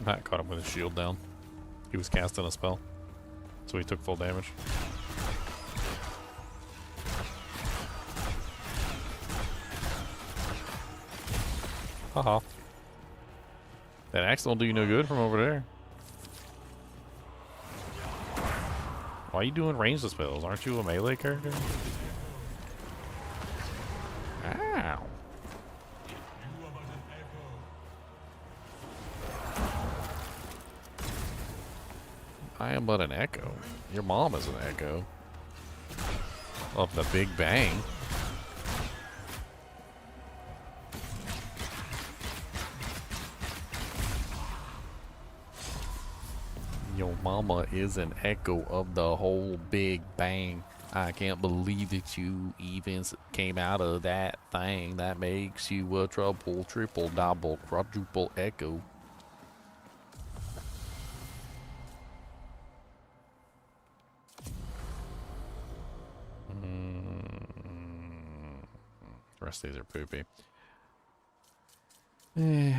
Matt caught him with his shield down. He was casting a spell, so he took full damage. Haha. That axe don't do you no good from over there. Why are you doing ranged spells? Aren't you a melee character? Ow. I am but an echo. Your mom is an echo of the Big Bang. Your mama is an echo of the whole Big Bang. I can't believe that you even came out of that thing. That makes you a triple, double, quadruple echo. The rest of these are poopy. We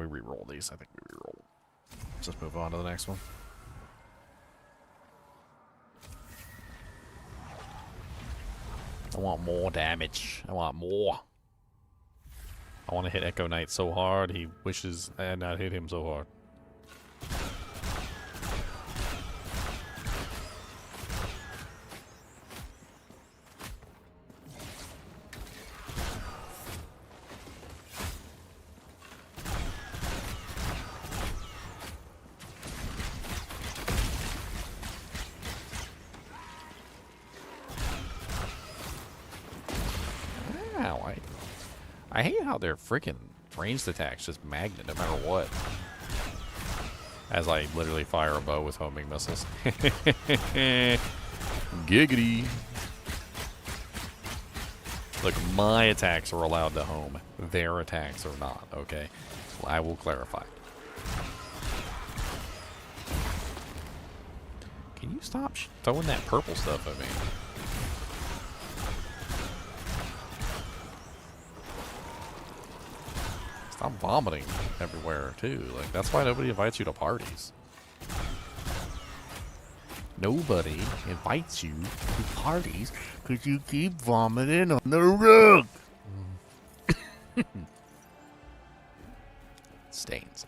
re-roll these. I think we re-roll. Let's just move on to the next one. I want more damage. I want more. I want to hit Echo Knight so hard, he wishes I had not hit him so hard. I hate how their freaking ranged attacks just magnet no matter what. As I literally fire a bow with homing missiles. Giggity. Look, my attacks are allowed to home. Their attacks are not, okay? Well, I will clarify. Can you stop throwing that purple stuff at me? Stop vomiting everywhere, too. Like, that's why nobody invites you to parties. Nobody invites you to parties because you keep vomiting on the rug. Stains.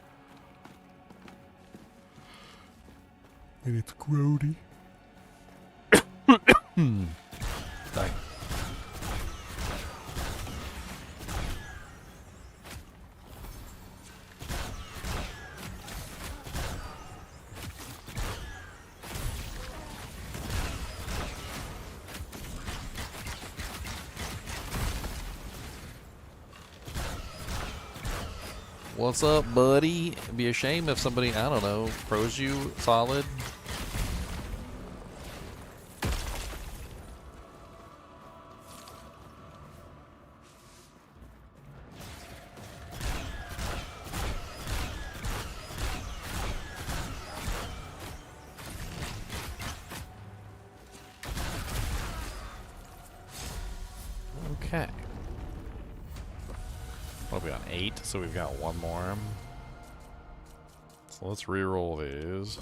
And it's grody. Sorry. What's up, buddy? It'd be a shame if somebody, I don't know, pros you solid. Okay. What are we on? 8, so we've got one more. So let's re-roll these.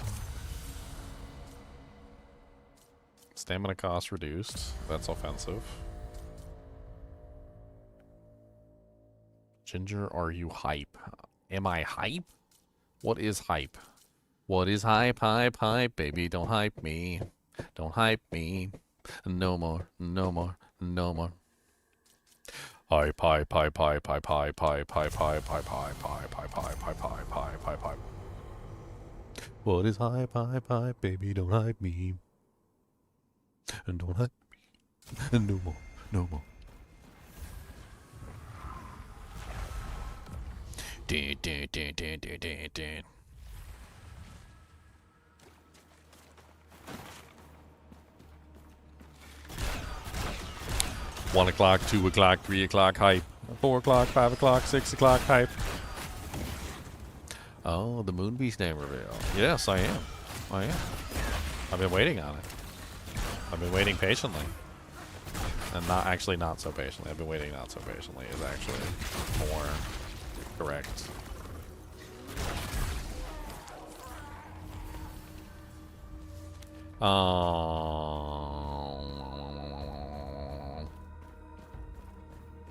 Stamina cost reduced. That's offensive. Ginger, are you hype? Am I hype? What is hype? What is hype, hype, hype? Baby, don't hype me. Don't hype me. No more, no more, no more. Hype, hype, hype, hype, hype, hype, hype, hype, hype, hype, hype, hype, hype, hype, hype, hype, hype, hype, hype. What is hype, hype, hype, baby, don't hype me. And don't hype me. And no more, no more. Dun, dun, dun, dun, dun, dun, dun. One o'clock, 2 o'clock, 3 o'clock hype. 4 o'clock, 5 o'clock, 6 o'clock hype. Oh, the Moonbeast name reveal. Yes, I am. I am. I've been waiting on it. I've been waiting patiently. And not so patiently. I've been waiting not so patiently is actually more correct.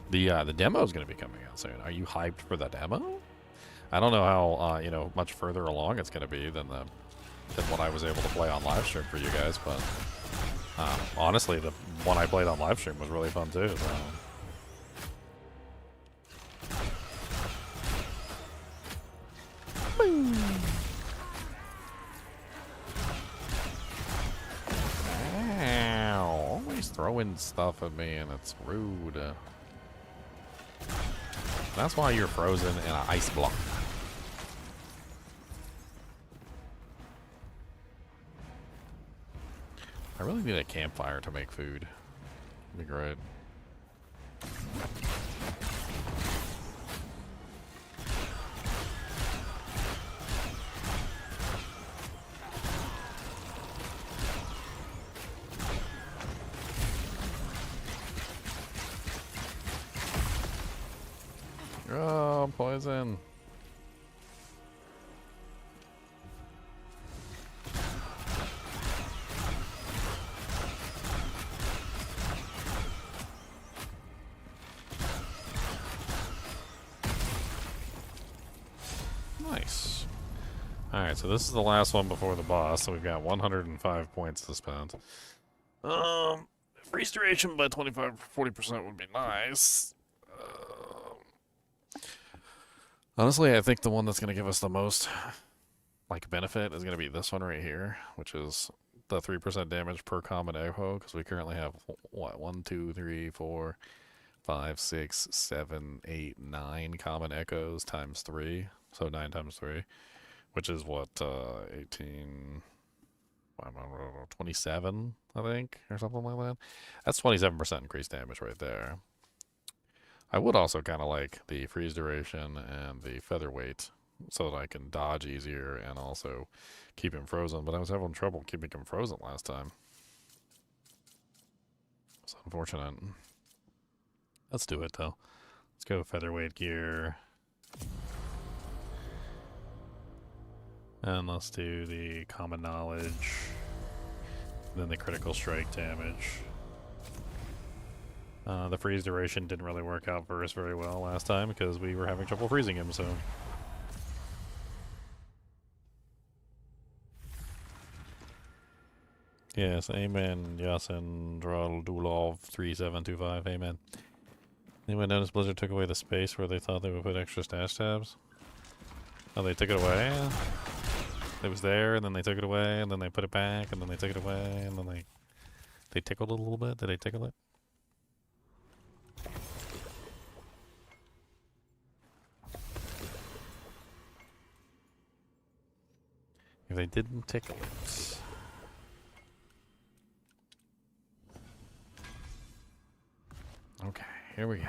The demo is going to be coming out soon. Are you hyped for the demo? I don't know how much further along it's going to be than what I was able to play on live stream for you guys, but honestly, the one I played on live stream was really fun too. So. Ow, always throwing stuff at me and it's rude. That's why you're frozen in an ice block. I really need a campfire to make food. It'd be great. Oh, poison. Nice. Alright, so this is the last one before the boss, so we've got 105 points to spend. Freeze duration by 25-40% would be nice. Honestly, I think the one that's going to give us the most benefit is going to be this one right here, which is the 3% damage per common echo, because we currently have, what, 1, 2, 3, 4, 5, 6, 7, 8, 9 common echoes times 3, so 9 times 3, which is what, 18, I don't know, 27, I think, or something like that. That's 27% increased damage right there. I would also kind of like the freeze duration and the featherweight so that I can dodge easier and also keep him frozen, but I was having trouble keeping him frozen last time. It's unfortunate. Let's do it though. Let's go featherweight gear. And let's do the common knowledge. Then the critical strike damage. The freeze duration didn't really work out for us very well last time because we were having trouble freezing him, so. Yes, amen, Yasin, Dral, Dulov, 3725, amen. Anyone notice Blizzard took away the space where they thought they would put extra stash tabs? Oh, they took it away? It was there, and then they took it away, and then they put it back, and then they took it away, and then they tickled it a little bit? Did they tickle it? If they didn't tickle it. Okay, here we go.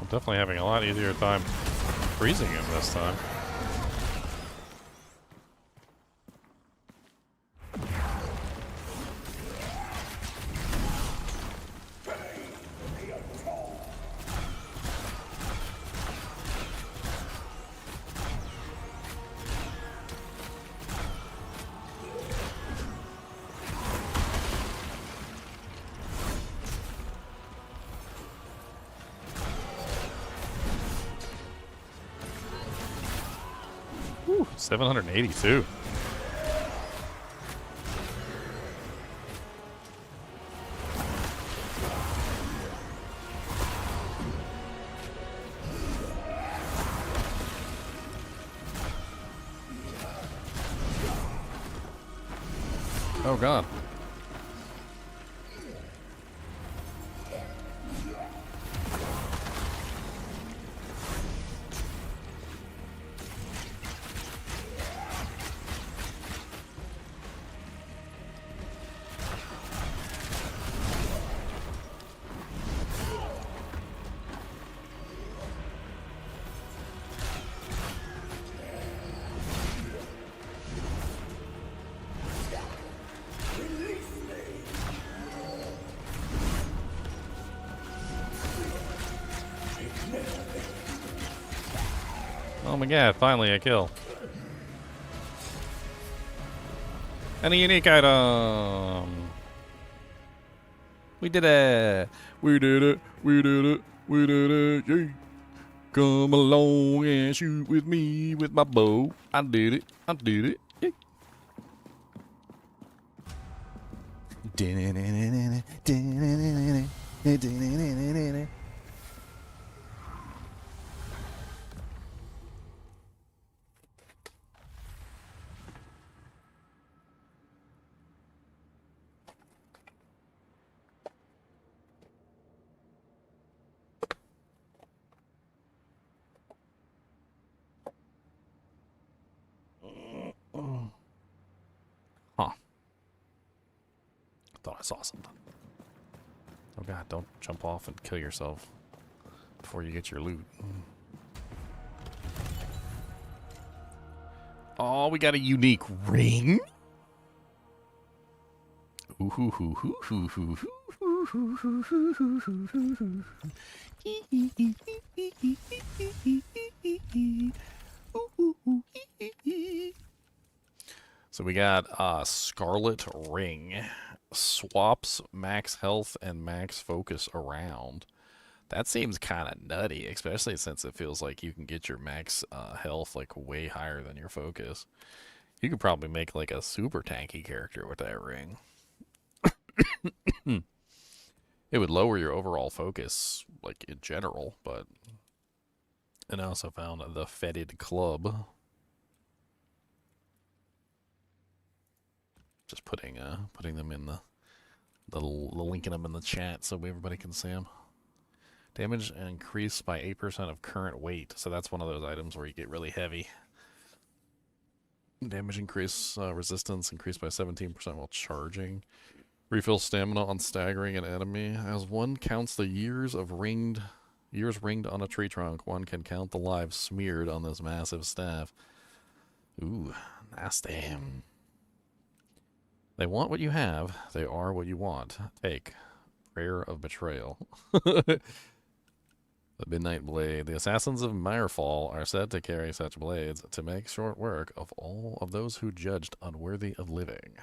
I'm definitely having a lot easier time freezing him this time. Whew, 782. Oh god. Oh my god, finally a kill. And a unique item. We did it. We did it. We did it. We did it. Yeah. Come along and shoot with me with my bow. I did it. I did it. Yeah. Huh. Thought I saw something. Oh god, don't jump off and kill yourself before you get your loot. Oh, we got a unique ring. So we got Scarlet Ring. Swaps max health and max focus around. That seems kind of nutty, especially since it feels like you can get your max health like way higher than your focus. You could probably make like a super tanky character with that ring. It would lower your overall focus, like in general, but... And I also found the Fetid Club. Just putting them in the linking them in the chat so everybody can see them. Damage increased by 8% of current weight. So that's one of those items where you get really heavy. Damage increase, resistance increased by 17% while charging. Refill stamina on staggering an enemy. As one counts the years ringed on a tree trunk, one can count the lives smeared on this massive staff. Ooh, nasty. They want what you have. They are what you want. Take. Prayer of Betrayal. The Midnight Blade. The assassins of Mirefall are said to carry such blades to make short work of all of those who judged unworthy of living.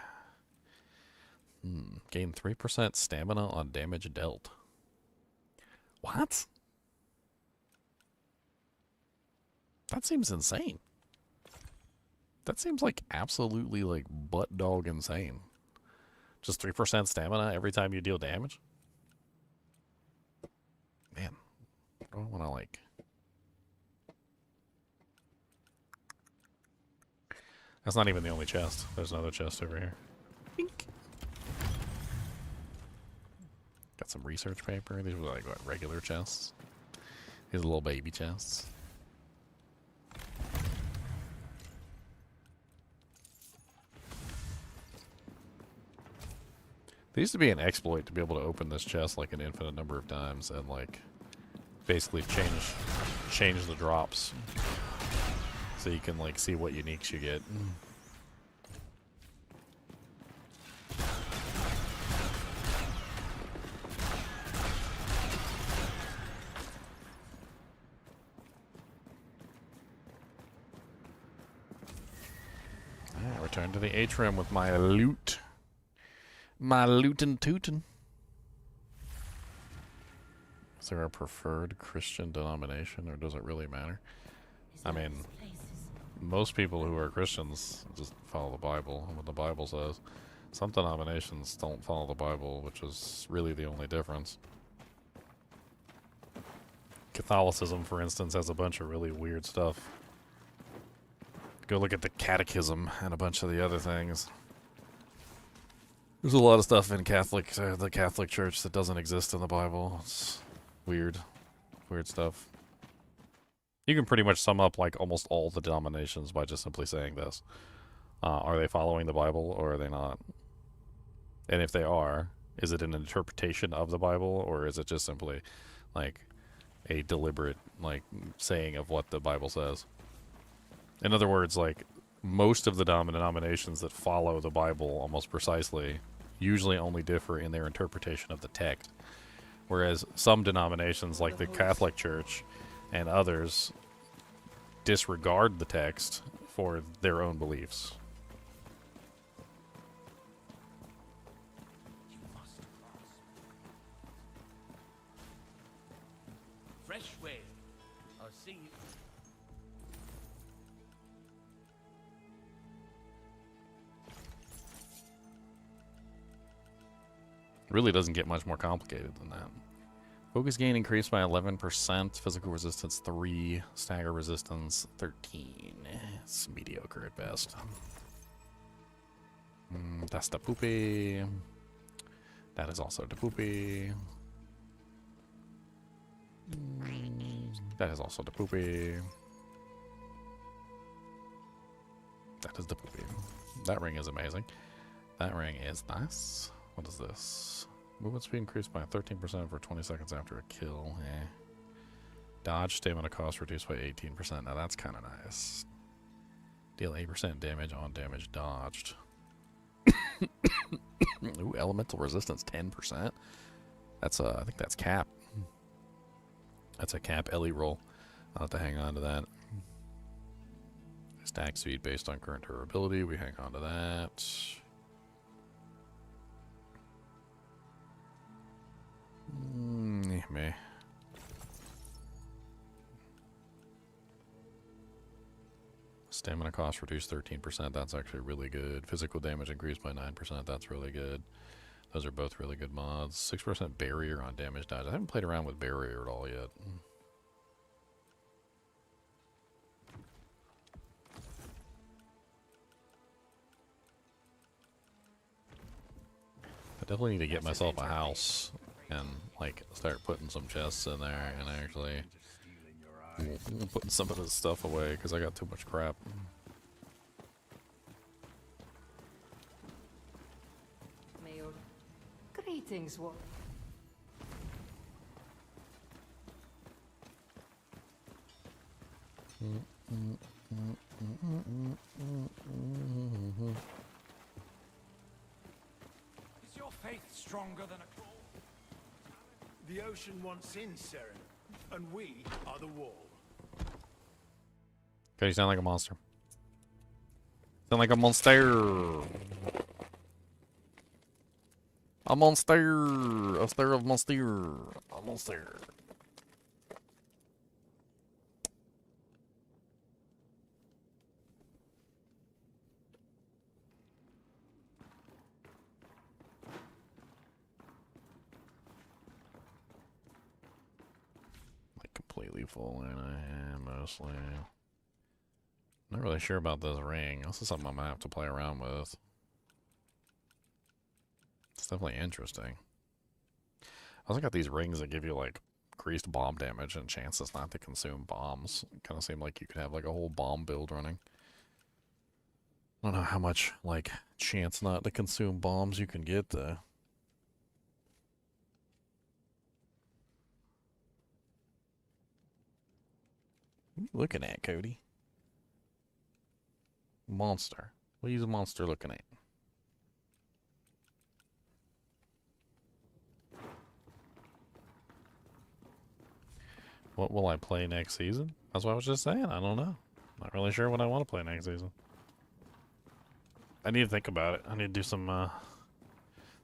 Gain 3% stamina on damage dealt. What? That seems insane. That seems like absolutely like butt dog insane. Just 3% stamina every time you deal damage? Man, I don't want to like... That's not even the only chest. There's another chest over here. Bink. Got some research paper. These were like what, regular chests. These are little baby chests. There used to be an exploit to be able to open this chest like an infinite number of times and like basically change the drops so you can like see what uniques you get. Return to the atrium with my loot. My lootin' tootin'. Is there a preferred Christian denomination, or does it really matter? I mean, most people who are Christians just follow the Bible and what the Bible says. Some denominations don't follow the Bible, which is really the only difference. Catholicism, for instance, has a bunch of really weird stuff. Go look at the Catechism and a bunch of the other things. There's a lot of stuff in the Catholic Church that doesn't exist in the Bible. It's weird stuff. You can pretty much sum up like almost all the denominations by just simply saying this. Are they following the Bible or are they not? And if they are, is it an interpretation of the Bible or is it just simply like a deliberate like saying of what the Bible says? In other words, like, most of the denominations that follow the Bible almost precisely usually only differ in their interpretation of the text. Whereas some denominations, like the Catholic Church and others, disregard the text for their own beliefs. You must cross. Fresh way. I'll see you. Really doesn't get much more complicated than that. Focus gain increased by 11%, physical resistance 3, stagger resistance 13. It's mediocre at best. That's the poopy. That is also the poopy. That is also the poopy. That is the poopy. That ring is amazing. That ring is nice. What is this? Movement speed increased by 13% for 20 seconds after a kill. Dodge stamina cost reduced by 18%. Now that's kind of nice. Deal 8% damage on damage dodged. Ooh, elemental resistance 10%. That's I think that's cap. That's a cap Ellie roll. I'll have to hang on to that. Stack speed based on current durability. We hang on to that. Meh. Stamina cost reduced 13%. That's actually really good. Physical damage increased by 9%. That's really good. Those are both really good mods. 6% barrier on damage dodge. I haven't played around with barrier at all yet. I definitely need to get myself a house and like start putting some chests in there and actually putting some of this stuff away because I got too much crap. Greetings, what? Is your faith stronger than a claw? The ocean wants in, Seren, and we are the wall. Okay, you sound like a monster. Sound like a monster. A monster. A star of monster. A monster. Like completely full, and I am mostly. Not really sure about this ring. This is something I'm gonna have to play around with. It's definitely interesting. I also got these rings that give you like increased bomb damage and chances not to consume bombs. It kind of seemed like you could have like a whole bomb build running. I don't know how much like chance not to consume bombs you can get though. What are you looking at, Cody? Monster. What are you the monster looking at? What will I play next season? That's what I was just saying. I don't know. Not really sure what I want to play next season. I need to think about it. I need to do some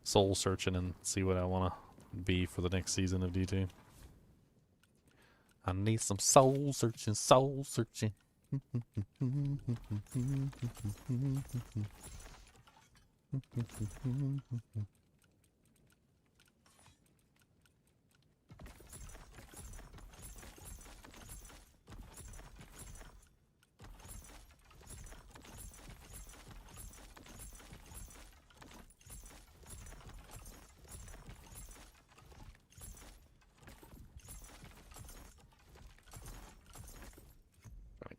soul searching and see what I want to be for the next season of D2. I need some soul searching, soul searching.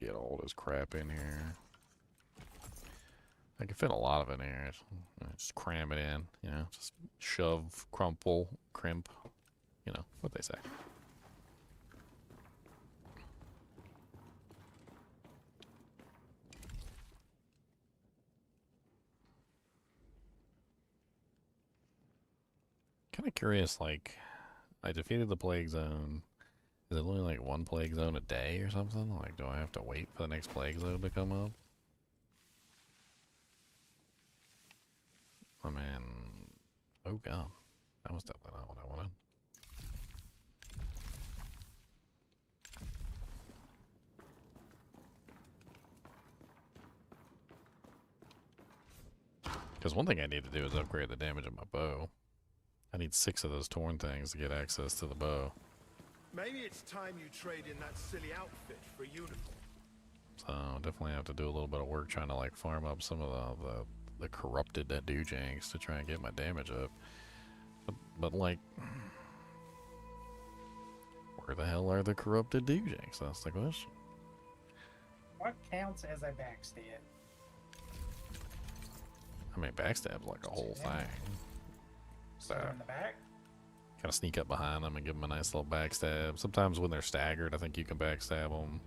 Get all this crap in here. I can fit a lot of it in here. Just cram it in, you know, just shove, crumple, crimp, you know, what they say. Kind of curious, like, I defeated the plague zone. Is it only like one plague zone a day or something? Like, do I have to wait for the next plague zone to come up? I mean, oh god, that was definitely not what I wanted. Because one thing I need to do is upgrade the damage of my bow. I need 6 of those torn things to get access to the bow. Maybe it's time you trade in that silly outfit for a uniform. So definitely have to do a little bit of work trying to like farm up some of the corrupted doojanks to try and get my damage up. But like, where the hell are the corrupted doojanks? That's the question. What counts as a backstab? I mean, backstab's like a whole thing. So In the back? kind of sneak up behind them and give them a nice little backstab. Sometimes when they're staggered, I think you can backstab them.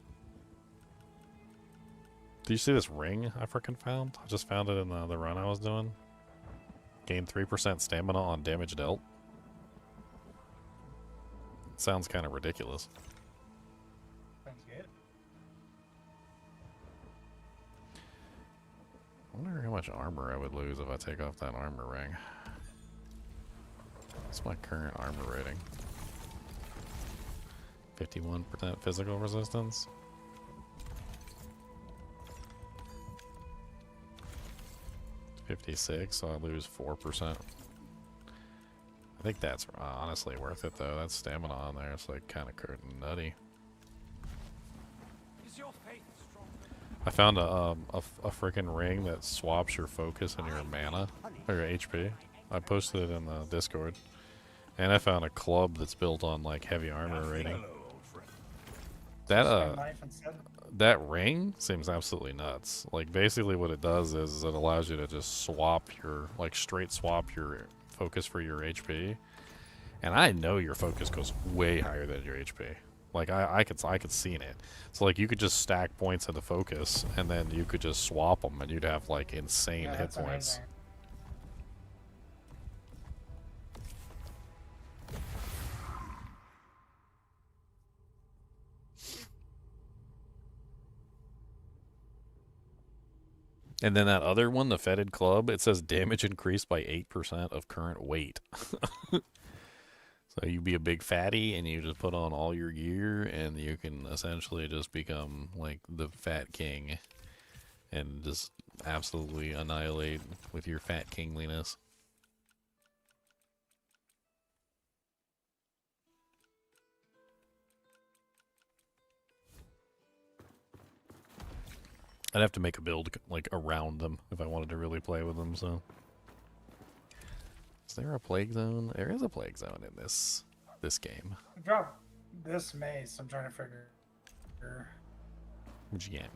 Do you see this ring I freaking found? I just found it in the run I was doing. Gain 3% stamina on damage dealt. It sounds kind of ridiculous. Sounds good. I wonder how much armor I would lose if I take off that armor ring. What's my current armor rating? 51% physical resistance. 56, so I lose 4%. I think that's honestly worth it though. That stamina on there is like kind of nutty. Is your faith strong? I found a freaking ring that swaps your focus and your mana or your HP. I posted it in the Discord, and I found a club that's built on like heavy armor rating. That ring seems absolutely nuts. Like basically what it does is it allows you to just swap your straight swap your focus for your HP, and I know your focus goes way higher than your HP. Like I could see in it. So like you could just stack points into focus, and then you could just swap them, and you'd have like insane hit points. Amazing. And then that other one, the Fetid Club, it says damage increased by 8% of current weight. So you be a big fatty and you just put on all your gear and you can essentially just become like the fat king and just absolutely annihilate with your fat kingliness. I'd have to make a build like around them if I wanted to really play with them, so. Is there a plague zone? There is a plague zone in this game. I dropped this mace. I'm trying to figure. What'd you get?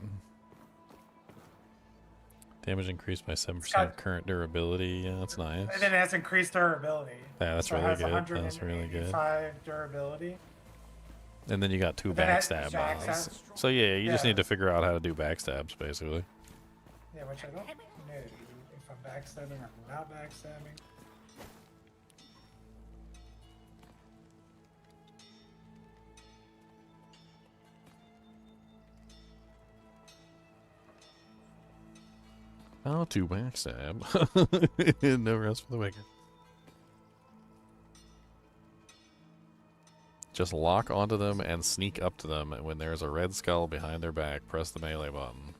Damage increased by 7% current durability. Yeah, that's nice. And then it has increased durability. Yeah, that's so really it has good. That's really good. 185 durability. And then you got 2 But then backstab backstab- bots. So yeah, you just Yeah. need to figure out how to do backstabs, basically. Yeah, which I don't know if I'm backstabbing or not backstabbing. How to backstab. No rest for the wicked. Just lock onto them and sneak up to them, and when there's a red skull behind their back, press the melee button.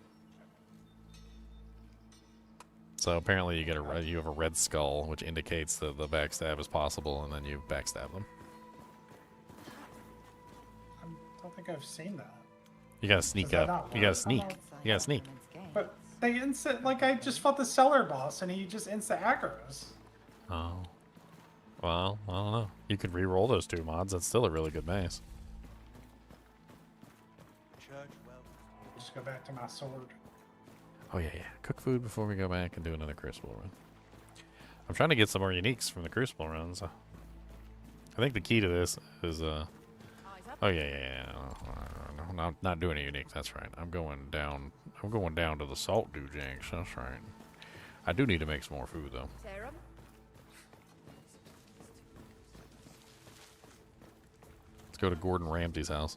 So apparently you have a red skull, which indicates that the backstab is possible, and then you backstab them. I don't think I've seen that. You gotta sneak Does that up. not You gotta work? sneak. You gotta sneak. But they instant, like, I just fought the seller boss and he just insta aggros. Oh. Well, I don't know. You could re-roll those 2 mods. That's still a really good mace. Just go back to my sword. Oh yeah, yeah. Cook food before we go back and do another Crucible run. I'm trying to get some more uniques from the Crucible runs. I think the key to this is oh yeah, yeah. No, not doing a unique. That's right. I'm going down to the salt doojanks. That's right. I do need to make some more food though. Serum? Let's go to Gordon Ramsay's house.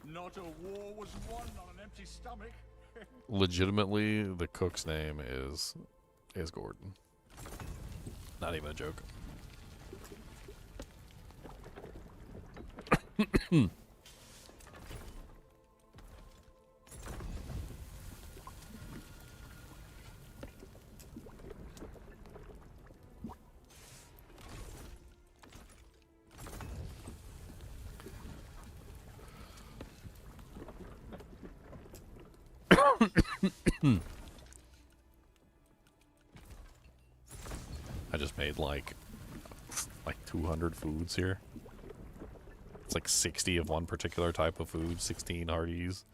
Not a war was won on an empty stomach. Legitimately, the cook's name is Gordon. Not even a joke. I just made like 200 foods here. It's like 60 of one particular type of food, 16 Hardee's.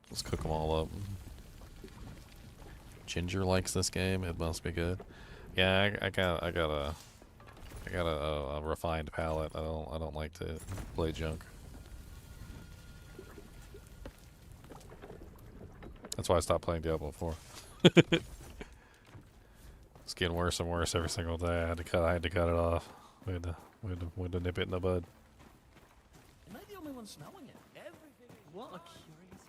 Let's cook them all up. Ginger likes this game. It must be good. Yeah, I got a refined palate. I don't like to play junk. That's why I stopped playing Diablo 4. It's getting worse and worse every single day. I had to cut it off. We had to nip it in the bud. Am I the only one smelling it? Everything is... What a curious...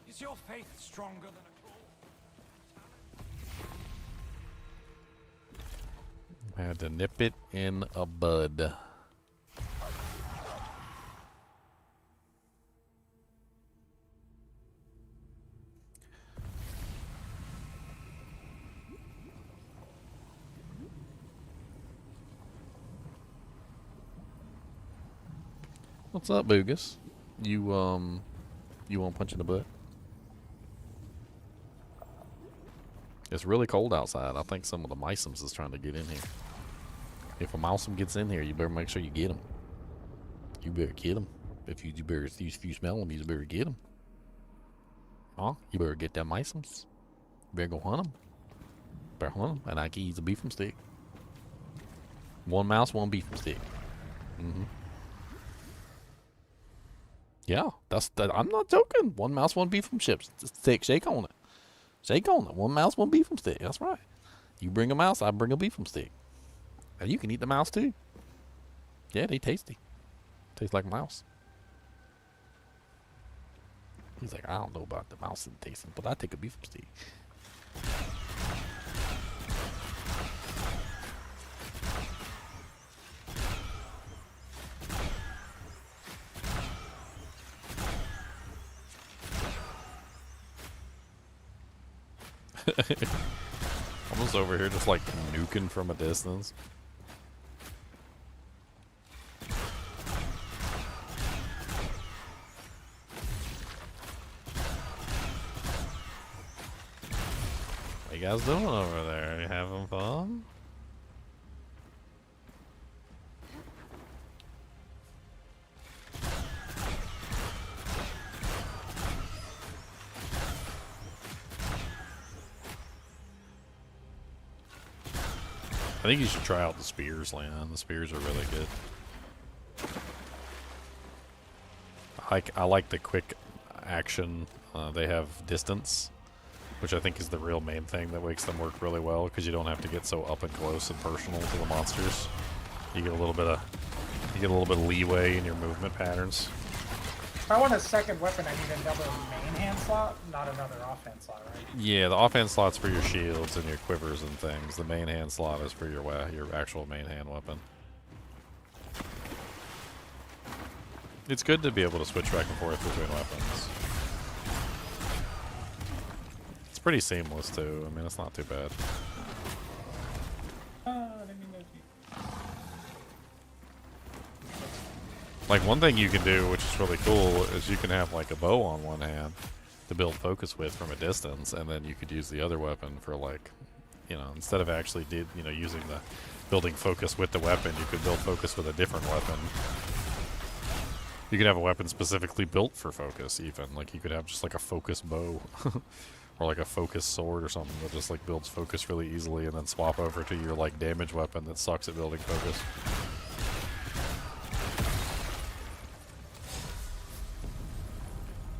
Is your faith stronger than a I had to nip it in a bud. What's up, Boogus? You want to punch in the butt? It's really cold outside. I think some of the micems is trying to get in here. If a mousem gets in here, you better make sure you get him. You better get him. If you smell them, you better get them. Huh? You better get them micems. You better go hunt them. Better hunt them, and I can use a beef'em stick. One mouse, one beef'em stick. Mm-hmm. Yeah, I'm not joking. One mouse, one beef'em stick. Shake on it. Shake on it. One mouse, one beef'em stick. That's right. You bring a mouse, I bring a beef'em stick. And you can eat the mouse too. Yeah, they tasty. Taste like mouse. He's like, I don't know about the mouse and tasting, but I take a beef'em stick. I'm just over here just like nuking from a distance. What you guys doing over there? You having fun? I think you should try out the spears, Leon. The spears are really good. I like the quick action. They have distance, which I think is the real main thing that makes them work really well, because you don't have to get so up and close and personal to the monsters. You get a little bit of leeway in your movement patterns. If I want a second weapon, I need another main hand slot, not another offhand slot, right? Yeah, the offhand slot's for your shields and your quivers and things. The main hand slot is for your actual main hand weapon. It's good to be able to switch back and forth between weapons. It's pretty seamless too. I mean, it's not too bad. Like, one thing you can do, which is really cool, is you can have like a bow on one hand to build focus with from a distance, and then you could use the other weapon for, like, you know, instead of actually using the building focus with the weapon, you could build focus with a different weapon. You could have a weapon specifically built for focus, even. Like, you could have just like a focus bow or like a focus sword or something that just like builds focus really easily, and then swap over to your like damage weapon that sucks at building focus.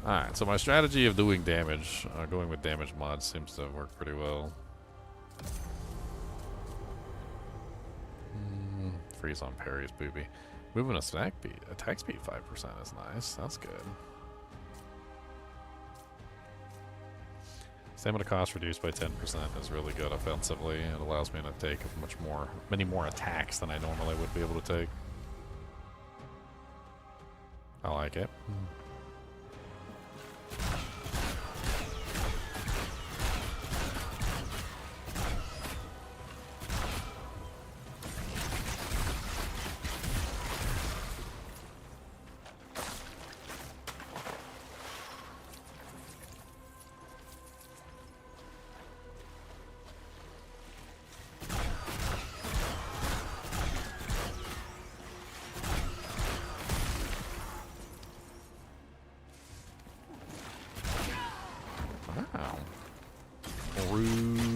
Alright, so my strategy of doing damage, going with damage mods, seems to work pretty well. Freeze on parries, booby. Moving attack speed 5% is nice. That's good. Stamina cost reduced by 10% is really good offensively. It allows me to take many more attacks than I normally would be able to take. I like it. Wow. Rude.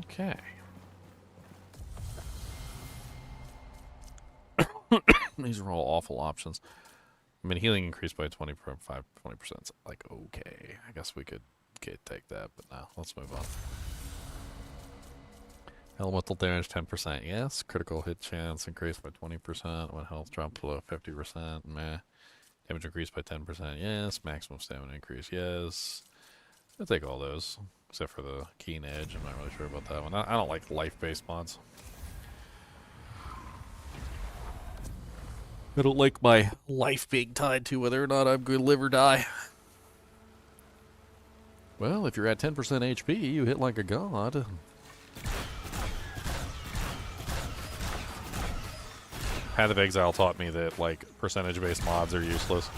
Okay. These are all awful options. I mean, healing increased by 20%. Like, okay. I guess we could take that, but no. Let's move on. Elemental damage 10%. Yes. Critical hit chance increased by 20% when health dropped below 50%. Meh. Damage increased by 10%. Yes. Maximum stamina increase. Yes. I'll take all those. Except for the keen edge. I'm not really sure about that one. I don't like life-based mods. I don't like my life being tied to whether or not I'm going to live or die. Well, if you're at 10% HP, you hit like a god. Path of Exile taught me that, like, percentage-based mods are useless.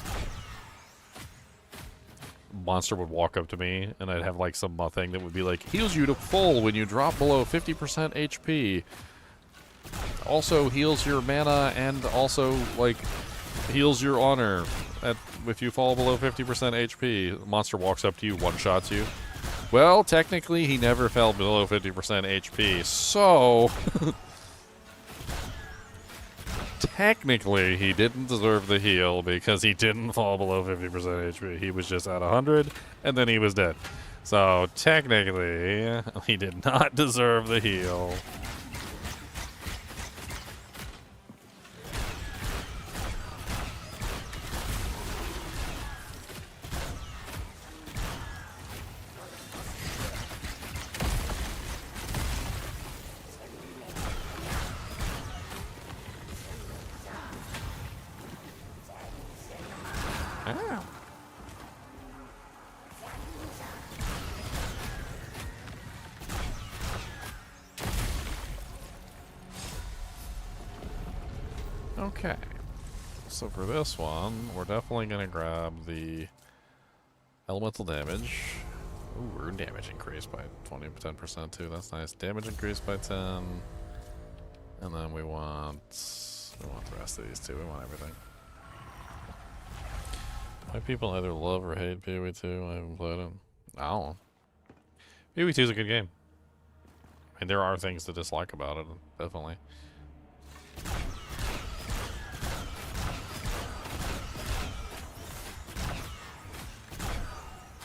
Monster would walk up to me, and I'd have, like, some thing that would be like, heals you to full when you drop below 50% HP. Also heals your mana, and also, like, heals your honor if you fall below 50% HP. Monster walks up to you, one-shots you. Well, technically, he never fell below 50% HP, so... technically, he didn't deserve the heal because he didn't fall below 50% HP. He was just at 100, and then he was dead. So, technically, he did not deserve the heal. Okay. So for this one, we're definitely going to grab the elemental damage. Ooh, rune damage increased by 10% too. That's nice. Damage increased by 10. And then we want the rest of these too. We want everything. Why people either love or hate PoE2? I haven't played it. I don't know. PoE2 is a good game. I mean, there are things to dislike about it, definitely.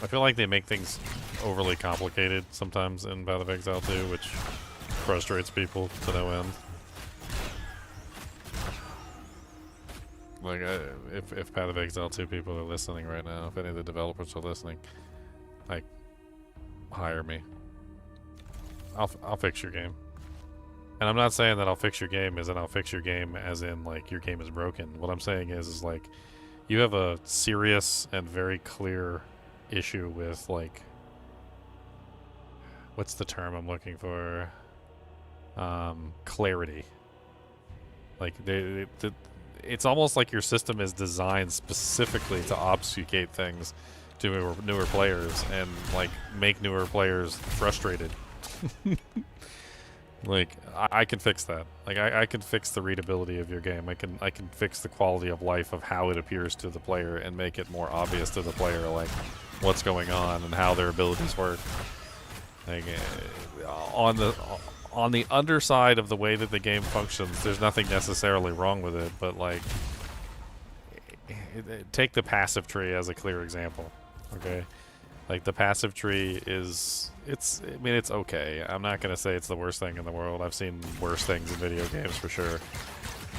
I feel like they make things overly complicated sometimes in Path of Exile 2, which frustrates people to no end. Like, if Path of Exile 2 people are listening right now, if any of the developers are listening, like, hire me. I'll fix your game. And I'm not saying that I'll fix your game as in I'll fix your game as in, like, your game is broken. What I'm saying is like, you have a serious and very clear issue with, like, what's the term I'm looking for? Clarity. Like, it's almost like your system is designed specifically to obfuscate things to newer players and, like, make newer players frustrated. Like, I can fix that. Like, I can fix the readability of your game. I can fix the quality of life of how it appears to the player and make it more obvious to the player, like, what's going on and how their abilities work. Like, on the underside of the way that the game functions, there's nothing necessarily wrong with it, but, like, take the passive tree as a clear example, okay? Like, the passive tree is, I mean, it's okay. I'm not going to say it's the worst thing in the world. I've seen worse things in video games for sure.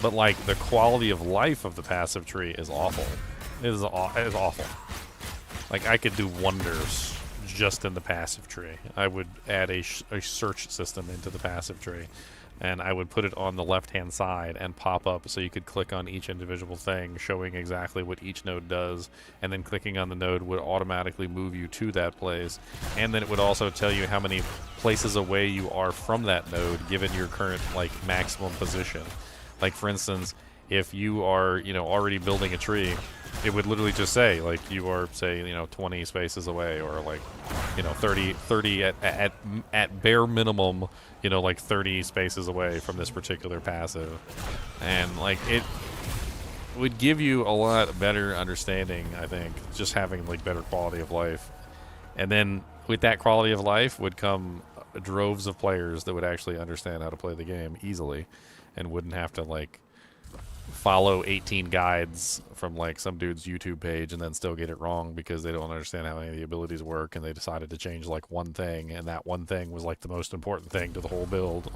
But, like, the quality of life of the passive tree is awful. It is awful. Like, I could do wonders just in the passive tree. I would add a search system into the passive tree, and I would put it on the left-hand side and pop up so you could click on each individual thing, showing exactly what each node does, and then clicking on the node would automatically move you to that place, and then it would also tell you how many places away you are from that node given your current, like, maximum position. Like, for instance, if you are, you know, already building a tree, it would literally just say, like, you are, say, you know, 20 spaces away, or, like, you know, 30 at bare minimum, you know, like 30 spaces away from this particular passive. And, like, it would give you a lot better understanding, I think, just having, like, better quality of life. And then with that quality of life would come droves of players that would actually understand how to play the game easily and wouldn't have to, like, follow 18 guides from, like, some dude's YouTube page and then still get it wrong because they don't understand how any of the abilities work, and they decided to change, like, one thing, and that one thing was, like, the most important thing to the whole build.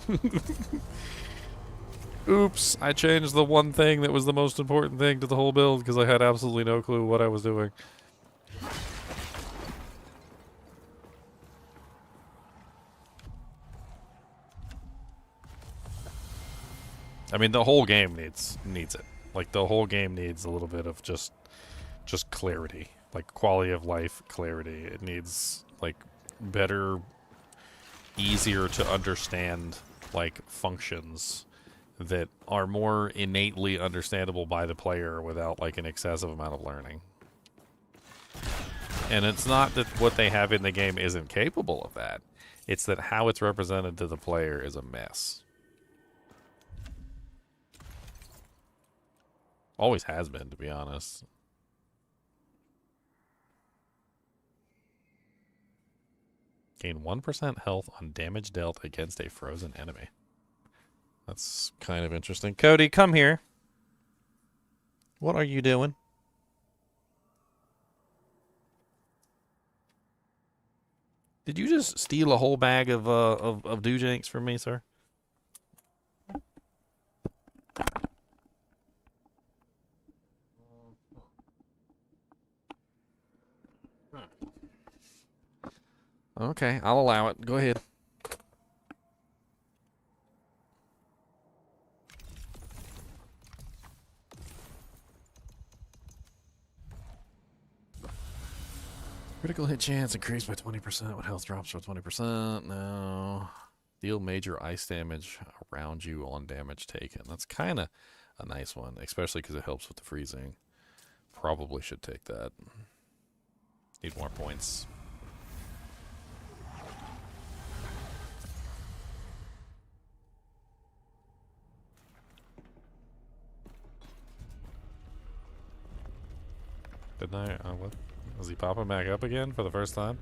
Oops, I changed the one thing that was the most important thing to the whole build because I had absolutely no clue what I was doing. I mean, the whole game needs it. Like, the whole game needs a little bit of just clarity, like quality of life clarity. It needs, like, better, easier to understand, like, functions that are more innately understandable by the player without, like, an excessive amount of learning. And it's not that what they have in the game isn't capable of that. It's that how it's represented to the player is a mess. Always has been, to be honest. Gain 1% health on damage dealt against a frozen enemy. That's kind of interesting. Cody, come here. What are you doing? Did you just steal a whole bag of Doojanks from me, sir? Okay, I'll allow it. Go ahead. Critical hit chance increased by 20% when health drops for 20%. No. Deal major ice damage around you on damage taken. That's kind of a nice one, especially because it helps with the freezing. Probably should take that. Need more points. Didn't I? What? Was he popping back up again for the first time?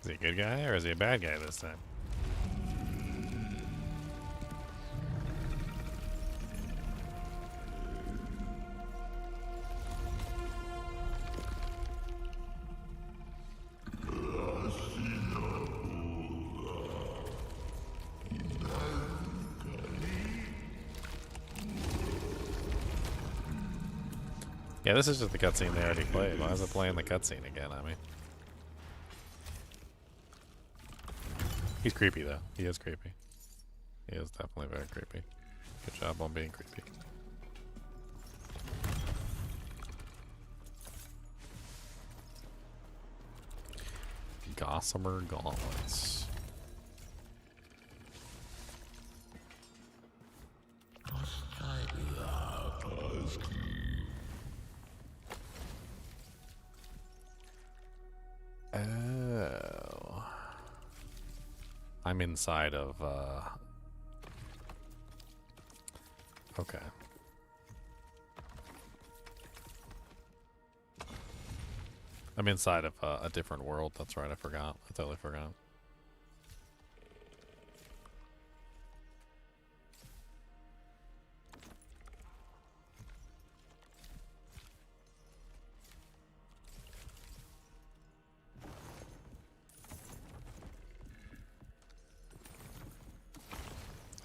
Is he a good guy or is he a bad guy this time? Yeah, this is just the cutscene they already played. Why is it playing the cutscene again? I mean, he's creepy though. He is creepy. He is definitely very creepy. Good job on being creepy. Gossamer gauntlets. Oh. I'm inside of, okay. I'm inside of a different world. That's right, I forgot. I totally forgot.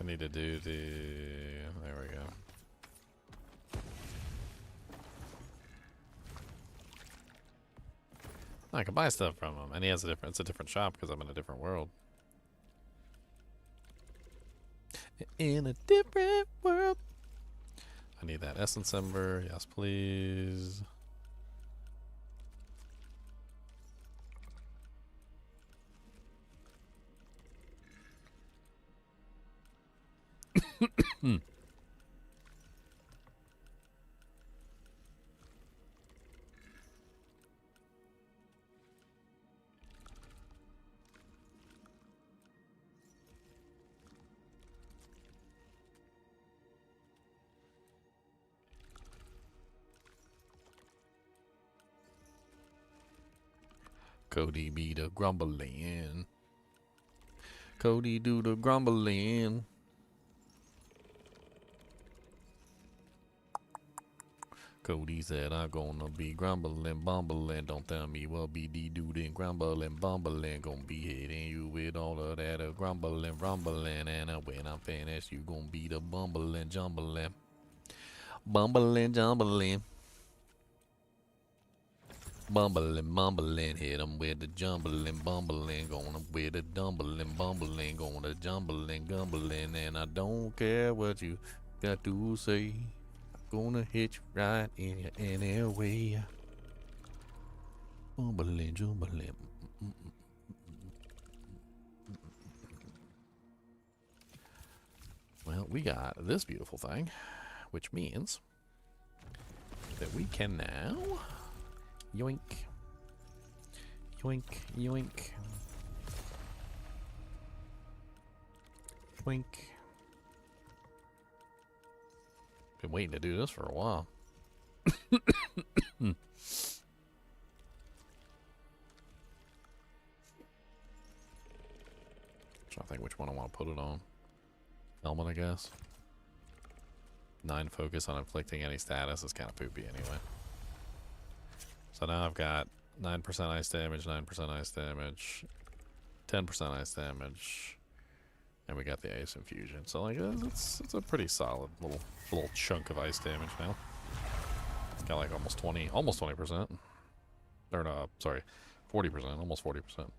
I need to do the... There we go. I can buy stuff from him, and he has a different... It's a different shop because I'm in a different world. In a different world. I need that essence ember. Yes, please. Cody be the grumbling. Cody do the grumbling. Cody said I'm gonna be grumbling, bumbling. Don't tell me what be de-dooding, grumbling, bumbling. Gonna be hitting you with all of that grumbling, rumbling. And when I'm finished, you gonna be the bumbling, jumbling. Bumbling, jumbling. Bumbling, mumbling, hit 'em with the jumbling, bumbling, gonna with the dumbling, bumbling, gonna jumbling, gumbling, and I don't care what you got to say, I'm gonna hit you right in your any way. Bumbling, jumbling. Well, we got this beautiful thing, which means that we can now yoink, yoink, yoink, yoink. Been waiting to do this for a while. Trying to think which one I want to put it on. Helmet, I guess. 9 focus on inflicting any status is kind of poopy anyway. So now I've got 9% ice damage, 9% ice damage, 10% ice damage, and we got the ice infusion. So like it's a pretty solid little chunk of ice damage now. It's got like almost 20%. Or no, sorry, 40%, almost 40%.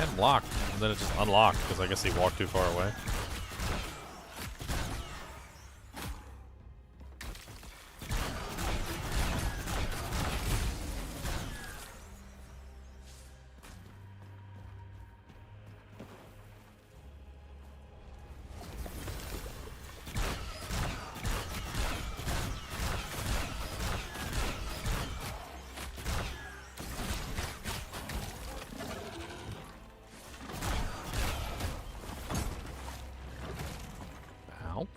And blocked, and then it just unlocked because I guess he walked too far away. Ow.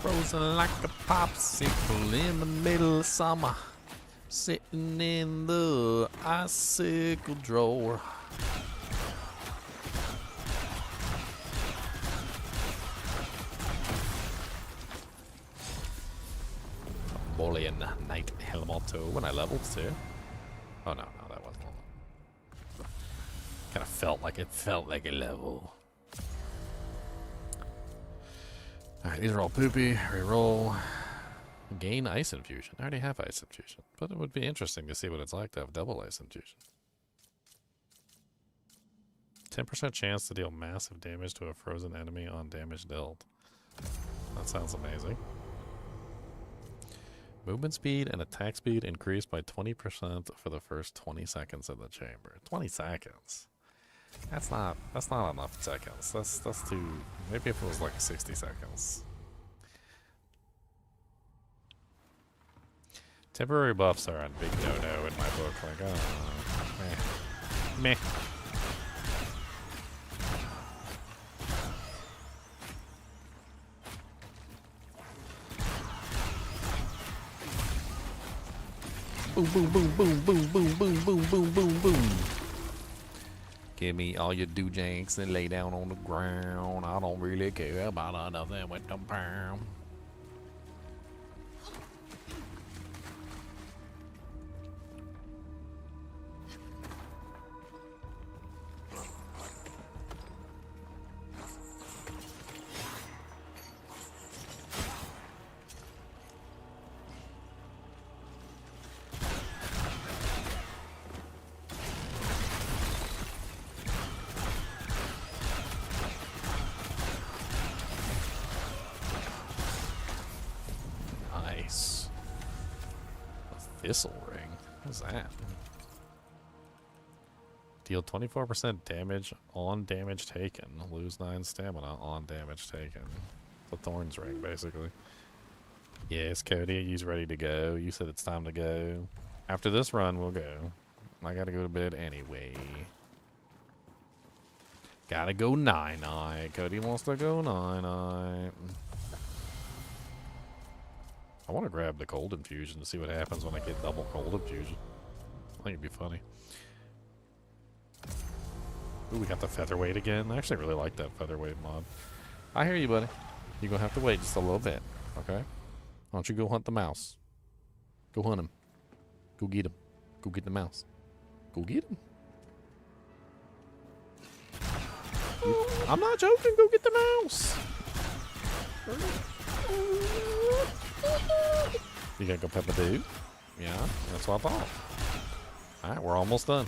Frozen like a popsicle in the middle of summer, sitting in the icicle drawer. Mongolian Knight Helmoto when I leveled too. Oh no, that wasn't. Kind of felt like a level. Alright, these are all poopy. Reroll. Gain ice infusion. I already have ice infusion, but it would be interesting to see what it's like to have double ice infusion. 10% chance to deal massive damage to a frozen enemy on damage dealt. That sounds amazing. Movement speed and attack speed increased by 20% for the first 20 seconds of the chamber. 20 seconds. That's not enough seconds. That's too. Maybe if it was like 60 seconds. Temporary buffs are a big no-no in my book. Like, oh, meh. Boom, boom, boom, boom, boom, boom, boom, boom, boom, boom, boom. Give me all your doojanks and lay down on the ground. I don't really care about nothing with the pound. Thistle ring? What's that? Deal 24% damage on damage taken. Lose 9 stamina on damage taken. The Thorns ring, basically. Yes, Cody, he's ready to go. You said it's time to go. After this run, we'll go. I gotta go to bed anyway. Gotta go night-night. Cody wants to go night-night. I want to grab the cold infusion to see what happens when I get double cold infusion. I think it'd be funny. Ooh, we got the featherweight again. I actually really like that featherweight mod. I hear you, buddy. You're going to have to wait just a little bit, okay? Why don't you go hunt the mouse? Go hunt him. Go get him. Go get the mouse. Go get him. I'm not joking. Go get the mouse. You gotta go pepper dude? Yeah, that's what I thought. Alright, we're almost done.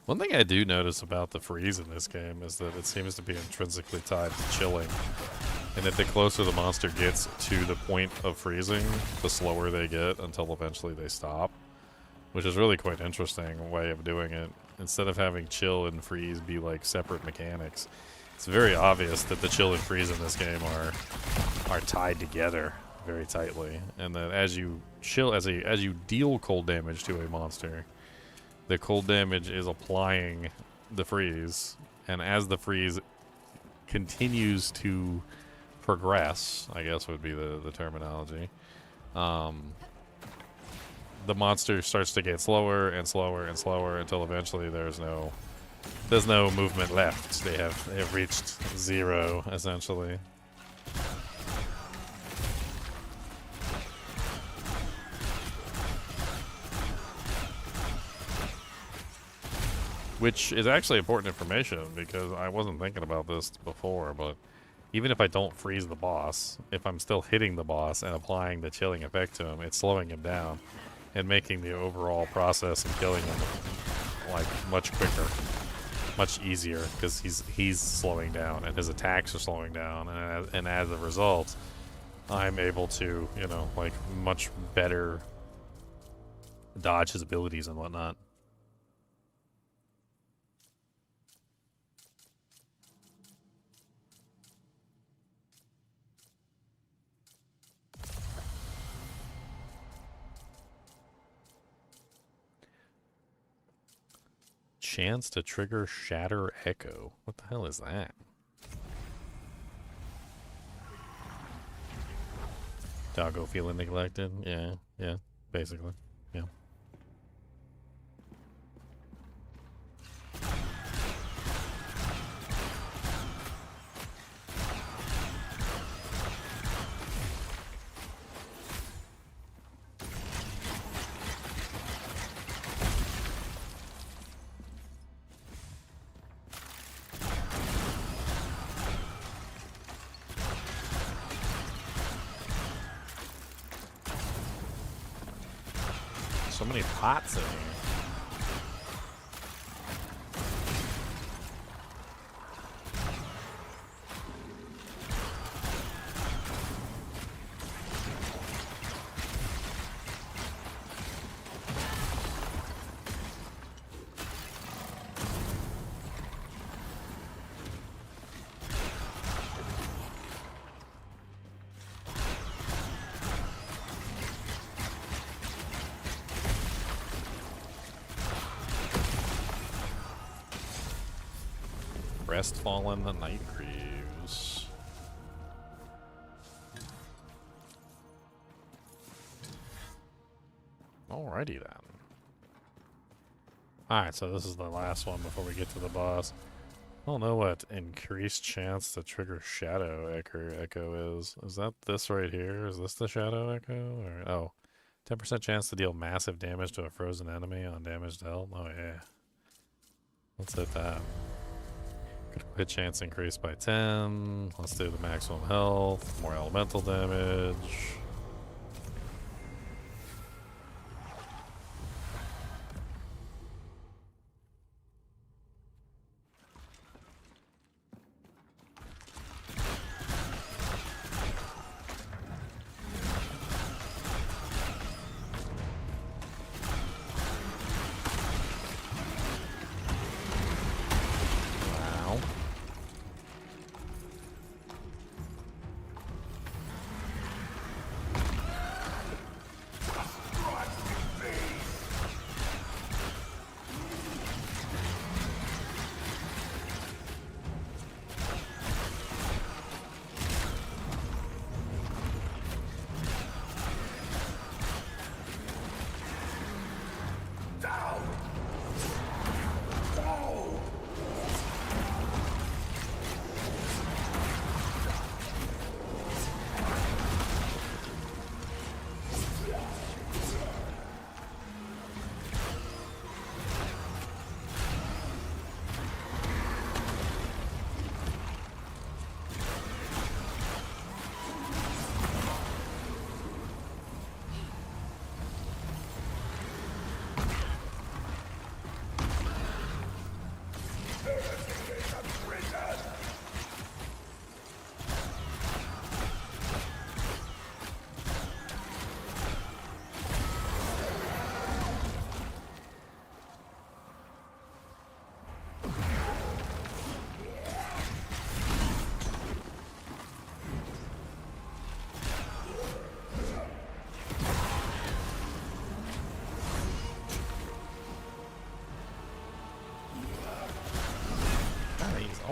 One thing I do notice about the freeze in this game is that it seems to be intrinsically tied to chilling. And that the closer the monster gets to the point of freezing, the slower they get until eventually they stop. Which is really quite interesting way of doing it. Instead of having chill and freeze be like separate mechanics, it's very obvious that the chill and freeze in this game are tied together very tightly. And that as you chill, as you deal cold damage to a monster, the cold damage is applying the freeze, and as the freeze continues to progress, I guess would be the terminology, the monster starts to get slower and slower and slower until eventually there's no movement left. They have reached 0 essentially. Which is actually important information because I wasn't thinking about this before, but even if I don't freeze the boss, if I'm still hitting the boss and applying the chilling effect to him, it's slowing him down and making the overall process of killing him like much quicker, much easier, because he's slowing down and his attacks are slowing down, and as a result, I'm able to, you know, like much better dodge his abilities and whatnot. Chance to trigger Shatter Echo. What the hell is that? Doggo feeling neglected? Yeah, basically. Yeah. So many pots in here. Crestfallen the Night Greaves. Alrighty then. Alright, so this is the last one before we get to the boss. I don't know what increased chance to trigger Shadow Echo is. Is that this right here? Is this the Shadow Echo? Or, oh, 10% chance to deal massive damage to a frozen enemy on damaged health? Oh yeah. Let's hit that. Hit chance increased by 10. Let's do the maximum health. More elemental damage.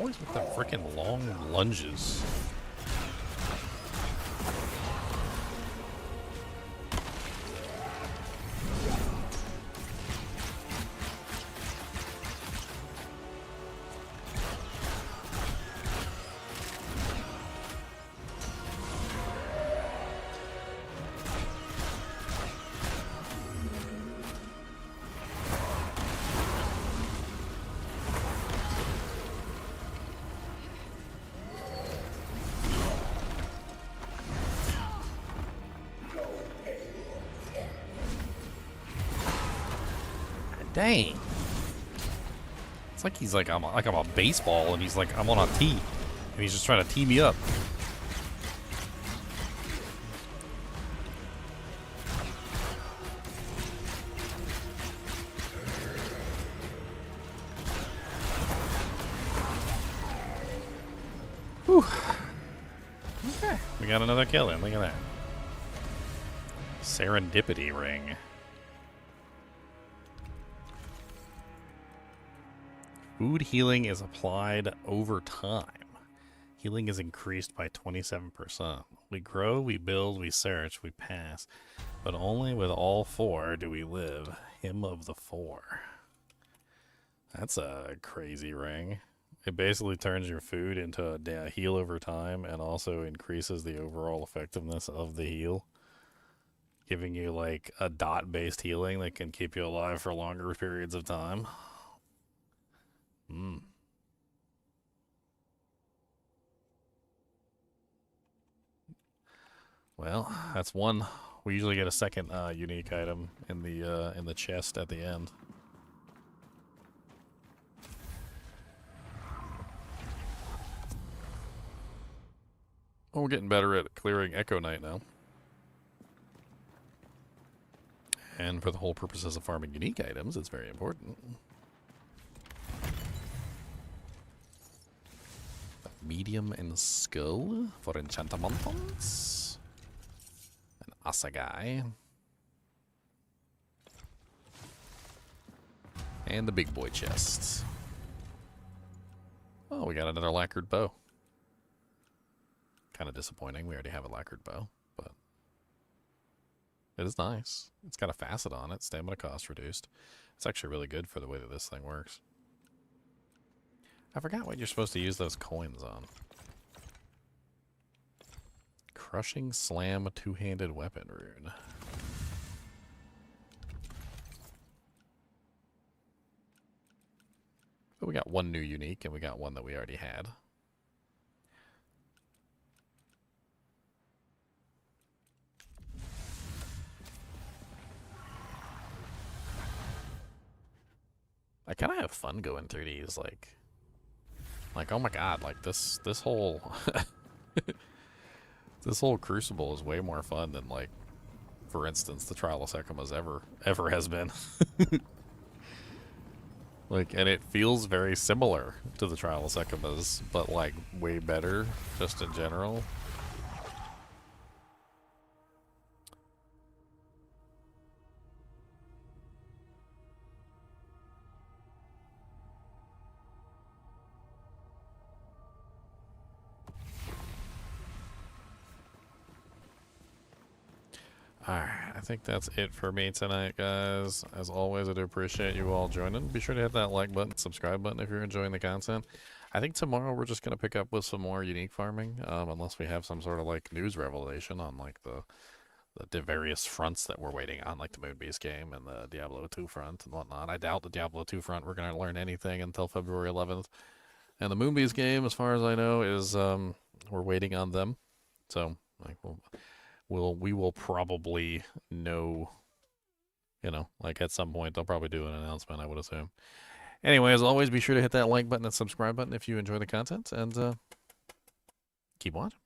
Always with the freaking long lunges. Dang. It's like he's like I'm a baseball and he's like I'm on a tee and he's just trying to tee me up. Whew. Okay. We got another kill in. Look at that. Serendipity ring. Food healing is applied over time. Healing is increased by 27%. We grow, we build, we search, we pass. But only with all four do we live. Hymn of the Four. That's a crazy ring. It basically turns your food into a heal over time and also increases the overall effectiveness of the heal. Giving you like a dot-based healing that can keep you alive for longer periods of time. Hmm. Well, that's one. We usually get a second unique item in the chest at the end. Oh, we're getting better at clearing Echo Knight now. And for the whole purposes of farming unique items, it's very important. Medium and skull for enchantments. An assegai. And the big boy chests. Oh, we got another lacquered bow. Kind of disappointing. We already have a lacquered bow, but it is nice. It's got a facet on it. Stamina cost reduced. It's actually really good for the way that this thing works. I forgot what you're supposed to use those coins on. Crushing Slam two-handed weapon rune. But we got one new unique and we got one that we already had. I kind of have fun going through these, like, oh my god, like this whole this whole Crucible is way more fun than, like, for instance, the Trial of Sekhama's ever has been. Like, and it feels very similar to the Trial of Sekhama's, but like way better just in general. Alright, I think that's it for me tonight, guys. As always, I do appreciate you all joining. Be sure to hit that like button, subscribe button if you're enjoying the content. I think tomorrow we're just going to pick up with some more unique farming, unless we have some sort of, like, news revelation on, like, the various fronts that we're waiting on, like the Moonbeast game and the Diablo 2 front and whatnot. I doubt the Diablo 2 front we're going to learn anything until February 11th. And the Moonbeast game, as far as I know, is we're waiting on them. So, like, we will probably know, you know, like at some point they'll probably do an announcement, I would assume. Anyway, as always, be sure to hit that like button and subscribe button if you enjoy the content, and keep watching.